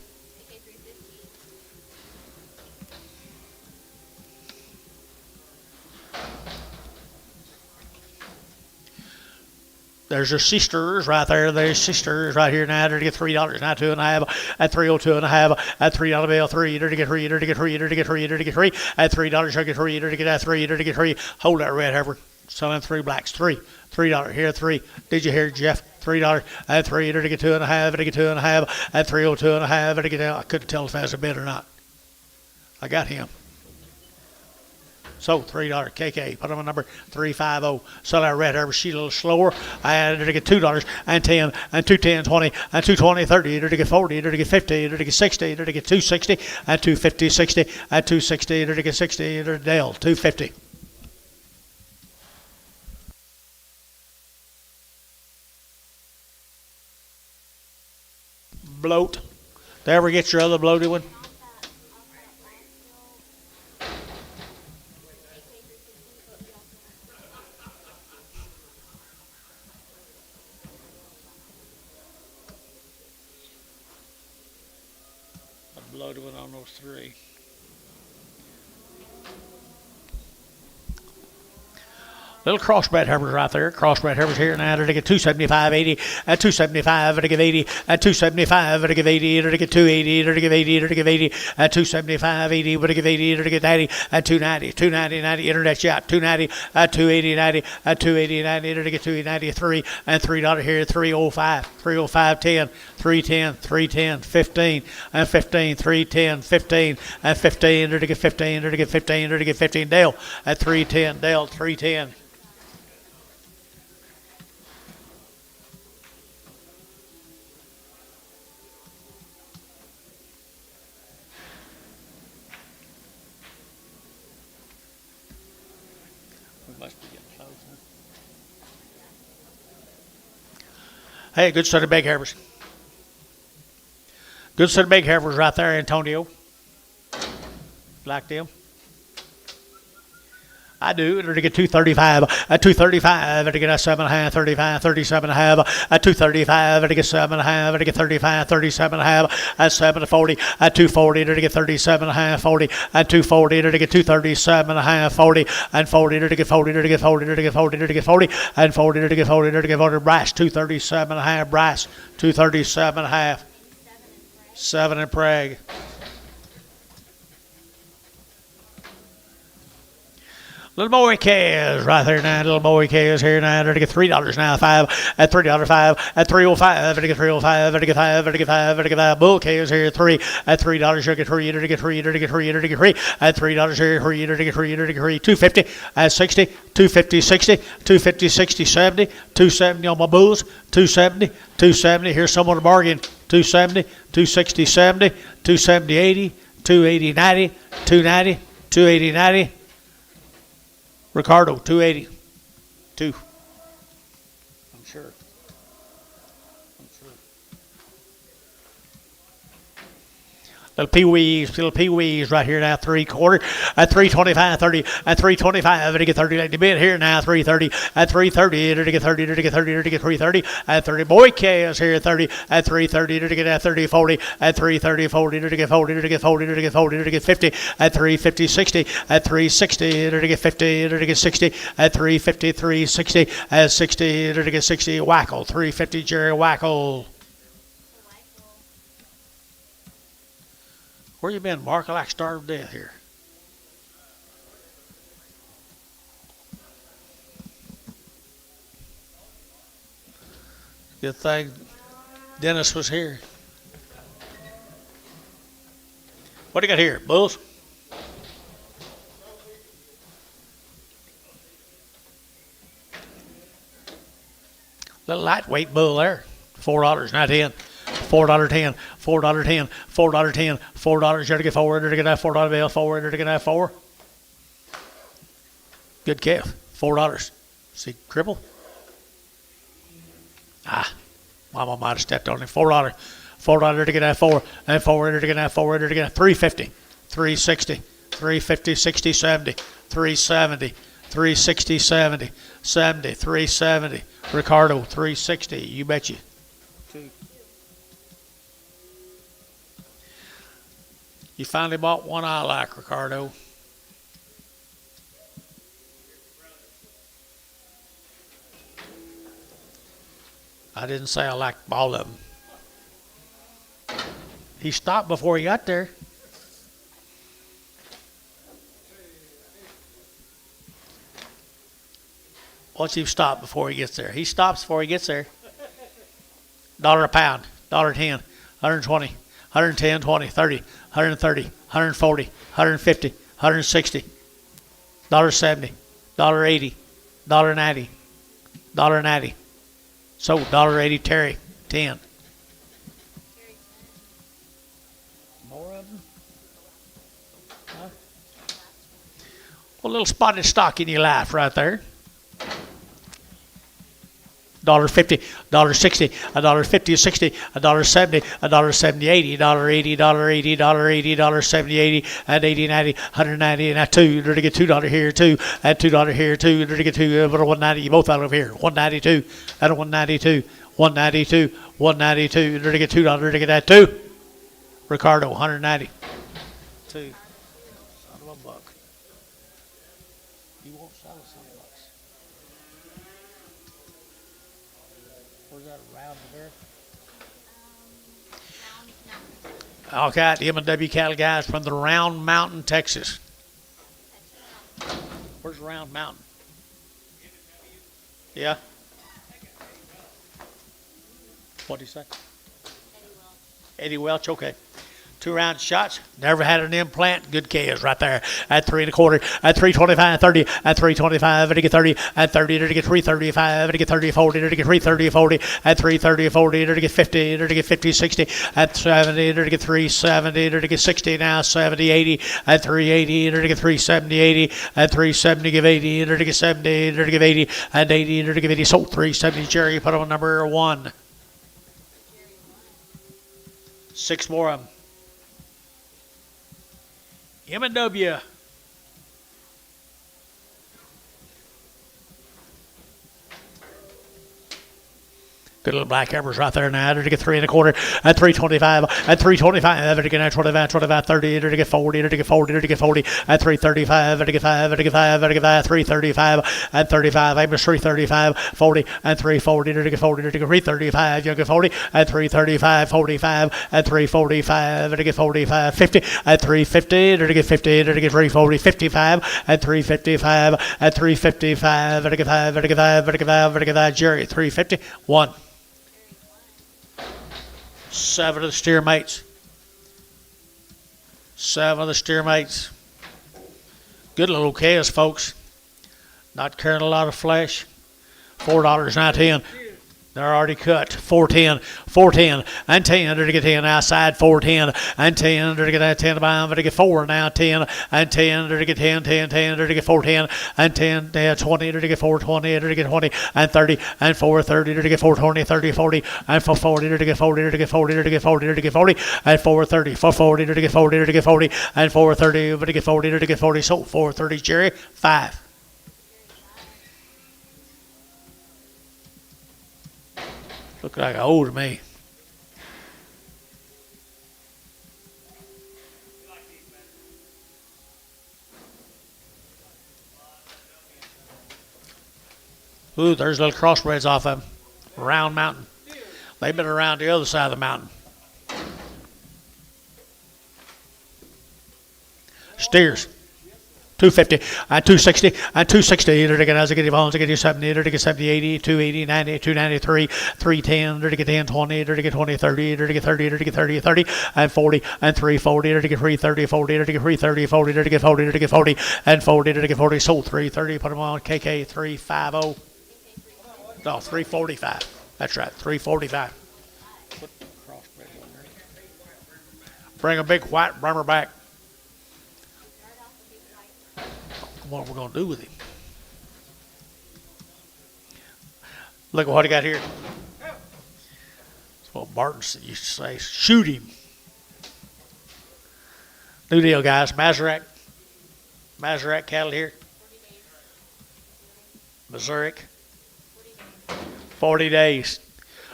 There's your sisters right there. There's sisters right here now. They're to get $3 now, 2.5, at 302.5, at $3 bill, 3, to get 3, to get 3, to get 3, to get 3, at $3, to get 3, to get 3, to get 3. Hold that red heifer. Selling 3 blacks, $3 here, 3. Did you hear, Jeff? $3 at 3, to get 2.5, to get 2.5, at 302.5, to get. I couldn't tell if that was a bid or not. I got him. So $3 KK, put them on number 350. Sell that red heifer. She's a little slower. I added her to get $2 and 10 and 210, 20 and 220, 30 to get 40 to get 50 to get 60 to get 260 and 250, 60 and 260 to get 60 to Dale 250. Bloat. Did I ever get your other bloated one? Loaded one on those 3. Little crossbred heifers right there. Crossbred heifers here now to get 275, 80, at 275 to get 80, at 275 to get 80, to get 280, to get 80, to get 80, at 275, 80, to get 80, to get 90, at 290, 290, 90, internet shot, 290, at 280, 90, at 280, 90, to get 293, and $3 here, 305, 305, 10, 310, 310, 15, and 15, 310, 15, and 15, to get 15, to get 15, to get 15, Dale, at 310, Dale, 310. Must be getting close, huh? Hey, good set of big heifers. Good set of big heifers right there, Antonio. Like them? I do. It'll get 235. At 235, it'll get a 7.5, 35, 37.5. At 235, it'll get 7.5. It'll get 35, 37.5. At 7.40. At 240, it'll get 37.5, 40. At 240, it'll get 237.5, 40. And 40, it'll get 40, it'll get 40, it'll get 40, it'll get 40. And 40, it'll get 40, it'll get 40. Brass, 237.5. Brass, 237.5. 7 in Prague. Little boy calves right there now. Little boy calves here now. They're to get $3 now. 5 at $3.05 at 305. They're to get 305. They're to get 5. They're to get 5. They're to get 5. Bull calves here 3 at $3. They're to get 3. They're to get 3. They're to get 3. They're to get 3 at $3 here. 3. They're to get 3. They're to get 3. 250 at 60. 250 60. 250 60 70. 270 on my bulls. 270. 270. Here's someone to bargain. 270. 260 70. 270 80. 280 90. 290. 280 90. Ricardo, 280. 2. I'm sure. Little pee-wees right here now, 3/4 at 325, 30 at 325, to get 30 like the bid here now, 330 at 330, to get 30, to get 30, to get 330 at 30. Boy calves here, 30 at 330, to get at 30, 40 at 330, 40 to get 40, to get 40, to get 40, to get 50 at 350, 60 at 360, to get 50, to get 60 at 350, 360 at 60, to get 60. Wackel, 350 Jerry Wackel. Where you been, Mark? I like starved to death here. Good thing Dennis was here. What do you got here, bulls? Little lightweight bull there. $4, not 10. $4.10, $4.10, $4.10, $4. You're to get 4. You're to get that $4 bill. 4. You're to get that 4. Good calf. $4. See, cripple. Mama might have stepped on him. $4. $4 to get that 4. And 4 to get that 4. To get that 350, 360, 350, 60, 70, 370, 360, 70, 70, 370. Ricardo, 360. You bet you. You finally bought one I like, Ricardo. I didn't say I liked all of them. He stopped before he got there. Watch him stop before he gets there. He stops before he gets there. $1 a pound, $1.10, 120, 110, 20, 30, 130, 140, 150, 160, $1.70, $1.80, $1.90, $1.90. So $1.80 Terry, 10. More of them? Huh? Well, a little spotted stock in your life right there. $1.50, $1.60, $1.50, $60, $1.70, $1.70, $80, $80, $80, $80, $70, $80, and $80, $90, $190, and that $2. They're to get $2 here, $2, and $2 here, $2. They're to get $2, but $190. You both out of here. $192, and $192, $192, $192. They're to get $2. To get that $2. Ricardo, $190. $2. Son of a buck. You won't sell us $100. Where's that around there? Okay, the M&W cattle guys from the Round Mountain, Texas. Where's Round Mountain? Yeah. What do you say? Eddie Welch, okay. 2 round shots. Never had an implant. Good calves right there. At 3 1/4. At 325, 30. At 325, to get 30. At 30, to get 335. To get 30, 40. To get 330, 40. At 330, 40. To get 50. To get 50, 60. At 70, to get 370. To get 60 now. 70, 80. At 380, to get 370, 80. At 370, give 80. To get 70. To give 80. At 80, to give 80. Sold 370. Jerry, put on number 1. 6 more of them. M&W. Good little black heifers right there now. To get 3 1/4 at 325 at 325. To get 25, 25, 30. To get 40. To get 40. To get 40 at 335. To get 5. To get 5. To get 5. 335 at 35. Amos 335 40 and 340. To get 40. To get 335. You get 40 at 335 45 at 345. To get 45 50 at 350. To get 50. To get 340 55 at 355 at 355. To get 5. To get 5. To get 5. To get 5. Jerry 350 1. 7 of the steer mates. 7 of the steer mates. Good little calves, folks. Not carrying a lot of flesh. $4.19. They're already cut. 410, 410, and 10 to get 10 outside. 410 and 10 to get that 10 to get 4 now. 10 and 10 to get 10, 10, 10 to get 410 and 10, 20 to get 420 to get 20 and 30 and 430 to get 420, 30, 40 and 440 to get 40 to get 40 to get 40 to get 40 and 430, 440 to get 40 to get 40 and 430 to get 40 to get 40. So 430, Jerry, 5. Look like an O to me. Ooh, there's little crossbreds off of them. Round Mountain. They've been around the other side of the mountain. Steers. 250 and 260 and 260 to get as I get bones to get you 70 to get 70 80 280 90 293 310 to get 10 20 to get 20 30 to get 30 to get 30 30 and 40 and 340 to get 330 40 to get 330 40 to get 40 to get 40 and 40 to get 40. Sold 330. Put them on KK 350. No, 345. That's right, 345. Put the crossbred on there. Bring a big white Bremer back. What we're going to do with him. Look at what he got here. That's what Barton used to say. Shoot him. New deal, guys. Mazurek cattle here. Missouri. 40 days.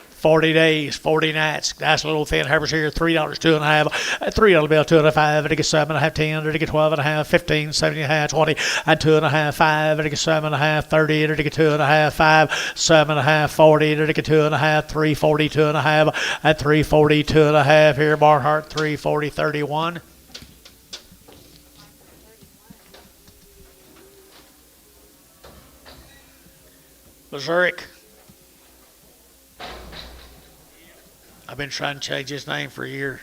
40 days, 40 nights. Nice little thin heifers here. $3, 2.5. $3 bill, 2.5. To get 7.5, 10. To get 12.5, 15, 17.5, 20, and 2.5, 5. To get 7.5, 30. To get 2.5, 5, 7.5, 40. To get 2.5, 340, 2.5, at 340, 2.5 here. Barnhart 340, 31. Missouri. I've been trying to change his name for a year.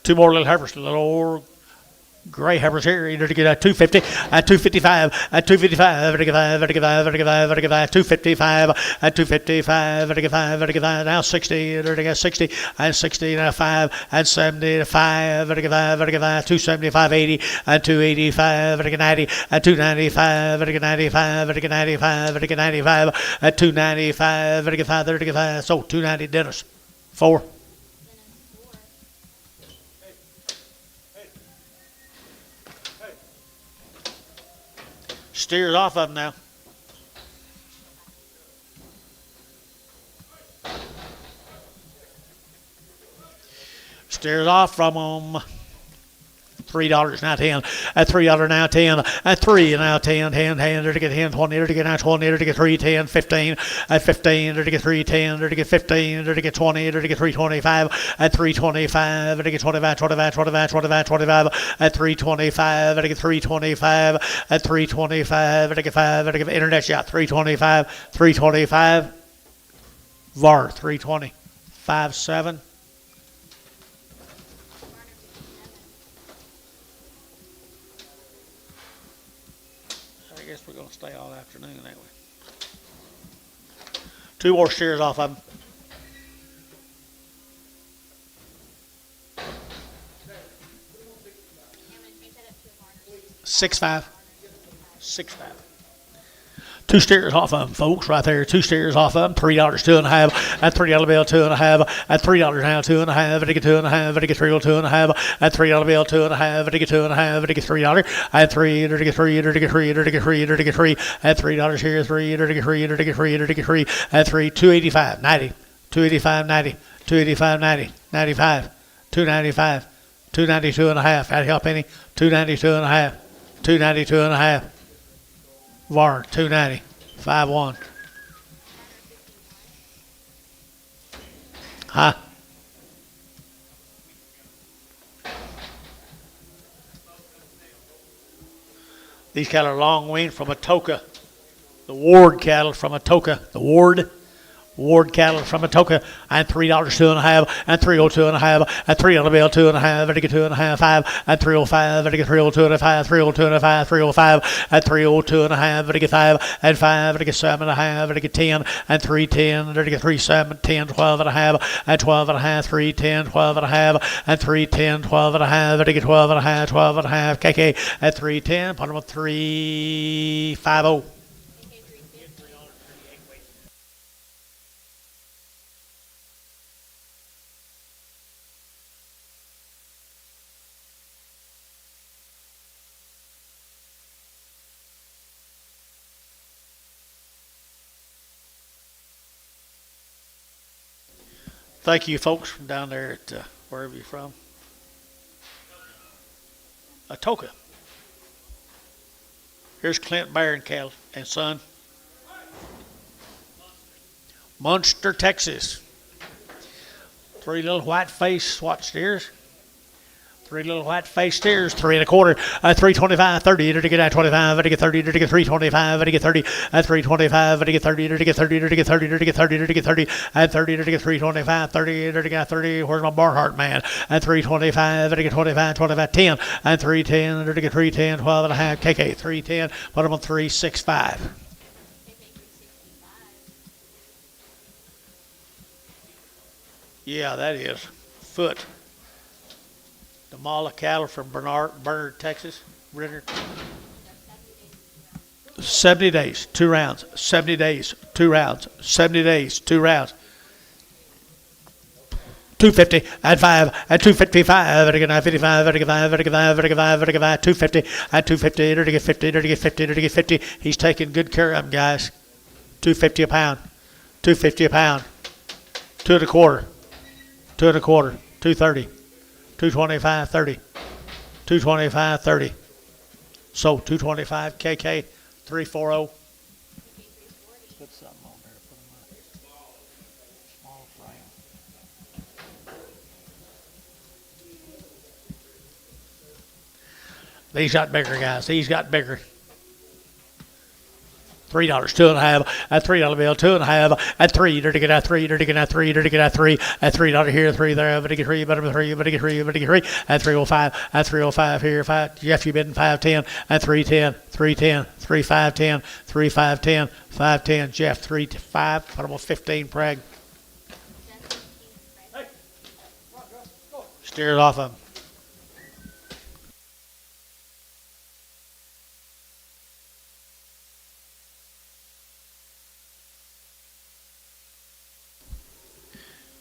2 more little heifers, little old gray heifers here. Either to get a 250 at 255 at 255 to get 5 to get 5 to get 5 to get 5 255 at 255 to get 5 to get 5 now 60 to get 60 and 60 now 5 and 70 to 5 to get 5 to get 5 275 80 and 285 to get 90 at 295 to get 95 to get 95 to get 95 at 295 to get 5 to get 5. So 290 Dennis 4. Steers off of them now. Steers off from them. $3 now 10 at $3 now 10 at 3 now 10 10 10 to get 10 20 to get now 20 to get 3 10 15 at 15 to get 3 10 to get 15 to get 20 to get 325 at 325 to get 25 25 25 25 25 at 325 to get 325 at 325 to get 5 to get internet shot 325 325 VAR 320 57. I guess we're going to stay all afternoon, ain't we? 2 more steers off of them. $6.5. $6.5. 2 steers off of them, folks, right there. 2 steers off of them. $3, 2.5. At $3 bill, 2.5. At $3 now, 2.5. At 2.5. At 3, 2.5. At $3 bill, 2.5. At 2.5. At $3. At 3. At 3. At 3. At 3. At 3. At $3 here, 3. At 3. At 3. At 3. At 3. 285. 90. 285. 90. 285. 90. 95. 295. 292.5. That help any? 292.5. 292.5. Varn, 290, 5-1. Huh? These cattle are long weaned from Atoka. The Ward cattle from Atoka. The Ward cattle from Atoka. And $3, 2.5. And 302.5. At $3 bill, 2.5. At 2.5. 5. At 305. At 302.5. 302.5. 305. At 302.5. At 5. At 5. At 7.5. At 10. At 310. At 3 7. 10. 12.5. At 12.5. 310. 12.5. At 310. 12.5. At 12.5. 12.5. KK. At 310. Put them at 350. Thank you, folks, from down there at wherever you're from. Atoka. Here's Clint Barron cattle and son. Munster, Texas. 3 little white-faced SWAT steers. 3 little white-faced steers, 3 1/4, 325, 30, to get at 25, to get 30, to get 325, to get 30, at 325, to get 30, to get 30, to get 30, to get 30, to get 30, at 30, to get 325, 30, to get 30. Where's my Barnhart man? At 325, to get 25, 25, 10, at 310, to get 310, 12.5, KK, 310, put them on 365. Yeah, that is. Foot. The Mala cattle from Bernard, Texas. Ritter. 70 days, 2 rounds. 70 days, 2 rounds. 70 days, 2 rounds. 250 at 5 at 255 at 55 at 55 at 55 at 55 at 55 250 at 250 to get 50 to get 50 to get 50. He's taking good care of them, guys. 250 a pound. 250 a pound. 2 1/4. 2 1/4. 230. 225, 30. 225, 30. So 225, KK, 340. Put something on there. Put them on a small frame. These got bigger, guys. These got bigger. $3, 2.5 at $3 bill, 2.5 at 3, to get at 3, to get at 3, to get at 3, at $3 here, 3 there, but get 3, but 3, but get 3, but get 3, at 305, at 305 here, 5. Jeff, you bidding 510 at 310, 310, 3510, 3510, 510. Jeff, 35, put them on 15 preg. Steers off of them.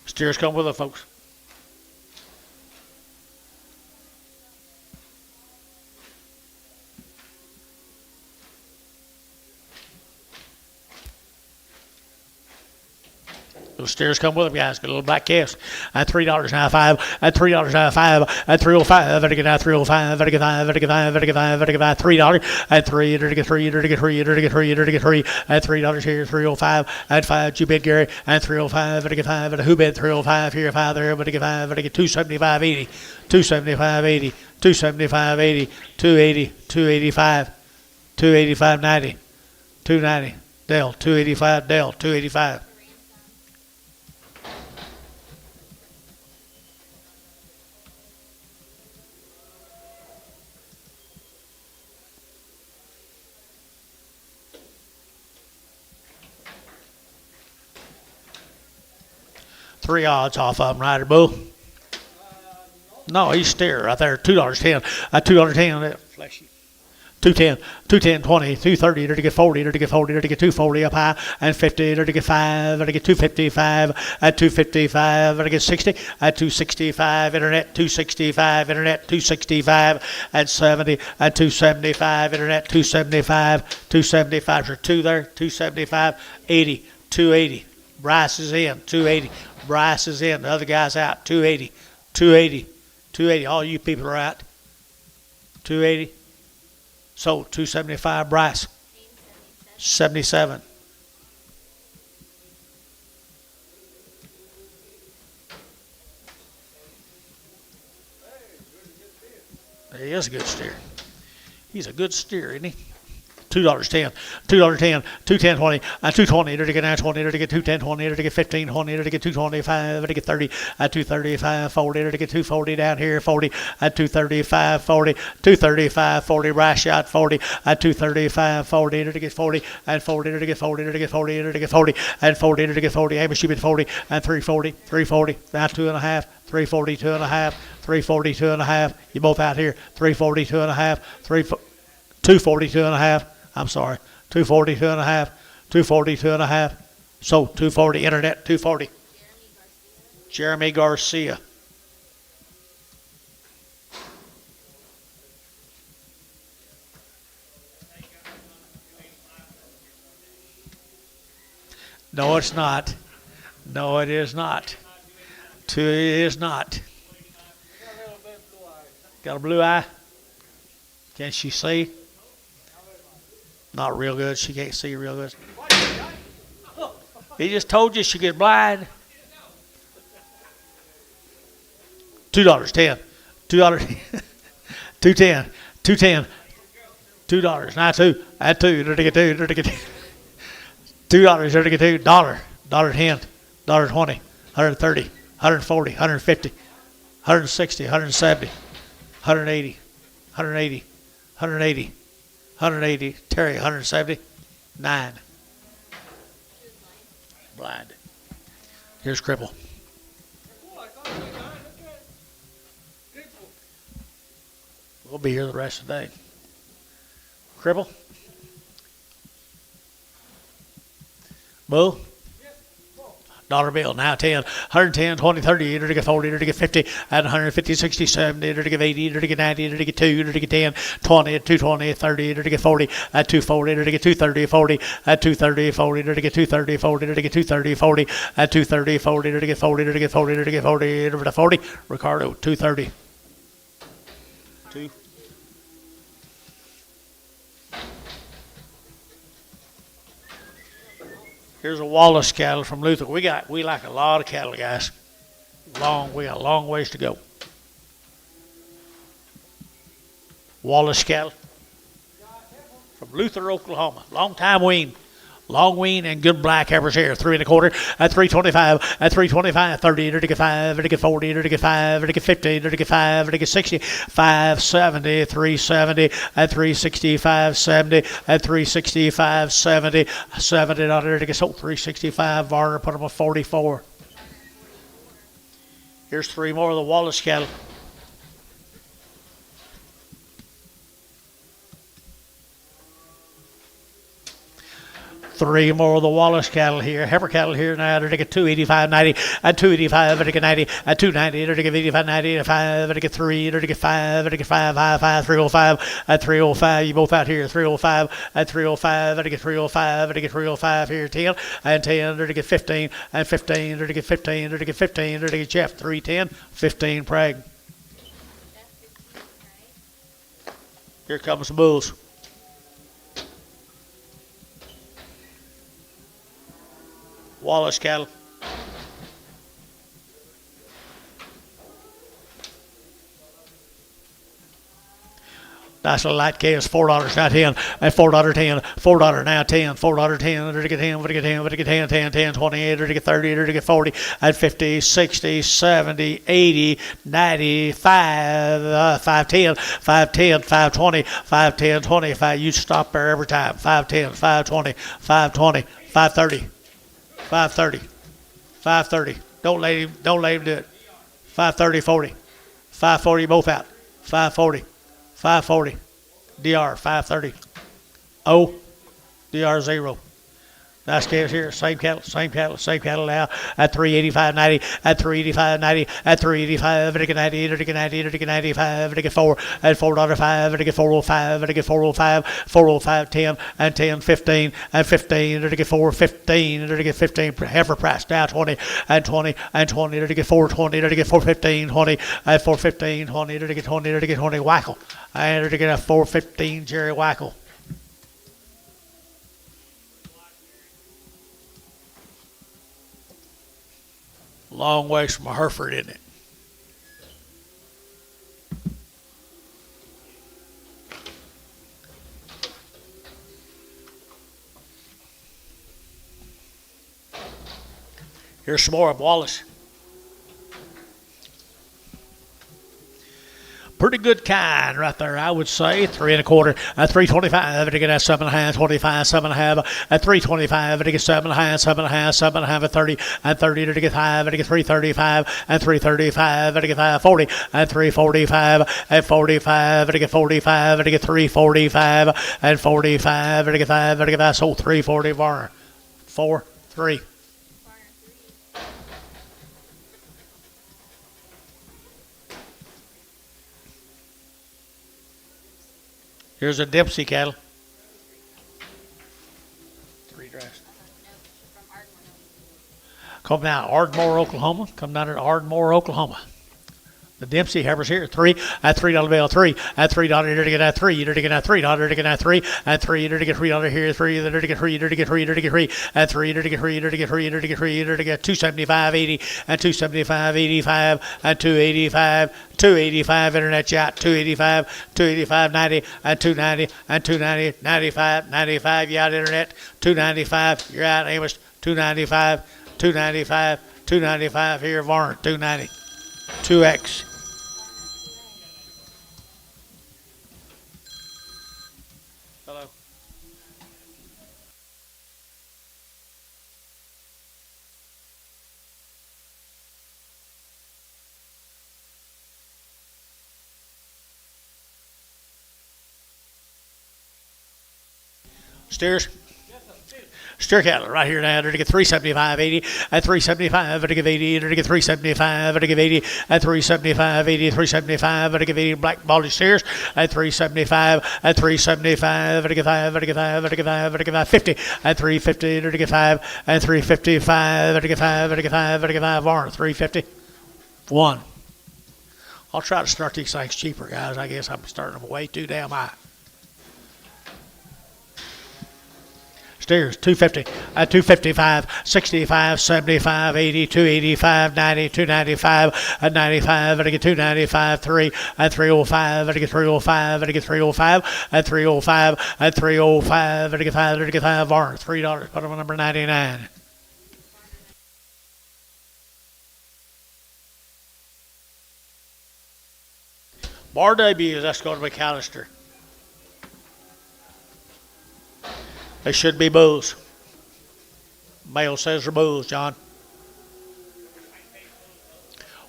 Steers come with it, folks. Those steers come with them, guys. Got a little black calves. At $3 now, 5. At $3 now, 5. At 305. At 305. At 5. At 5. At 5. At 5. $3. At 3. At 3. At 3. At 3. At 3. At 3. At $3 here. 305. At 5. You bid Gary. At 305. At 5. At who bid 305 here? 5 there. At 5. At 275.80. 275.80. 275.80. 280. 285. 285.90. 290. Dell. 285. Dell. 285. Three odds off of him, Ryder Bull. No, he's steer right there. $2.10. $2.10. Fleshy. 210, 210, 20, 230, to get 40, to get 40, to get 240 up high, and 50, to get 5, to get 255, at 255, to get 60, at 265, internet, 265, internet, 265, at 70, at 275, internet, 275, 275, for 2 there, 275, 80, 280, Bryce is in, 280, Bryce is in, the other guy's out, 280, 280, 280, all you people are out, 280. Sold 275. Bryce 77. He is a good steer. He's a good steer, isn't he? $2.10, $2.10, 210, 20, 220, to get 920, to get 210, 20, to get 15, 20, to get 225, to get 30, 235, 40, to get 240 down here, 40, 235, 40, 235, 40, Bryce shot 40, 235, 40, to get 40, and 40, to get 40, to get 40, to get 40, and 40, to get 40, Amos Sheep at 40, and 340, 340, now 2.5, 340, 2.5, 340, 2.5, you both out here, 340, 2.5, 240, 2.5. I'm sorry, 240, 2.5, 240, 2.5. So 240, internet, 240. Jeremy Garcia. No, it's not. No, it is not. It is not. Got a blue eye? Can she see? Not real good. She can't see real good. He just told you she gets blind. $2.10. $2. 210. 210. $2. Now two. Add two. To get two. To get $2. To get $2. $1. $1.10. $1.20. 130. 140. 150. 160. 170. 180. 180. 180. 180, Terry, 170, 9. Blind. Here's Cripple. We'll be here the rest of the day. Cripple? Bull? Dollar bill, now 10, 110, 20, 30, to get 40, to get 50, and 150, 60, 70, to get 80, to get 90, to get 2, to get 10, 20, 220, 30, to get 40, at 240, to get 230, 40, at 230, 40, to get 230, 40, to get 230, 40, at 230, 40, to get 40, to get 40, to get 40, to 40, Ricardo, 230. 2. Here's a Wallace cattle from Luther. We like a lot of cattle, guys. We got a long ways to go. Wallace cattle from Luther, Oklahoma. Long time wean. Long wean and good black heifers here. 3 1/4 at 325, at 325, 30, to get 5, to get 40, to get 5, to get 50, to get 5, to get 60, 570, 370, at 365, 70, at 365, 70, 70 to get sold, 365. Varner put them on 44. Here's 3 more of the Wallace cattle. Three more of the Wallace cattle here. Heifer cattle here now. They're to get 285, 90, at 285, they're to get 90, at 290, they're to get 85, 90, at 5, they're to get 3, they're to get 5, they're to get 5, high 5, 305, at 305. You both out here. 305, at 305, they're to get 305, they're to get 305 here. 10, and 10, they're to get 15, and 15, they're to get 15, they're to get 15, they're to get Jeff. 310, 15 Prague. Here comes the bulls. Wallace cattle. Nice little light calves, $4 now 10, and $4.10, $4 now 10, $4.10, to get 10, to get 10, to get 10, 10, 10, 28, to get 30, to get 40, at 50, 60, 70, 80, 90, 5, 510, 510, 520, 510, 25. You stop there every time. 510, 520, 520, 530. 530, 530. Don't let him do it. 530, 40, 540. Both out. 540, 540, DR 530. O, DR 0. Nice calves here, same cattle now at 385.90, at 385.90, at 385, at 90, at 90, at 95, at 4, at $4.05, at 405, at 405, 405, 10, and 10, 15, and 15, at 4, 15, at 15, heifer price now 20, and 20, and 20, at 420, at 415, 20, at 415, 20, at 20, at 20, Wackel, and at 415, Jerry Wackel. Long ways from a Hereford, isn't it? Here's some more of Wallace. Pretty good kind right there, I would say. 3 1/4, at 325, to get at 7.5, 25, 7.5, at 325, to get 7.5, 7.5, 7.5, at 30, and 30 to get 5, to get 335, and 335, to get 540, and 345, and 45, to get 45, to get 345, and 45, to get 5, to get 5, so 340 bar. 4, 3. Here's a Dempsey cattle. 3 drives. Come down to Ardmore, Oklahoma. Come down to Ardmore, Oklahoma. The Dempsey heifers here. 3 at $3 bill. 3 at $3. You're to get at 3. You're to get at $3. To get at 3 at 3. You're to get $3 here. 3. You're to get 3. You're to get 3. You're to get 3 at 3. You're to get 3. You're to get 3. You're to get 3. You're to get 275.80 and 275.85 and 285. 285 internet yacht. 285. 285.90 and 290 and 290. 95. 95. You out internet. 295. You're out Amos. 295. 295. 295 here Varner. 290. 2X. Hello. Steers. Steer cattle right here now. To get 375.80 at 375. To give 80. To get 375. To give 80 at 375. 80 375. To give 80 black baldy steers at 375. At 375. To get 5. To get 5. To get 5. To get 5. 50 at 350. To get 5 at 355. To get 5. To get 5. To get 5. Varn 350. 1. I'll try to start these things cheaper, guys. I guess I'm starting them way too damn high. Steers 250 at 255, 65, 75, 80, 285, 90, 295 at 95, at get 295, 3 at 305, at get 305, at get 305, at 305, at 305, at get 5, at get 5 Varner $3. Put them on number 99. Bar debuts. Let's go to McAllister. They should be bulls. Mail says they're bulls, John.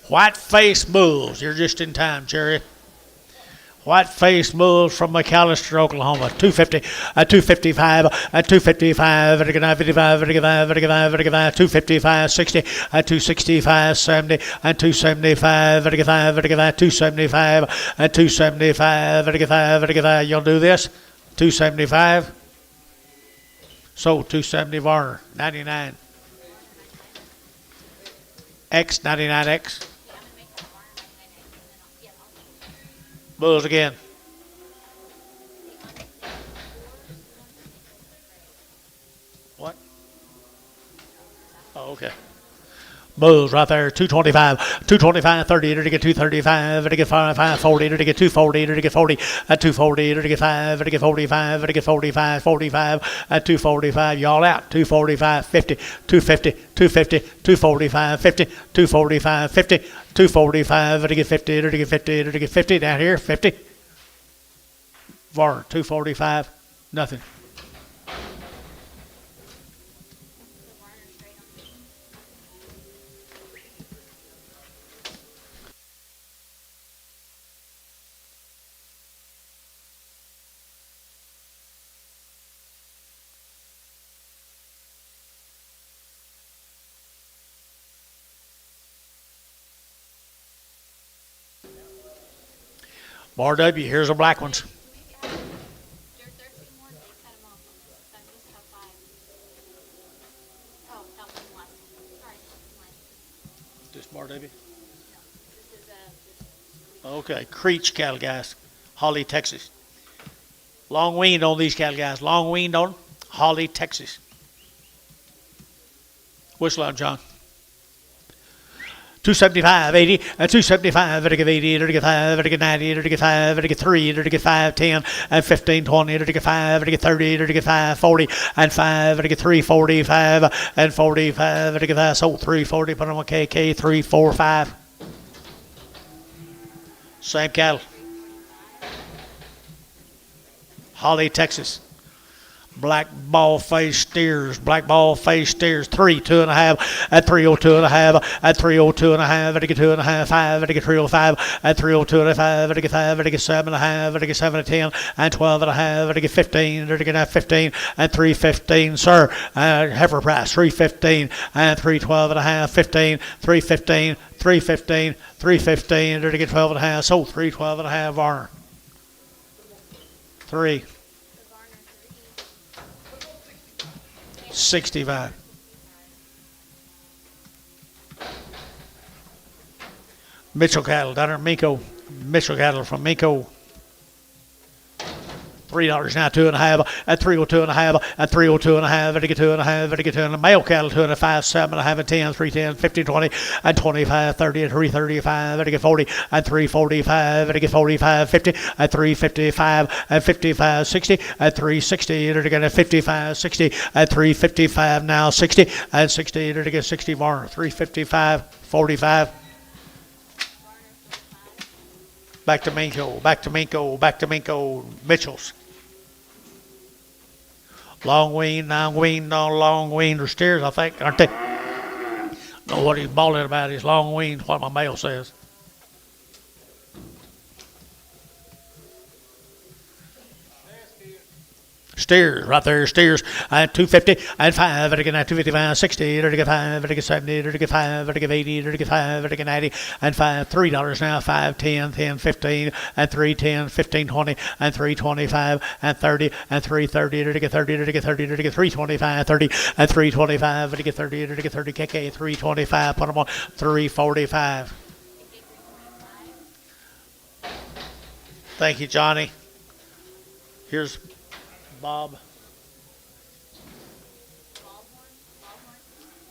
White-faced bulls. You're just in time, Jerry. White-faced bulls from McAllister, Oklahoma. 250 at 255 at 255 at 255 at 255 60 at 265 70 at 275 at 275 at 275 at you'll do this 275. So 270 Varner 99 X 99X. Bulls again. What? Oh, okay. Bulls right there, 225, 225, 30, to get 235, to get 540, to get 240, to get 40, at 240, to get 5, to get 45, to get 45, 45, at 245, y'all out, 245, 50, 250, 250, 245, 50, 245, 50, 245, to get 50, to get 50, to get 50, down here, 50. Varner, 245, nothing. Bar W, here's the black ones. There's 13 more. They cut them off on this. So I just have 5. Oh, that one last. Sorry, one last. Just Bar W. This is Okay, Creech cattle, guys. Holly, Texas. Long weaned on these cattle, guys. Long weaned on Holly, Texas. Whistle on, John. 275, 80, 275, 80, 85, 90, 85, 3, 5, 10, and 15, 20, 5, 30, 5, 40, and 5, 3, 45, and 45, 5, so 340, put them on KK, 3, 4, 5. Same cattle. Holly, Texas. Black ball face steers, 3, 2.5, at 302.5, at 302.5, at 2.5, 5, at 305, at 302.5, at 5, at 7.5, at 7 10, and 12.5, at 15, at 15, and 315, sir. Heifer price 315, and 312.5, 15, 315, 315, 315, at 12.5, so 312.5, Varner. 3. 65. Mitchell cattle down there in Miko. Mitchell cattle from Miko. $3 now, 2.5, at 302.5, at 302.5, at 2.5, at 2, and male cattle 2.5, 7.5, and 10, 310, 15, 20, and 25, 30, and 335, at 40, and 345, at 45, 50, at 355, and 55, 60, at 360, and again at 55, 60, at 355 now, 60, and 60, and again 60 more, 355, 45. Back to Minko, back to Minko, back to Minko, Mitchell's. Long weaned, long weaned or steers, I think, aren't they? Know what he's bawling about is long weaned, what my mail says. Steers, right there, steers, at 250, and 5, at 255, 60, at 5, at 70, at 5, at 80, at 5, at 90, and 5, $3 now, 5, 10, 10, 15, and 3, 10, 15, 20, and 3, 25, and 30, and 3, 30, at 30, at 30, at 3, 25, 30, and 3, 25, at 30, at 30, KK, 3, 25, put them on, 3, 45. Thank you, Johnny. Here's Bob.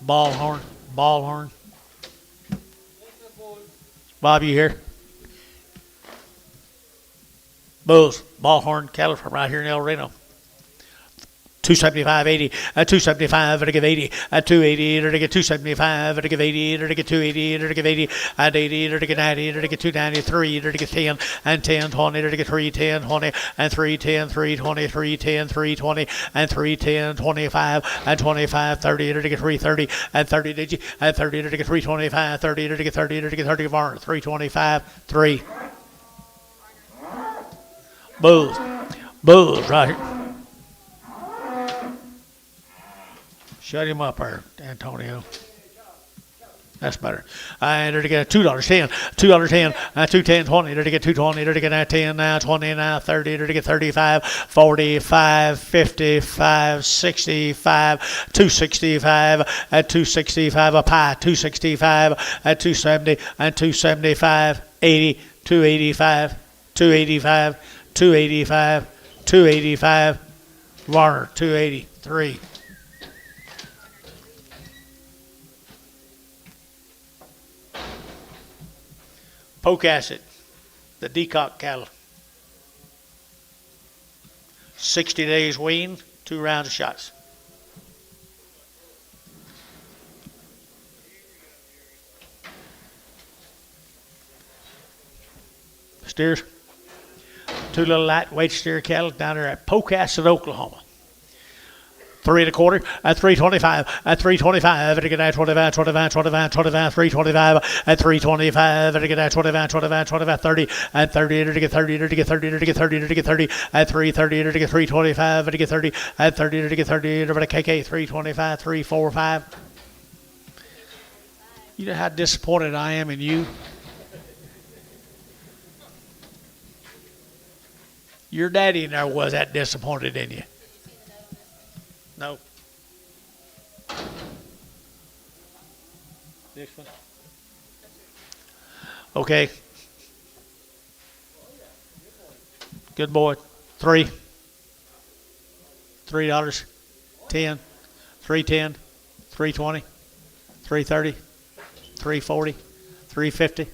Ballhorn. Bob, you here? Bulls, Ballhorn cattle from right here in El Reno. 275, 80, at 275, at 80, at 280, at 275, at 80, at 280, at 80, at 80, at 90, at 293, at 10, and 10, 20, at 310, 20, and 310, 320, 310, 320, and 310, 25, and 25, 30, at 330, and 30, did you? At 30, at 325, 30, at 30, at 30, Varner, 325, 3. Bulls, right here. Shut him up there, Antonio. That's better. And they're to get $2.10, $2.10, $2.10, 20, they're to get $2.20, they're to get 10 now, 20 now, 30, they're to get 35, 45, 55, 65, 265, at 265, a pie, 265, at 270, and 275, 80, 285, 285, 285, 285, Warner, 283. Poke acid, the decock cattle. 60 days wean, 2 rounds of shots. Steers. 2 little lightweight steer cattle down there at Poke Acid, Oklahoma. 3 1/4 at 325, at 325, at 25, 25, 25, 25, 325, at 325, at 25, 25, 25, 30, at 30, at 30, at 30, at 30, at 30, at 330, at 325, at 30, at 30, at 30, at KK 325, 345. You know how disappointed I am in you? Your daddy never was that disappointed in you. No. Next one. Okay. Good boy. $3. $3. 10. 310. 320. 330. 340. 350.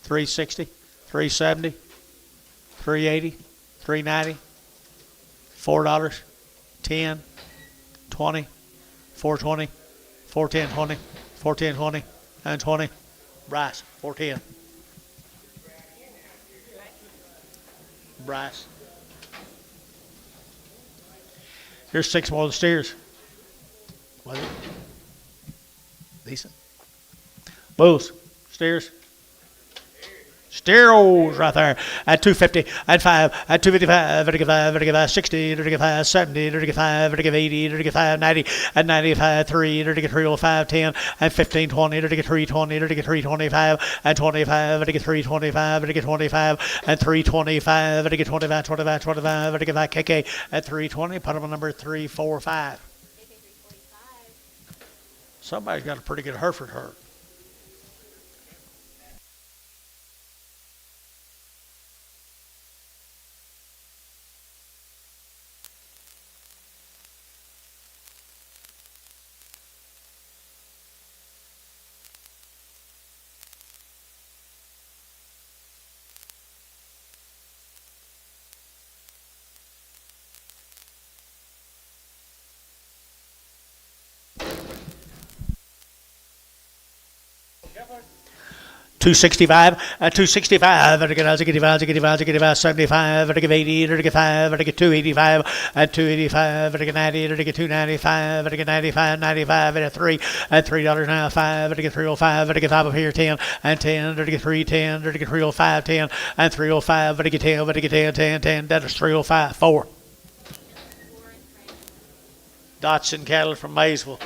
360. 370. 380. 390. $4. 10. 20. 420. 410 20. 410 20. And 20. Bryce. 410. Bryce. Here's 6 more of the steers. Was it? Decent. Bulls. Steers. Steers right there at 250, at 5, at 255, at 55, 60, 55, 70, 55, 80, 55, 90, at 95, 3, 305, 10, at 15, 20, 320, 325, at 25, 325, 25, at 325, 25, 25, 25, 25, KK at 320, put them on number 345. Somebody's got a pretty good Hereford herd. $265, at 265, at 75, 75, at 80, at 5, at 285, at 285, at 90, at 295, at 95, 95, at 3, at $3.95, at 305, at 5 up here, 10, and 10, at 310, at 305, 10, and 305, at 10, at 10, 10, 10, that is 305, 4. Dotson cattle from Maysville.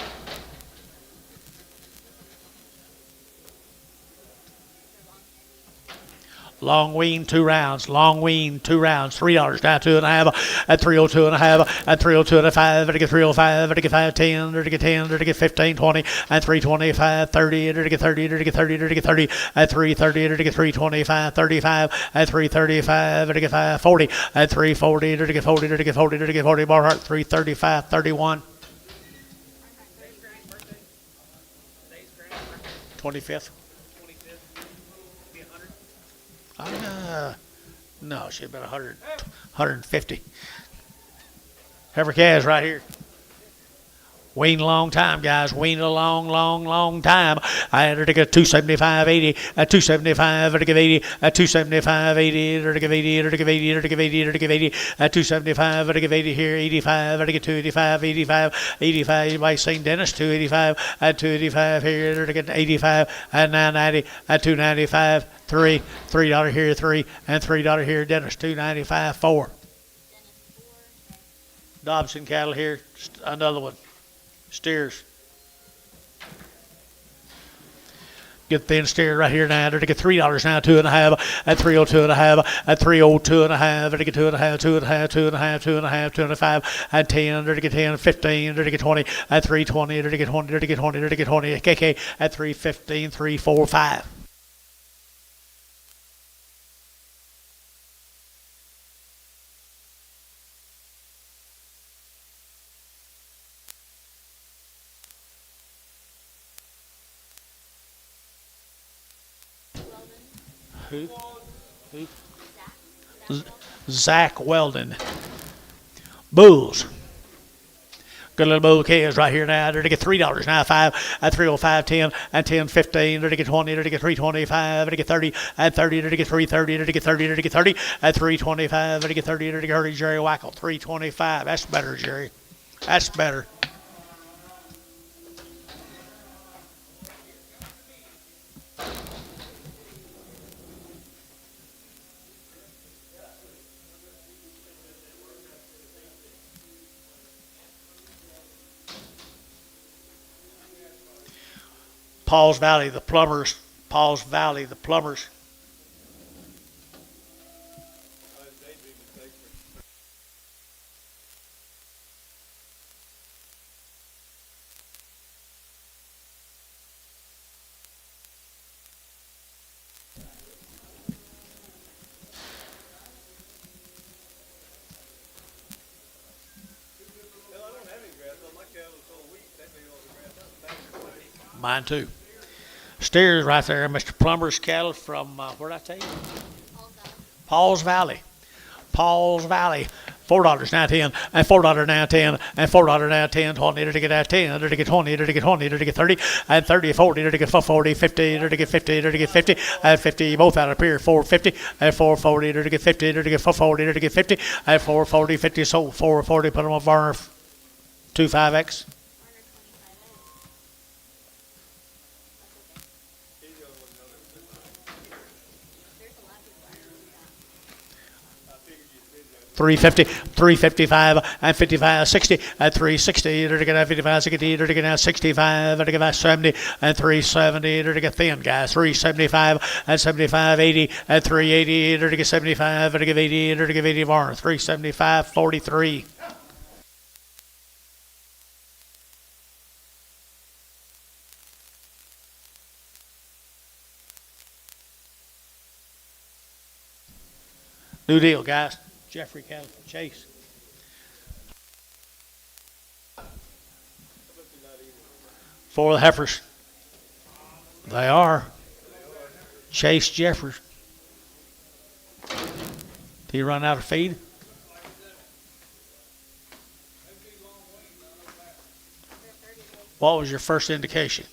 Long wean, 2 rounds. Long wean, 2 rounds. $3 down 2.5 at 302 and a half at 302 and a 5 at 305 at 510 at 10 at 15 20 at 325 30 at 30 at 30 at 30 at 330 at 325 35 at 335 at 540 at 340 at 40 at 40 at 40 Barhart 335 31. 25th. No, she'd been 100, 150. Heifer calves right here. Weaned a long time, guys. Weaned a long, long, long time. I had her to get 275, 80, at 275, at 80, at 275, 80, at 80, at 80, at 80, at 80, at 275, at 80 here, 85, at 285, 85, 85. Anybody seen Dennis? 285, at 285 here, at 85, at 990, at 295, $3 here, 3, and $3 here. Dennis, 295, 4. Dobson cattle here, another one. Steers. Get thin steer right here now. They're to get $3 now, 2.5 at 302 and a half at 302 and a half. They're to get 2.5, 2.5, 2.5, 2.5, 2.5 at 10. They're to get 10, 15. They're to get 20 at 320. They're to get 20. They're to get 20. They're to get 20. KK at 315, 345. Who? Zach Weldon. Bulls. Good little bull calves right here now. They're to get $3 now, 5 at 305, 10 and 10, 15. They're to get 20. They're to get 325. They're to get 30 at 30. They're to get 330. They're to get 30. They're to get 30 at 325. They're to get 30. They're to get 30. Jerry Wackel, 325. That's better, Jerry. That's better. Paul's Valley, the plumbers. Paul's Valley, the plumbers. Mine too. Steers right there, Mr. Plumber's cattle from, where did I tell you? Paul's Valley. Paul's Valley. $4 now 10, and $4 now 10, and $4 now 10, 20 to get out 10, to get 20, to get 20, to get 30, and 30, 40, to get 40, 50, to get 50, to get 50, and 50, both out of here, 450, and 440, to get 50, to get 440, to get 50, and 440, 50, sold 440, put them on burner 25X. $350, $355, and 55, 60, and $360, to get 55, 60, to get 65, to get 70, and $370, to get thin, guys, $375, and 75, 80, and $380, to get 75, to get 80, to get 80 barn, $375, 43. New deal, guys. Jeffrey cattle from Chase. For the heifers. They are. Chase Jeffers. Did he run out of feed? What was your first indication?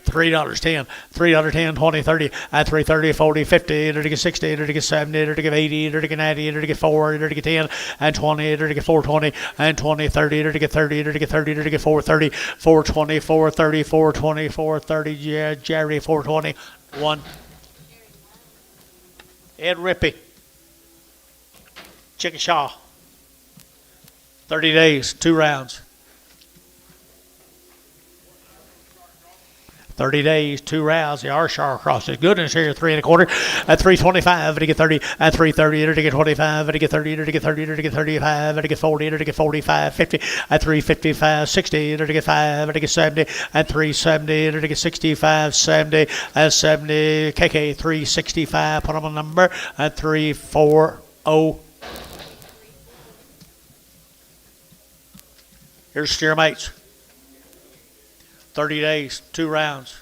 $3.10, $3.10, 20, 30, at 330, 40, 50, to get 60, to get 70, to get 80, to get 90, to get 4, to get 10, and 20, to get 420, and 20, 30, to get 30, to get 30, to get 430, 420, 430, 420, 430, yeah, Jerry, 420, 1. Ed Rippey, Chickashaw, 30 days, 2 rounds. 30 days, 2 rounds. The Arshar across his goodness here, 3 1/4, at 325, to get 30, at 330, to get 25, to get 30, to get 30, to get 35, to get 40, to get 45, 50, at 355, 60, to get 5, to get 70, at 370, to get 65, 70, at 70, KK 365, put on a number, at 340. Here's steer mates. 30 days, 2 rounds.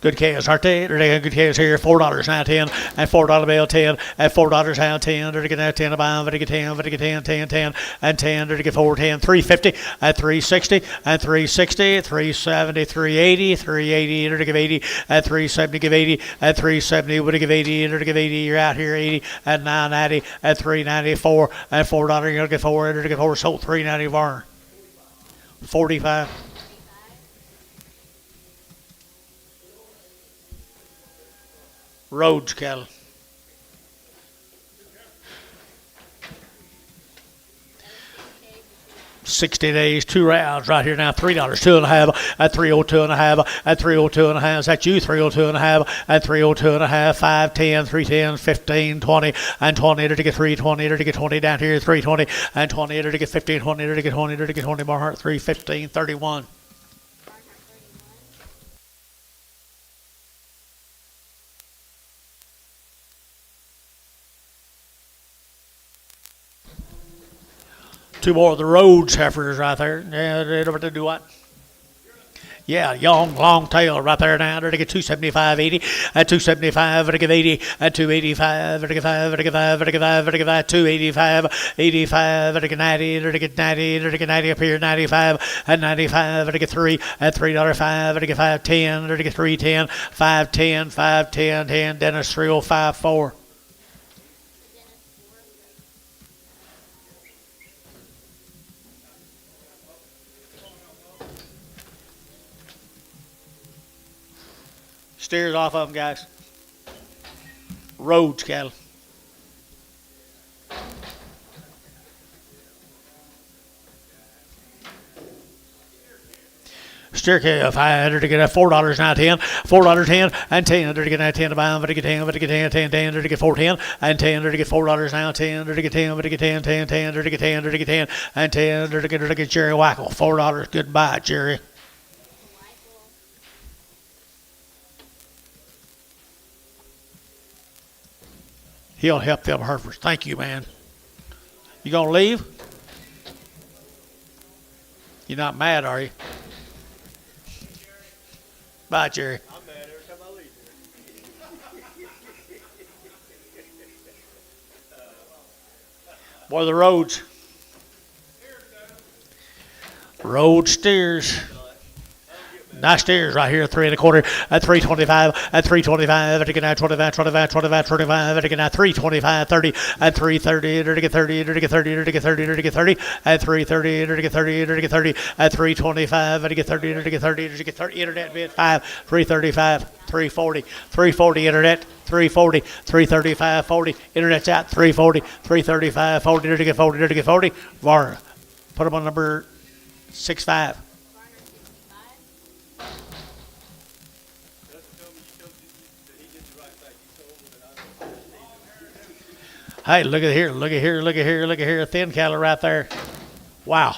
Good calves, aren't they? They're good calves here. $4 now 10, and $4 bill 10, and $4 now 10. To get 10 a pound, to get 10, to get 10, 10, 10, and 10. To get 4, 10, 350, and 360, and 360, 370, 380, 380. To give 80, and 370, give 80, and 370. Would give 80, to give 80. You're out here 80, and 990, and 394, and $4. You're gonna get 4. To get 4 sold 390 barn. 45. Rhodes cattle. 60 days, 2 rounds right here now. $3, 2.5, at 302.5, at 302.5. Is that you? 302.5, at 302.5, 5, 10, 310, 15, 20, and 20 to get 320 to get 20 down here, 320, and 20 to get 15, 20 to get 20 to get 20 more, 315, 31. Two more of the Rhodes heifers right there. Yeah, they don't do what? Yeah, young, long tail right there now. They're to get 275, 80, at 275, to get 80, at 285, to get 5, to get 5, to get 5, to get 5, 285, 85, to get 90, to get 90, to get 90 up here, 95, at 95, to get 3, at $3.05, to get 510, to get 310, 510, 510, 10, Dennis 3054. Steers off of them, guys. Rhodes cattle. Steer calf, I to get $4 now 10, $4 10, and 10 to get 10 to buy, to get 10, to get 10, 10, 10 to get 410, and 10 to get $4 now 10 to get 10, to get 10, 10, 10 to get 10, to get 10, and 10 to get Jerry Wackel. $4. Goodbye, Jerry. He'll help them heifers. Thank you, man. You gonna leave? You're not mad, are you? Bye, Jerry. I'm mad every time I leave here. Boy, the roads. Road steers. Nice steers right here, 3 1/4 at 325 at 325 at 25 25 25 25 at 325 30 at 330 at 30 at 30 at 30 at 30 at 330 at 30 at 30 at 325 at 30 at 30 at 30 internet bid 5 335 340 340 internet 340 335 40 internet's out 340 335 40 to get 40 to get 40 Varner put them on number 65. Hey, look at here, look at here, look at here, look at here. Thin cattle right there. Wow.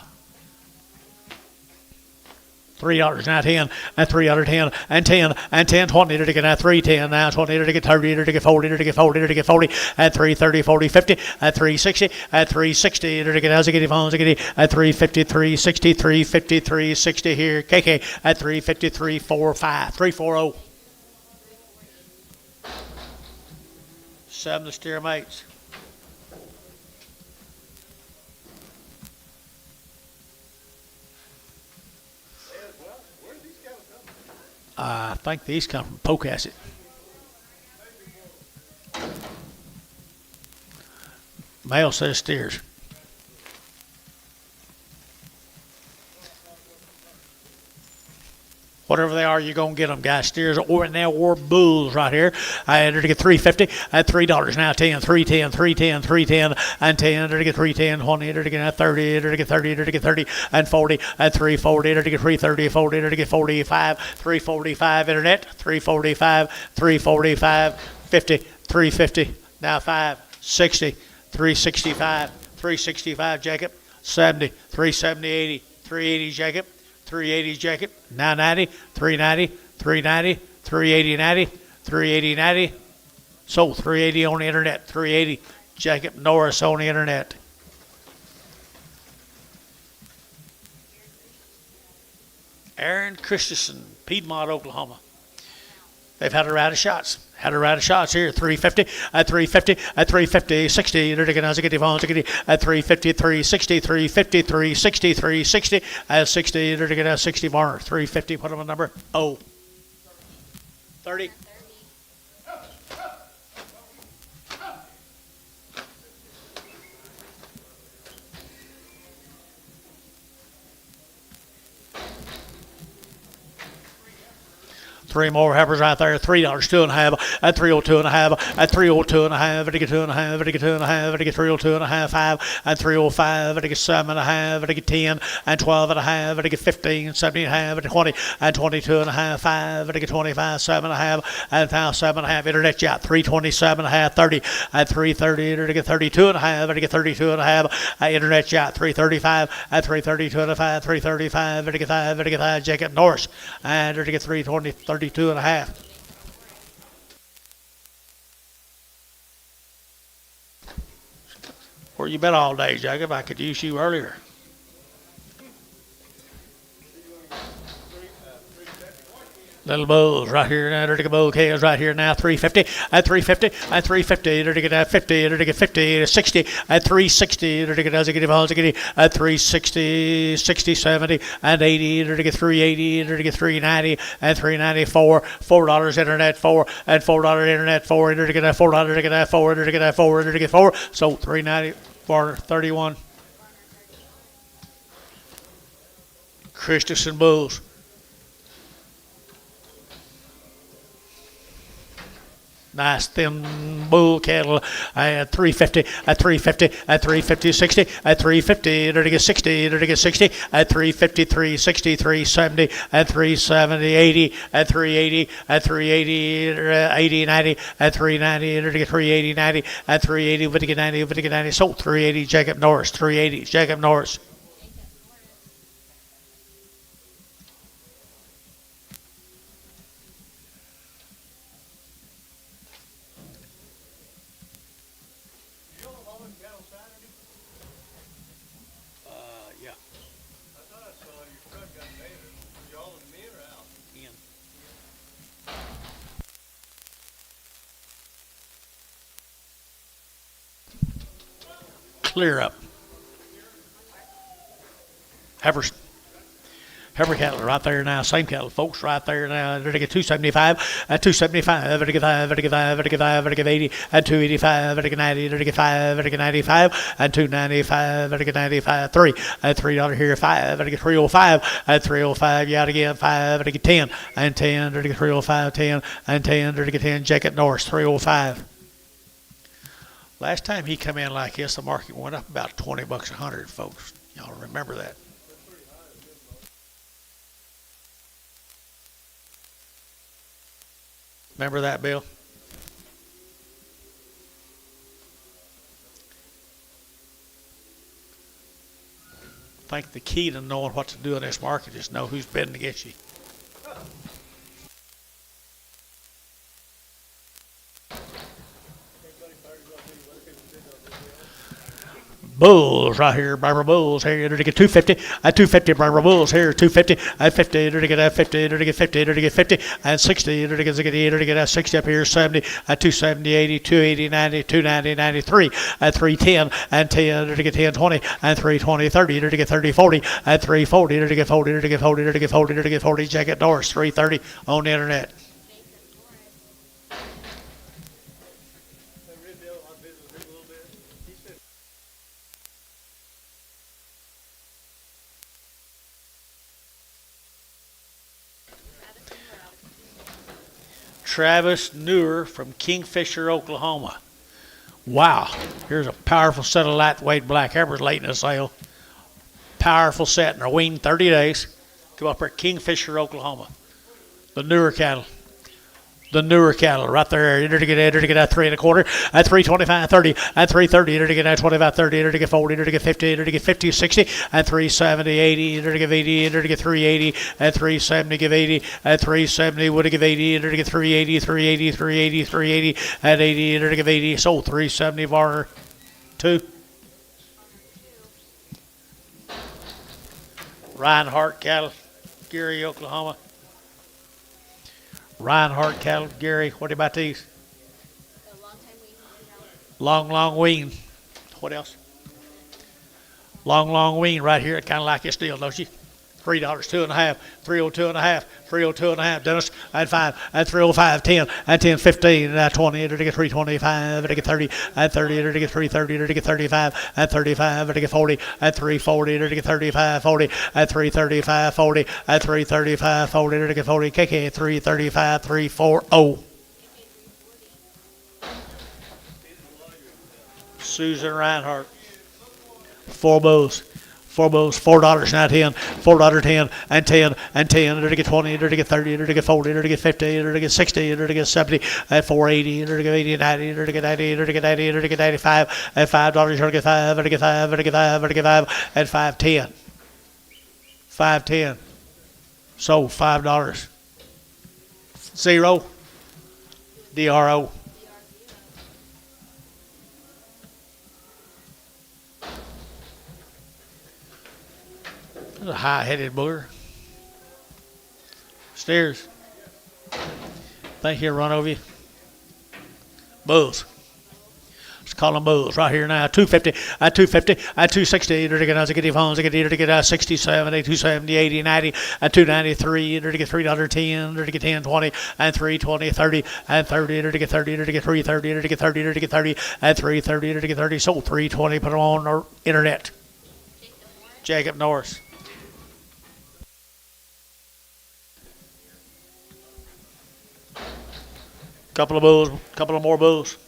$3 now 10 and 310 and 10 and 10 20 to get at 310 now 20 to get 30 to get 40 to get 40 to get 40 at 330 40 50 at 360 at 360 to get as a phones at 350 360 350 360 here KK at 350 345 340 7 to steer mates. I think these come from Pocasset. Male says steers. Whatever they are, you're going to get them, guys. Steers or now or bulls right here. I had to get 350 at $3 now 10, 310, 310, 310, and 10 to get 310, 20 to get 30 to get 30 to get 30, and 40 at 340 to get 330, 40 to get 45, 345 internet, 345, 345, 50, 350, now 5, 60, 365, 365 Jacob, 70, 370, 80, 380 Jacob. 380 Jacob, now 90, 390, 390, 380 90, 380 90. So 380 on the internet, 380 Jacob Norris on the internet. Aaron Christensen, Piedmont, Oklahoma. They've had a round of shots. Had a round of shots here. 350 at 350 at 350 60 at 350 360 350 360 360 at 60 at 60 Varner 350. Put them on number 30. 3 more heifers right there. $3, 2.5 at 302.5 at 302.5 at 2.5 at 2.5 at 302.5 5 at 305 at 7.5 at 10 and 12.5 at 15 17.5 at 20 and 22.5 5 at 25 7.5 and now 7.5 internet yacht 327.5 30 at 330 at 32.5 at 32.5 internet yacht 335 at 332.5 335 at 5 at 5 Jacob Norris and at 320 32.5. Where you been all day, Jacob? I could use you earlier. Little bulls right here now. Dirty bull calves right here now. 350 at 350 at 350. Dirty get at 50. Dirty get 50 at 60 at 360. Dirty get as a get at 360, 60, 70 and 80. Dirty get 380. Dirty get 390 and 394. $4 internet 4 and $4 internet 4. Dirty get at $4. Dirty get at 4. Dirty get at 4. Dirty get 4. So 390 for 31. Christensen bulls. Nice thin bull cattle at 350 at 350 at 350 60 at 350 to get 60 to get 60 at 350 360 370 at 370 80 at 380 at 380 80 90 at 390 to get 380 90 at 380 to get 90 to get 90 so 380 Jacob Norris 380 Jacob Norris. clear up. Heifers. Heifer cattle right there now. Same cattle, folks, right there now. They're to get 275, 275, they're to get 5, they're to get 5, they're to get 5, they're to get 80, 285, they're to get 90, they're to get 5, they're to get 95, 295, they're to get 95, 3, $3 here, 5, they're to get 305, 305, you out again, 5, they're to get 10, 10, they're to get 305, 10, 10, they're to get 10, Jacket Norris, 305. Last time he come in like this, the market went up about $20 a hundred, folks. Y'all remember that. Remember that, Bill? I think the key to knowing what to do in this market is know who's bidding against you. Bulls right here, Barbara Bulls here. They're to get 250, 250, Barbara Bulls here, 250, 50, they're to get 50, they're to get 50, they're to get 50, and 60, they're to get 80, they're to get 60 up here, 70, 270, 80, 280, 90, 290, 93, 310, and 10, they're to get 10, 20, and 320, 30, they're to get 30, 40, and 340, they're to get 40, they're to get 40, they're to get 40, they're to get 40, Jacket Norris, 330 on the internet. Travis Newer from Kingfisher, Oklahoma. Wow, here's a powerful set of lightweight black heifers late in the sale. Powerful set, and they're weaned 30 days. Come up here at Kingfisher, Oklahoma. The Newer cattle. The Newer cattle right there. They're to get at 3 1/4, at 325, 30, at 330. They're to get at 25, 30. They're to get 40. They're to get 50. They're to get 50, 60, at 370, 80. They're to give 80. They're to get 380, at 370. Give 80, at 370. Would have give 80. They're to get 380, 380, 380, 380, at 80. They're to give 80. Sold 370. Varner 2. Reinhardt cattle, Gary, Oklahoma. Reinhardt cattle, Gary, what about these? Long wean. What else? Long wean right here. Kind of like this deal, don't you? $3, 2.5, 302.5, 302.5. Dennis, at 5, at 305, 10, at 10, 15, at 20, to get 325, to get 30, at 30, to get 330, to get 35, at 35, to get 40, at 340, to get 35, 40, at 335, 40, at 335, 40, to get 40, KK 335, 340. Susan Reinhardt. 4 bulls. 4 bulls, $4 now 10, $4 10, and 10, and 10, to get 20, to get 30, to get 40, to get 50, to get 60, to get 70, at 480, to get 80, 90, to get 90, to get 90, to get 95, at $5, to get 5, to get 5, to get 5, to get 5, at 510. 510. Sold $5. 0. DRO. There's a high-headed buller. Stairs. Think he'll run over you. Bulls. Let's call them bulls right here now. 250, at 250, at 260, to get phones, to get 60, 70, 270, 80, 90, at 293, to get $3.10, to get 10, 20, and 320, 30, and 30, to get 30, to get 330, to get 30, to get 30, at 330, to get 30, sold 320, put them on the internet. Jacob Norris. Couple of bulls, couple of more bulls.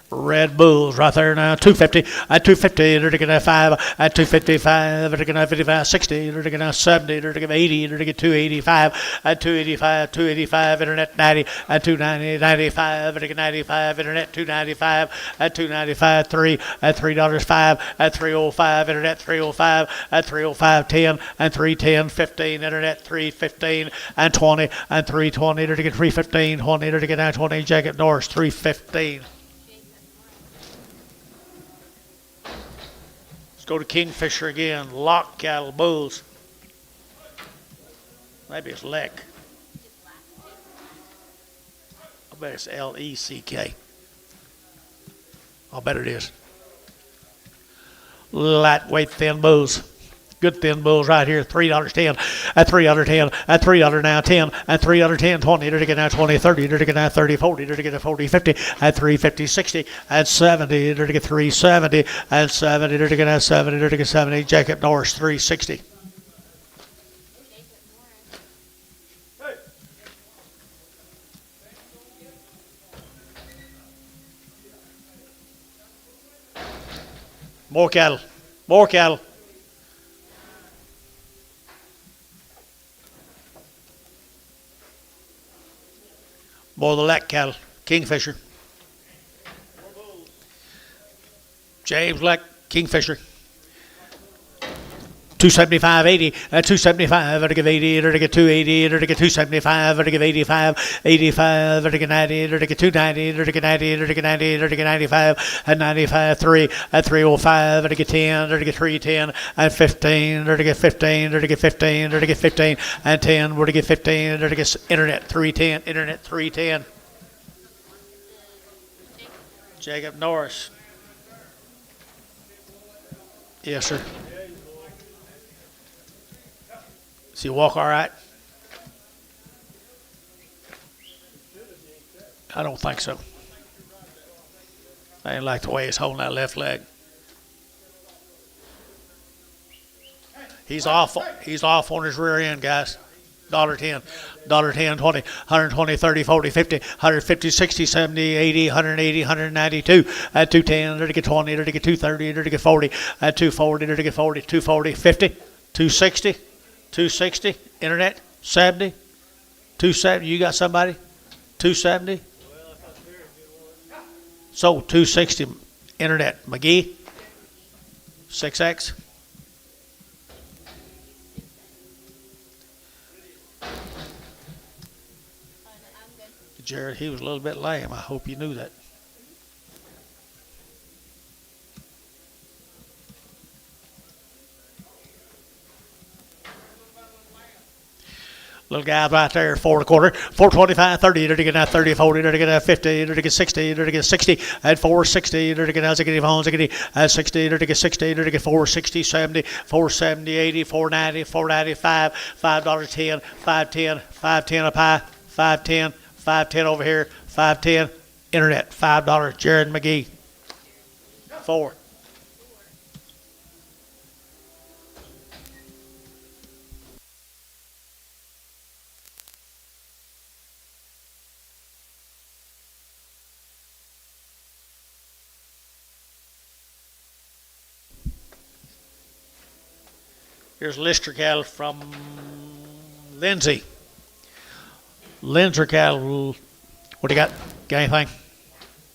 Red Bulls right there now. 250, at 250, they're to get 5, at 255, they're to get 55, 60, they're to get 70, they're to get 80, they're to get 285, at 285, 285, internet 90, at 290, 95, they're to get 95, internet 295, at 295, 3, at $3, 5, at 305, internet 305, at 305, 10, and 310, 15, internet 315, and 20, and 320, they're to get 315, 20, they're to get 920, Jacket Norris 315. Go to Kingfisher again. Lock cattle, bulls. Maybe it's Leck. I bet it's Leck. I'll bet it is. Lightweight thin bulls. Good thin bulls right here. $3.10. At $3.10. At $3 now 10. At $3.10. 20. They're to get now 20. 30. They're to get now 30. 40. They're to get 40. 50. At $3.50. 60. At 70. They're to get $3.70. At 70. They're to get now 70. They're to get 70. Jacob Norris $3.60. More cattle. More cattle. More of the Lack cattle. Kingfisher. James Lack, Kingfisher. 275.80 at 275. I'd give 80. I'd get 280. I'd get 275. I'd give 85. 85. I'd get 90. I'd get 290. I'd get 90. I'd get 90. I'd get 95. At 95. 3 at 305. I'd get 10. I'd get 310. At 15. I'd get 15. I'd get 15. I'd get 15. At 10. We're to get 15. I'd get internet 310. Internet 310. Jacob Norris. Yes, sir. Does he walk all right? I don't think so. I didn't like the way he's holding that left leg. He's off on his rear end, guys. $1.10, $1.10, 20, 120, 30, 40, 50, 150, 60, 70, 80, 180, 192. At 210, they're to get 20, they're to get 230, they're to get 40. At 240, they're to get 40, 240, 50, 260, 260. Internet, 70, 270. You got somebody? 270. So 260. Internet, McGee, 6X. Jared, he was a little bit lame. I hope you knew that. Little guy right there, 4 1/4, 425, 30, they're to get out 30, 40, they're to get out 50, they're to get 60, they're to get 60, at 460, they're to get out 60, at 60, they're to get 60, they're to get 460, 70, 470, 80, 490, 495, $5.10, 510, 510 up high, 510, 510 over here, 510, internet, $5, Jared McGee, 4. Here's Lister cattle from Lindsay. Lindsay cattle, what do you got? Got anything?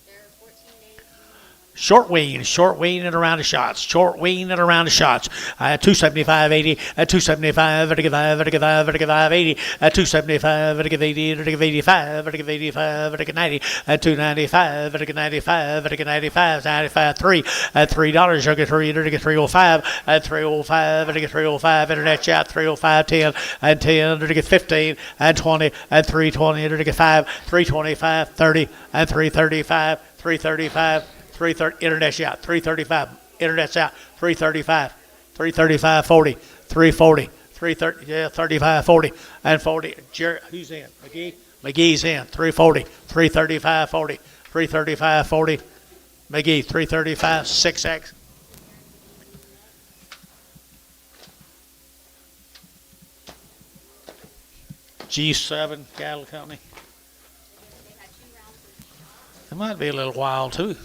They're 14 days. Short wean and around the shots. Short wean and around the shots. 275.80 at 275. At 5, 80 at 275. At 80 at 85. At 85 at 90 at 295. At 95 at 95. 95 3 at $3. You'll get 3. At 305 at 305. At 305. Internet chat 305 10 at 10. At 15 at 20 at 320. At 5 325 30 at 335 335. 330 internet's out 335 internet's out 335 335 40 340 330 yeah 35 40 and 40 Jerry, who's in McGee's in 340 335 40 335 40 McGee 335 6X G7 cattle company. They had 2 rounds of It might be a little while too.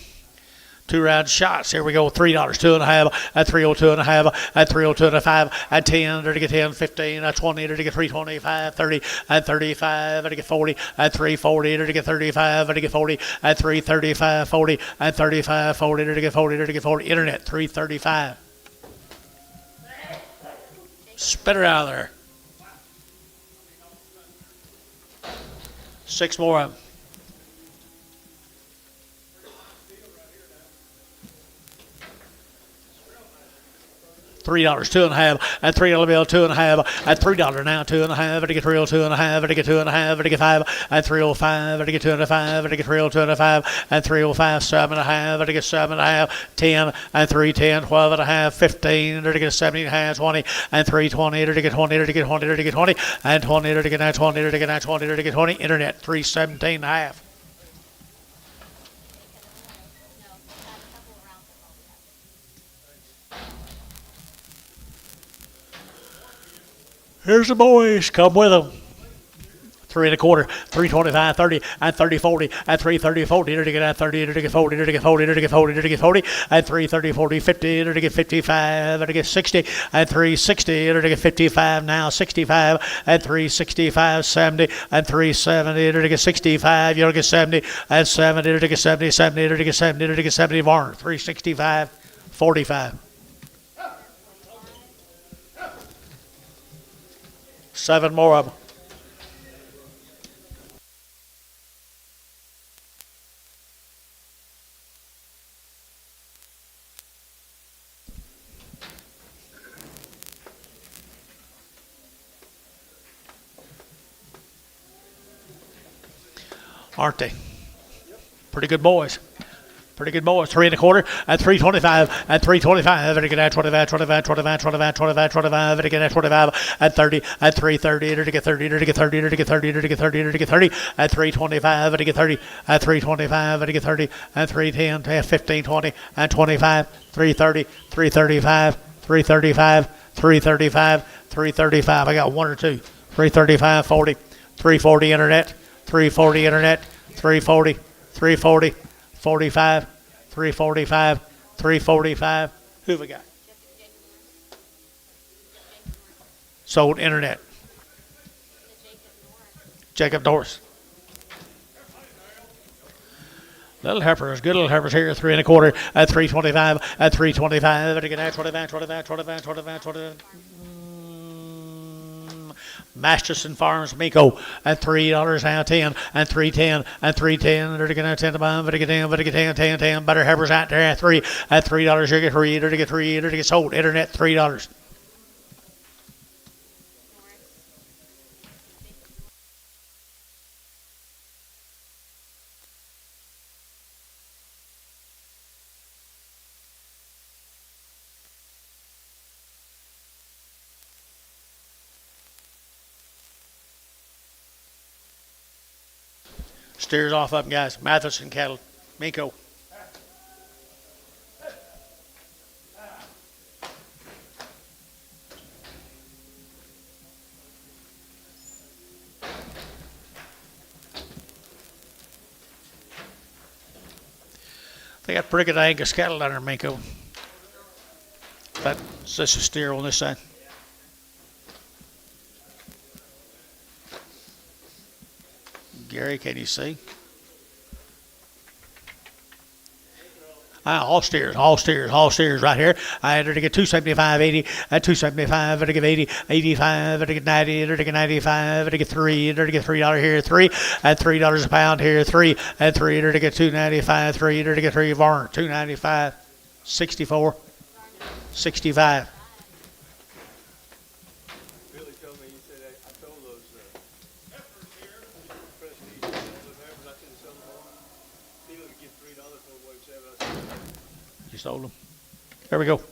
2 round shots. Here we go. $3, 2.5 at 302.5 at 302.5 at 10. They're to get 10, 15 at 20. They're to get 325, 30 at 35. They're to get 40 at 340. They're to get 35. They're to get 40 at 335, 40 at 35, 40. They're to get 40. They're to get 40. Internet 335. Spit her out of there. 6 more of them. $3, 2 and a half, and $3 bill, 2 and a half, and $3 now, 2 and a half, and I get real 2 and a half, and I get 2 and a half, and I get 5, and 305, and I get 2 and a 5, and I get real 2 and a 5, and 305, 7 and a half, and I get 7 and a half, 10, and 310, 12 and a half, 15, and I get 17 and a half, 20, and 320, and I get 20, and I get 20, and I get 20, and 20, and I get 20, and I get 20, and I get 20, internet, 317 and a half. Here's the boys. Come with them. 3 1/4, 325, 30, and 30, 40, and 330, 40, to get 30, to get 40, to get 40, to get 40, to get 40, and 330, 40, 50, to get 55, to get 60, and 360, to get 55, now 65, and 365, 70, and 370, to get 65, you'll get 70, and 70, to get 70, 70, to get 70, to get 70, Varner, 365, 45. 7 more of them. Aren't they? Pretty good boys. Pretty good boys. 3 1/4, and 325, and 325, and again at 25, 25, 25, 25, 25, 25, and again at 25, and 30, and 330, and again 30, and again 30, and again 30, and again 30, and again 30, and 325, and again 30, and 325, and again 30, and 310, and 15, 20, and 25, 330, 335, 335, 335, 335. I got 1 or 2. 335, 40, 340 internet, 340 internet, 340, 340. 45, 345, 345. Who have we got? Sold internet. Jacob Norris. Little heifers, good little heifers here, 3 1/4, at 325, at 325, and again at 25, 25, 25, 25, 25. Masterson Farms, Miko, at $3 now, 10, and 310, and 310, and they're going to 10 to buy, but they get 10, but they get 10, 10, 10. Better heifers out there at $3, you get 3, they're to get 3, they're to get sold. Internet, $3. Steers off up, guys. Matheson cattle. Miko. They got pretty good Angus cattle down there, Miko. That's just a steer on this side. Gary, can you see? All steers right here. I had to get 275, 80, and 275, and to get 80, 85, and to get 90, and to get 95, and to get 3, and to get $3 here, 3, and $3 a pound here, 3, and 3, and to get 295, 3, and to get 3, Varner, 295, 64, 65. Sold them. There we go.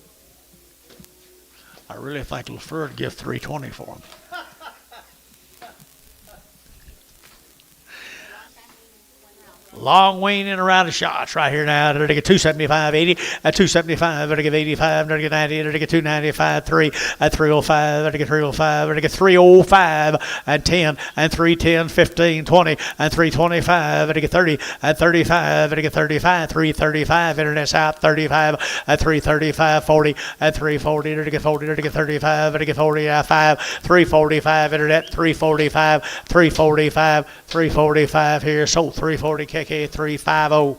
I really think LaFleur would give $320 for them. Long weaning around the shots right here now. They're to get 275, 80, at 275, they're to get 85, they're to get 90, they're to get 295, 3, at 305, they're to get 305, they're to get 305, and 10, and 310, 15, 20, and 325, they're to get 30, at 35, they're to get 35, 335, internet's out, 35, at 335, 40, at 340, they're to get 40, they're to get 35, they're to get 40, at 5, 345, internet, 345, 345, 345 here, sold 340, KK 350.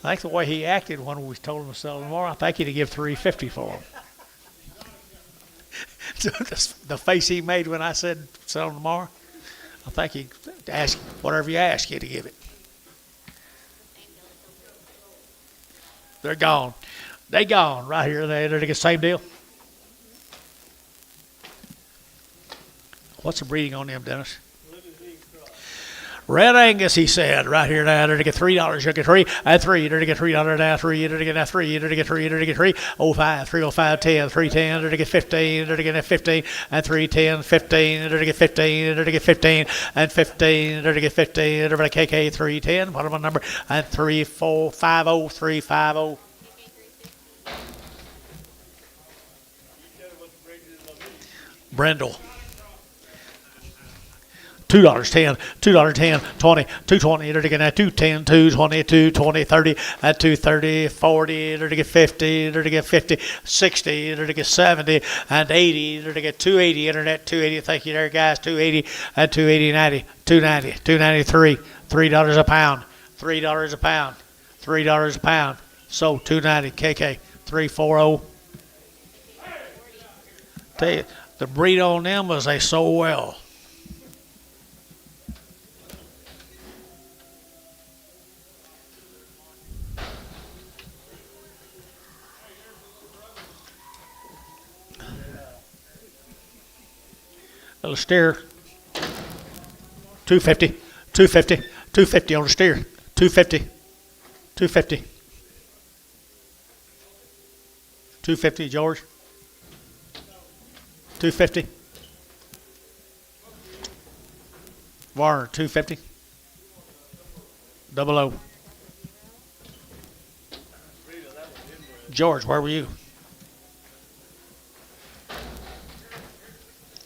I think the way he acted when we told him to sell them more, I think he'd give $350 for them. The face he made when I said sell them tomorrow, I think you ask whatever you ask you to give it. They're gone. They gone right here. They're the same deal. What's the breeding on them, Dennis? Red Angus, he said, right here now, they're to get $3, you're to get three, and three, they're to get $3 now, three, they're to get now three, they're to get three, they're to get three, 05, 305, 10, 310, they're to get 15, they're to get 15, and 310, 15, they're to get 15, they're to get 15, and 15, they're to get 15, they're to KK 310, what am I number, and 3450, 350. Brendel. $2.10, $2.10, 20, 220, they're to get that 210, 220, 220, 30, at 230, 40, they're to get 50, they're to get 50, 60, they're to get 70, and 80, they're to get 280, internet 280, thank you there guys, 280, and 280, 90, 290, 293, $3 a pound, $3 a pound, $3 a pound, so 290, KK, 340. Tell you, the breed on them was they sold well. Little steer, 250, 250, 250 on the steer, 250, 250, 250, George, 250, Warner, 250, 00. George, where were you?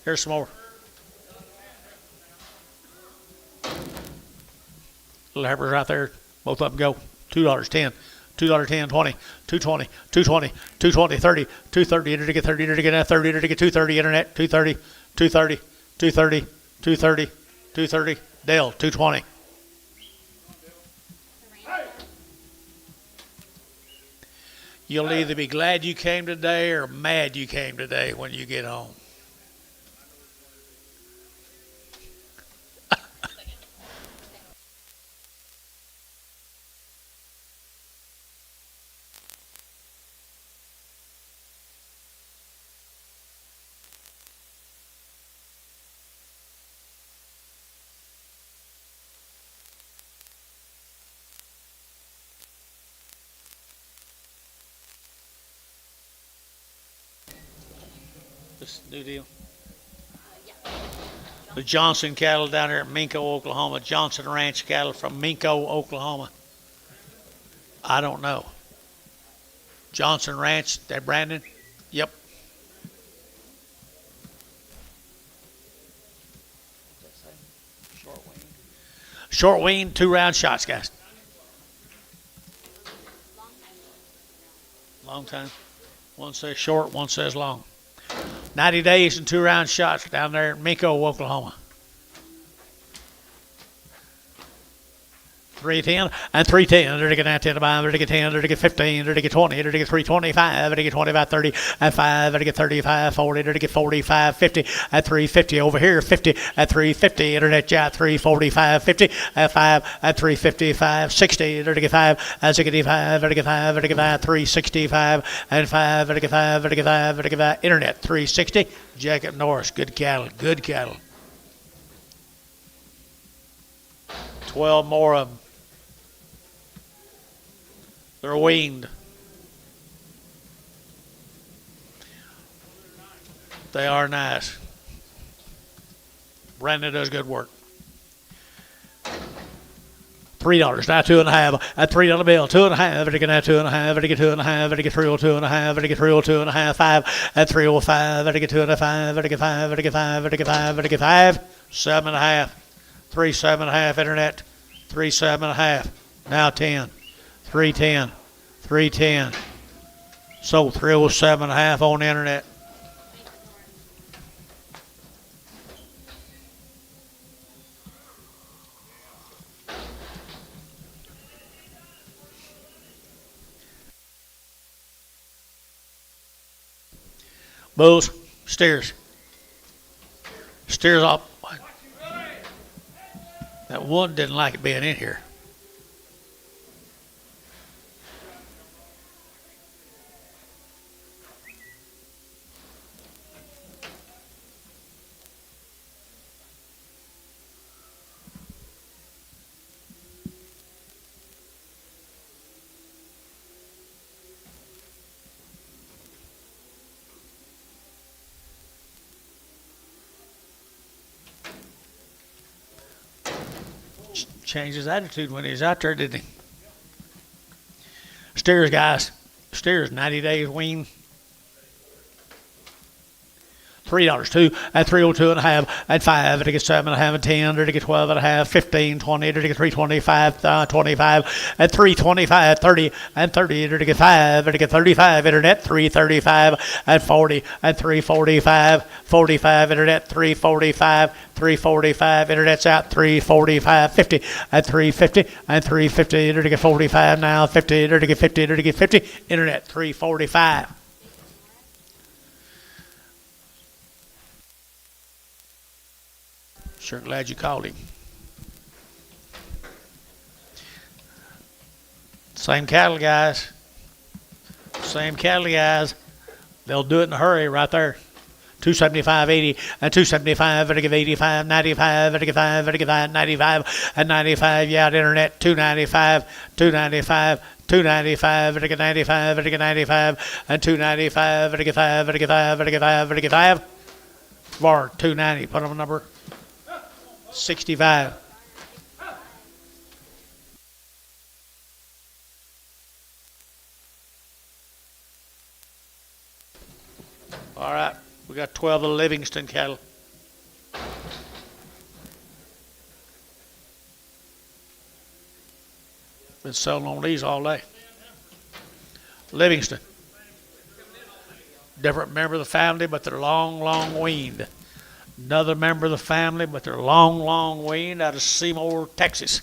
Here's some more. Little heifers right there. Both of them go. $2.10. $2.10, 20, 220, 220, 220, 30, 230, to get 30, to get 30, to get 230, internet, 230, 230, 230, 230, 230, Dale, 220. You'll either be glad you came today or mad you came today when you get home. This new deal. The Johnson cattle down there at Minko, Oklahoma. Johnson Ranch cattle from Minko, Oklahoma. I don't know. Johnson Ranch, that Brandon? Yep. Short wean, 2 round shots, guys. Long time. One says short, one says long. 90 days and 2 round shots down there in Minko, Oklahoma. 310 and 310. They're to get 10 to 5. They're to get 10. They're to get 15. They're to get 20. They're to get 325. They're to get 25, 30 and 5. They're to get 35, 40. They're to get 45, 50 at 350 over here. 50 at 350. Internet jack 345, 50 at 5 at 355, 60. They're to get 5 at 65. They're to get 5. They're to get 5 365 and 5. They're to get 5. They're to get 5. They're to get 5. Internet 360. Jacob Norris. Good cattle. Good cattle. 12 more of them. They're weaned. They are nice. Brandon does good work. $3, now 2.5. At $3 bill, 2.5. They get now 2.5. They get 2.5. They get 302.5. They get 302.5. 5 at 305. They get 2.5. They get 5. They get 5. They get 5. They get 5. 7.5. 3 7.5. Internet. 3 7.5. Now 10. 310. 310. Sold 307.5 on the internet. Bulls, steers. Steers up. That one didn't like it being in here. Changed his attitude when he was out there, didn't he? Steers, guys. Steers, 90 days wean. $3, 2 at 302 and a half, at 5, to get 7 and a half, and 10, to get 12 and a half, 15, 20, to get 325, 25, at 325, 30, and 30, to get 5, to get 35, internet, 335, at 40, at 345, 45, internet, 345, 345, internet's out, 345, 50, at 350, and 350, to get 45 now, 50, to get 50, to get 50, internet, 345. Sure glad you called him. Same cattle, guys. Same cattle, guys. They'll do it in a hurry right there. 275, 80, and 275, and give 85, 95, and give 5, and give 95, and 95, yeah, internet, 295, 295, 295, and get 95, and get 95, and 295, and get 5, and get 5, and get 5, and get 5. Bar 290, put on a number. 65. All right, we got 12 of the Livingston cattle. Been selling on these all day. Livingston. Different member of the family, but they're long weaned. Another member of the family, but they're long weaned out of Seymour, Texas.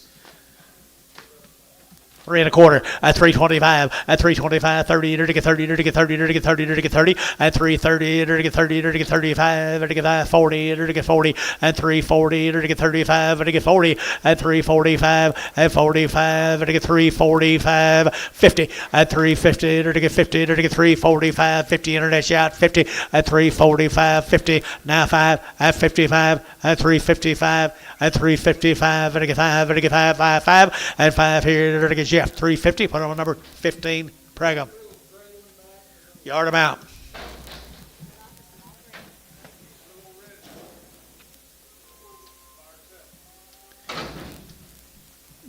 3 1/4 at 325, at 325, 30, to get 30, to get 30, to get 30, to get 30, at 330, to get 30, to get 35, to get 40, to get 40, at 340, to get 35, to get 40, at 345, at 45, to get 345, 50, at 350, to get 50, to get 345, 50, internet shot, 50, at 345, 50, now 5, at 55, at 355, at 355, and to get 5, and to get 5, 5, 5, and 5 here, to get Jeff, 350, put on number 15, Pregum. Yard him out.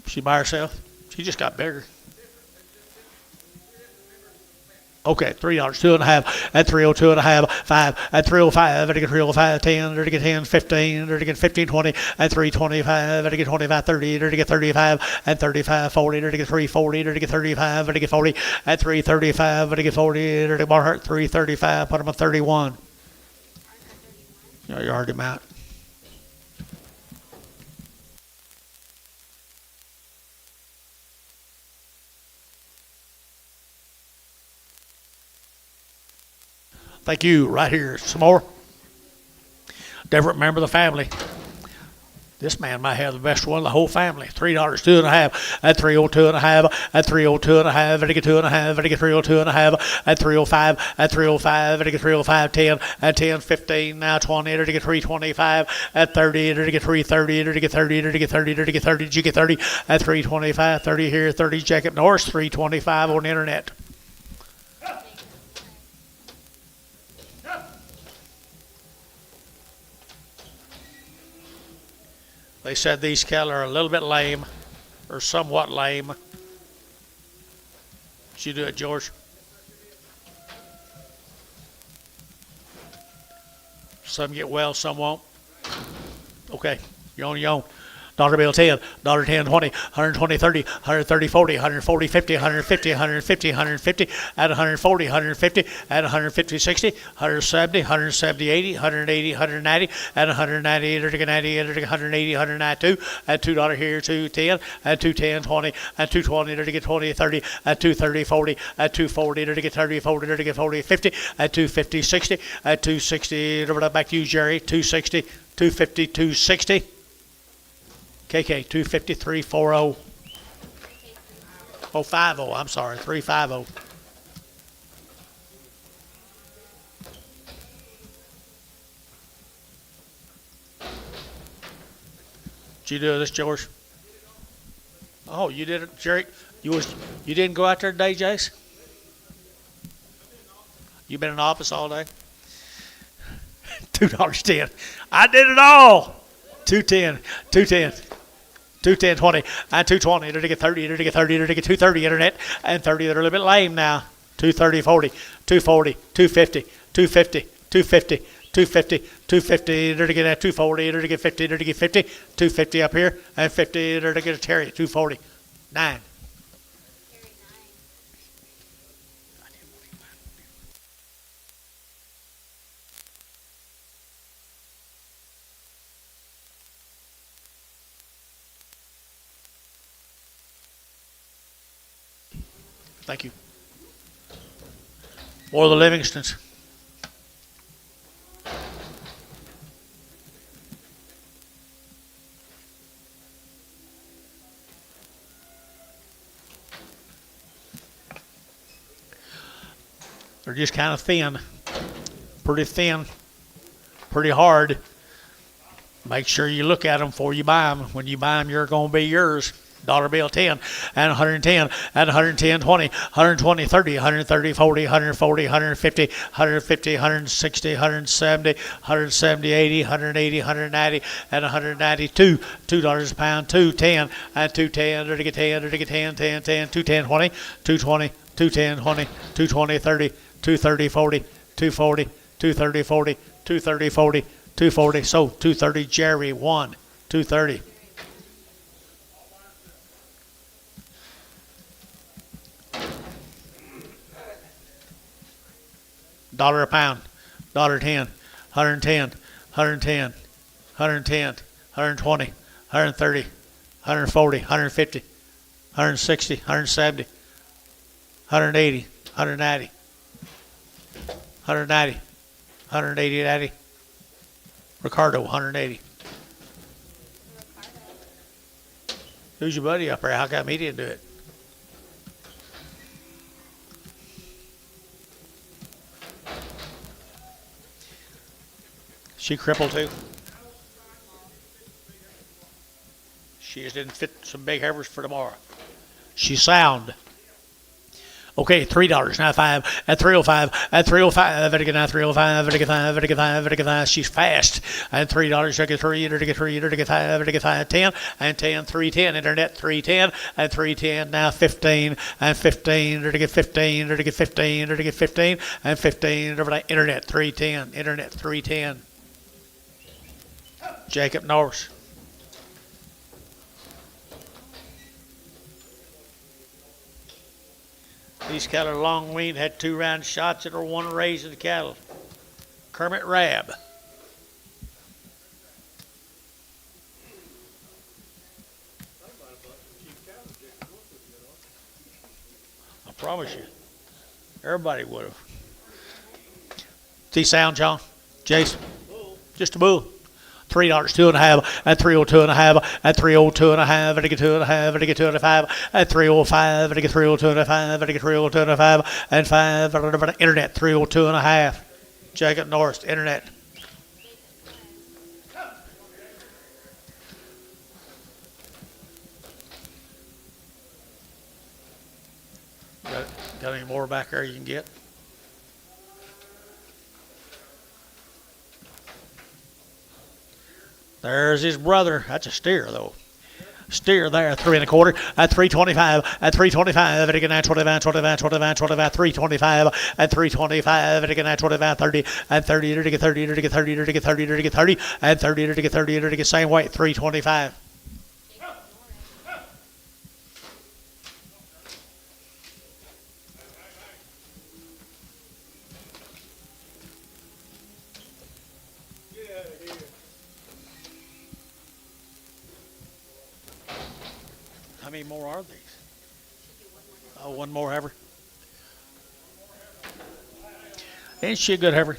She by herself? She just got bigger. Okay, $3, 2 and a half, at 302 and a half, 5, at 305, to get 305, 10, to get 10, 15, to get 15, 20, at 325, to get 25, 30, to get 35, at 35, 40, to get 340, to get 35, to get 40, at 335, to get 40, to get Barhart, 335, put him on 31. You yard him out. Thank you. Right here. Some more. Different member of the family. This man might have the best one of the whole family. $3, 2 and a half, at 302 and a half, at 302 and a half, at 2 and a half, at 302 and a half, at 305, at 305, at 305, 10, at 10, 15, now 20, to get 325, at 30, to get 330, to get 30, to get 30, to get 30, did you get 30, at 325, 30 here, 30 Jacob Norris, 325 on the internet. They said these cattle are a little bit lame, or somewhat lame. Did you do it, George? Some get well, some won't. Okay, you're on your own. Dollar bill 10, dollar 10, 20, 120, 30, 130, 40, 140, 50, 150, 150, 150, at 140, 150, at 150, 60, 170, 170, 80, 180, 190, at 190, 90, 180, 192, at $2 here, 210, at 210, 20, at 220, to get 20, 30, at 230, 40, at 240, to get 30, 40, to get 40, 50, at 250, 60, at 260, back to you, Jerry, 260, 250, 260. KK 253.40. Oh, 50. I'm sorry, 350. Did you do this, George? Oh, you did it, Jerry. You didn't go out there today, Jace? You been in the office all day? $2.10. I did it all. 210, 210, 210, 20, and 220. It'll get 30. It'll get 30. It'll get 230 internet and 30. They're a little bit lame now. 230, 40, 240, 250, 250, 250. 250, 250, it'll get at 240, it'll get 50, it'll get 50, 250 up here, and 50, it'll get a Terry, 240, 9. Thank you. More of the Livingstons. They're just kind of thin, pretty hard. Make sure you look at them before you buy them. When you buy them, you're going to be yours. Dollar bill 10 and 110 and 110, 20, 120, 30, 130, 40, 140, 150, 150, 160, 170, 170, 80, 180, 190, and 192. $2 a pound, 210 and 210, or to get 10, or to get 10, 10, 10, 210, 20, 220, 210, 20, 220, 30, 230, 40, 240, 230, 40, 230, 40, 240. So 230, Jerry, 1, 230. $1 a pound, $1.10, 110, 110, 110, 120, 130, 140, 150, 160, 170, 180, 190, 190, 180, 90. Ricardo, 180. Who's your buddy up there? How come he didn't do it? She crippled too. She just didn't fit some big heifers for tomorrow. She's sound. Okay, $3 now 5 at 305 at 305 at now 305 at 5. She's fast and $3 get 3 to get 3 to get 5 to get 5 10 and 10 310 internet 310 and 310 now 15 and 15 to get 15 to get 15 to get 15 and 15 over the internet 310. Jacob Norris. These cattle are long weaned, had 2 round shots that are 1 raised of the cattle. Kermit Rab. I promise you, everybody would have. See sound, John? Jason? Just a bull. $3, 2.5 at 302 and a half at 302 and a half at 2 and a half at 2 and a 5 at 305 at 302 and a 5 at 302 and a 5 and 5 at internet 302 and a half. Jacob Norris internet. Got any more back there you can get? There's his brother. That's a steer, though. Steer there, 3 1/4 at 325 at 325 at again at 25 325 at 325 at again at 25 30 and 30 to get 30 to get 30 to get 30 to get 30 and 30 to get 30 to get same weight 325. How many more are these? Oh, one more heifer. Ain't she a good heifer?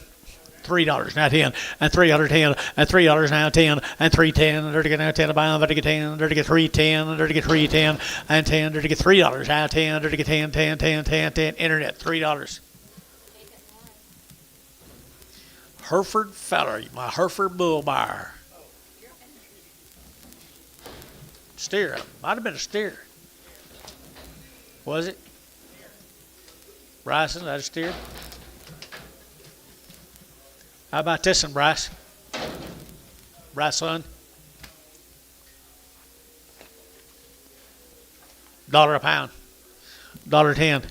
$3 now 10 and $3.10 and $3 now 10 and $3.10 there to get now 10 about there to get 10 there to get $3.10 there to get $3.10 and 10 there to get $3 now 10 there to get 10 internet $3. Hereford feller, my Hereford bull buyer. Steer, might have been a steer. Was it? Bryson, that a steer? How about this one, Bryce? Bryson? $1 a pound. $1.10.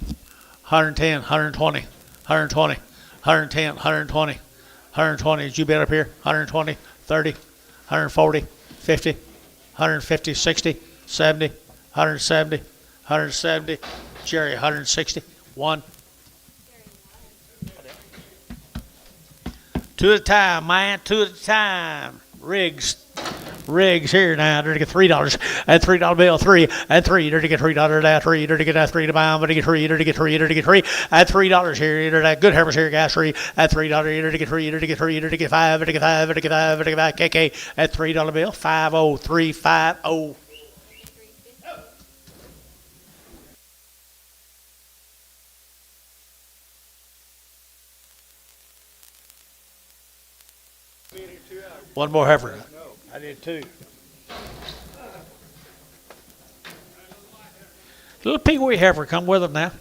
110, 120, 120, 110, 120, 120. Did you bet up here? 120, 30, 140, 50, 150, 60, 70, 170, 170. Jerry, 160. 1. 2 at a time, man. 2 at a time. Riggs here now. They're to get $3 and $3 bill 3 and 3. They're to get $3 now 3. They're to get that 3 to buy them. They're to get 3. They're to get 3. They're to get 3 and $3 here. They're that good heifers here. Gas 3 at $3. They're to get 3. They're to get 3. They're to get 5. They're to get 5. They're to get 5. They're to get 5. KK at $3 bill 50350. One more heifer. I did 2. Little pigwee heifer come with them now.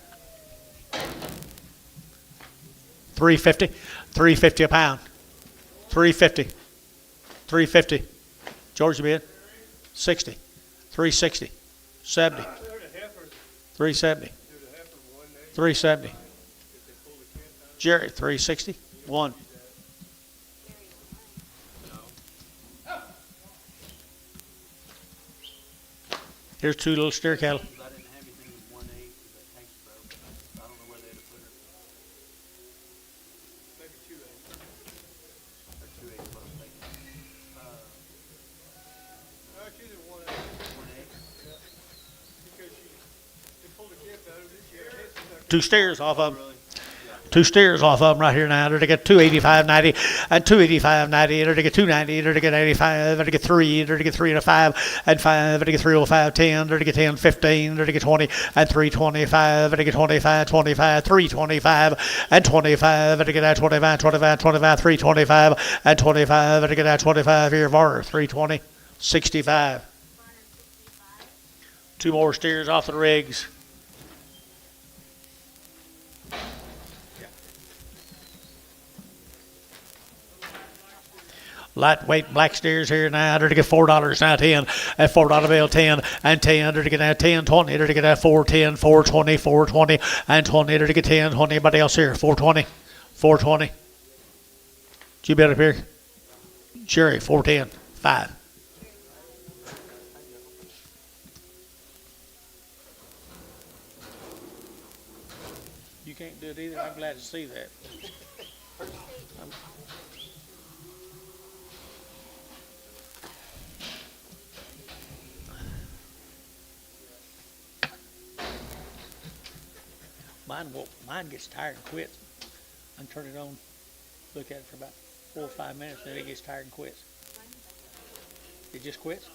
$3.50. $3.50 a pound. $3.50. $3.50. Georgia bid. 60. $3.60. 70. $3.70. $3.70. Jerry, $3.60. 1. Here's 2 little steer cattle. I didn't have anything with 1.8 because that tank's broke. I don't know where they'd have put her. Maybe 2.8. Or 2.8 is what I'm thinking. She's at 1.8. 1.8? Yeah. Because they pulled a calf out of this year. 2 steers off of them. 2 steers off of them right here now. They're to get $285.90 and $285.90. They're to get $290. They're to get $85. They're to get 3. They're to get 3 and a 5 and 5. They're to get $305.10. They're to get 10.15. They're to get 20 and $325. They're to get 25, 25, $325 and 25. They're to get that 25, 25, 25, $325 and 25. They're to get that 25 here. Varner, $320, $65. 2 more steers off the rigs. Lightweight black steers here now. They're to get $4 now 10 and $4 bill 10 and 10. They're to get that 10, 20. They're to get that 410, 420, 420 and 20. They're to get 10, 20. Anybody else here? 420, 420. Did you bet up here? Jerry, 410, 5. You can't do it either. I'm glad to see that. Mine gets tired and quits. I can turn it on, look at it for about 4 or 5 minutes, then it gets tired and quits. It just quits?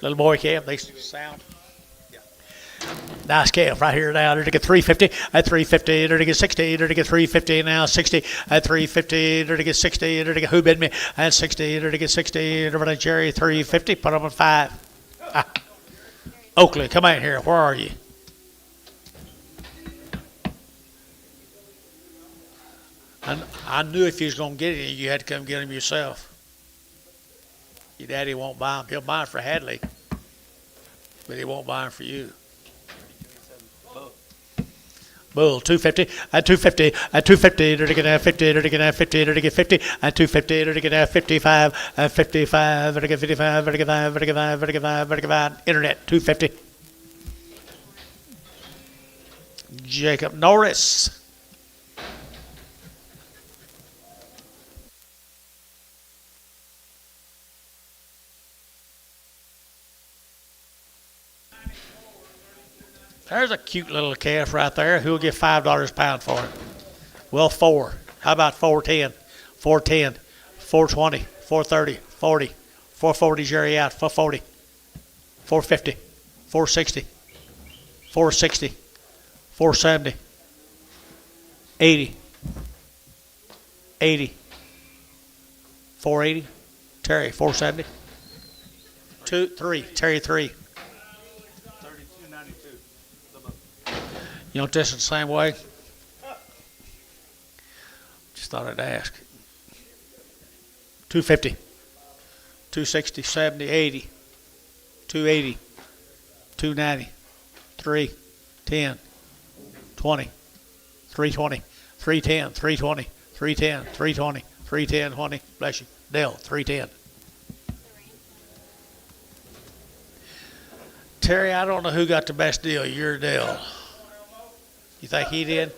Little boy calf, they sound. Yeah. Nice calf right here now. They're to get $350 at $350. They're to get $60. They're to get $350 now. $60 at $350. They're to get $60. They're to get who bid me at $60. They're to get $60. They're to Jerry $350. Put them on 5. Ah. Oakley, come out here. Where are you? I knew if you was gonna get it, you had to come get them yourself. Your daddy won't buy them. He'll buy them for Hadley, but he won't buy them for you. Bull 250 at 250 at 250. They're to get 50. They're to get 50. They're to get 50 at 250. They're to get 55 at 55. They're to get 55. They're to get 5. They're to get 5. They're to get 5. They're to get 5. Internet 250. Jacob Norris. There's a cute little calf right there. Who'll get $5 a pound for it? Well, 4. How about 410? 410, 420, 430, 40, 440 Jerry out, 440, 450, 460, 460, 470, 80, 80, 480, Terry, 470, 2, 3, Terry 3. 32.92. You want this the same way? Just thought I'd ask. 250, 260, 70, 80, 280, 290, 3, 10, 20, 320, 310, 320, 310, 320, 310, 20. Bless you. Dell, 310. Terry, I don't know who got the best deal. Your Dell. You think he did?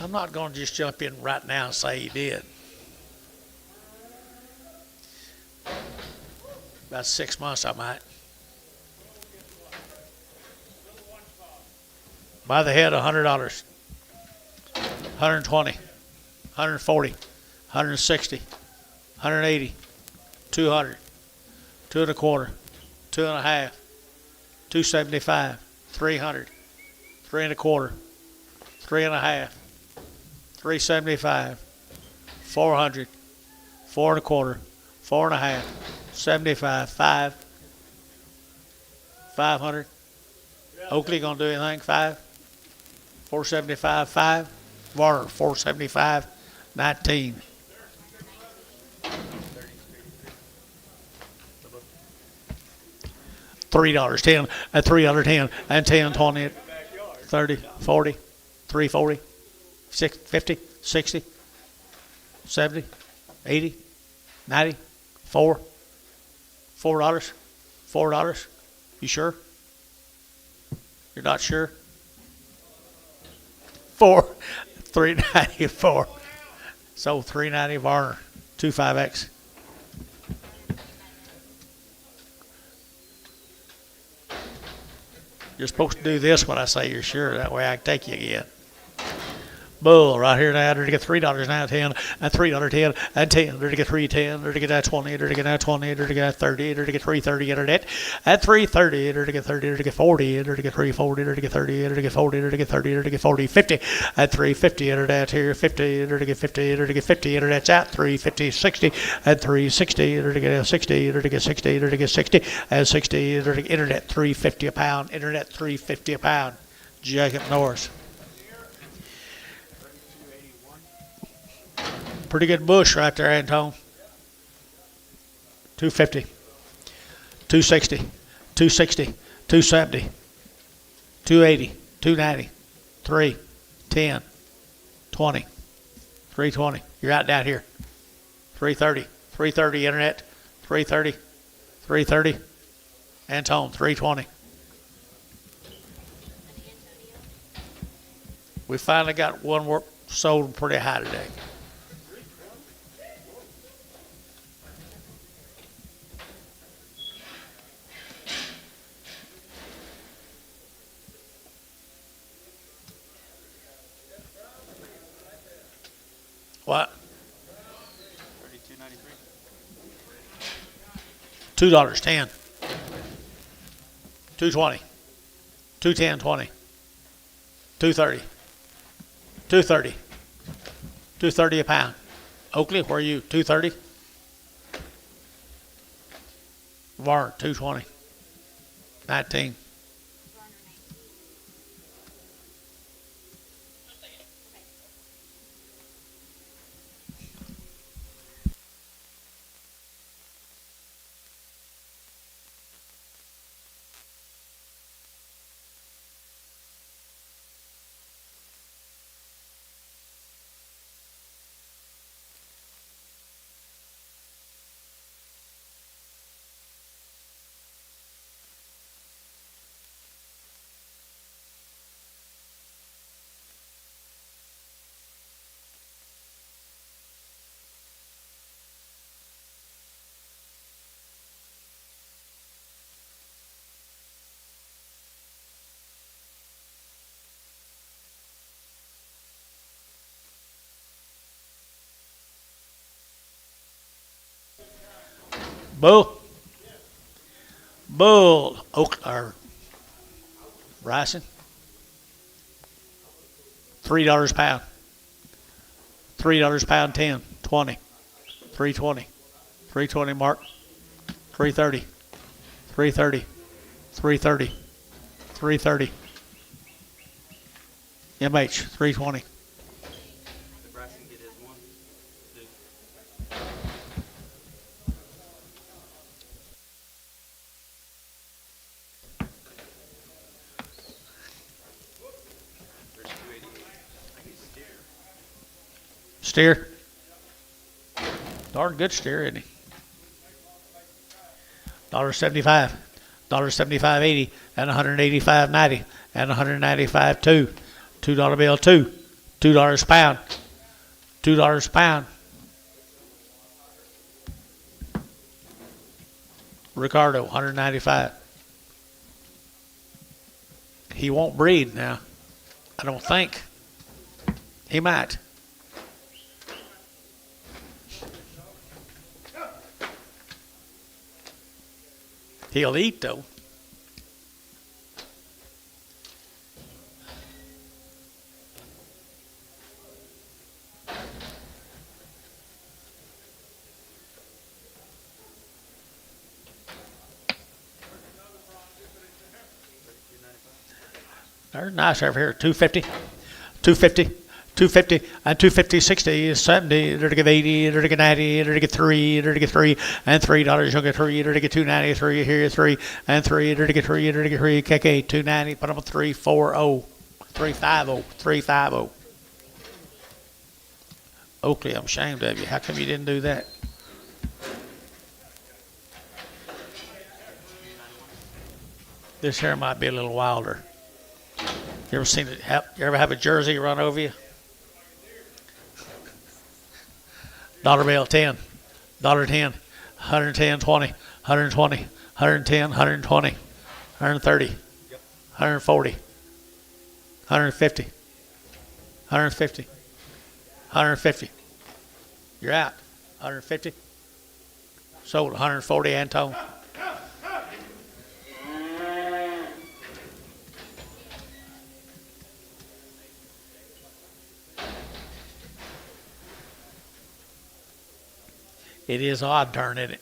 I'm not going to just jump in right now and say he did. About 6 months I might. By the head, $100, 120, 140, 160, 180, 200, 2 and a quarter, 2 and a half, 275, 300, 3 and a quarter, 3 and a half, 375, 400, 4 and a quarter, 4 and a half, 75, 5, 500. Oakley gonna do anything? 5, 475, 5. Varner 475, 19. $3, 10, at $310, and 10, 20, 30, 40, 340, 50, 60, 70, 80, 90, 4, $4, $4. You sure? You're not sure? 4, 394. So 390 Varner, 25X. You're supposed to do this when I say you're sure. That way I can take you again. Bull right here now. They're to get $3 now, 10, and $3.10, and 10. They're to get 310. They're to get that 20. They're to get that 20. They're to get that 30. They're to get 330 internet. At 330. They're to get 30. They're to get 40. They're to get 340. They're to get 30. They're to get 40. They're to get 30. They're to get 40. 50. At 350 internet here. 50. They're to get 50. They're to get 50 internet's out. 350. 60. At 360. They're to get 60. They're to get 60. They're to get 60. At 60. They're to get internet 350 a pound. Internet 350 a pound. Jacob Norris. Pretty good bush right there, Anton. 250, 260, 260, 270, 280, 290, 3, 10, 20, 320. You're out down here. 330, 330 internet, 330, 330. Anton, 320. We finally got one sold pretty high today. What? $2, 10, 220, 210, 20, 230, 230, 230 a pound. Oakley, where are you? 230. Varner, 220, 19. Bull. Bull. Oak or Bryson. $3 a pound. $3 a pound, 10, 20, 320, 320 mark, 330, 330, 330, 330. MH 320. Did Bryson get his one? There's 288. I need steer. Steer. Darn good steer, isn't he? $1.75. $1.75.80 and $185.90 and $195.2. $2 bill, $2 a pound. $2 a pound. Ricardo, 195. He won't breed now. I don't think. He might. He'll eat though. There's nice over here. 250, 250, 250, and 250, 60, 70, they're to get 80, they're to get 90, they're to get 3, they're to get 3, and $3, you'll get 3, they're to get 290, 3, here, 3, and 3, they're to get 3, they're to get 3, kick 8, 290, put them at 340, 350, 350. Oakley, I'm ashamed of you. How come you didn't do that? This here might be a little wilder. You ever seen it? You ever have a Jersey run over you? Dollar bill, 10. Dollar 10. 110, 20. 120. 110, 120. 130. 140. 150. 150. 150. You're out. 150. Sold 140, Antone. It is odd turn, isn't it?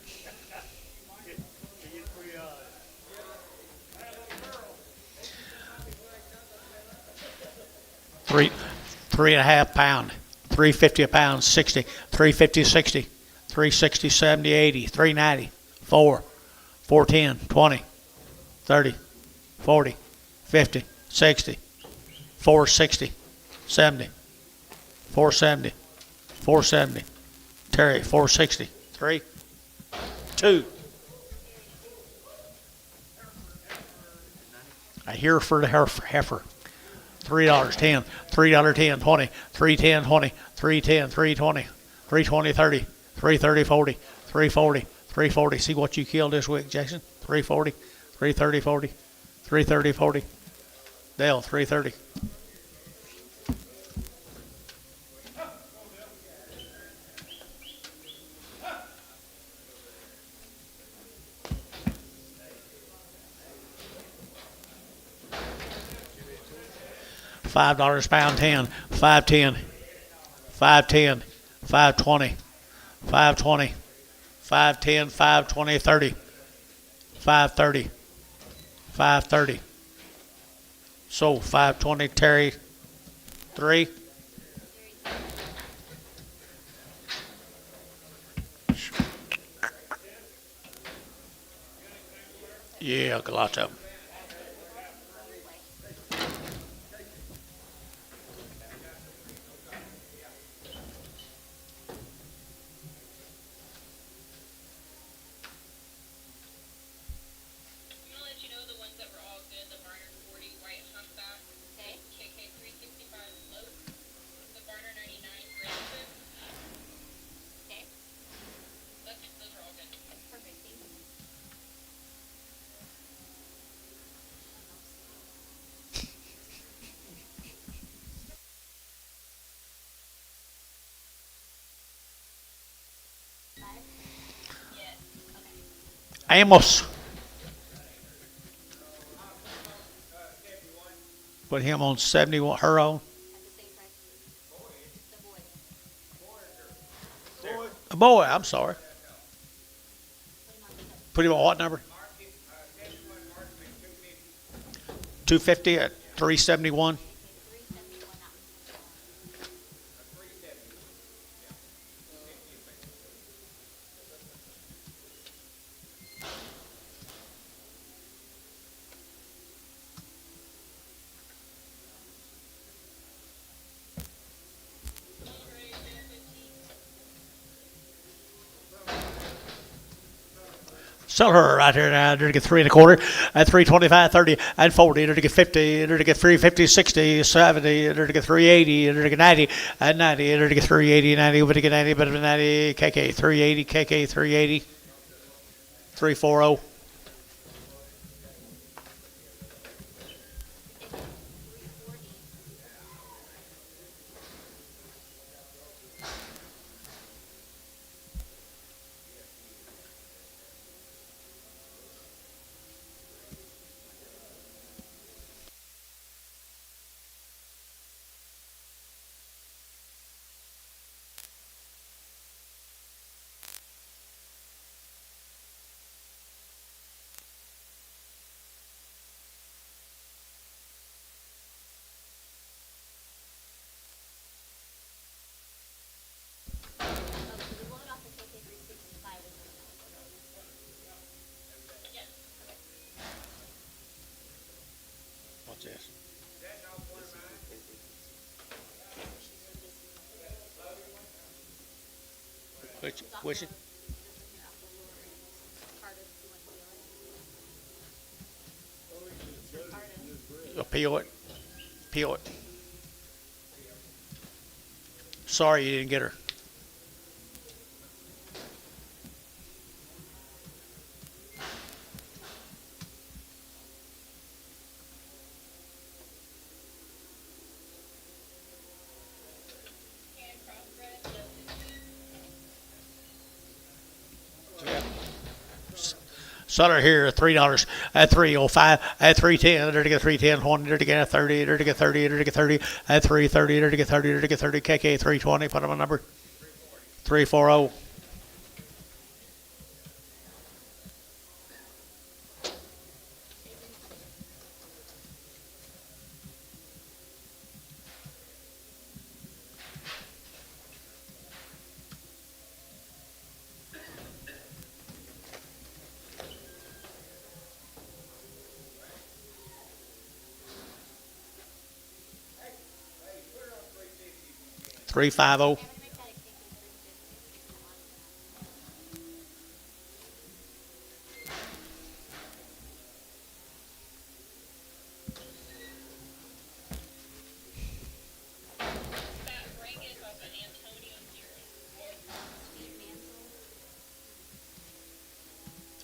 Three and a half pound, 350 a pound, 60, 350, 60, 360, 70, 80, 390, 4, 410, 20, 30, 40, 50, 60, 460, 70, 470, 470. Terry, 460. 3, 2. I hear for the heifer. $3, 10, $3, 10, 20, 310, 20, 310, 320, 320, 30, 330, 40, 340, 340. See what you killed this week, Jackson? 340, 330, 40, 330, 40. Dale, 330. $5 a pound, 10, 510, 510, 520, 520, 510, 520, 30, 530, 530. So 520, Terry, 3. Yeah, lots of them. Amos. Put him on 71. Her on. At the same price. The boy. Boy, I'm sorry. Put him on what number? 250 at 371. 371. Sell her right here now. They're to get 3 1/4 at 325, 30 and 40. They're to get 50. They're to get 350, 60, 70. They're to get 380. They're to get 90 and 90. They're to get 380, 90. Better get 90, better than 90. KK 380, KK 380, 340. The one off the KK 365 is the What's this? Which? Peel it. Peel it. Sorry you didn't get her. Sutter here at $3 at 305 at 310. They're to get 310, 20. They're to get 30. They're to get 30. They're to get 30 at 330. They're to get 30. They're to get 30. KK 320. Put them on number 340. Three 5-0.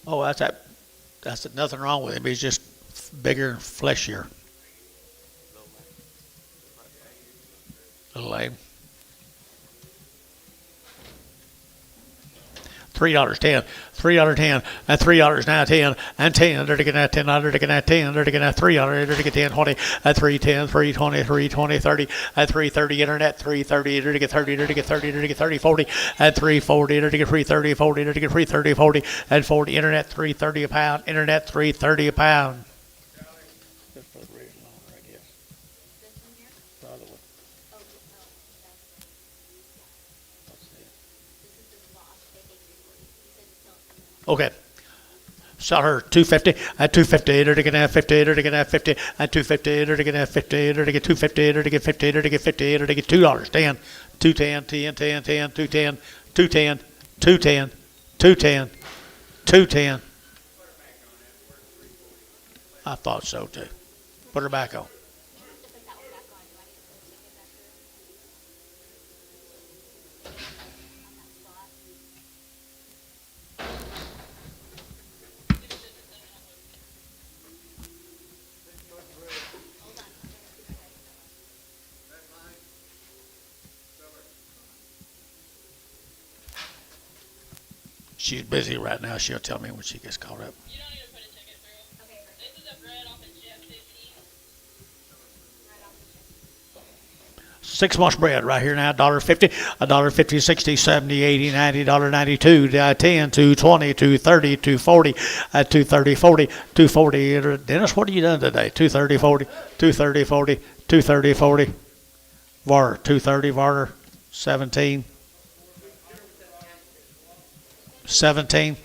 Oh, that's that. That's nothing wrong with him. He's just bigger, fleshier. Little lame. $3.10, $3.10, and $3 now 10, and 10. They're to get that 10, they're to get that 10, they're to get that $3, they're to get 10, 20, at 310, 320, 320, 30, at 330 internet, 330, they're to get 30, they're to get 30, they're to get 30, 40, at 340, they're to get 330, 40, they're to get 330, 40, at 40 internet, 330 a pound, internet 330 a pound. Just for the reason longer, I guess. This one here? The other one. Oh, What's this? this is the boss, KK 340. He said to tell Okay. Sell her 250 at 250. They're to get that 50. They're to get that 50 at 250. They're to get that 50. They're to get 250. They're to get 50. They're to get 50. They're to get $2. 10, 210, 10, 10, 10, 210, 210, 210, 210, 210. I thought so too. Put her back on. to put that one back on. Do I need to put the ticket back there? On that spot. Hold on. She's busy right now. She'll tell me when she gets caught up. You don't need to put a ticket through. Okay, perfect. This is a bread off of Jet 15. Right off the check. 6 months bread right here now, $1.50, $1.50, 60, 70, 80, 90, $1.92, 10, 220, 230, 240, 230, 40, 240. Dennis, what have you done today? 230, 40, 230, 40, 230, 40. Varner, 230, Varner, 17. 17.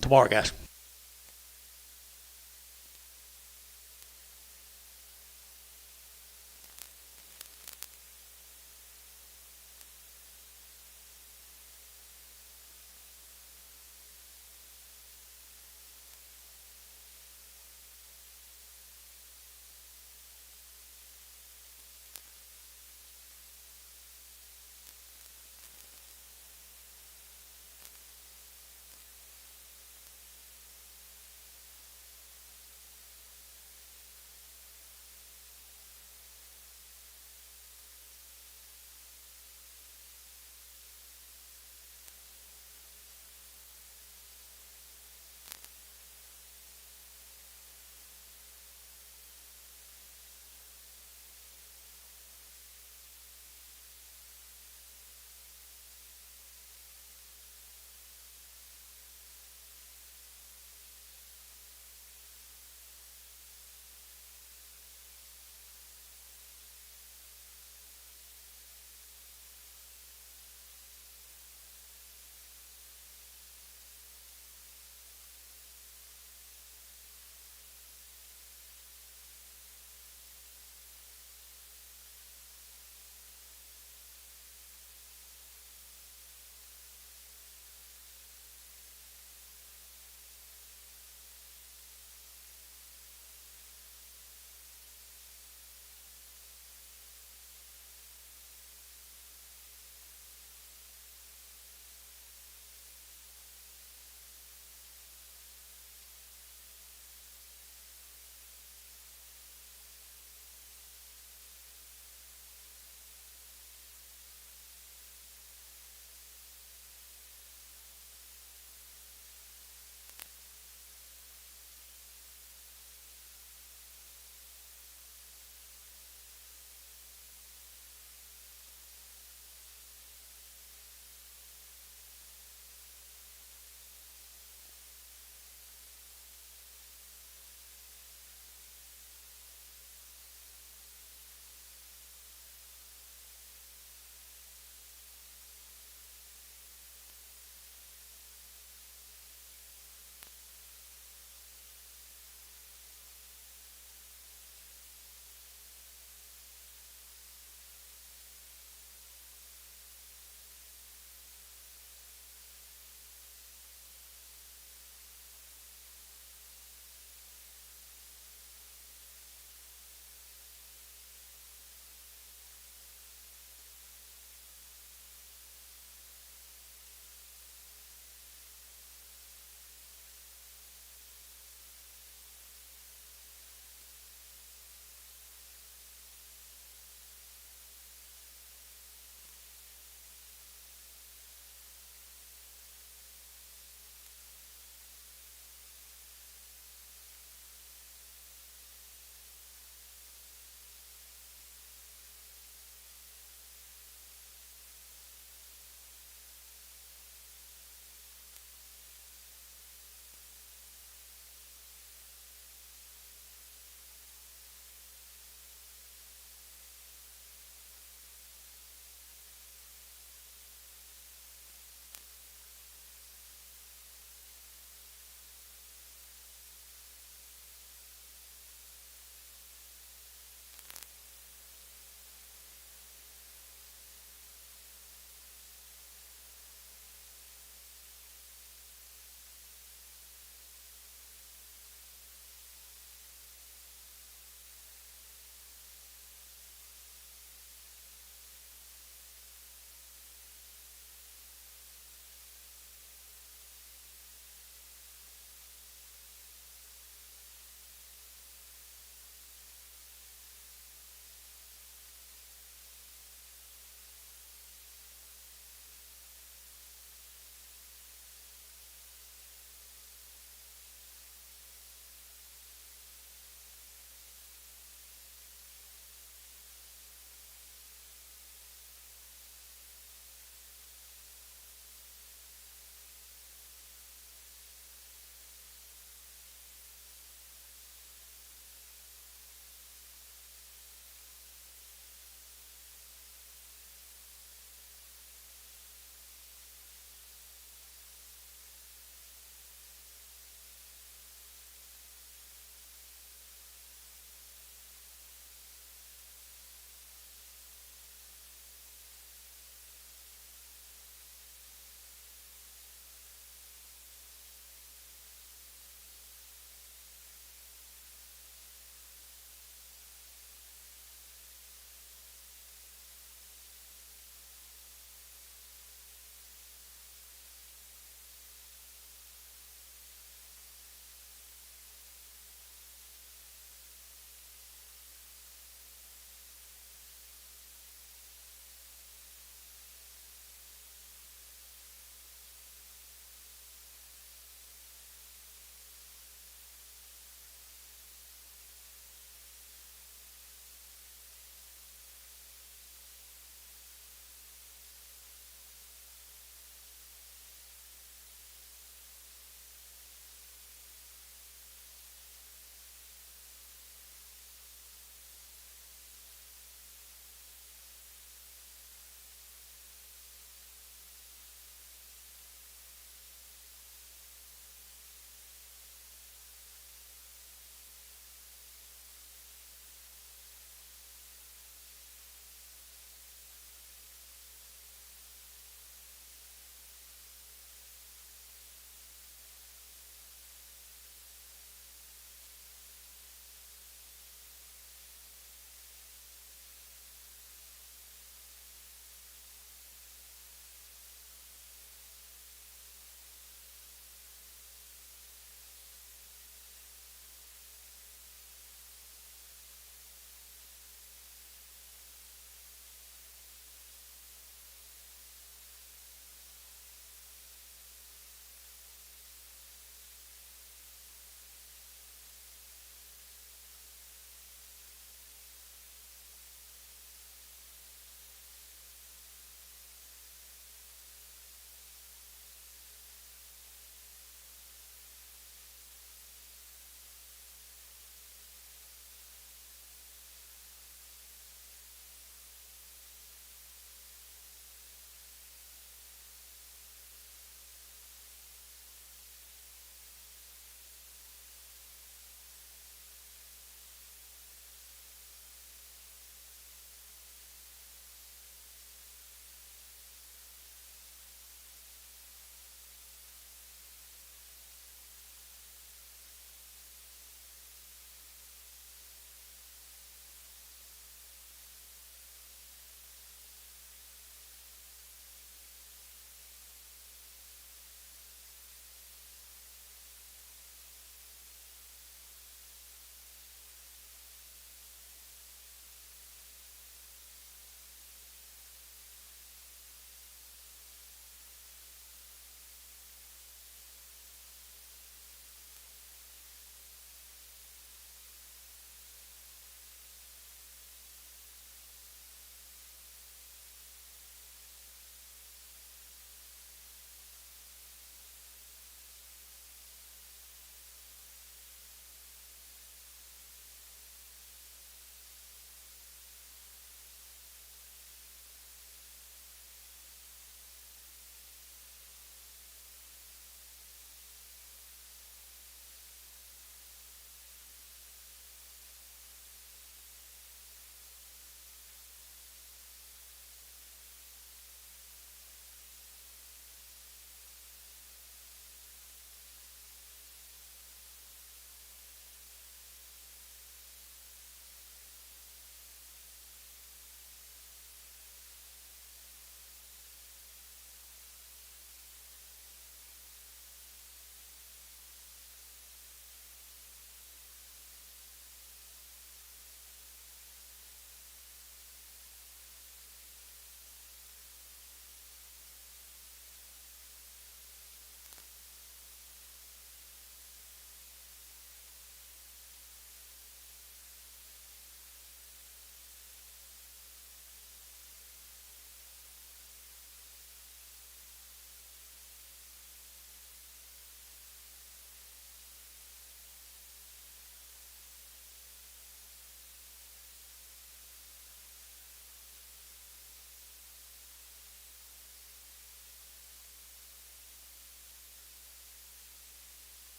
Tomorrow, guys.